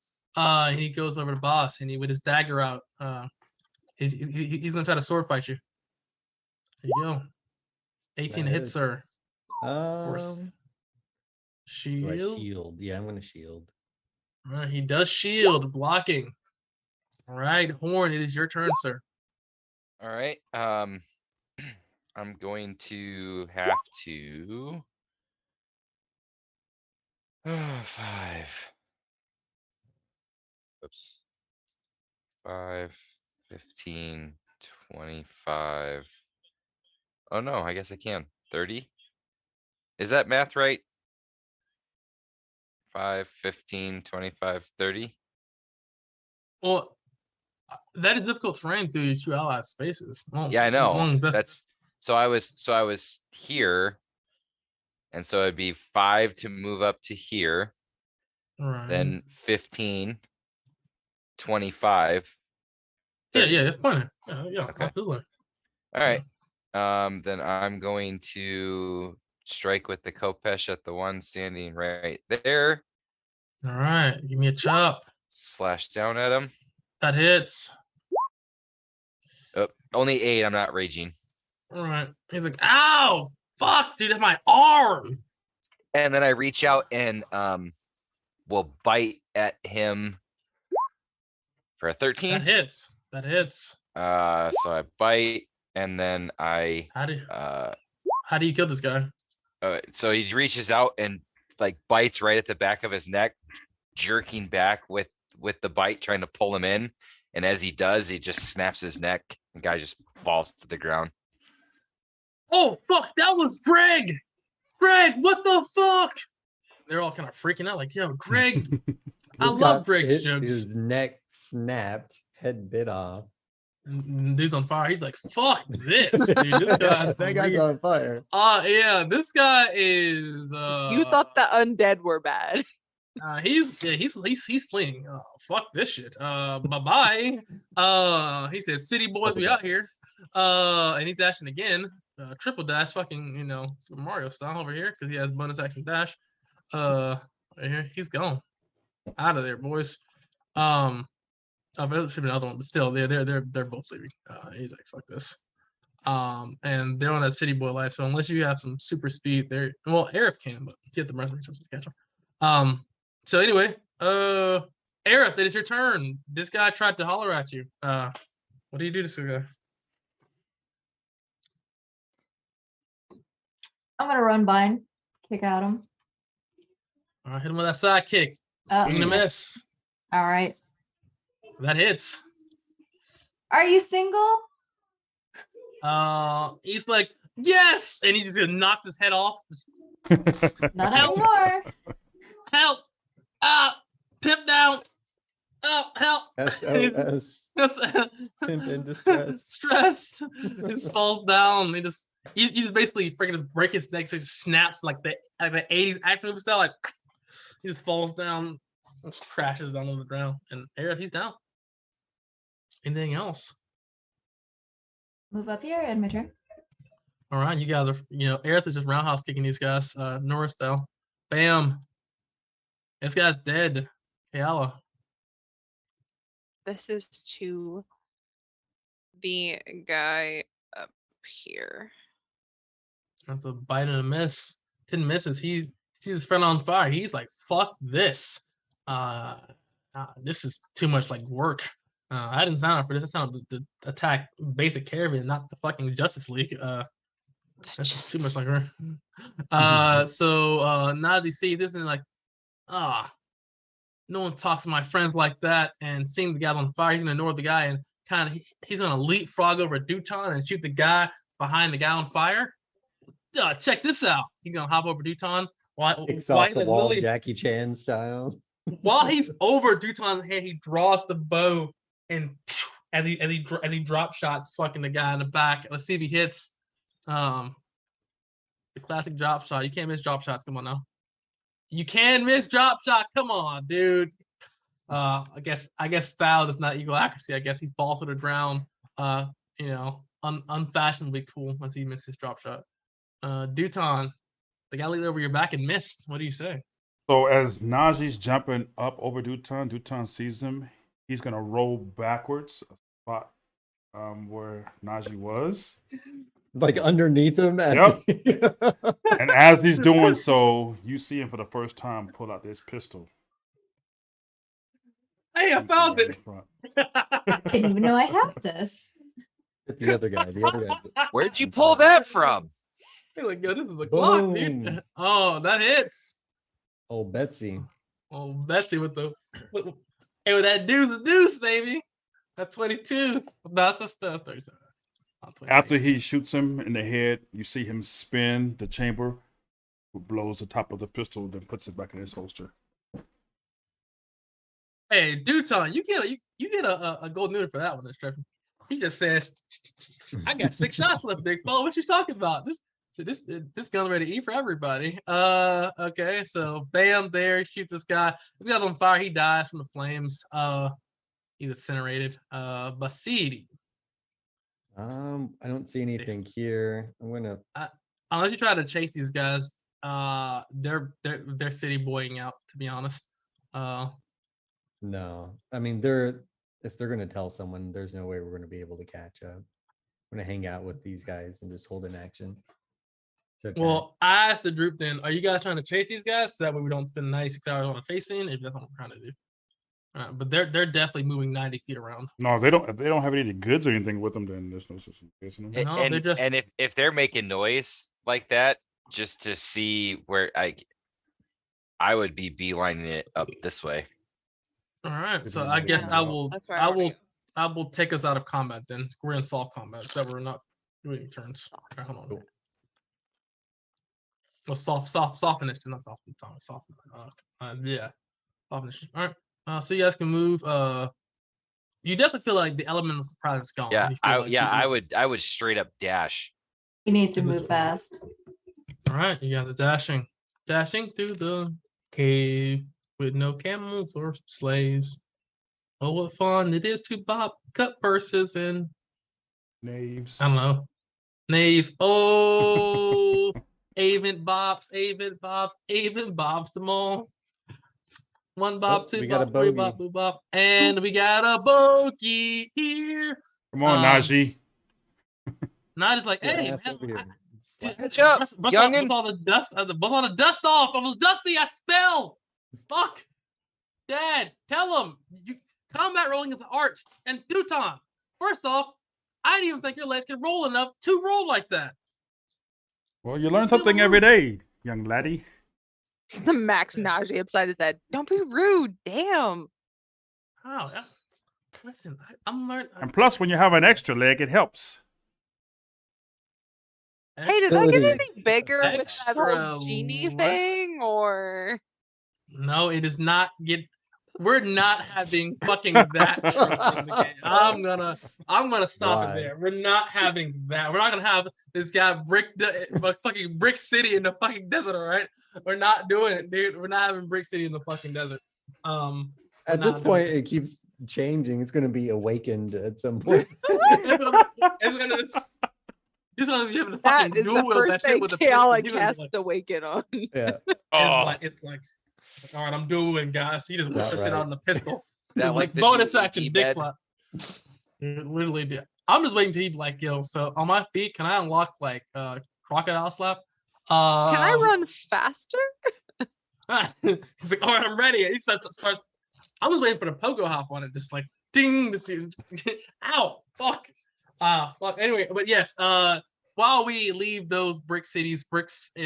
B: He goes over to boss, and he with his dagger out. He's gonna try to sword fight you. There you go. 18
H: That
B: hits,
H: is-
B: sir. course.
H: Do I
B: Shield.
H: shield? Yeah, I'm gonna shield.
B: All right, he does shield, blocking. All right, Horn, it is your turn, sir.
D: All right. I'm going to have to 5. Oops. 5, 15, 25. Oh no, I guess I can. 30. Is that math right? 5, 15, 25, 30.
B: Well, that is difficult terrain through your 2 ally spaces. Well,
D: Yeah, I know.
B: long
D: That's so I was here. And so it'd be 5 to move up to here,
B: right.
D: then 15, 25.
B: yeah,
D: 30.
B: that's fine. Yeah,
D: Okay.
B: absolutely.
D: All right. Then I'm going to strike with the Kopesh at the one standing right there.
B: All right, give me a chop.
D: Slash down at him.
B: That hits.
D: Only 8. I'm not raging.
B: All right. He's like, ow, fuck, dude, that's my arm.
D: And then I reach out and will bite at him for a 13.
B: That hits. That hits.
D: So I bite and then I
B: How do you kill this guy?
D: so he reaches out and like bites right at the back of his neck, jerking back with the bite, trying to pull him in. And as he does, he just snaps his neck. The guy just falls to the ground.
B: Oh fuck, that was Greg. Greg, what the fuck? they're all kind of freaking out, like, "Yo, Greg, I
H: Just
B: love
H: got
B: Greg's
H: his
B: jokes."
H: neck snapped, head bit off.
B: And dude's on fire. He's like, "Fuck this, dude. This guy's
H: that guy's
B: real."
H: on fire.
B: Yeah, this guy is.
F: You thought the undead were bad.
B: He's fleeing. Oh, fuck this shit. Bye bye. He says, "City boys, we out here." And he's dashing again. Triple dash, fucking, Super Mario style over here because he has bonus action dash. Right here, he's gone out of there, boys. There should be another one, but still, they're both leaving. He's like, "Fuck this." And they're on that city boy life. So unless you have some super speed, Aerith can, but get the resources to catch him. So anyway, Aerith, it is your turn. This guy tried to holler at you. What do you do to this guy?
E: I'm gonna run by and kick at him.
B: All right, hit him with that side kick. Swing and a miss.
E: All right.
B: That hits.
E: Are you single?
B: He's like, "Yes!" And he just knocks his head off.
E: Not
B: Help.
E: anymore.
B: "Help! Pip down! Oh, help!"
H: SOS. Pimp in distress.
B: Stress. He just falls down. You just basically freaking break his neck, so he just snaps like the 80s action movie style. Like, he just falls down, just crashes down on the ground. And Aerith, he's down. Anything else?
E: Move up here and my turn.
B: All right, you guys are, Aerith is just roundhouse kicking these guys, Norris style. Bam. This guy's dead. Kayala.
F: This is to the guy up here.
B: That's a bite and a miss. 10 misses. He sees his friend on fire. He's like, "Fuck this. This is too much like work. I didn't sign up for this. I signed up to attack basic caravan, not the fucking Justice League. That's just too much like her." So now you see this and like, no one talks to my friends like that. And seeing the guy on fire, he's gonna ignore the guy and he's gonna leapfrog over Duton and shoot the guy behind the guy on fire. Check this out. He's gonna hop over Duton
H: Kicks off the wall, Jackie Chan style.
B: while he's over Duton's head. He draws the bow and as he drop shots fucking the guy in the back. Let's see if he hits. The classic drop shot. You can't miss drop shots. Come on now. You can miss drop shot. Come on, dude. I guess style does not equal accuracy. I guess he falls to the ground. Unfashionably cool once he missed his drop shot. Duton, the guy leaned over your back and missed. What do you say?
G: So as Najee's jumping up over Duton, Duton sees him. He's gonna roll backwards, a spot where Najee was.
H: Like underneath him.
G: Yep. And as he's doing so, you see him for the first time pull out this pistol.
B: Hey, I found it.
E: Didn't even know I had this.
H: The other guy.
D: Where'd you pull that from?
B: You're like, "Yo, this is the clock, dude."
H: Boom.
B: Oh, that hits.
H: Oh, Betsy.
B: Oh, Betsy with that deuce, baby. That's 22. That's a stuff. 37.
G: After he shoots him in the head, you see him spin the chamber, who blows the top of the pistol, then puts it back in his holster.
B: Hey, Duton, you get a gold noodle for that one, Stripping. He just says, "I got 6 shots left, big fella. What you talking about? This gun's ready to eat for everybody." Okay, so bam, there, he shoots this guy. This guy's on fire. He dies from the flames. He's incinerated. Basidi.
H: I don't see anything here. I'm gonna.
B: Unless you try to chase these guys, they're city boying out. To be honest.
H: No, I mean if they're gonna tell someone, there's no way we're gonna be able to catch up. I'm gonna hang out with these guys and just hold an action.
B: Well, I asked the group then, are you guys trying to chase these guys so that way we don't spend 96 hours on a face scene? If that's what I'm trying to do. But they're definitely moving 90 feet around.
G: No, if they don't have any goods or anything with them, then there's no sense in chasing them.
B: No,
D: And,
B: they're just-
D: and if they're making noise like that, just to see where I would be beelining it up this way.
B: All right,
H: Good
B: so
H: idea.
B: I guess
H: Yeah.
F: That's where I wanna
B: I will take us out of combat then. We're in soft combat, so we're not doing turns. Okay, hold on.
H: Cool.
B: Well, soft initiative, not soft. Soft. Yeah, soft initiative. All right. So you guys can move. You definitely feel like the element of surprise is gone.
D: Yeah,
B: You feel like
D: I would straight up dash.
E: You need to
B: And this
E: move
B: one.
E: fast.
B: All right, you guys are dashing through the cave with no camels or sleighs. Oh, what fun it is to bop cut purses and
G: Knaves.
B: I don't know knaves. Oh, Avent bops them all. One bop,
H: Oh,
B: two
H: we got a
B: bop, three
H: bogey.
B: bop, boo bop, and we got a bogey here.
G: Come on, Najee.
B: Not just like,
H: Get
B: hey,
H: ass
B: man,
H: over here.
D: Catch up, youngin'.
B: Bust all the dust. Bust all the dust off. I was dusty. I spell. Fuck. Dad, tell him. You combat rolling is an art. And Duton, first off, I didn't even think your legs could roll enough to roll like that.
G: Well, you learn
B: Still
G: something every
B: moves.
G: day, young laddie.
F: The Max Najee upside his head. Don't be rude. Damn.
B: Oh, listen, I'm learning.
G: And plus, when you have an extra leg, it helps.
F: Hey, did that get
C: Ability.
F: any bigger with that
B: Extra
F: whole genie
B: what?
F: thing, or?
B: No, it does not get. We're not having fucking that trope in the game. I'm gonna stop
H: Why?
B: it there. We're not having that. We're not gonna have this guy fucking Brick City in the fucking desert. All right, we're not doing it, dude. We're not having Brick City in the fucking desert.
H: At
B: Nah,
H: this
B: no.
H: point, it keeps changing. It's going to be awakened at some point.
B: It's gonna be having a
F: That
B: fucking
F: is the
B: duel
F: first
B: that shit
F: thing
B: with a
F: Kaala
B: pistol.
F: casts Awaken on.
H: Yeah.
D: Oh,
B: It's like, all right, I'm dueling, guys. He just
H: Not
B: whips it
H: right.
B: out in the pistol.
D: that
B: It's
D: like the
B: bonus
D: dual
B: action, dick
D: D-bed?
B: slap. It literally did. I'm just waiting to eat like, yo. So on my feet, can I unlock like crocodile slap?
F: Can I run faster?
B: He's like, all right, I'm ready. He starts. I was waiting for the pogo hop on it, just like ding, this dude. Ow, fuck. Fuck. Anyway, but yes. While we leave those bricks in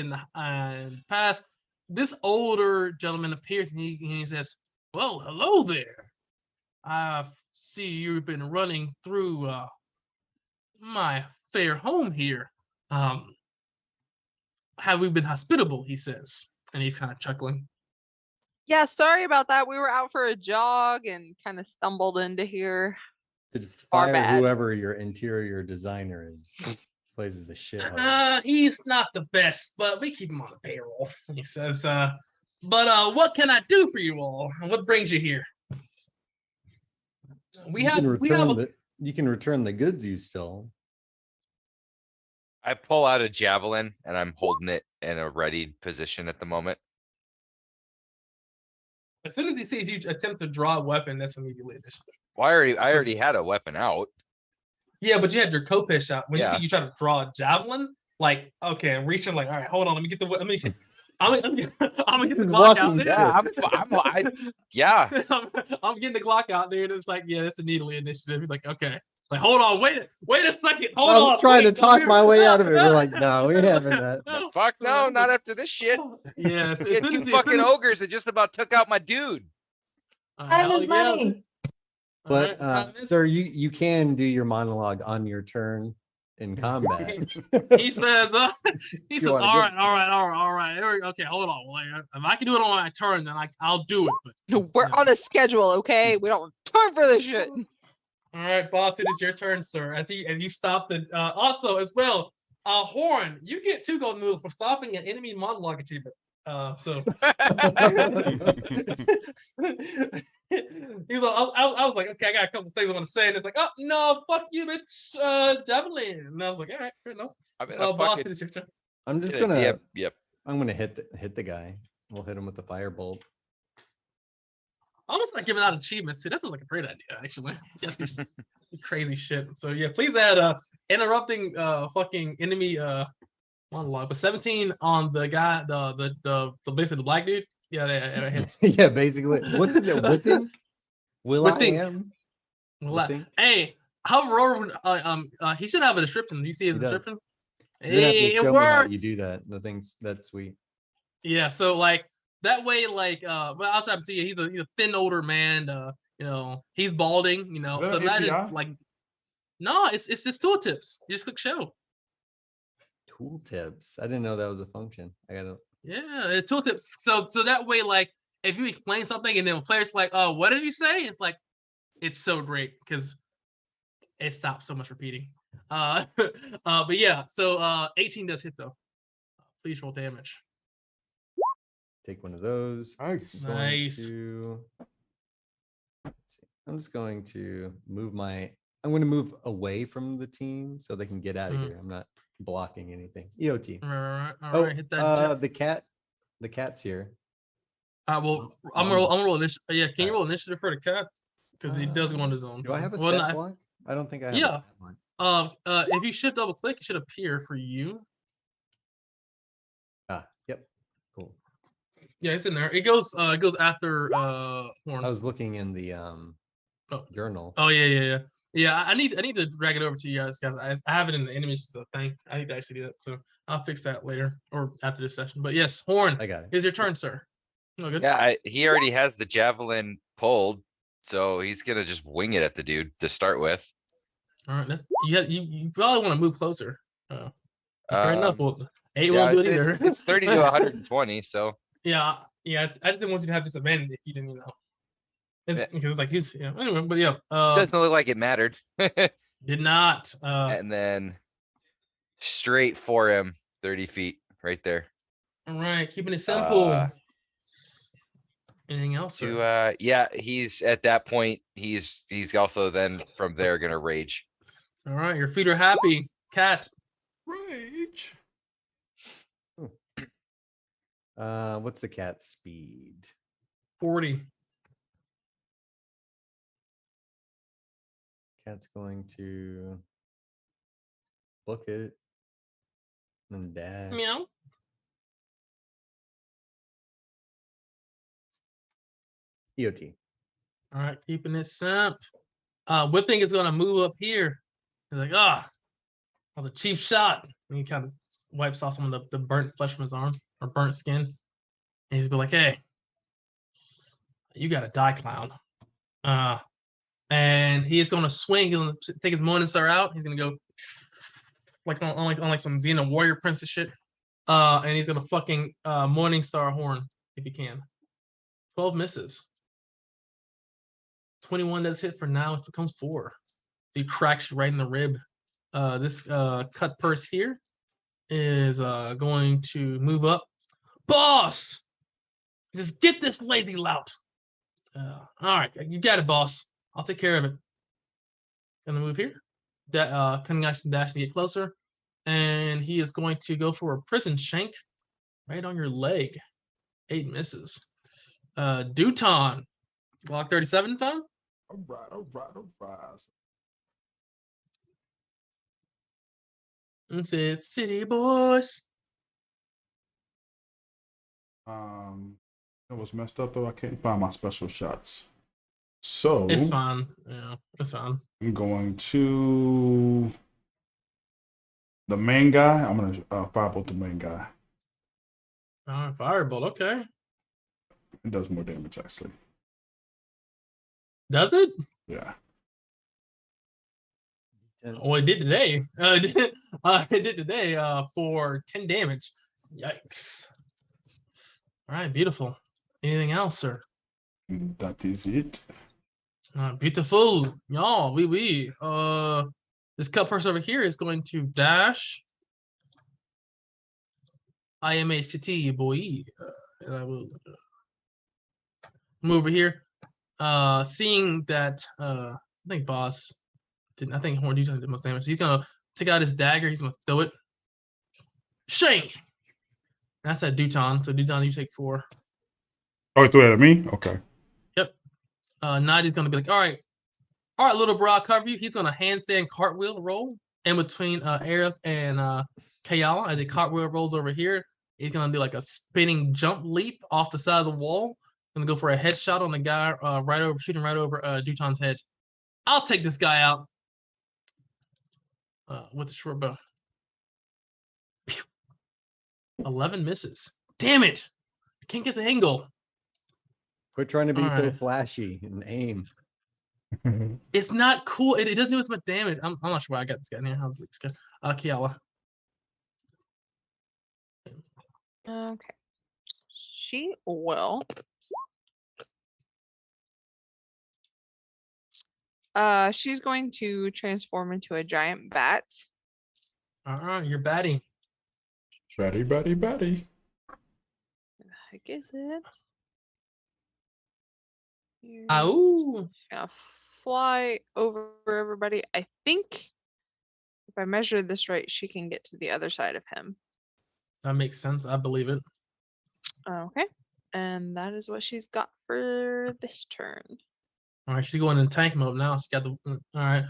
B: the past, this older gentleman appears and he says, "Well, hello there. I see you've been running through my fair home here. Have we been hospitable?" He says, and he's kind of chuckling.
F: Yeah, sorry about that. We were out for a jog and kind of stumbled into here.
H: Could
F: Our
H: fire
F: bad.
H: whoever your interior designer is. Place is a shithole.
B: He's not the best, but we keep him on the payroll. And he says, but what can I do for you all? What brings you here?
H: You can return the goods you stole.
D: I pull out a javelin and I'm holding it in a ready position at the moment.
B: As soon as he sees you attempt to draw a weapon, that's immediately initiative.
D: Well, I already had a weapon out.
B: Yeah, but you had your Kopesh out. When you
D: Yeah.
B: see you try to draw a javelin, like, okay, I'm reaching, like, all right, hold on, let me get the, I'm gonna get the
H: He's
B: Glock out.
H: walking
B: Dude.
D: Yeah, yeah.
B: I'm getting the Glock out, dude. It's like, yeah, it's a needly initiative. He's like, okay. Like, hold on, wait a second. Hold
H: I
B: on.
H: was trying to
B: wait, come
H: talk
B: here.
H: my way out of it. We're like, no, we ain't having that.
B: No.
D: Fuck no, not after this shit.
B: Yes.
D: We had two fucking ogres that just about took out my dude.
E: Time is money.
H: But sir, you can do your monologue on your turn in combat.
B: He says, all
H: You wanna
B: right. Okay, hold on. Well, if I can do it on my turn, then I'll do it. But
F: No, we're on a schedule, okay? We don't have time for this shit.
B: all right, boss, it is your turn, sir. As you stop the also as well, Horn, you get 2 gold noodles for stopping an enemy monologue achievement. So he's like, I was like, okay, I got a couple things I want to say, and it's like, oh no, fuck you, bitch, javelin. And I was like, all right, fair enough.
D: I mean,
B: Boss, it is your turn.
H: I'm just gonna
D: Yep.
H: I'm gonna hit the guy. We'll hit him with the firebolt.
B: Almost like giving out achievements too. That sounds like a great idea, actually. Just crazy shit. So yeah, please add interrupting fucking enemy monologue. But 17 on the guy, the basically the black dude. Yeah, that hits.
H: Yeah, basically. What's it? Whipping? Will
B: Whipping.
H: I am?
B: Well, hey, how Aurora? He should have a description. Do you see his
H: He does.
B: description?
H: You're gonna have to
B: Hey, it
H: show me how
B: works.
H: you do that. That's sweet.
B: Yeah, so like that way, like but I'll try to see you. He's a thin older man. You know, he's balding. You know,
G: Is
B: so
G: that an
B: imagine
G: API?
B: like no, it's just tooltips. You just click show.
H: tooltips. I didn't know that was a function. I gotta.
B: Yeah, it's tooltips. So that way, like, if you explain something and then players like, oh, what did you say? It's like, it's so great because it stops so much repeating. But yeah, so 18 does hit though. Please roll damage.
H: Take one of those.
G: Nice.
H: Going
B: Nice.
H: let's see. I'm just going to move I'm going to move away from the team so they can get out of
B: Mhm.
H: here. I'm not blocking anything. EOT.
B: All
H: Oh,
B: right, hit that.
H: the cat's here.
B: Well, I'm gonna roll initiative. Yeah, can you roll initiative for the cat? Because he does go on his own.
H: Do I have a
B: Well,
H: stat
B: not-
H: block? I don't think I have.
B: Yeah.
H: A stat block.
B: If you shift double click, it should appear for you.
H: Yep. Cool.
B: Yeah, it's in there. It goes after Horn.
H: I was looking in the journal.
B: Oh yeah. I need to drag it over to you guys. I have it in the enemies thing. I need to actually do that. So I'll fix that later or after this session. But yes, Horn,
H: I got it.
B: it's your turn, sir. Oh, good.
D: Yeah, he already has the javelin pulled, so he's gonna just wing it at the dude to start with.
B: All right. You probably want to move closer. Fair enough.
D: Um,
B: Well, 8
D: Yeah,
B: won't do it
D: it's,
B: either.
D: it's 30 to 120, so
B: Yeah. I just didn't want you to have disadvantage if you didn't know.
D: Yeah.
B: Because it's like he's anyway, but yeah.
D: doesn't look like it mattered.
B: Did not.
D: And then straight for him, 30 feet right there.
B: All right, keeping it simple.
D: Uh,
B: Anything else? Sir?
D: To yeah, he's at that point, he's also then from there gonna rage.
B: All right, your feet are happy. Cat.
G: Rage.
H: What's the cat's speed?
B: 40.
H: Cat's going to book it and dash.
B: Meow.
H: EOT.
B: All right, keeping it simp. Whipping is gonna move up here. He's like, the cheap shot. And he kind of wipes off some of the burnt flesh from his arm or burnt skin. And he's be like, hey, you gotta die, clown. And he is gonna swing. He's gonna take his Morning Star out. He's gonna go like on some Xena warrior princess shit. And he's gonna fucking Morning Star horn if he can. 12 misses. 21 does hit for now. It becomes 4. So he cracks you right in the rib. This cut purse here is going to move up. Boss! Just get this lazy lout. All right, you got it, boss. I'll take care of it. Gonna move here. That cunning action dash to get closer. And he is going to go for a prison shank right on your leg. 8 misses. Duton. Glock 37 time?
G: All right.
B: It's it, City Boys.
A: It was messed up though. I can't find my special shots. So
B: It's fine. Yeah, it's fine.
A: I'm going to the main guy. I'm gonna firebolt the main guy.
B: Firebolt, okay.
A: It does more damage actually.
B: Does it?
A: Yeah.
B: Well, it did today. It did today for 10 damage. Yikes. All right, beautiful. Anything else, sir?
A: That is it.
B: Beautiful. Y'all, we. This cut person over here is going to dash. I am a city boy. And I will move over here. Seeing that, I think boss didn't. I think Horn did the most damage. So he's gonna take out his dagger. He's gonna throw it. Shank. That's that Duton. So Duton, you take 4.
A: Oh, threw it at me? Okay.
B: Yep. Nadi's gonna be like, all right, little bro, I'll cover you. He's gonna handstand cartwheel roll in between Aerith and Kayala as he cartwheel rolls over here. He's gonna do like a spinning jump leap off the side of the wall. Gonna go for a headshot on the guy shooting right over Duton's head. I'll take this guy out with the short bow. 11 misses. Damn it! I can't get the angle.
H: Quit trying to be so
B: Alright.
H: flashy and aim.
B: It's not cool. It doesn't do as much damage. I'm not sure why I got this guy in here. Kiala.
F: Okay. She will. She's going to transform into a giant bat.
B: You're batting.
A: Batty, batty, batty.
F: Heck is it? Here.
B: Ow!
F: Gonna fly over everybody. I think if I measure this right, she can get to the other side of him.
B: That makes sense. I believe it.
F: Okay. And that is what she's got for this turn.
B: All right, she's going in tank mode now. She's got the. All right.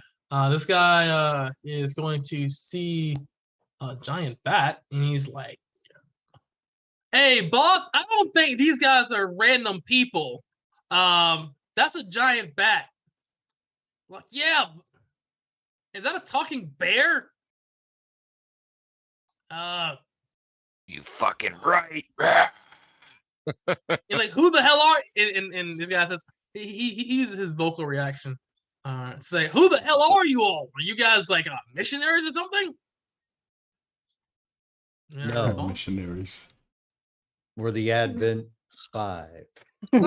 B: This guy is going to see a giant bat, and he's like, "Hey, boss, I don't think these guys are random people. That's a giant bat." Like, yeah. Is that a talking bear?
D: You fucking right.
B: He's like, "Who the hell are?" And this guy says, he uses his vocal reaction. To say, "Who the hell are you all? Are you guys like missionaries or something?" Yeah,
H: No.
B: response.
A: Missionaries.
H: We're the Advent 5.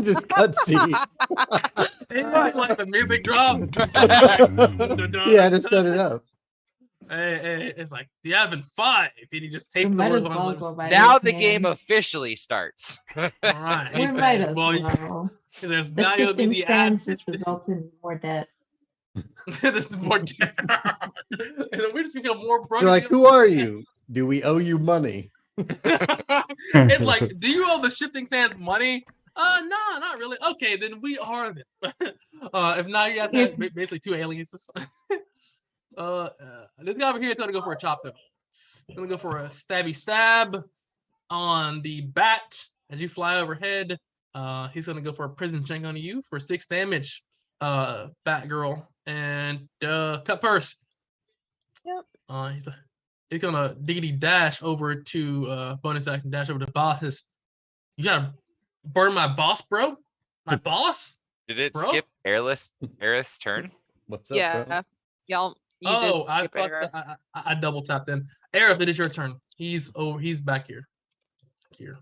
H: Just cutscene.
B: Like the music drop.
H: Yeah, just set it up.
B: Hey, it's like the Advent 5, and he just takes
E: We
B: the
E: might
B: words
E: as
B: on
E: well
B: his
E: go
B: lips.
E: by
D: Now
E: his
D: the game
E: name.
D: officially starts.
B: All right.
E: We
B: he's
E: might
B: like,
E: as
B: well,
E: well.
B: there's
E: The
B: now you'll be
E: shifting
B: the
E: sands
B: Advent.
E: just results in more debt.
B: There's more. And then we just become more broke.
H: You're like, who are you? Do we owe you money?
B: It's like, do you owe the shifting sands money? No, not really. Okay, then we are them. If not, you guys have basically two aliases. This guy over here is gonna go for a chop though. He's gonna go for a stabby stab on the bat as you fly overhead. He's gonna go for a prison check on you for 6 damage. Batgirl and cut purse.
F: Yep.
B: He's gonna diggity dash over to bonus action dash over to bosses. You gotta burn my boss, bro. My boss.
D: Did it
B: Bro?
D: skip Aerith's turn?
H: What's up,
F: Yeah.
H: bro?
F: Y'all. You
B: Oh,
F: did
B: I
F: skip
B: fucked.
F: Aerith.
B: I double tapped in. Aerith, it is your turn. He's over. He's back here. Here.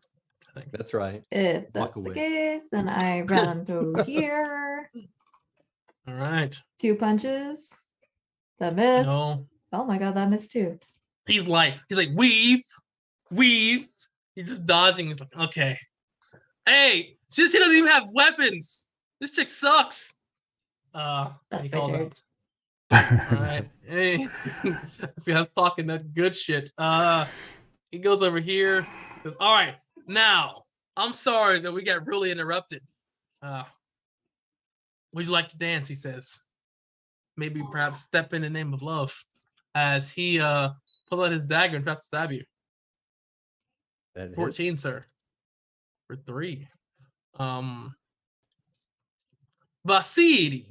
B: I think.
H: That's right.
E: If
H: Walk
E: that's the
H: away.
E: case, then I run through here.
B: All right.
E: 2 punches. That missed.
B: No.
E: Oh my god, that missed too.
B: He's like weave. He's just dodging. He's like, okay. Hey, she doesn't even have weapons. This chick sucks.
E: That's
B: he calls
E: figured.
B: out. All right. Hey, this guy's talking that good shit. He goes over here. Says, all right, now I'm sorry that we got really interrupted. Would you like to dance? He says. Maybe perhaps step in the name of love. As he pulls out his dagger and tries to stab you.
H: That hits.
B: 14, sir. For 3. Vasiri.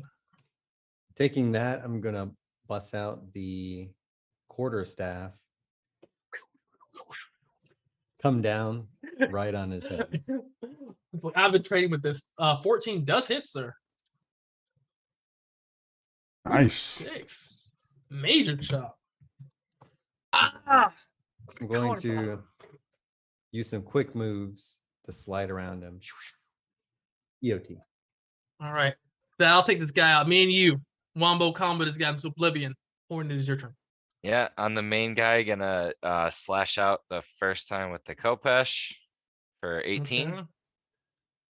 H: Taking that, I'm gonna bust out the quarterstaff. Come down right on his head.
B: I've been trading with this. 14 does hit, sir.
A: Nice.
B: 6. Major chop. Ah!
H: I'm going to use some quick moves to slide around him. EOT.
B: All right. Then I'll take this guy out. Me and you. Wombo combo this guy into oblivion. Horn, it is your turn.
D: Yeah, on the main guy, gonna slash out the first time with the Kopesh for 18,
B: Okay.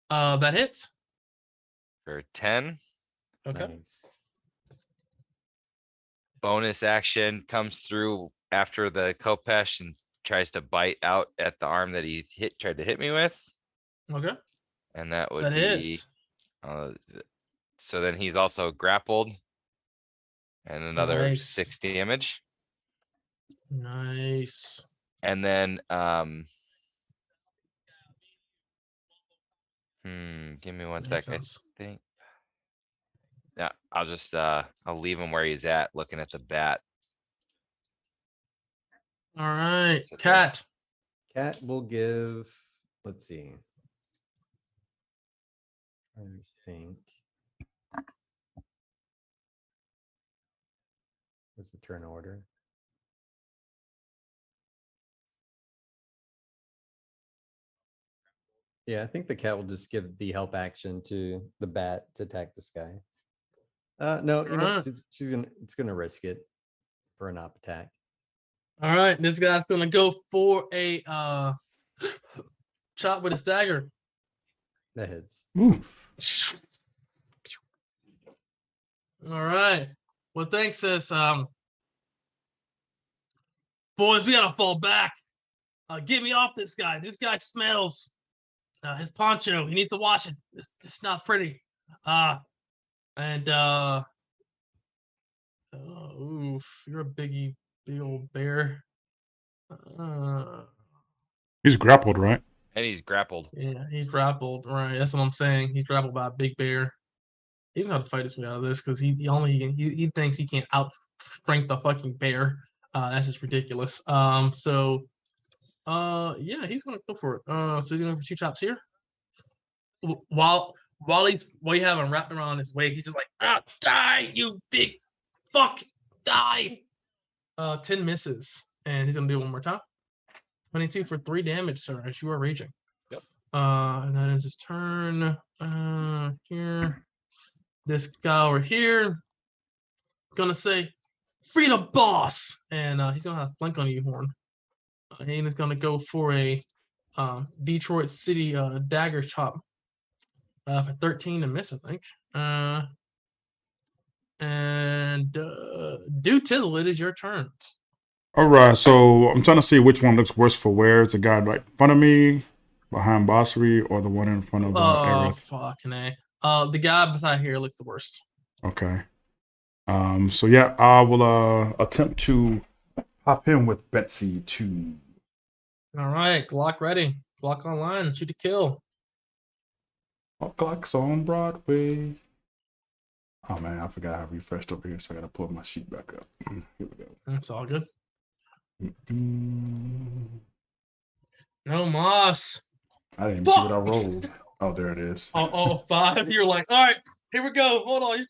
B: That hits.
D: for 10.
B: Okay.
H: Nice.
D: Bonus action comes through after the Kopesh and tries to bite out at the arm that he tried to hit me with.
B: Okay.
D: And that would
B: That
D: be
B: hits.
D: so then he's also grappled. And another
B: Nice.
D: 6 damage.
B: Nice.
D: And then give me one
B: Makes
D: sec.
B: sense.
D: I think. Yeah, I'll just I'll leave him where he's at, looking at the bat.
B: All right.
D: Sit there.
B: Cat.
H: Cat will give, let's see. I think. What's the turn order? Yeah, I think the cat will just give the help action to the bat to attack this guy. No, you know,
B: Alright.
H: it's gonna risk it for an op attack.
B: All right, this guy's gonna go for a chop with his dagger.
H: That hits.
G: Oof.
B: All right. Well, thanks, sis. Boys, we gotta fall back. Get me off this guy. This guy smells. His poncho. He needs to wash it. It's just not pretty. Oof, you're a big old bear.
A: He's grappled, right?
D: And he's grappled.
B: Yeah, he's grappled. Right, that's what I'm saying. He's grappled by a big bear. He's gonna have to fight his way out of this because he thinks he can't out strength the fucking bear. That's just ridiculous. Yeah, he's gonna go for it. So he's gonna go for 2 chops here. While you have him wrapped around his waist, he's just like, die, you big fuck, die. 10 misses, and he's gonna do it one more time. 22 for 3 damage, sir, as you are raging.
D: Yep.
B: And that ends his turn. Here. This guy over here gonna say, freedom boss! And he's gonna have a flank on you, Horn. And he's gonna go for a Detroit City dagger chop for 13 to miss, I think. Dude Tizzle, it is your turn.
A: All right, so I'm trying to see which one looks worse for wear. Is the guy right in front of me, behind Bossery, or the one in front of Aerith?
B: Fucking A. The guy beside here looks the worst.
A: Okay. So yeah, I will attempt to pop in with Betsy too.
B: All right, Glock ready. Glock online. Shoot to kill.
A: Glock's on Broadway. Oh man, I forgot I refreshed over here, so I gotta pull my sheet back up. Here we go.
B: That's all good.
A: Mm-mm.
B: No moss.
A: I didn't even see what I rolled. Oh, there it is.
B: 5. You're like, all right, here we go. Hold on.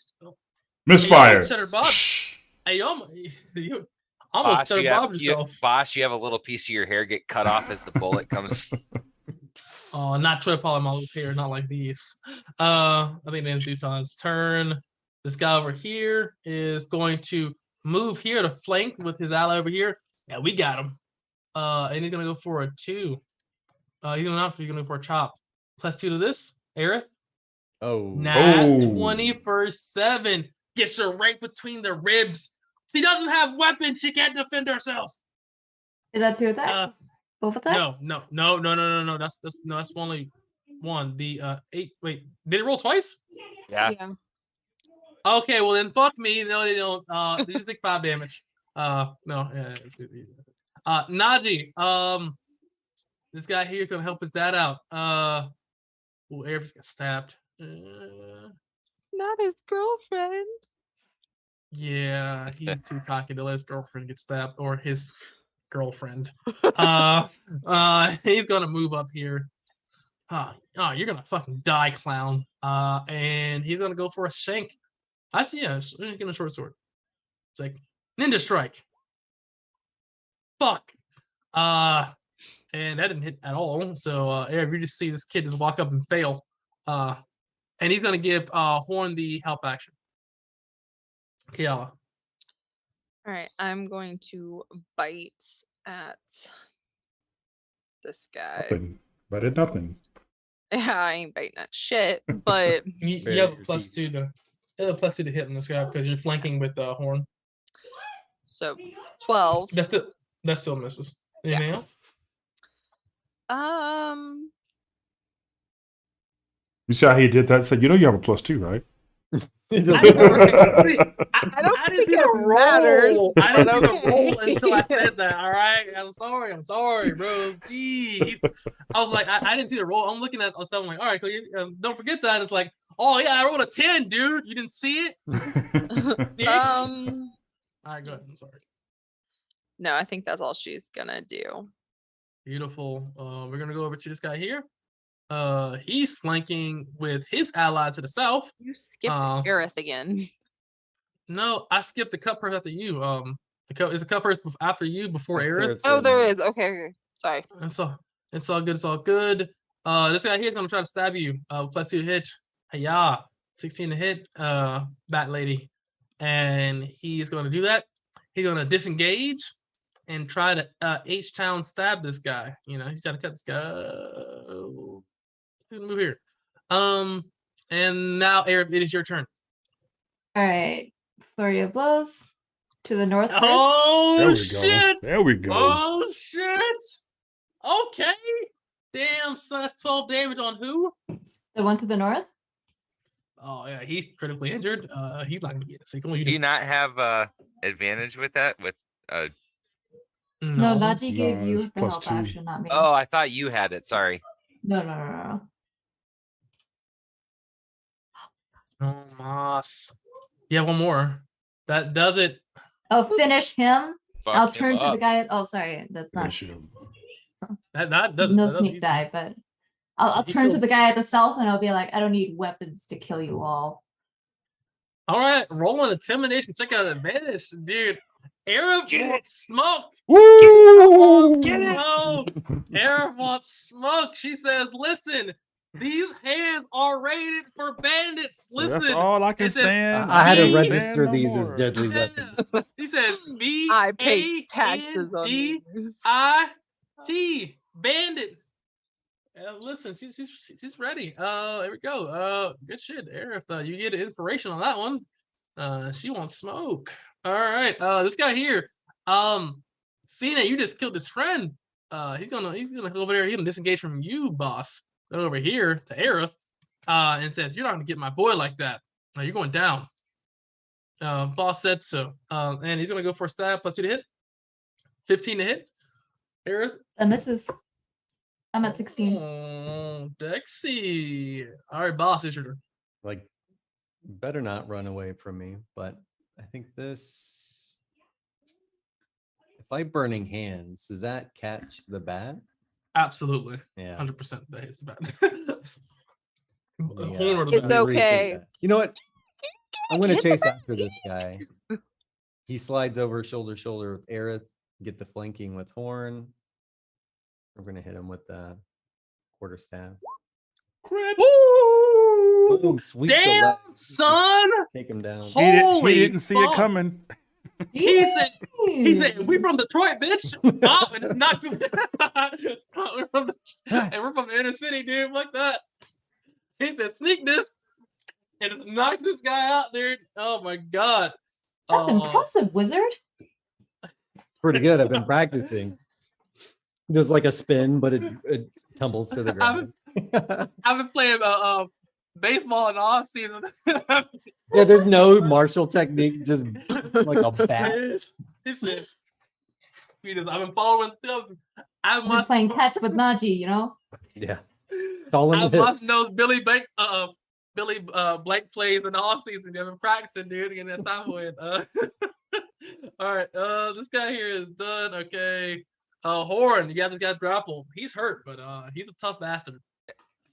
A: Misfire.
B: Cheddar Bob. Hey, you almost
D: Boss,
B: Cheddar Bob yourself.
D: Boss, you have a little piece of your hair get cut off as the bullet comes.
B: Oh, not Troy Polamalu's hair, not like these. I think it's Duton's turn. This guy over here is going to move here to flank with his ally over here. Yeah, we got him. And he's gonna go for a 2. He's gonna go for a chop. +2 to this, Aerith.
H: Oh,
B: Nat 20 for 7. Gets her right between the ribs. She doesn't have weapons. She can't defend herself.
E: Is that 2 attacks? Both attacks?
B: No. That's only one. The 8. Wait, did it roll twice?
D: Yeah.
B: Okay, well then fuck me. No, they don't. They just take 5 damage. No. Najee. This guy here is gonna help his dad out. Aerith got stabbed.
F: Not his girlfriend.
B: Yeah, he's too cocky to let his girlfriend get stabbed, or his girlfriend. He's gonna move up here. You're gonna fucking die, clown. And he's gonna go for a shank. Actually, yeah, he's getting a short sword. It's like ninja strike. Fuck. And that didn't hit at all. So you just see this kid just walk up and fail. And he's gonna give Horn the help action. Kiala.
F: All right, I'm going to bite at this guy.
A: Nothing. But it nothing.
F: Yeah, I ain't biting at shit, but
B: You have a +2 to +2 to hit on this guy because you're flanking with Horn.
F: so 12.
B: That still misses. Anything else?
A: You see how he did that? Said, you know, you have a +2, right?
B: I didn't even
F: matters.
B: roll. I didn't even roll until I said that. All right, I'm sorry, bros. Jeez, I was like, I didn't see the roll. I'm looking at stuff. I'm like, all right, don't forget that. It's like, oh yeah, I rolled a 10, dude. You didn't see it? Bitch. All right, go ahead. I'm sorry.
F: No, I think that's all she's gonna do.
B: Beautiful. We're gonna go over to this guy here. He's flanking with his ally to the south.
F: You skipped Aerith again.
B: No, I skipped the cut person after you. Is the cut person after you before Aerith?
F: Oh, there is. Okay. Sorry.
B: It's all good. It's all good. This guy here is gonna try to stab you. +2 hit. Hiya. 16 to hit. Bat lady. And he's gonna do that. He's gonna disengage and try to H-town stab this guy. You know, he's got to cut this guy. Move here. And now, Arab, it is your turn.
E: All right. Flurry of blows to the north. First.
B: Oh
A: There we go.
B: shit!
A: There we go.
B: Oh shit! Okay. Damn, so that's 12 damage on who?
E: The one to the north.
B: Oh yeah, he's critically injured. He's not gonna get a single. You
D: Do you
B: just
D: not have advantage with that? With
E: No, Naji gave
A: No,
E: you
A: it's
E: the
A: plus
E: help
A: 2.
E: action, not me.
D: oh, I thought you had it. Sorry.
E: No.
B: Oh, Moss. Yeah, one more. That does it.
E: Oh, finish him.
D: Fuck
E: I'll
D: him
E: turn to the
D: up.
E: guy. Oh, sorry, that's not
A: Finish him.
B: That does
E: no
B: that does
E: sneak
B: easy.
E: dive, but I'll
B: He's
E: turn to
B: still-
E: the guy at the south and I'll be like, I don't need weapons to kill you all.
B: All right, roll an intimidation. Check out advantage, dude. Arab wants smoke.
A: Woo!
B: Smoke. Arab wants smoke. She says, "Listen, these hands are rated for bandits. Listen."
G: That's all I can
B: it says,
G: stand.
H: I had to
B: Me?
H: register
G: Stand no
H: these
G: more.
H: as deadly weapons.
B: He said,
F: I pay taxes on these.
B: B-A-N-D-I-T. Bandit. Listen, she's ready. There we go. Good shit, Aerith. You get inspiration on that one. She wants smoke. All right. This guy here. Seeing that you just killed his friend, he's gonna go over there. He's gonna disengage from you, boss. Go over here to Aerith, and says, "You're not gonna get my boy like that. You're going down." Boss said so. And he's gonna go for a stab +2 to hit. 15 to hit. Aerith.
E: That misses. I'm at 16.
B: Oh, Dexy. All right, boss, it's your turn.
H: Like, better not run away from me, but I think this. If I burning hands, does that catch the bat?
B: Absolutely.
H: Yeah.
B: 100% that hits the bat.
H: Let me,
B: Horn or the
F: It's
B: bat.
H: let me rethink
F: okay.
H: that. You know what? I'm gonna
F: Hit the
H: chase
F: bat.
H: after this guy. He slides over shoulder to shoulder with Aerith, get the flanking with Horn. We're gonna hit him with the quarterstaff.
G: Crit.
H: Boom, sweep the
B: Damn,
H: left.
B: son.
H: Take him down.
B: Holy
G: He didn't see it
B: fuck.
G: coming.
B: He said, "We from Detroit, bitch." Oh, and just knocked him. we're from the inner city, dude. Like that. He said, "Sneak this," and just knocked this guy out, dude. Oh my god.
E: That's impressive, wizard.
H: It's pretty good. I've been practicing. Just like a spin, but it tumbles to the ground.
B: I've been playing baseball in the off season.
H: Yeah, there's no martial technique, just like a bat.
B: He says, I've been following them. I
E: We're
B: must
E: playing catch with Naji, you know?
H: Yeah. Calling
B: I
H: the
B: must
H: hits.
B: know Billy Blake plays in the off season. They've been practicing, dude, to get that time win. All right, this guy here is done. Okay. Horn, you got this guy grappled. He's hurt, but he's a tough bastard.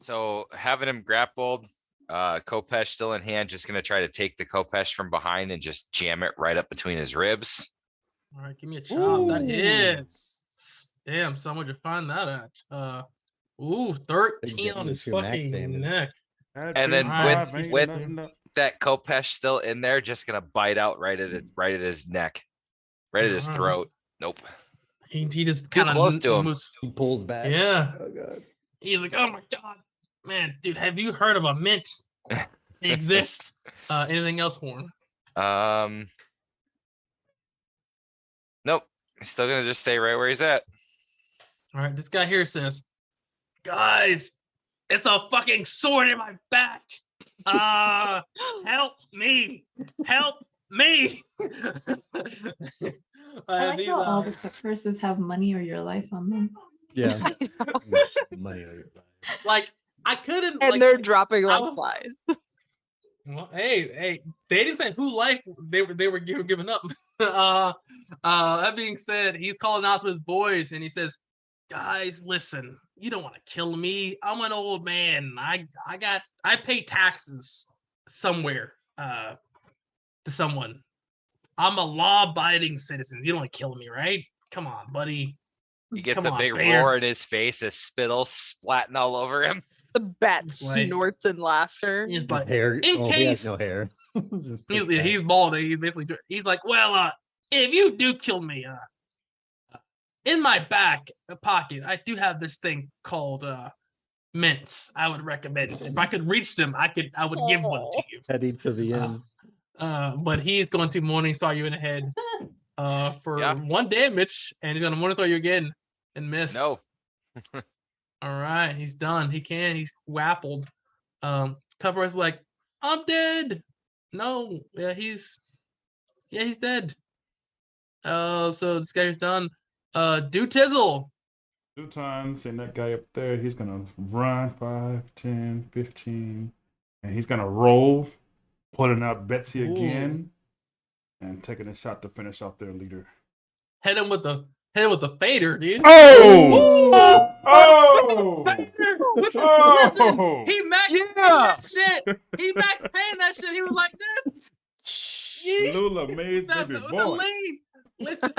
D: So having him grappled, Kopesh still in hand, just gonna try to take the Kopesh from behind and just jam it right up between his ribs.
B: All right, give me a chop. That
G: Ooh.
B: hits. Damn, son, where'd you find that at? 13 on
H: Big
B: his
H: damage, your max
B: fucking
H: damage.
B: neck.
D: And then
B: with-
D: That Kopesh still in there, just gonna bite out right at his neck, right at his
B: Nice.
D: throat. Nope.
B: He just
D: Too
B: kind
D: close to him.
B: moves.
H: He pulls back.
B: Yeah.
H: Oh god.
B: He's like, oh my god, man, dude, have you heard of a mint? They exist. Anything else, Horn?
D: Nope. He's still gonna just stay right where he's at.
B: All right, this guy here says, guys, it's a fucking sword in my back. Help me. Help me.
E: I like
B: these,
E: how all the curses have money or your life on them.
H: Yeah.
F: I know.
H: Money on your life.
B: like, I couldn't.
F: And
B: like,
F: they're dropping
B: I
F: like
B: was-
F: flies.
B: Well, hey, they didn't say who life they were giving up. That being said, he's calling out to his boys and he says, guys, listen, you don't want to kill me. I'm an old man. I pay taxes somewhere to someone. I'm a law-abiding citizen. You don't want to kill me, right? Come on, buddy.
D: He gets
B: Come
D: the
B: on,
D: big
B: Vader.
D: roar in his face as spittle splatting all over him.
F: The bat
B: It's like-
F: snorts in laughter.
B: He's
H: His
B: like,
H: hair.
B: in
H: Oh, he has
B: case-
H: no hair. It's just
B: he's,
H: pushed back.
B: he's bald. He's basically he's like, well, if you do kill me, in my back pocket, I do have this thing called mints. I would recommend. If I could reach them, I would give one to you.
H: Heading to the
B: Uh,
H: end.
B: But he's going to Morningstar you in the head for
D: Yeah.
B: 1 damage, and he's going to Morningstar you again and miss.
D: No.
B: All right, he's done. He's wappled. Cupper's like, I'm dead. No, he's dead. So this guy's done. Do Tizzle.
G: 2 times, and that guy up there, he's gonna run 5, 10, 15, and he's gonna roll, pulling out Betsy
B: Ooh.
G: again, and taking a shot to finish off their leader.
B: Hit him with the fader, dude.
G: Oh! Oh!
B: Fader! Listen,
G: Oh!
B: he max that shit. He max paying that shit. He was like this.
G: Lula Mays,
B: That-
G: baby
B: the
G: boy.
B: lean. Listen,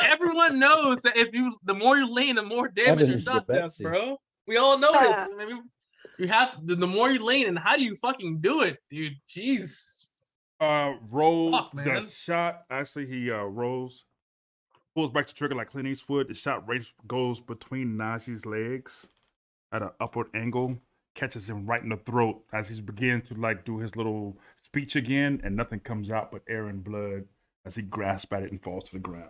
B: everyone knows that the more you lean, the more damage your
H: Evans the
B: shot does,
H: Betsy.
B: bro. We all know this.
F: Yeah.
B: I mean, you have the more you lean, and how do you fucking do it, dude? Jeez.
G: Roll
B: Fuck,
G: the
B: man.
G: shot. Actually, he rolls, pulls back the trigger like Clint Eastwood. The shot range goes between Najee's legs at an upward angle, catches him right in the throat as he's beginning to like do his little speech again, and nothing comes out but air and blood as he grasps at it and falls to the ground.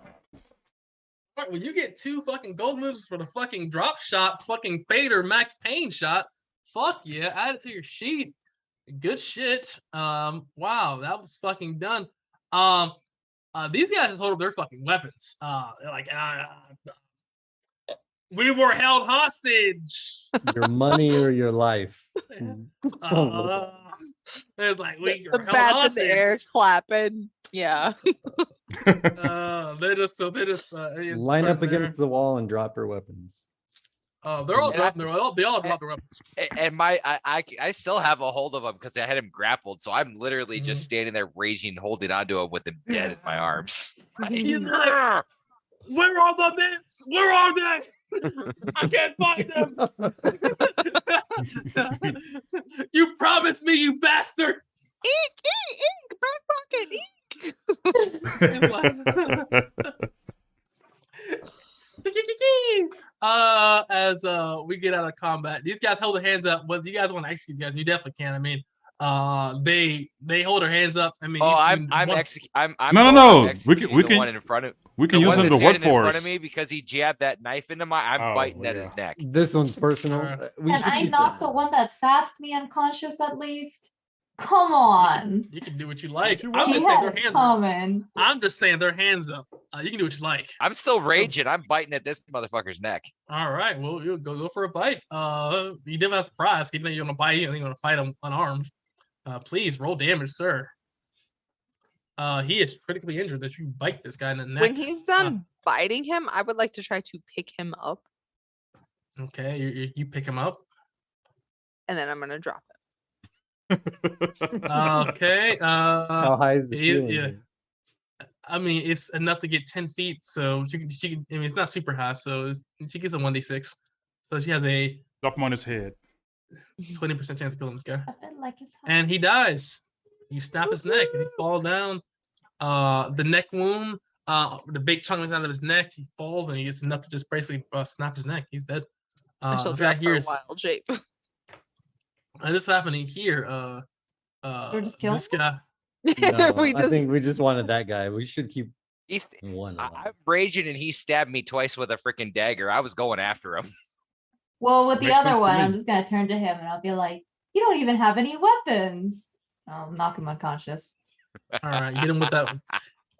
B: Right, when you get 2 fucking gold moves for the fucking drop shot, fucking fader, max pain shot, fuck yeah, add it to your sheet. Good shit. Wow, that was fucking done. These guys hold up their fucking weapons. They're like, we were held hostage.
H: Your money or your life.
B: It's like we
F: The
B: were held
F: bats in
B: hostage.
F: the air clapping. Yeah.
B: They just
H: Line up against the wall and drop your weapons.
B: they're all
D: And
B: dropping they all drop their weapons.
D: And I still have a hold of him because I had him grappled. So I'm literally just standing there raging, holding onto him with him dead in my arms.
B: He's like, where are the men? Where are they? I can't find them. You promised me, you bastard.
F: Ink, back pocket, ink.
B: As we get out of combat, these guys hold their hands up. Whether you guys want to execute these guys, you definitely can. I mean, they hold their hands up. I mean,
D: Oh,
B: you
D: I'm
B: can- one-
G: No.
D: executing
G: We
D: the
G: can-
D: one in front of
G: We
D: the
G: can use
D: one
G: him
D: that's
G: to work
D: standing in
G: for
D: front
G: us.
D: of me because he jabbed that knife into my. I'm
G: Oh,
D: biting
G: well,
D: at his
G: yeah.
D: neck.
H: This one's personal. We
E: And
H: should
E: I
H: keep
E: knocked
H: that.
E: the one that sassed me unconscious at least. Come on.
B: You can do what you like.
G: you
B: I'm
G: want.
B: just
E: He
B: saying
E: had
B: their
E: it
B: hands up.
E: coming.
B: I'm just saying their hands up. You can do what you like.
D: I'm still raging. I'm biting at this motherfucker's neck.
B: All right. Well, you go for a bite. You did have a surprise. Even though you're gonna bite, you're gonna fight him unarmed. Please roll damage, sir. He is critically injured that you bite this guy in the neck.
F: When he's done biting him, I would like to try to pick him up,
B: Okay, you pick him up.
F: and then I'm gonna drop him.
B: Okay.
H: How high is the
B: he-
H: ceiling?
B: yeah.
H: here?
B: I mean, it's enough to get 10 feet, so she can. I mean, it's not super high, so she gets a 1d6. So she has a
G: Drop him on his head.
B: 20% chance of killing this guy.
E: I feel like it's hot.
B: And he dies. You snap his neck, and he fall down. The neck wound, the big chunk is out of his neck. He falls, and he gets enough to just basically snap his neck. He's dead.
F: And she'll
B: This guy
F: drop
B: here
F: her
B: is,
F: wild shape.
B: and this is happening here.
E: just kill
B: This
E: him?
B: guy.
H: No,
F: We
H: I
F: just-
H: think we just wanted that guy. We should keep
D: He's.
H: one.
D: I'm raging and he stabbed me twice with a freaking dagger. I was going after him.
E: Well, with the
G: Makes
E: other
G: sense to
E: one,
G: me.
E: I'm just gonna turn to him and I'll be like, "You don't even have any weapons." I'll knock him unconscious.
B: All right, you hit him with that.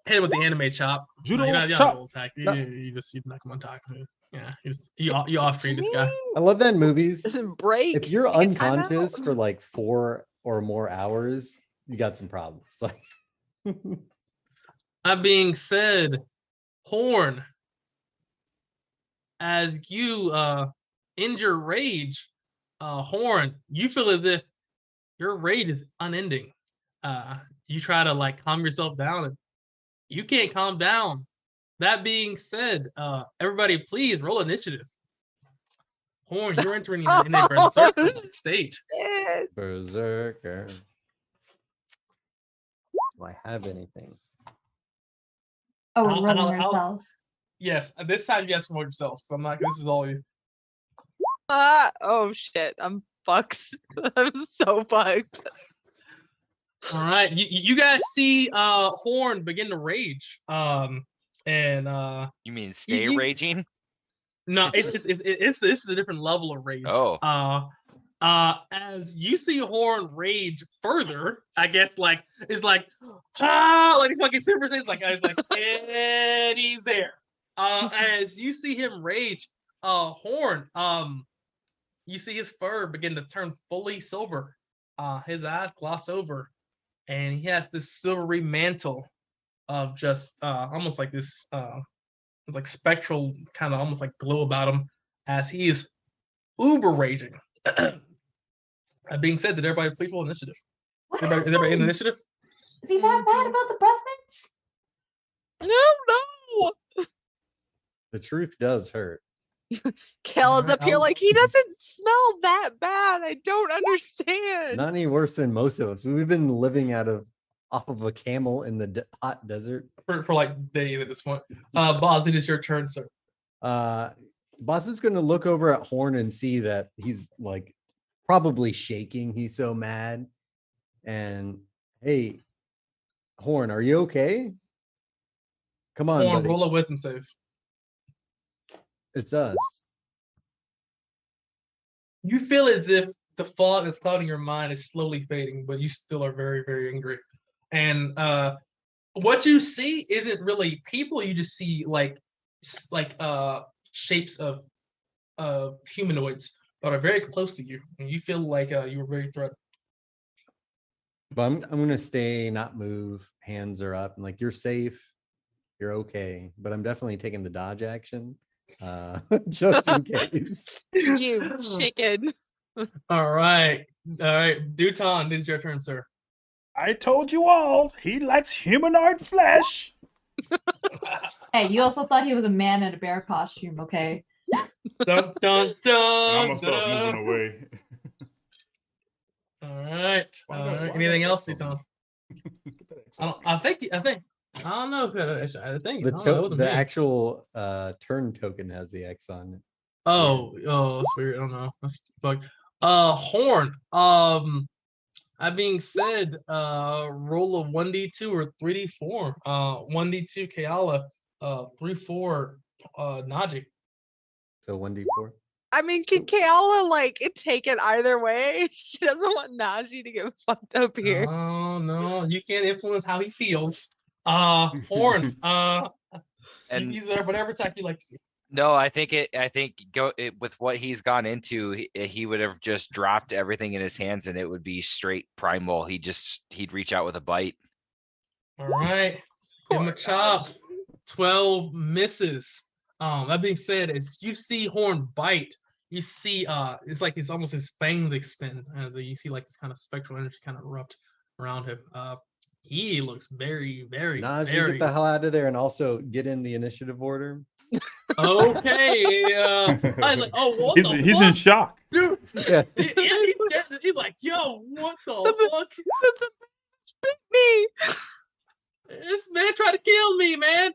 B: Hit him with the anime chop.
G: Judo
B: you don't
G: chop.
B: roll attack.
H: No.
B: You just knock him on top. Yeah, you off train this guy.
H: I love that in movies.
F: Doesn't break.
H: If you're
F: you get time out.
H: unconscious for like 4 or more hours, you got some problems. Like,
B: That being said, Horn, as you end your rage, Horn, you feel as if your rage is unending. You try to like calm yourself down, and you can't calm down. that being said, everybody please roll initiative. Horn, you're entering in a berserker state.
F: Shit.
H: Berserker. Do I have anything?
E: Oh, we're
B: I'll-
E: rolling
B: I'll-
E: ourselves.
B: Yes, this time you guys can roll yourselves. I'm not. This is all you.
F: Oh shit, I'm fucked. I'm so fucked.
B: All right, you guys see Horn begin to rage. And
D: You mean stay
B: you-
D: raging?
B: no, it's a different level of rage.
D: Oh.
B: As you see Horn rage further, I guess like it's like like fucking Super Saiyan's like it's like and he's there. As you see him rage, Horn, you see his fur begin to turn fully silver. His eyes gloss over, and he has this silvery mantle of just almost like this it's like spectral kind of almost like glow about him as he is uber raging. That being said, did everybody please roll initiative?
E: What
B: Is everybody in
E: happened?
B: initiative?
E: Is he that bad about the breath mints?
F: No.
H: The truth does hurt.
F: Kale is
B: Alright,
F: up here
B: I'll-
F: like he doesn't smell that bad. I don't understand.
H: Not any worse than most of us. We've been living off of a camel in the hot desert.
B: For like days at this point. Boz, it is your turn, sir.
H: Boss is going to look over at Horn and see that he's like probably shaking. He's so mad. And hey, Horn, are you okay? Come on,
B: Horn,
H: buddy.
B: roll a wisdom save.
H: It's us.
B: You feel as if the fog that's clouding your mind is slowly fading, but you still are very, very angry. And what you see isn't really people. You just see like shapes of humanoids that are very close to you, and you feel like you were very threatened.
H: But I'm gonna stay, not move. Hands are up. I'm like, you're safe. You're okay. But I'm definitely taking the dodge action. Just in case.
F: You chicken.
B: All right, Duton, this is your turn, sir.
G: I told you all, he likes humanoid flesh.
E: Hey, you also thought he was a man in a bear costume, okay?
B: Dun, dun,
G: And I'm
B: dun,
G: gonna start
B: dun.
G: moving away.
B: All right.
G: Why not- why
B: Anything
G: not
B: else,
G: X on
B: Duton?
G: Get that X
B: I
G: on.
B: don't. I think. I don't know. I think
H: The
B: I don't know, it wasn't
H: the
B: me.
H: actual turn token has the X on it.
B: Oh, that's weird. I don't know. That's bug. Horn. That being said, roll a 1d2 or 3d4. 1d2 Kayala, 3-4 Najee.
H: So 1d4.
F: I mean, can Kayala like take it either way? She doesn't want Najee to get fucked up here.
B: Oh no, you can't influence how he feels. Horn.
D: And
B: Use whatever attack you like to do.
D: no, I think with what he's gone into, he would have just dropped everything in his hands and it would be straight primal. He'd reach out with a bite.
B: All right. Give him a
F: Poor
B: chop.
F: Najee.
B: 12 misses. That being said, as you see Horn bite, you see it's like it's almost his fangs extend as you see like this kind of spectral energy kind of erupt around him. He looks very, very,
H: Najee,
B: very
H: get the hell out of there and also get in the initiative order.
B: okay. I was like, oh, what the
G: He's
B: fuck?
G: in shock.
B: Dude,
H: Yeah.
B: he's like, yo, what the fuck?
F: Me.
B: This man tried to kill me, man.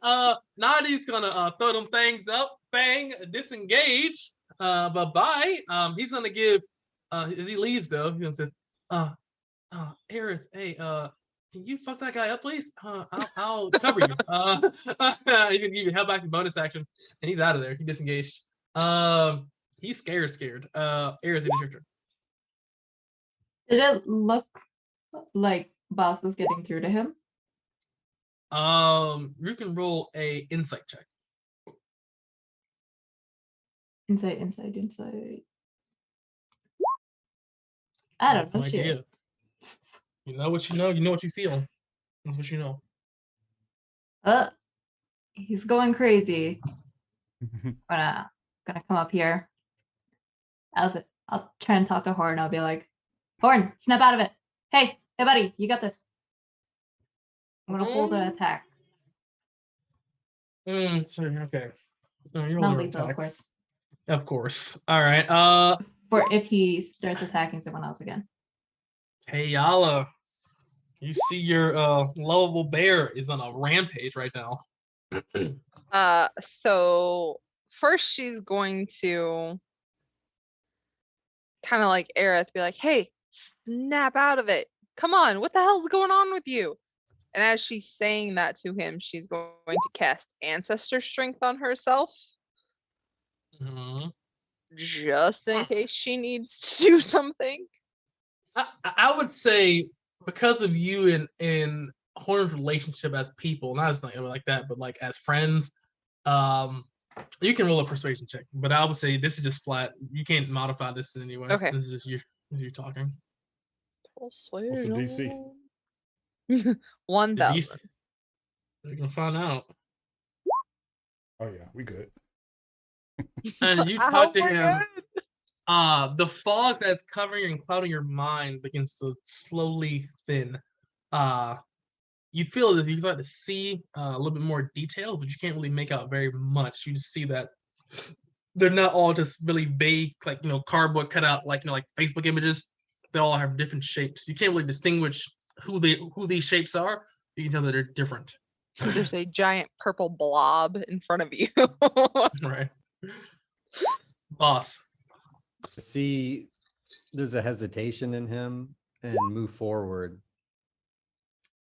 B: Nadi's gonna throw them things up, bang, disengage. Bye-bye. He's gonna give as he leaves though, he's gonna say, Aerith, hey, can you fuck that guy up, please? I'll cover you. He can give you held back to bonus action, and he's out of there. He disengaged. He's scared. Aerith, it is your turn.
E: Did it look like Boss was getting through to him?
B: You can roll a insight check.
E: Insight. I don't know
B: No
E: shit.
B: idea. You know what you know. You know what you feel. That's what you know.
E: He's going crazy. Gonna come up here. I'll try and talk to Horn. I'll be like, Horn, snap out of it. Hey, buddy, you got this. I'm gonna hold an attack.
B: So, okay. No, you're
E: No
B: under
E: lethal, of
B: attack.
E: course.
B: Of course. All right.
E: For if he starts attacking someone else again.
B: Hey Yala, you see your lovable bear is on a rampage right now.
F: So first she's going to kind of like Aerith be like, hey, snap out of it. Come on, what the hell's going on with you? And as she's saying that to him, she's going to cast Ancestor Strength on herself,
B: Mhm.
F: just in case she needs to do something.
B: I would say because of you and Horn's relationship as people, not as like that, but like as friends, you can roll a persuasion check. But I would say this is just flat. You can't modify this in any way.
F: Okay.
B: This is just you talking.
G: What's the DC?
F: 1,000.
B: The DC, you're gonna find out.
G: Oh yeah, we good.
B: As you
F: I
B: talk
F: hope
B: to
F: we're
B: him,
F: good.
B: the fog that's covering and clouding your mind begins to slowly thin. You feel that you start to see a little bit more detail, but you can't really make out very much. You just see that they're not all just really vague, like cardboard cutout, like like Facebook images. They all have different shapes. You can't really distinguish who these shapes are. You can tell that they're different.
F: There's a giant purple blob in front of you.
B: Right. Boss.
H: See, there's a hesitation in him and move forward.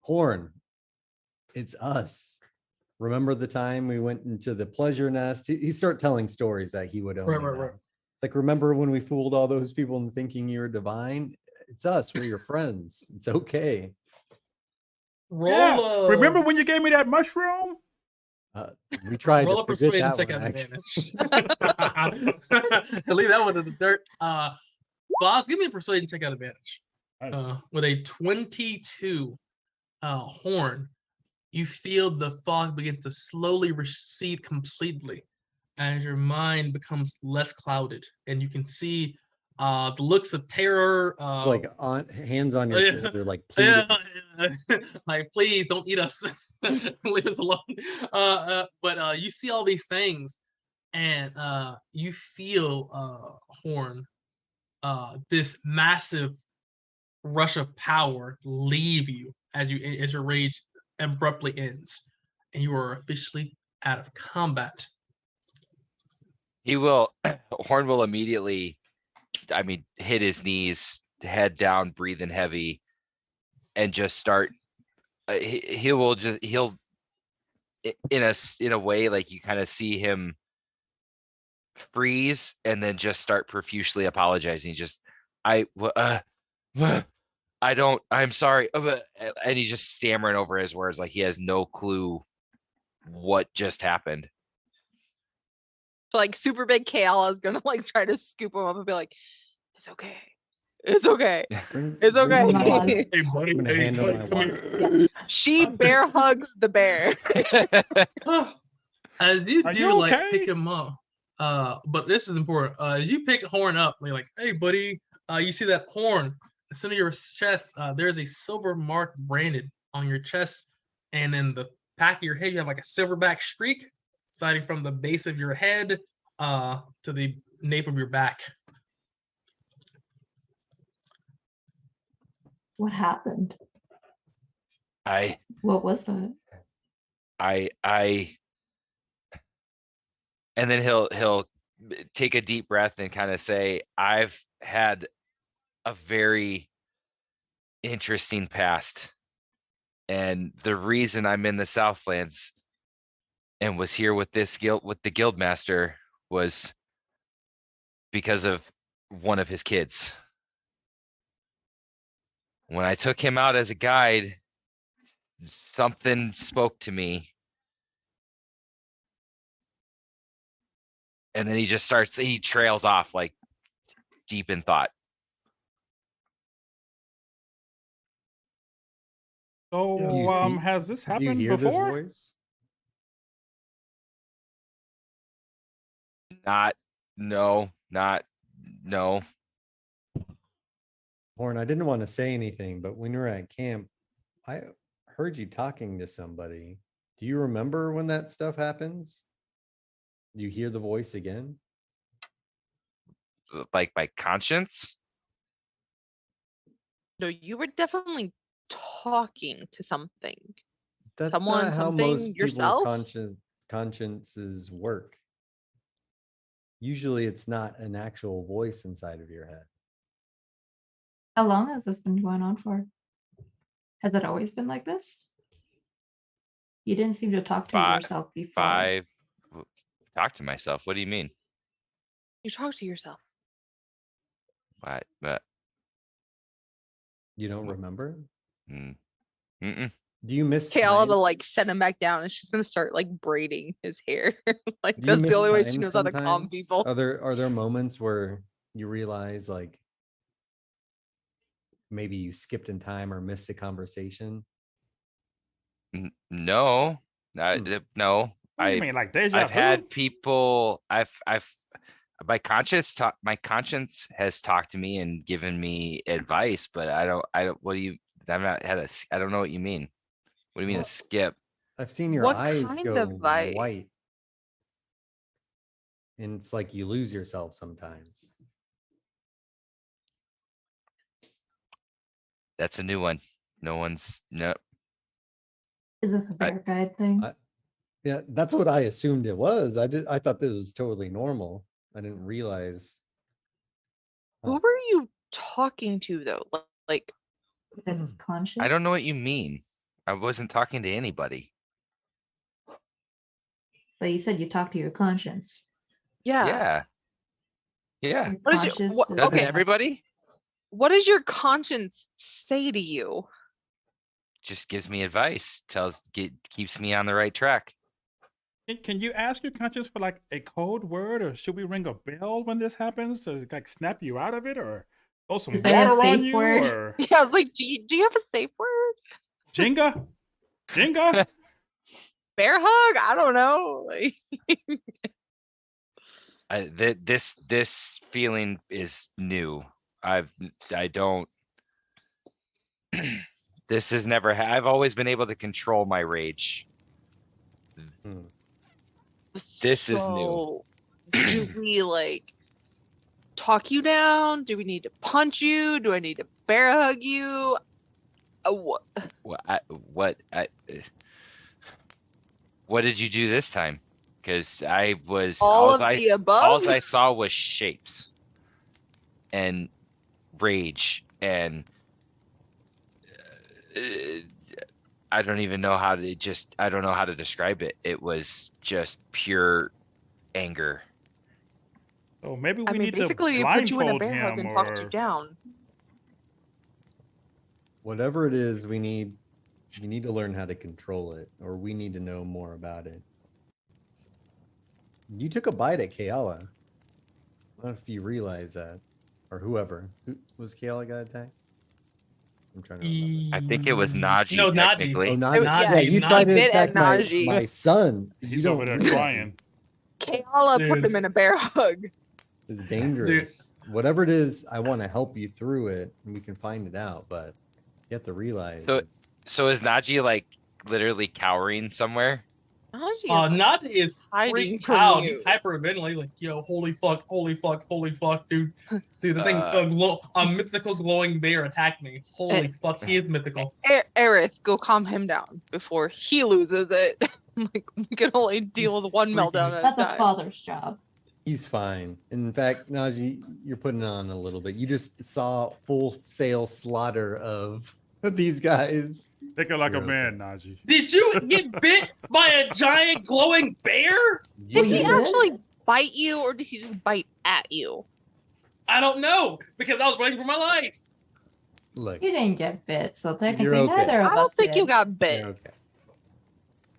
H: Horn, it's us. Remember the time we went into the pleasure nest? He start telling stories that he would only
B: Right.
H: know. It's like, remember when we fooled all those people into thinking you were divine? It's us. We're your friends. It's okay.
B: Roll.
G: Yeah. Remember when you gave me that mushroom?
H: We tried
B: roll
H: to
B: a
H: forget
B: persuasion
H: that
B: check
H: one,
B: out
H: actually.
B: advantage. Leave that one in the dirt. Boss, give me a persuasion check out advantage.
G: Nice.
B: With a 22, Horn, you feel the fog begin to slowly recede completely as your mind becomes less clouded, and you can see the looks of terror.
H: Like on hands on your
B: Yeah.
H: shoulder, like pleading.
B: Like, please don't eat us. Leave us alone. But you see all these things, and you feel Horn, this massive rush of power leave you as your rage abruptly ends, and you are officially out of combat.
D: He will, Horn will immediately, hit his knees, head down, breathing heavy, and just start. He'll in a way, like you kind of see him freeze and then just start profusely apologizing. I'm sorry. And he's just stammering over his words like he has no clue what just happened.
F: So, like, super big Kayala is gonna like try to scoop him up and be like, "It's okay, it's okay, it's okay."
B: Hey, buddy.
H: I'm gonna
B: Hey,
H: hand him
B: buddy,
H: my
B: come
H: water.
B: here.
F: She bear hugs the bear.
B: As you
G: Are
B: do,
G: you
B: like,
G: okay?
B: pick him up. But this is important. As you pick Horn up, you're like, hey, buddy. You see that Horn, the center of your chest, there's a silver mark branded on your chest, and in the back of your head, you have like a silverback streak starting from the base of your head to the nape of your back.
E: What happened?
D: I
E: What was that?
D: and then he'll take a deep breath and kind of say, I've had a very interesting past, and the reason I'm in the Southlands and was here with the Guildmaster was because of one of his kids. When I took him out as a guide, something spoke to me. And then he trails off like deep in thought.
G: So,
H: You-
G: has this
H: Do you
G: happened
H: hear this
G: before?
H: voice?
D: No.
H: Horn, I didn't want to say anything, but when you were at camp, I heard you talking to somebody. Do you remember when that stuff happens? Do you hear the voice again?
D: Like my conscience.
F: No, you were definitely talking to something.
H: That's
F: Someone,
H: not how
F: something,
H: most people's
F: yourself?
H: consciences work. Usually it's not an actual voice inside of your head.
E: How long has this been going on for? Has it always been like this? You didn't seem to talk to
D: Fi-
E: yourself before.
D: Talk to myself. What do you mean?
F: You talk to yourself.
D: What? But
H: You don't remember?
D: mm-mm.
H: Do you miss
F: Kayla to
H: time?
F: like send him back down and she's gonna start like braiding his hair. Like
H: Do you
F: that's
H: miss
F: the only way she
H: time
F: knows how to calm
H: sometimes?
F: people.
H: Are there moments where you realize like maybe you skipped in time or missed a conversation?
D: No,
H: Hmm.
D: no.
G: What do you mean, like deja
D: I've
G: vu?
D: had people. My conscience has talked to me and given me advice, but I don't. What do you? I'm not had a. I don't know what you mean. What do you mean a
H: Well,
D: skip?
H: I've seen your
F: What
H: eyes
F: kind
H: go
F: of advice?
H: white. And it's like you lose yourself sometimes.
D: That's a new one. No.
E: Is this a bear guide thing?
H: Yeah, that's what I assumed it was. I thought this was totally normal. I didn't realize.
F: Who
H: Oh.
F: were you talking to though? Like
E: It's conscious.
D: I don't know what you mean. I wasn't talking to anybody.
E: But you said you talked to your conscience.
F: yeah.
D: Yeah.
E: Your
F: What is your-
E: conscious
F: what-
E: is
D: Doesn't
F: okay.
D: everybody?
F: What does your conscience say to you?
D: Just gives me advice. Keeps me on the right track.
G: Can you ask your conscience for like a code word, or should we ring a bell when this happens to like snap you out of it, or throw some
E: Is there a
G: water on
E: safe
G: you,
E: word?
G: or
F: Yeah, I was like, do you have a safe word?
G: Jenga? Jenga?
F: Bear hug? I don't know. Like,
D: This feeling is new. I don't. This has never. I've always been able to control my rage.
H: Hmm.
D: This is new.
F: so, do we like talk you down? Do we need to punch you? Do I need to bear hug you? What?
D: What did you do this time? Because I was
F: All of the above?
D: all I saw was shapes and rage and I don't even know how to I don't know how to describe it. It was just pure anger.
G: Oh, maybe we
F: I mean,
G: need to
F: basically, you put you in a
G: blindfold
F: bear hug
G: him,
F: and talked you
G: or
F: down.
H: Whatever it is, you need to learn how to control it, or we need to know more about it. You took a bite at Kayala. I don't know if you realize that, or whoever. Who was Kayala got attacked? I'm trying to remember.
D: I think it was Najee.
B: No, Najee.
D: technically.
H: Oh,
F: It
H: Naji.
F: was-
H: Yeah,
B: Najee,
H: you
B: Najee
H: tried to
F: bit at
H: attack my,
F: Najee.
H: my son. You
G: he's
H: don't
G: over there
H: do that.
G: crying.
F: Kayla put
B: Dude.
F: him in a bear hug.
H: It's dangerous. Whatever it is, I want to help you through it, and we can find it out. But you have to realize.
D: So-
H: it's-
D: So is Najee like literally cowering somewhere?
B: Not is
F: hiding
B: freaked
F: from
B: out.
F: you.
B: He's hyperventilating, like, yo, holy fuck, dude. Dude, the thing,
D: Uh,
B: a mythical glowing bear attacked me. Holy fuck, he is mythical.
F: Aerith, go calm him down before he loses it. Like we can only deal with one
B: freaking-
F: meltdown at
E: That's
F: a
E: a
F: time.
E: father's job.
H: He's fine. In fact, Najee, you're putting it on a little bit. You just saw full sale slaughter of these guys.
G: Take it like
H: You're
G: a man, Najee.
B: Did you get bit by a giant glowing bear?
F: Did he
E: you did?
F: actually bite you, or did he just bite at you?
B: I don't know, because I was running for my life.
H: Look,
E: You didn't get bit, so technically
H: okay.
E: neither of
F: I don't
E: us
F: think you
E: did.
F: got bit.
H: you're okay.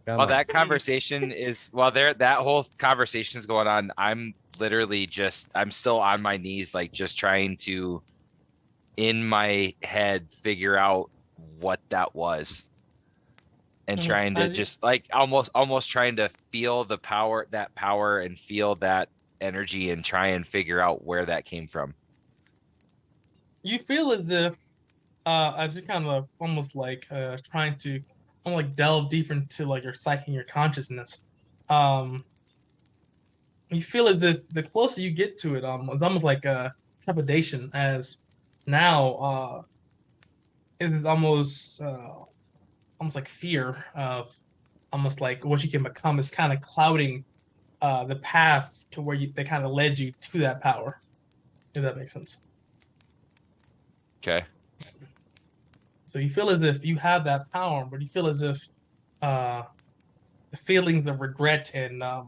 H: Come
D: While
H: on.
D: that conversation is that whole conversation is going on, I'm literally I'm still on my knees, like just trying to in my head figure out what that was. And trying to just like almost trying to feel that power and feel that energy and try and figure out where that came from.
B: You feel as if, as you're kind of almost like trying to like delve deeper into like your psyche and your consciousness, you feel as if the closer you get to it, it's almost like a trepidation, as now is almost like fear of almost like what you can become is kind of clouding the path to where they kind of led you to that power. If that makes sense.
D: Okay.
B: So you feel as if you have that power, but you feel as if the feelings of regret and the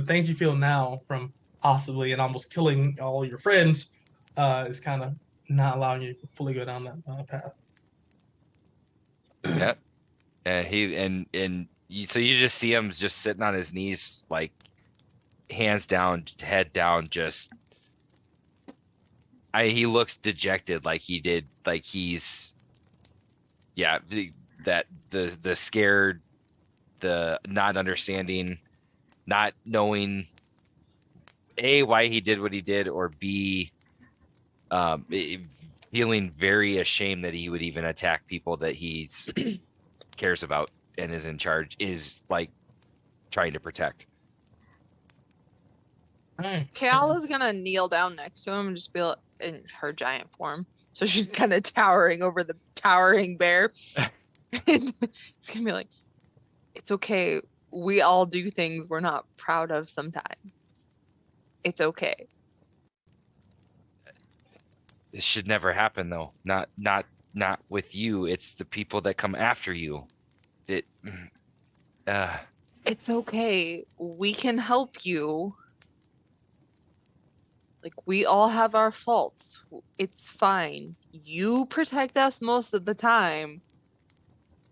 B: things you feel now from possibly and almost killing all your friends is kind of not allowing you to fully go down that path.
D: Yeah. And so you just see him just sitting on his knees, like hands down, head down, just he looks dejected, like he did, like he's the scared, the not understanding, not knowing A, why he did what he did, or B, feeling very ashamed that he would even attack people that he's cares about and is in charge, is like trying to protect.
F: Kayala's gonna kneel down next to him and just be like, in her giant form. So she's kind of towering over the towering bear. And it's gonna be like, it's okay. We all do things we're not proud of sometimes. It's okay.
D: This should never happen though. Not with you. It's the people that come after you.
F: It's okay. We can help you. Like, we all have our faults. It's fine. You protect us most of the time.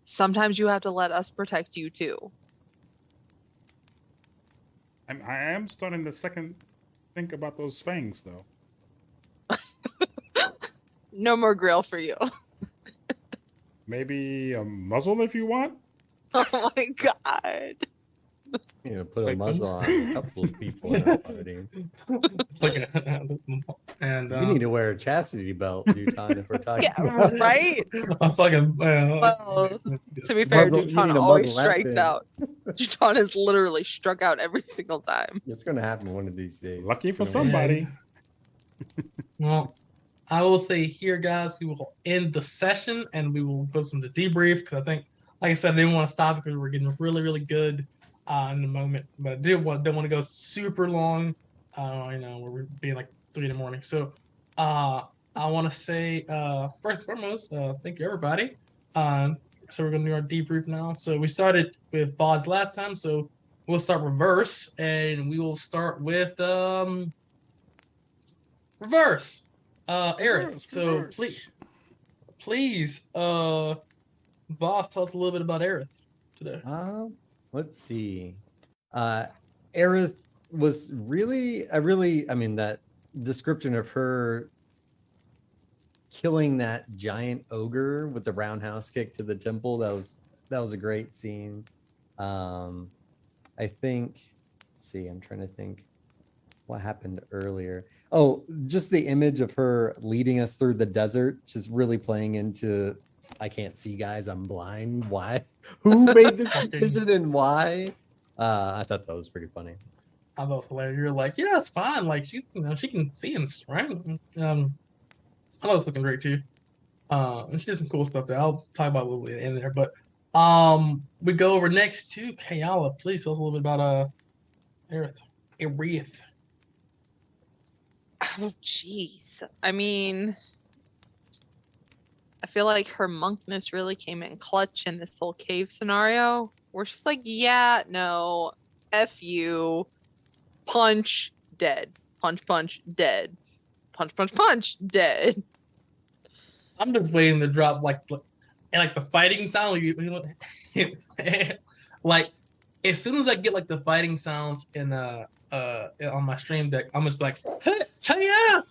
F: Sometimes you have to let us protect you too.
G: I am starting to think about those fangs, though.
F: No more grill for you.
G: Maybe a muzzle if you want.
F: Oh my god.
H: You know, put a muzzle on a couple of people in our party.
B: And
H: You need to wear a chastity belt, Duton, if we're talking
F: Yeah,
H: about
F: right?
B: a fucking
F: Well, to be fair,
H: Muzzle- you
F: Juton
H: need a
F: always
H: muzzle that
F: strikes
H: big.
F: out. Juton has literally struck out every single time.
H: It's going to happen one of these days.
G: Lucky
H: It's
G: for
H: gonna
G: somebody.
B: Well, I will say here, guys, we will end the session and we will go some to debrief, because I think, like I said, I didn't want to stop because we're getting really, really good in the moment, but I don't want to go super long. We're being like 3 in the morning. So I want to say first and foremost, thank you everybody. So we're gonna do our debrief now. So we started with Boz last time, so we'll start reverse, and we will start with reverse. Eric. So please, Boss, tell us a little bit about Aerith today.
H: Let's see. Aerith was really, I mean, that description of her killing that giant ogre with the roundhouse kick to the temple, that was a great scene. I think, let's see, I'm trying to think what happened earlier. Oh, just the image of her leading us through the desert, just really playing into, I can't see, guys, I'm blind. Why? Who made this decision and why? I thought that was pretty funny.
B: I thought it was hilarious. You're like, yeah, it's fine. Like she can see us, right? I thought it was looking great too. And she did some cool stuff there. I'll talk about it a little bit in there, but we go over next to Kayala. Please tell us a little bit about Aerith.
F: Oh, jeez. I mean, I feel like her monkness really came in clutch in this whole cave scenario. Where she's like, yeah, no, F you. Punch, dead. Punch, punch, dead. Punch, punch, punch, dead.
B: I'm just waiting to drop like the fighting sound. Like as soon as I get like the fighting sounds in on my stream deck, I'm just like, hey yeah,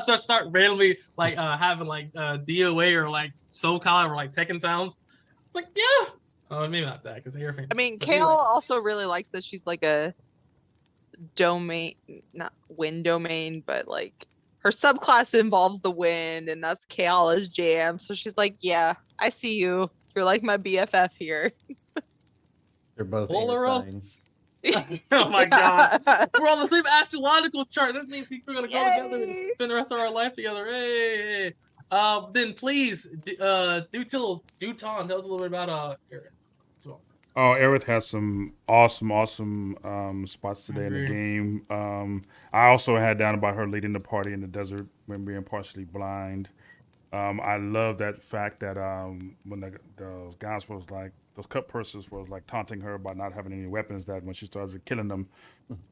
B: just start randomly like having like DOA or like Soul Calibur or like Tekken sounds. Like yeah, maybe not that because
F: I mean, Kale also really likes that she's like a domain, not wind domain, but like her subclass involves the wind, and that's Kayala's jam. So she's like, "Yeah, I see you. You're like my BFF here."
H: They're both air
B: Laurel?
H: signs.
B: Oh my god. We're on the same astrological chart. That means we're gonna go together and
F: Yay.
B: spend the rest of our life together. Hey. Then please, Duton, tell us a little bit about Aaron.
A: Oh, Aerith has some awesome spots today in the
B: Agree.
A: game. I also had down about her leading the party in the desert when being partially blind. I love that fact that when those guys was like, those cut purses was like taunting her about not having any weapons, that when she started killing them,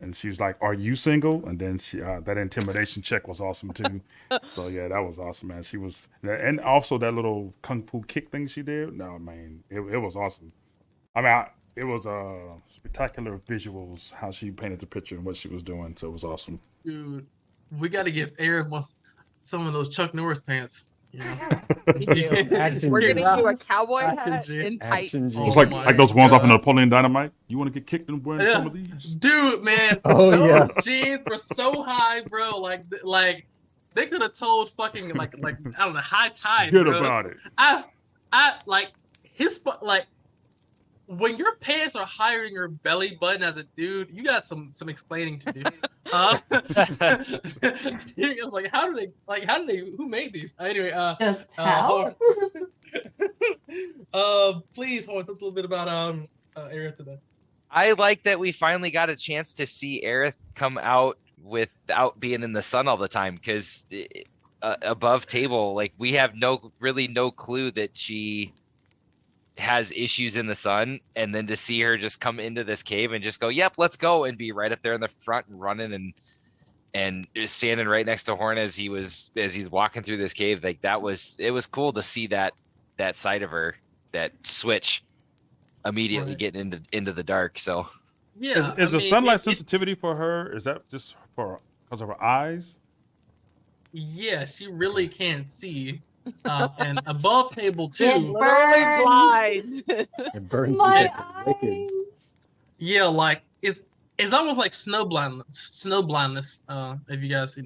A: and she was like, "Are you single?" And then she that intimidation check was awesome too. So yeah, that was awesome, man. She was, and also that little kung fu kick thing she did. No, man, it was awesome. I mean, it was spectacular visuals how she painted the picture and what she was doing. So it was awesome.
B: Dude, we got to give Aaron some of those Chuck Norris pants. You know?
H: Action
F: We're
H: G.
F: gonna do a cowboy
B: Action
F: hat
B: G.
F: and tights.
H: Action G.
B: Oh
A: It's like
B: my
A: those ones off of
B: God.
A: Napoleon Dynamite. You want to get kicked and wearing some
B: Yeah.
A: of these?
B: Dude, man.
H: Oh,
B: those
H: yeah.
B: jeans were so high, bro. Like they could have told fucking like I don't know, High Tide.
A: Good
B: bro.
A: about it.
B: I like like when your pants are higher than your belly button as a dude, you got some explaining to do. You're like, how do they who made these? Anyway,
E: Just
B: hold
E: how?
B: please hold on, talk a little bit about Aerith today.
D: I like that we finally got a chance to see Aerith come out without being in the sun all the time, because above table, like, we have no clue that she has issues in the sun, and then to see her just come into this cave and just go, "Yep, let's go," and be right up there in the front and running and just standing right next to Horn as he's walking through this cave, like, it was cool to see that side of her, that switch immediately
B: Right.
D: getting into the dark. So
B: Yeah,
A: Is
B: I
A: the
B: mean,
A: sunlight
B: it-
A: sensitivity for her? Is that just because of her eyes?
B: yeah, she really can't see. And above table
E: It
B: too.
F: Literally blind.
H: It burns
E: My
H: me wicked.
E: eyes.
B: Yeah, like it's almost like snow blindness. If you guys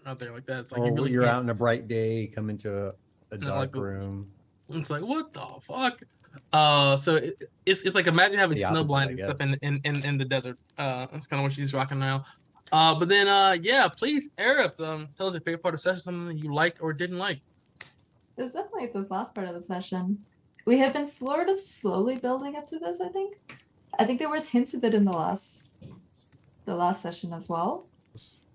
B: out there like that, it's like
H: Or
B: you really
H: you're
B: can't
H: out on a bright day, come into a
B: like
H: dark
B: the-
H: room.
B: It's like, what the fuck? So it's like, imagine having
H: The
B: snow
H: opposite, I
B: blindness
H: guess.
B: up in the desert. That's kind of what she's rocking now. But then yeah, please, Aerith, tell us your favorite part of the session, something that you liked or didn't like.
E: It was definitely this last part of the session. We have been sort of slowly building up to this, I think. I think there was hints of it in the last session as well,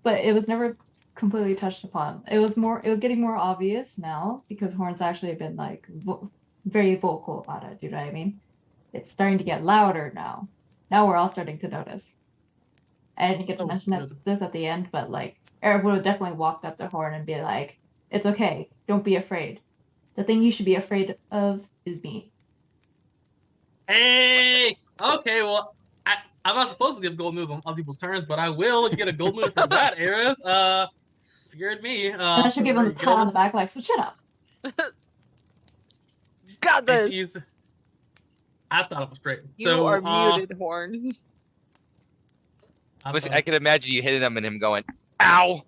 E: but it was never completely touched upon. It was getting more obvious now because Horn's actually been like very vocal about it. Do you know what I mean? It's starting to get louder now. Now we're all starting to notice. I didn't get to
B: That was
E: mention this at the end, but like Eric would have definitely walked up to Horn and be like, "It's okay. Don't be afraid. The thing you should be afraid of is me."
B: Hey, okay, well, I'm not supposed to give gold news on other people's turns, but I will get a gold news for that, Aerith. Scared me.
E: And I should give him a pat on the back, like, "So shut up."
F: Got
B: And
F: this.
B: I thought it was great.
F: You
B: So
F: are muted, Horn.
D: I could imagine you hitting him and him going, "Ow!"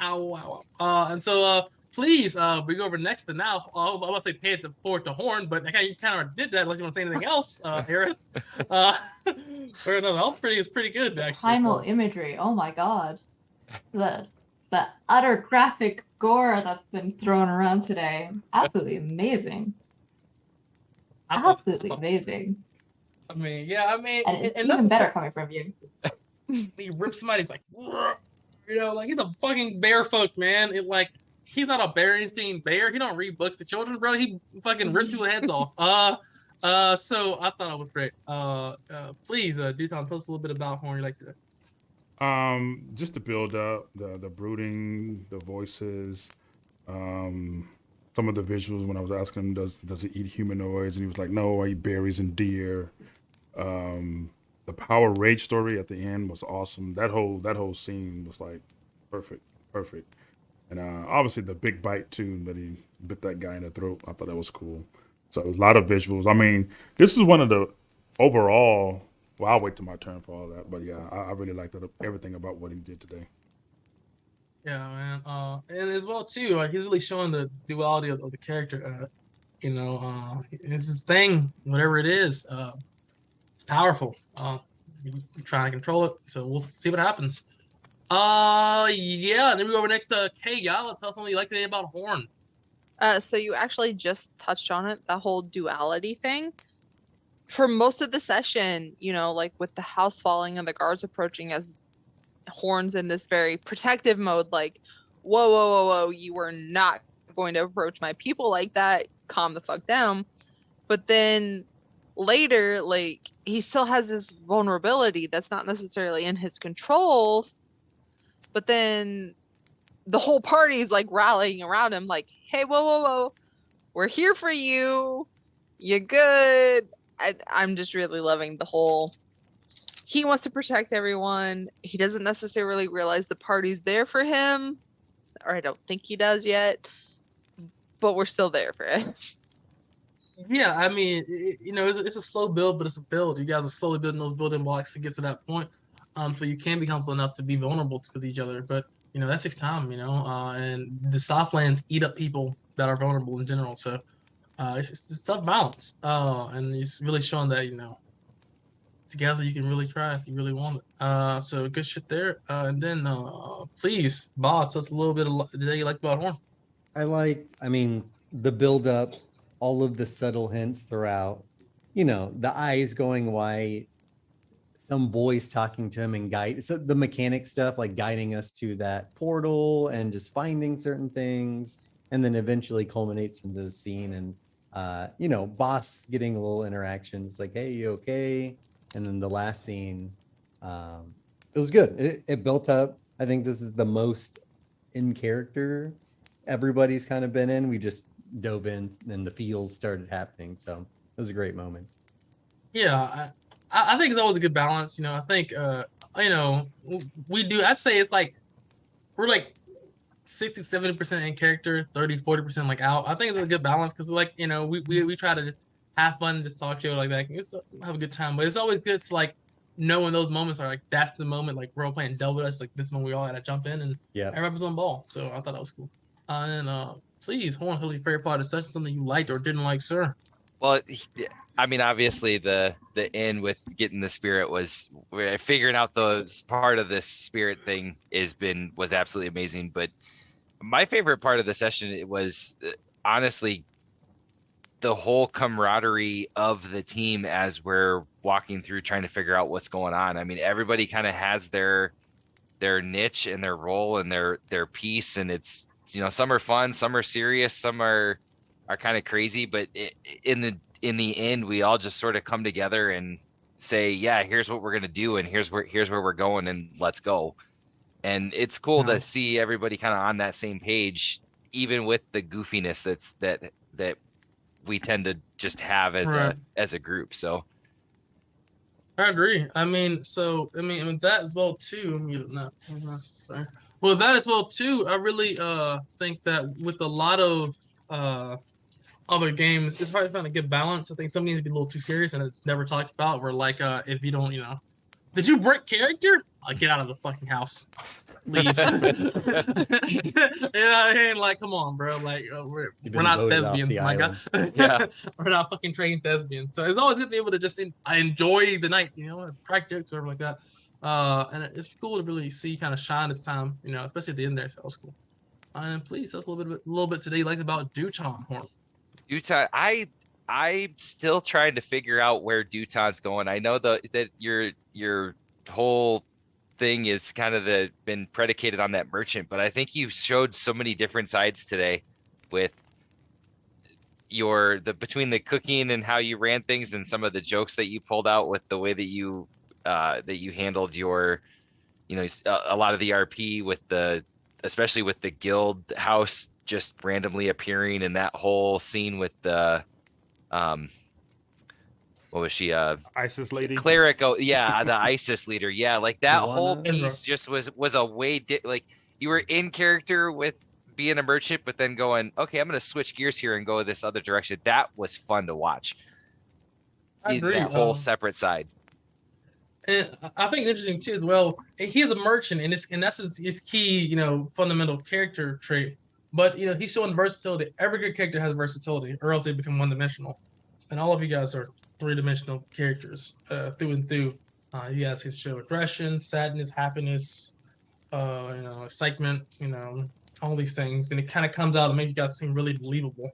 B: ow. And so please, we go over next to now. I was about to say pay it forward to Horn, but you kind of did that unless you want to say anything else, Aerith. Or no, that was pretty good actually.
E: Primal
B: So.
E: imagery. Oh my god. The utter graphic gore that's been thrown around today. Absolutely amazing.
B: I thought-
E: Absolutely amazing.
B: I mean, yeah, I mean,
E: And it's
B: and
E: even
B: that's
E: better coming from you.
B: he rips somebody's like, like he's a fucking bear folk, man. He's not a Berenstain Bear. He don't read books to children, bro. He fucking rips people's heads off. So I thought it was great. Please, Duton, tell us a little bit about Horn. You like to.
A: Just to build up the brooding, the voices, some of the visuals. When I was asking him, does he eat humanoids, and he was like, no, I eat berries and deer. The Power Rage story at the end was awesome. That whole scene was like perfect. And obviously the big bite too, that he bit that guy in the throat. I thought that was cool. So a lot of visuals. I mean, this is one of the overall. Well, I'll wait till my turn for all that. But yeah, I really liked everything about what he did today.
B: Yeah, man. And as well too, he's really showing the duality of the character. It's his thing, whatever it is. It's powerful. He's trying to control it. So we'll see what happens. Yeah. Then we go over next to Kay Yala. Tell us something you like today about Horn.
F: So you actually just touched on it, the whole duality thing. For most of the session, like with the house falling and the guards approaching as Horn's in this very protective mode, like, whoa, whoa, whoa, whoa, you were not going to approach my people like that. Calm the fuck down. But then later, like, he still has this vulnerability that's not necessarily in his control. But then the whole party is like rallying around him, like, hey, whoa, whoa, whoa, we're here for you. You're good. I'm just really loving the whole. He wants to protect everyone. He doesn't necessarily realize the party's there for him, or I don't think he does yet. But we're still there for it.
B: Yeah, I mean, it's a slow build, but it's a build. You guys are slowly building those building blocks to get to that point. So you can be humble enough to be vulnerable with each other. But that takes time. And the Southlands eat up people that are vulnerable in general. So it's tough balance. And it's really showing that together you can really try if you really want it. So good shit there. And then please, boss, tell us a little bit of the day you like about Horn.
H: I mean, the build up, all of the subtle hints throughout, the eyes going white, some voice talking to him and guide. So the mechanic stuff, like guiding us to that portal and just finding certain things, and then eventually culminates into the scene. And, boss getting a little interactions like, hey, you okay? And then the last scene, it was good. It built up. I think this is the most in character everybody's kind of been in. We just dove in and the feels started happening. So it was a great moment.
B: Yeah, I think it's always a good balance. I think, we do, I'd say it's like, we're like 60, 70% in character, 30, 40% like out. I think it's a good balance because like, we try to just have fun, just talk show like that. Just have a good time. But it's always good to like know when those moments are like, that's the moment, like we're all playing Double Dutch, like this one we all had to jump in and everybody's on ball. So I thought that was cool. And please, Horn, who's your favorite part of such something you liked or didn't like, sir?
D: Well, I mean, obviously the end with getting the spirit was figuring out those part of this spirit thing was absolutely amazing. But my favorite part of the session, it was honestly the whole camaraderie of the team as we're walking through trying to figure out what's going on. I mean, everybody kind of has their niche and their role and their piece, and it's some are fun, some are serious, some are kind of crazy, but in the end, we all just sort of come together and say, yeah, here's what we're going to do. And here's where we're going, and let's go. And it's cool to see everybody kind of on that same page, even with the goofiness that we tend to just have as a group. So
B: I agree. I mean, that as well too. Sorry. Well, that as well too. I really think that with a lot of other games, it's hard to find a good balance. I think some need to be a little too serious, and it's never talked about. Where like, if you don't, did you break character? Get out of the fucking house. Leave. Ain't like, come on, bro. Like, we're not thespians, my guy.
D: Yeah.
B: We're not fucking trained thespians. So it's always good to be able to just enjoy the night, crack jokes or whatever like that. And it's cool to really see kind of shine this time, especially at the end there. So that was cool. And please tell us a little bit today you liked about Duton, Horn.
D: Duton, I'm still trying to figure out where Duton's going. I know that your whole thing is kind of been predicated on that merchant, but I think you showed so many different sides today with between the cooking and how you ran things and some of the jokes that you pulled out with the way that you handled your a lot of the RP especially with the guild house just randomly appearing, and that whole scene with the what was she?
G: ISIS lady.
D: Cleric. Oh, yeah, the ISIS leader. Yeah, like that whole piece just was a way like you were in character with being a merchant, but then going, okay, I'm going to switch gears here and go this other direction. That was fun to watch.
B: I agree.
D: That whole separate side.
B: And I think it's interesting too as well. He's a merchant, and that's his key, fundamental character trait. But he's showing versatility. Every good character has versatility, or else they become one-dimensional. And all of you guys are three-dimensional characters through and through. You guys can show aggression, sadness, happiness, excitement, all these things, and it kind of comes out and makes you guys seem really believable.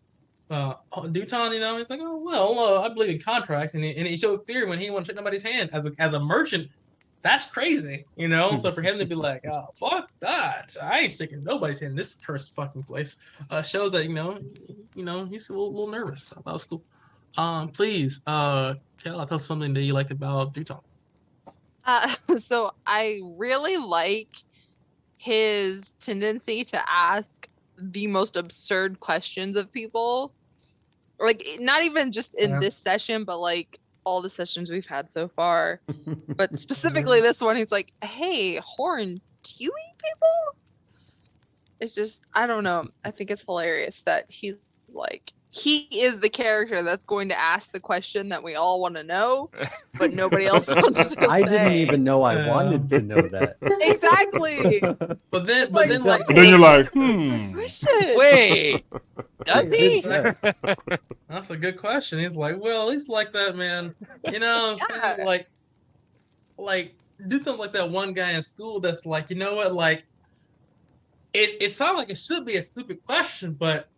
B: Duton, he's like, oh well, I believe in contracts, and he showed fear when he didn't want to shake nobody's hand. As a merchant, that's crazy, So for him to be like, oh fuck that, I ain't shaking nobody's hand in this cursed fucking place, shows that he's a little nervous. That was cool. Please, Kel, tell us something that you liked about Duton.
F: So I really like his tendency to ask the most absurd questions of people. Like, not even just in this session, but like all the sessions we've had so far. But specifically this one, he's like, hey, Horn, do you eat people? It's just, I don't know. I think it's hilarious that he's like, he is the character that's going to ask the question that we all want to know, but nobody else wants to
H: I didn't
F: say.
H: even know I wanted to know that.
F: Exactly.
B: But then
A: you're like,
F: Question.
D: Wait, does he?
H: Yeah.
B: That's a good question. He's like, well, he's like that, man.
F: Yeah.
B: Like do something like that one guy in school that's like, you know what, like it sounds like it should be a stupid question, but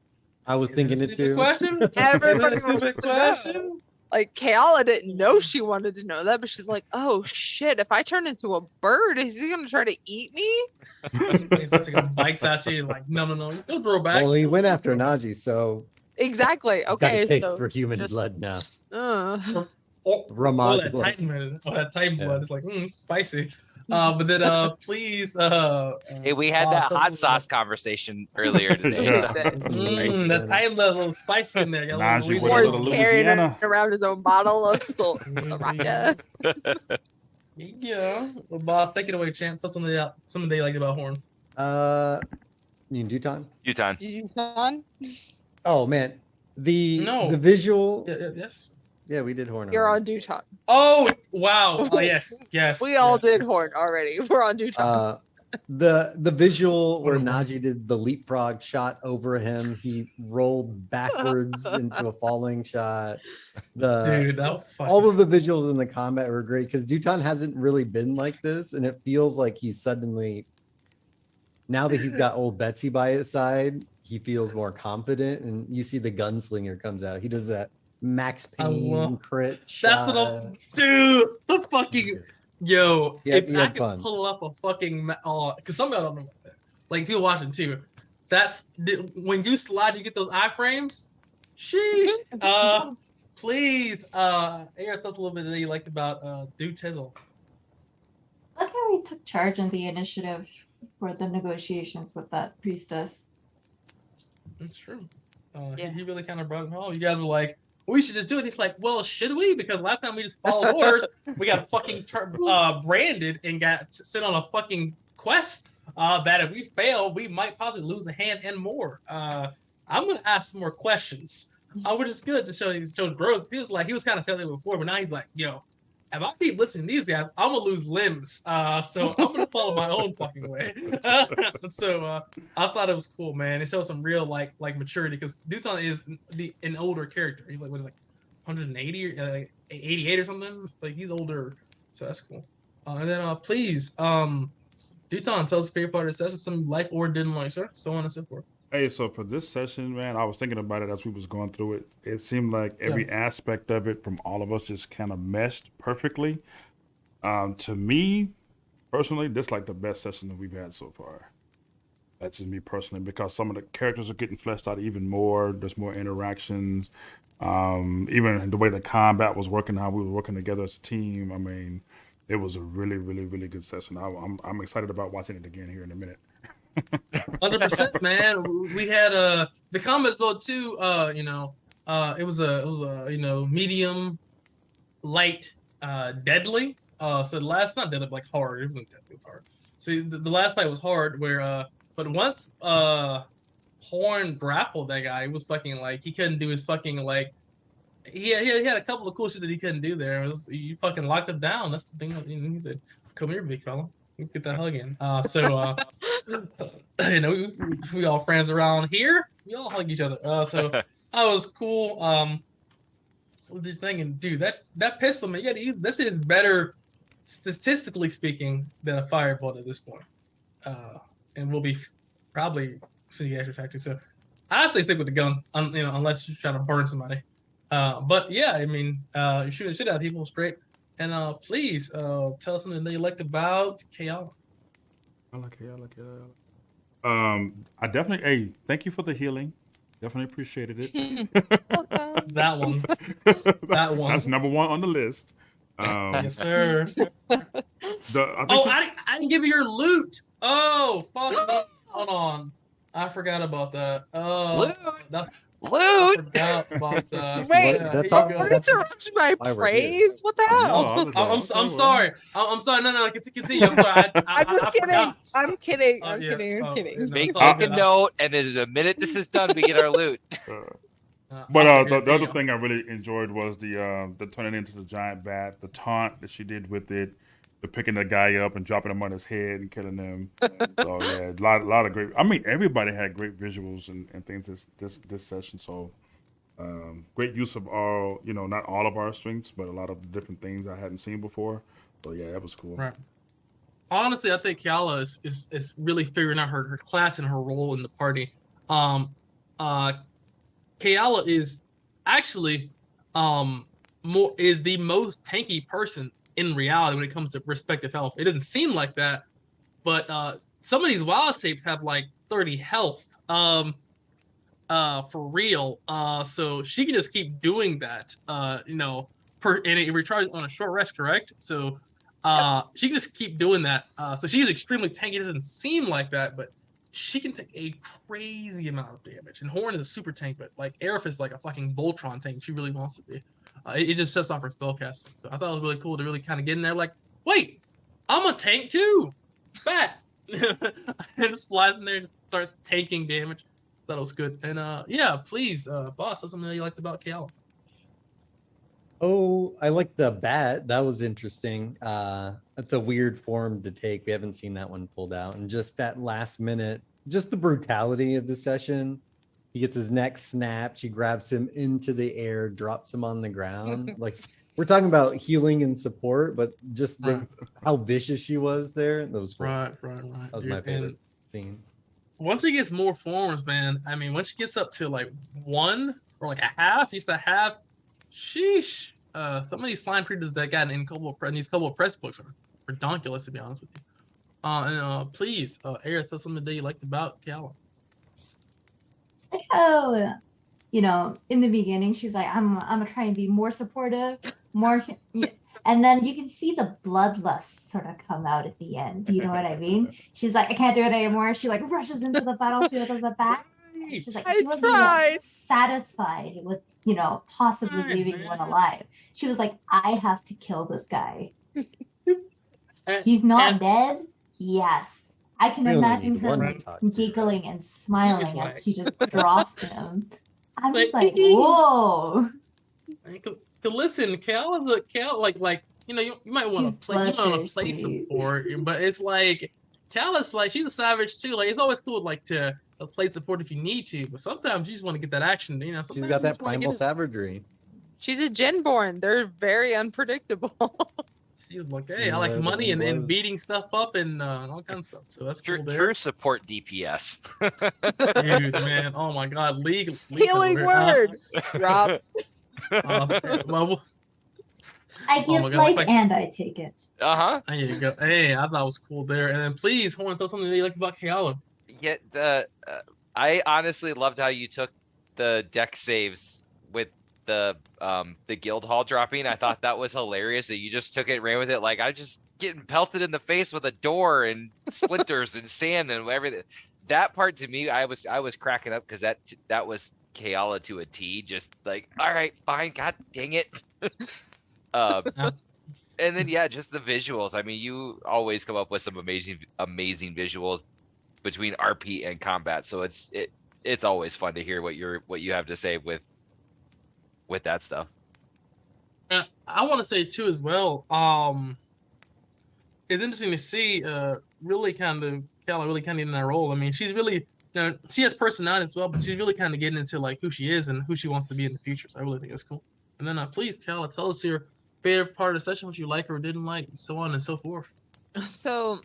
H: I was thinking it too.
B: Question?
F: Everybody
B: Is it a stupid
F: wants to know.
B: question?
F: Like, Kayala didn't know she wanted to know that, but she's like, oh shit, if I turn into a bird, is he gonna try to eat me?
B: He's taking bikes at you, like, no, you'll throw back.
H: Well, he went after Najee, so
F: Exactly.
H: got
F: Okay.
H: a taste
F: So,
H: for human
F: just-
H: blood now.
B: Oh,
H: Ramad
B: that
H: blood.
B: Titan blood is like, spicy. But then please
D: Hey, we had that hot sauce conversation earlier today. So.
B: that Titan blood a little spicy in there. Got a
A: Najee
B: little
A: with a
F: Or
A: little
F: carrying
A: Louisiana.
F: around his own bottle of sriracha.
B: Yeah. Well, boss, take it away, champ. Tell something that you liked about Horn.
H: You mean Duton?
D: Uton.
F: Did you on?
H: Oh man,
B: No.
H: the visual.
B: Yes.
H: Yeah, we did Horn.
F: You're
H: already.
F: on Duton.
B: Oh wow. Oh yes.
F: We all
B: yes,
F: did
B: yes.
F: Horn already. We're on Duton.
H: The visual where Najee did the leapfrog shot over him, he rolled backwards into a falling shot.
B: Dude, that was fun.
H: All of the visuals in the combat were great because Duton hasn't really been like this, and it feels like he's suddenly, now that he's got old Betsy by his side, he feels more confident. And you see the gunslinger comes out. He does that Max
B: I
H: Payne
B: love-
H: crit
B: That's
H: shot.
B: what I'm, dude. The fucking yo.
H: Yeah,
B: if
H: he
B: I
H: had
B: could
H: fun.
B: pull up a fucking because some of y'all don't know about that. Like people watching too. When you slide, you get those iframes. Sheesh. Please. Air us up a little bit that you liked about Dude Tizzle.
E: I like how he took charge in the initiative for the negotiations with that priestess.
B: That's true.
F: Yeah.
B: He really kind of brought it home. You guys were like, we should just do it. He's like, well, should we? Because last time we just followed orders, we got fucking branded and got sent on a fucking quest that if we fail, we might possibly lose a hand and more. I'm going to ask some more questions, which is good to show growth. He was kind of failing before, but now he's like, yo, if I keep listening to these guys, I'm going to lose limbs. So I'm going to follow my own fucking way. So I thought it was cool, man. It shows some real like maturity because Duton is an older character. He's like, what is it, like 180 or 88 or something? Like he's older, so that's cool. And then please, Duton, tell us your favorite part of the session, something you like or didn't like, sir. So on and so forth.
A: Hey, so for this session, man, I was thinking about it as we was going through it. It seemed like every aspect of it from all of us just kind of meshed perfectly. To me, personally, this is like the best session that we've had so far. That's just me personally, because some of the characters are getting fleshed out even more. There's more interactions. Even the way the combat was working, how we were working together as a team. I mean, it was a really, really, really good session. I'm excited about watching it again here in a minute.
B: 100%, man. We had the comments though too. It was a medium, light, deadly. So the last, not deadly, but like hard. It wasn't deadly. It was hard. See, the last fight was hard. Where but once Horn grappled that guy, it was fucking like he couldn't do his fucking like he had a couple of cool shit that he couldn't do there. It was, you fucking locked him down. That's the thing. He said, "Come here, big fella. Get that hug in." You know, we all friends around here. We all hug each other. So that was cool. Just thinking, dude, that pistol, man, you got to use. This is better, statistically speaking, than a firebolt at this point. And will be probably city action factory. So I say stick with the gun, you know, unless you're trying to burn somebody. But yeah, I mean, you're shooting shit out of people, straight. And please tell us something that you liked about Kayala.
G: I like it. I definitely. Hey, thank you for the healing. Definitely appreciated it.
B: That one. That one.
G: That's number one on the list.
B: Yes, sir.
G: I think
B: Oh, I didn't give you your loot. Oh, fuck me. Hold on. I forgot about that. Oh,
D: Loot?
B: that's. I
D: Loot.
B: forgot about that.
F: Wait,
B: Yeah,
H: that's
B: here
H: all-
B: you go.
H: that's-
F: Interrupt my
H: why we're here.
F: praise. What the
G: I
F: hell?
G: know.
B: I'm sorry. I'm sorry. No, continue. I'm sorry.
F: I'm just
B: I
F: kidding.
B: forgot.
F: I'm kidding.
B: Oh,
F: I'm
B: yeah.
F: kidding. I'm
B: Oh,
F: kidding.
B: no,
D: Make
B: it's all
D: a
B: good.
D: note, and in the minute this is done, we get our loot.
G: But
B: I'll
G: the
B: forget
G: other
B: you.
G: thing I really enjoyed was the turning into the giant bat, the taunt that she did with it, the picking the guy up and dropping him on his head and killing him. So yeah, a lot of great. I mean, everybody had great visuals and things this session. So great use of all, you know, not all of our strengths, but a lot of different things I hadn't seen before. So yeah, that was cool.
B: Right. Honestly, I think Kiala is really figuring out her class and her role in the party. Kiala is actually is the most tanky person in reality when it comes to respective health. It doesn't seem like that, but some of these wild shapes have like 30 health for real. So she can just keep doing that. You know, and it recharges on a short rest, correct? So she can just keep doing that. So she's extremely tanky. It doesn't seem like that, but she can take a crazy amount of damage. And Horn is a super tank, but like Aerith is like a fucking Voltron tank. She really wants to be. It just shuts off her spellcasting. So I thought it was really cool to really kind of get in there. Like, wait, I'm a tank too. Bat. And just flies in there and just starts taking damage. Thought it was good. And yeah, please, boss, that's something that you liked about Kiala.
H: Oh, I like the bat. That was interesting. That's a weird form to take. We haven't seen that one pulled out. And just that last minute, just the brutality of the session. He gets his neck snapped. She grabs him into the air, drops him on the ground. Like, we're talking about healing and support, but just how vicious she was there. That was cool.
B: Right.
H: That was
B: dude.
H: my favorite
B: And
H: scene.
B: once she gets more forms, man, I mean, once she gets up to like one or like a half, used to have, sheesh. Some of these slime creatures that got in these couple of press books are ridiculous, to be honest with you. And please, Aerith, tell something that you liked about Kiala.
E: Like how, you know, in the beginning, she's like, I'm gonna try and be more supportive, and then you can see the bloodlust sort of come out at the end. Do you know what I mean? She's like, I can't do it anymore. She like rushes into the battlefield as a bat. She's like,
F: I
E: she wasn't
F: tried.
E: satisfied with, you know, possibly leaving one alive. She was like, I have to kill this guy. He's not dead. Yes. I can
H: We only
E: imagine
H: need
E: her
H: one to
E: like
H: talk to.
E: giggling and smiling
B: Like-
E: as she just drops him. I'm just
B: Like-
E: like, whoa.
B: Listen, like you know, you might want
E: He's
B: to play, you might want to play
E: bloodthirsty.
B: support, but it's like Cal's like she's a savage too. Like it's always cool like to play support if you need to, but sometimes you just want to get that action. You know,
H: She's
B: sometimes
H: got
B: you
H: that
B: just wanna
H: primal
B: get it.
H: savagery.
F: She's a Genborn. They're very unpredictable.
B: She's like, hey, I
H: Yeah,
B: like
H: that
B: money
H: one
B: and
H: was.
B: beating stuff up and all kinds of stuff. So that's cool
D: True,
B: there.
D: true support DPS.
B: Dude, man, oh my god, league
F: Healing word. Drop.
B: Well,
E: I
B: Oh
E: give
B: my God,
E: life
B: like-
E: and I take it.
D: Uh-huh.
B: there you go. Hey, I thought it was cool there. And then please, Horn, tell something that you like about Kiala.
D: Yet I honestly loved how you took the deck saves with the guild hall dropping. I thought that was hilarious that you just took it, ran with it. Like I just getting pelted in the face with a door and splinters and sand and everything. That part to me, I was cracking up because that was Kiala to a T. Just like, all right, fine, god dang it. And then yeah, just the visuals. I mean, you always come up with some amazing visuals between RP and combat. So it's always fun to hear what you have to say with with that stuff.
B: And I want to say too as well. It's interesting to see. Really kind of Kala really kind of in that role. I mean, she's really, she has personality as well, but she's really kind of getting into like who she is and who she wants to be in the future. So I really think it's cool. And then please, Kala, tell us your favorite part of the session, what you like or didn't like, so on and so forth.
F: So,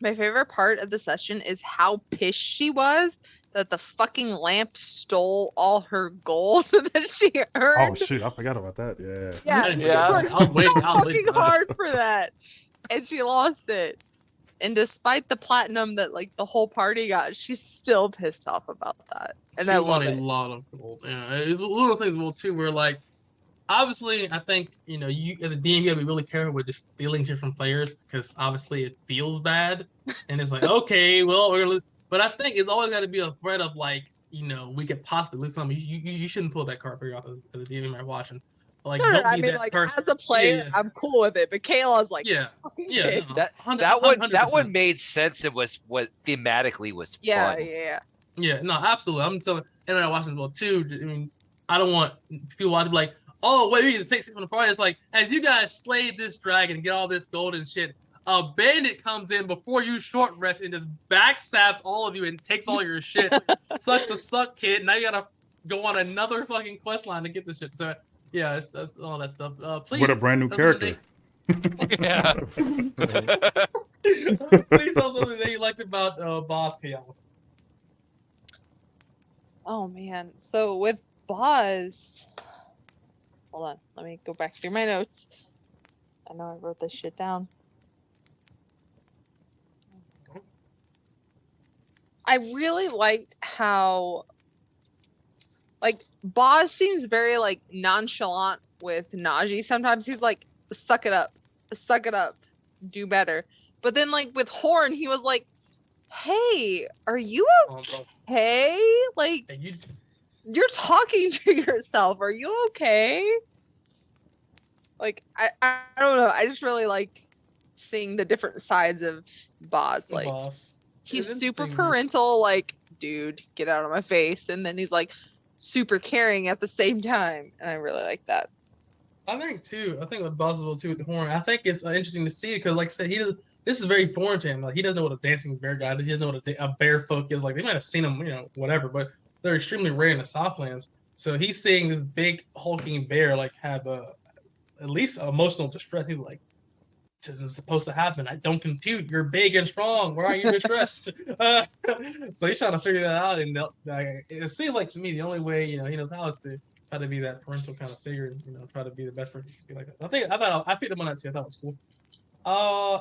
F: my favorite part of the session is how pissed she was that the fucking lamp stole all her gold that she
G: Oh
F: earned.
G: shoot, I forgot about that. Yeah.
F: Yeah,
B: I didn't
F: she
D: Yeah.
F: worked
B: I was waiting. I was
F: fucking
B: waiting for that.
F: hard for that, and she lost it. And despite the platinum that like the whole party got, she's still pissed off about that. And
B: She
F: I
B: won
F: love
B: a
F: it.
B: lot of gold. Yeah, it's little things well too. Where like, obviously, I think you as a DM you gotta be really careful with just stealing shit from players because obviously it feels bad, and it's like okay, well we're gonna lose. But I think it's always got to be a threat of like we could possibly lose something. You shouldn't pull that card for you off as a DM you're watching. Like
F: No,
B: don't
F: I
B: be
F: mean,
B: that
F: like
B: person.
F: as a player,
B: yeah.
F: I'm cool with it. But Kayla's like,
B: Yeah,
F: fucking
B: yeah.
F: pissed.
B: No,
D: That
B: 100%.
D: that one made sense. It was what thematically was
F: Yeah,
D: fun.
F: yeah.
B: Yeah, no, absolutely. I'm telling, and I watch as well too. I mean, I don't want people to be like, "Oh, wait, we need to take something from the party." It's like, as you guys slayed this dragon and get all this gold and shit, a bandit comes in before you short rest and just backstabs all of you and takes all your shit. Sucks the suck, kid. Now you gotta go on another fucking quest line to get this shit. So yeah, that's all that stuff. Please,
G: With a brand new
B: tell us
G: character.
D: Yeah.
B: please tell us something that you liked about Boss Chaos.
F: Oh man. So with Boz, hold on. Let me go back through my notes. I know I wrote this shit down. I really liked how, like, Boz seems very like nonchalant with Najee. Sometimes he's like, suck it up, do better. But then like with Horn, he was like, hey, are you
B: Bro.
F: okay? Like,
B: Hey, you
F: you're talking to yourself. Are you okay? Like, I don't know. I just really like seeing the different sides of Boz. Like,
B: Boss.
F: he's
B: It's
F: super
B: interesting.
F: parental, like, dude, get out of my face. And then he's like super caring at the same time. And I really like that.
B: I think too. I think with Boss as well too with the horn. I think it's interesting to see because, like I said, this is very foreign to him. Like he doesn't know what a dancing bear god is. He doesn't know what a bear folk is. Like they might have seen him, whatever, but they're extremely rare in the Southlands. So he's seeing this big hulking bear like have at least emotional distress. He's like, this isn't supposed to happen. I don't compute. You're big and strong. Why are you distressed? So he's trying to figure that out, and it seems like to me the only way he knows how is to try to be that parental kind of figure, and try to be the best person to be like that. So I picked him on that too. I thought it was cool.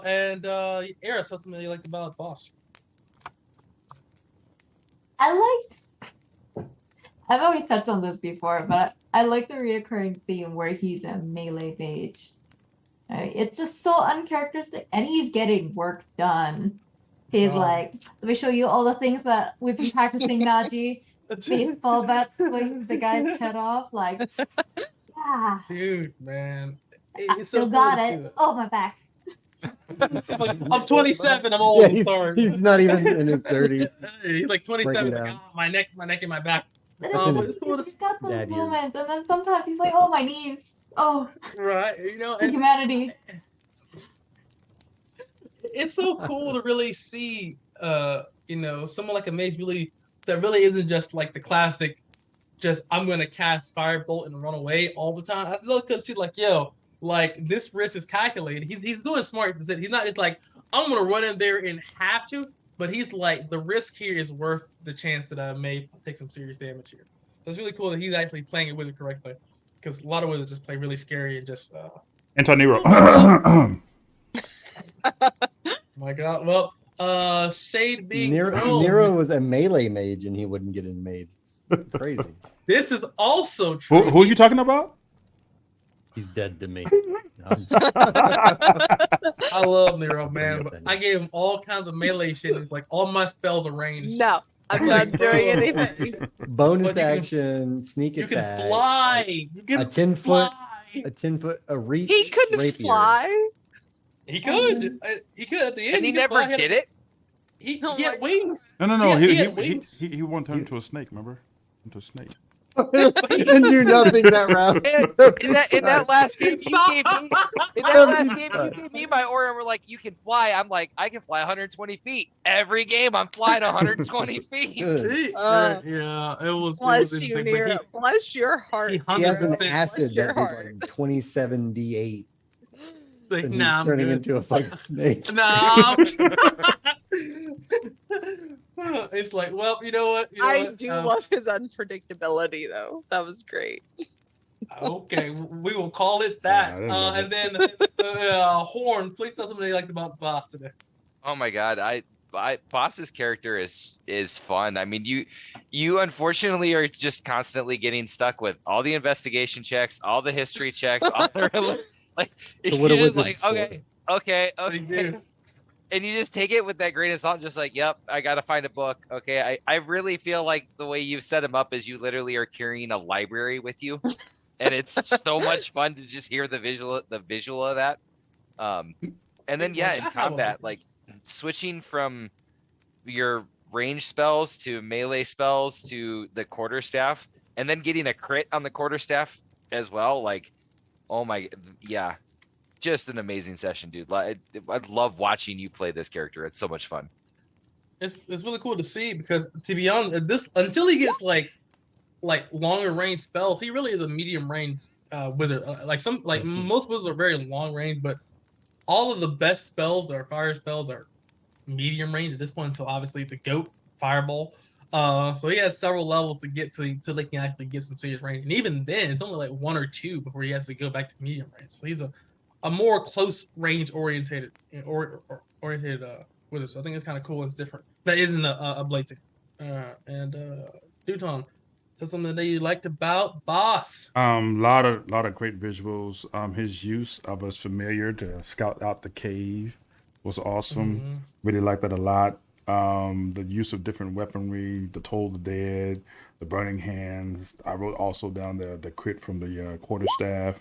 B: And Eris, what's something you liked about Boss?
E: I've always touched on this before, but I like the reoccurring theme where he's a melee mage. Right? It's just so uncharacteristic, and he's getting work done. He's
B: Oh.
E: like, let me show you all the things that we've been practicing, Najee. Baseball bat swings the guy's head off. Like, yeah,
B: Dude, man.
E: I
B: It's so
E: still
B: cool
E: got
B: to see
E: it.
B: that.
E: Oh, my back.
B: I'm 27. I'm old.
C: Yeah,
B: I'm sorry.
C: he's not even in his 30s.
B: He's like 27.
C: Break it
B: Like,
C: down.
B: my neck, and my back.
E: But
C: Isn't
B: but
C: it?
B: it's cool to
E: he's got those
C: Dad years.
E: moments, and then sometimes he's like, oh, my knees. Oh,
B: right. And
E: humanity.
B: it's so cool to really see someone like a mage that really isn't just like the classic I'm gonna cast firebolt and run away all the time. I really could see like this risk is calculated. He's doing smart. He's not just like I'm gonna run in there and have to, but he's like the risk here is worth the chance that I may take some serious damage here. So it's really cool that he's actually playing a wizard correctly, because a lot of wizards just play really scary and just
G: Antonio.
B: my god. Well, shade being
C: Nero,
B: thrown.
C: Nero was a melee mage and he wouldn't get in mage. It's crazy.
B: This is also true.
G: Who are you talking about?
H: He's dead to me.
B: I love Nero, man. But I gave him all kinds of melee shit. He's like, all my spells are ranged.
F: No, I'm not doing anything.
C: Bonus
B: But you can-
C: action, sneak
B: You
C: attack.
B: can fly. You can
C: A 10-foot,
B: fly.
C: a 10-foot, a reach.
F: He couldn't
C: rapier.
F: fly.
B: He could. He could at the end.
D: And he
B: could
D: never
B: fly.
D: did it.
B: He
F: Oh
B: had
F: my
B: wings.
G: No.
B: Yeah, he
G: He
B: had wings.
G: won't turn into a snake. Remember? Into a snake.
H: and do nothing that round.
D: In that last game, you gave me my aura. And we're like, you can fly. I'm like, I can fly 120 feet. Every game, I'm flying 120 feet.
H: Good.
B: Yeah, it was.
F: Bless you,
B: interesting, but
F: Nero. Bless your heart.
B: he
H: He has an
B: 100%
H: acid
F: your
H: that
F: heart.
H: did like 27 d8,
B: like,
H: and he's
B: nah, I'm
H: turning
B: good.
H: into a fucking snake.
B: Nah. It's like, well, you know what? You know
F: I
B: what?
F: do love his unpredictability, though. That was great.
B: Okay, we will call it that.
A: I love
B: And then Horn, please tell somebody you liked about Boss today.
D: Oh my god, I Boss's character is fun. I mean, you unfortunately are just constantly getting stuck with all the investigation checks, all the history checks, all the like.
H: So what
D: you're
H: are
D: just
H: wizards
D: like,
H: for?
D: okay,
B: What do you do?
D: and you just take it with that grain of salt, just like, yep, I gotta find a book. Okay, I really feel like the way you've set him up is you literally are carrying a library with you, and it's so much fun to just hear the visual of that. And then yeah, in combat, like switching from your range spells to melee spells to the quarterstaff, and then getting a crit on the quarterstaff as well. Like, oh my, yeah, just an amazing session, dude. Like, I love watching you play this character. It's so much fun.
B: It's really cool to see because, to be honest, this until he gets like longer range spells, he really is a medium range wizard. Most wizards are very long range, but all of the best spells that are fire spells are medium range at this point until obviously the goat fireball. So he has several levels to get to till they can actually get some serious range, and even then it's only like 1 or 2 before he has to go back to medium range. So he's a more close range oriented wizard. So I think it's kind of cool. It's different. That isn't a blading. Duton, tell something that you liked about Boss.
A: Lot of great visuals. His use of his familiar to scout out the cave was awesome.
B: Mhm.
A: Really liked that a lot. The use of different weaponry, the Toll the Dead, the Burning Hands. I wrote also down the crit from the quarterstaff.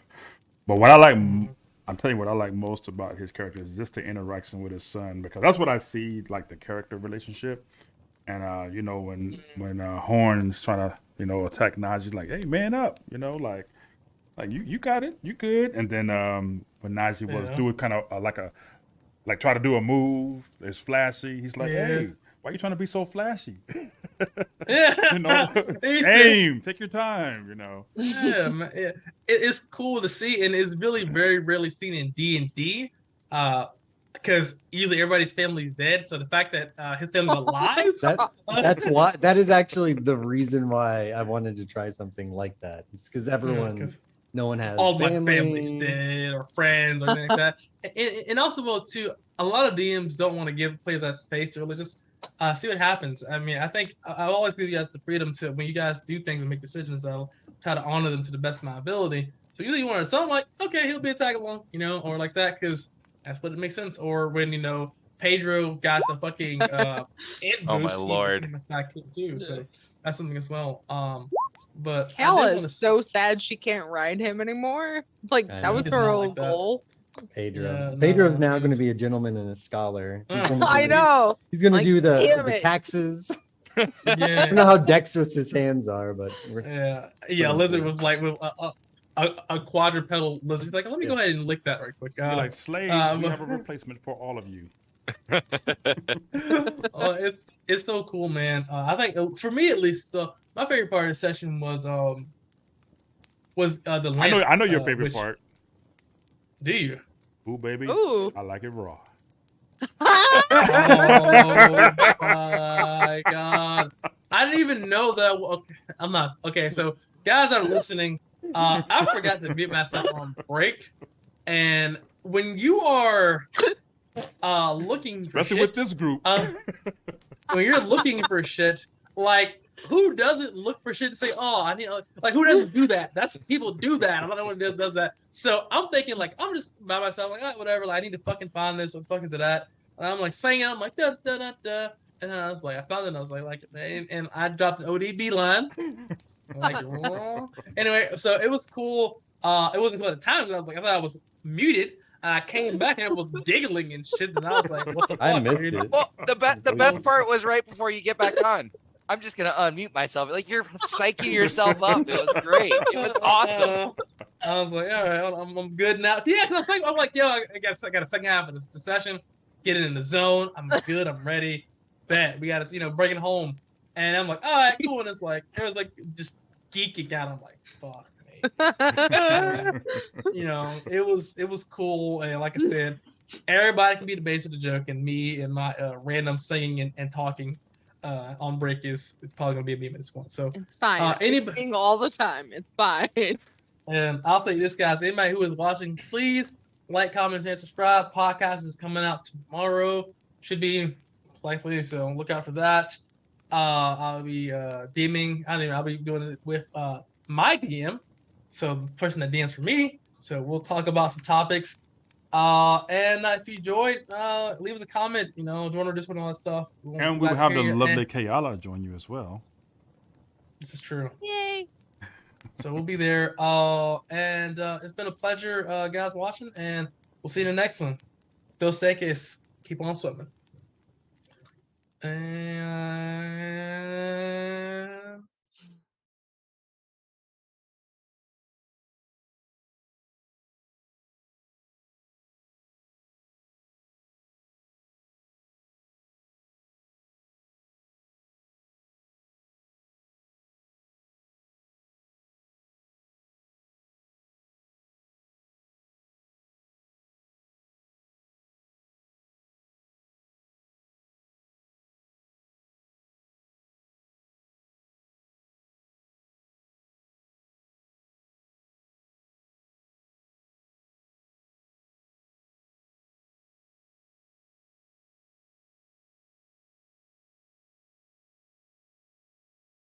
A: But what I like, I'm telling you what I like most about his character is just the interaction with his son, because that's what I see, like the character relationship. And you know, when Horn's trying to attack Najee, like, hey, man up, like you got it, you good. And then when Najee was doing kind of like try to do a move, it's flashy. He's like, hey, why are you trying to be so flashy? Aim, take your time,
B: Yeah, man, yeah. It's cool to see, and it's really very rarely seen in D&D, because usually everybody's family's dead. So the fact that his family's alive,
H: That's why. That is actually the reason why I wanted to try something like that. It's because no one has
B: all my
H: family.
B: family's dead or friends or anything like that. And also, well, too, a lot of DMs don't want to give players that space to really just see what happens. I mean, I think I always give you guys the freedom to, when you guys do things and make decisions, I'll try to honor them to the best of my ability. So usually you want to, so I'm like, okay, he'll be a tag along, or like that, because that's what it makes sense. Or when, Pedro got the fucking ant boost,
D: Oh my lord.
B: he became a sidekick too. So that's something as well. But I
F: Kala
B: did wanna
F: is so sad she can't ride him anymore. Like,
H: I
F: that
H: know.
F: was
B: He's
F: her
B: not
F: whole
B: like that.
F: goal.
H: Pedro.
B: Yeah,
H: Pedro's
B: no,
H: now going to
B: he's-
H: be a gentleman and a scholar. He's
B: Oh.
H: gonna
F: I
H: do-
F: know.
H: He's going to
F: Like,
H: do
F: damn
H: the
F: it.
H: taxes. I don't
B: yeah,
H: know how dexterous his hands are, but
B: yeah. Lizard with a quadrupedal lizard. He's like, let me go ahead and lick that right quick.
G: Be like, slaves, we have a replacement for all of you.
B: It's so cool, man. I think for me at least, my favorite part of the session was the lamp.
G: I know your favorite
B: which-
G: part.
B: Do you?
G: Ooh, baby.
F: Ooh.
G: I like it raw.
B: Oh my god! I didn't even know that. Okay, I'm not okay. So, guys that are listening, I forgot to mute myself on break. And when you are looking for
G: Especially
B: shit,
G: with this group.
B: when you're looking for shit, like, who doesn't look for shit and say, "Oh, I need," like, who doesn't do that? That's people do that. I'm not the one that does that. So I'm thinking, like, I'm just by myself, like, whatever. Like, I need to fucking find this. What the fuck is it at? And I'm like singing. I'm like da da da da. And then I was like, I found it. And I was like, and I dropped an ODB line. Like, anyway, so it was cool. It wasn't cool at the time. I was like, I thought I was muted. And I came back and it was giggling and shit. And I was like, what the fuck?
H: I missed
B: dude?
H: it.
D: Well, the best part was right before you get back on. I'm just gonna unmute myself. Like you're psyching yourself up. It was great. It was awesome.
B: I was like, all right, I'm good now. Yeah, I'm like, yo, I got a second half of the session. Get it in the zone. I'm good. I'm ready. Bet we got to, bring it home. And I'm like, all right, cool. And it's like, it was like just geeking out. I'm like, fuck, man. It was cool. And like I said, everybody can be the base of the joke, and me and my random singing and talking on break is probably gonna be a meme at this point. So
F: It's fine.
B: anybody.
F: Sing all the time. It's fine.
B: And I'll say this, guys. Anybody who is watching, please like, comment, and subscribe. Podcast is coming out tomorrow. Should be likely, so look out for that. I'll be DMing. I'll be doing it with my DM, so the person that DMs for me. So we'll talk about some topics. And if you enjoyed, leave us a comment. Join our Discord and all that stuff.
G: And we will have the lovely Kayala join you as well.
B: This is true.
F: Yay.
B: So we'll be there. And it's been a pleasure, guys, watching, and we'll see you in the next one. Dos Equis, keep on swimming. And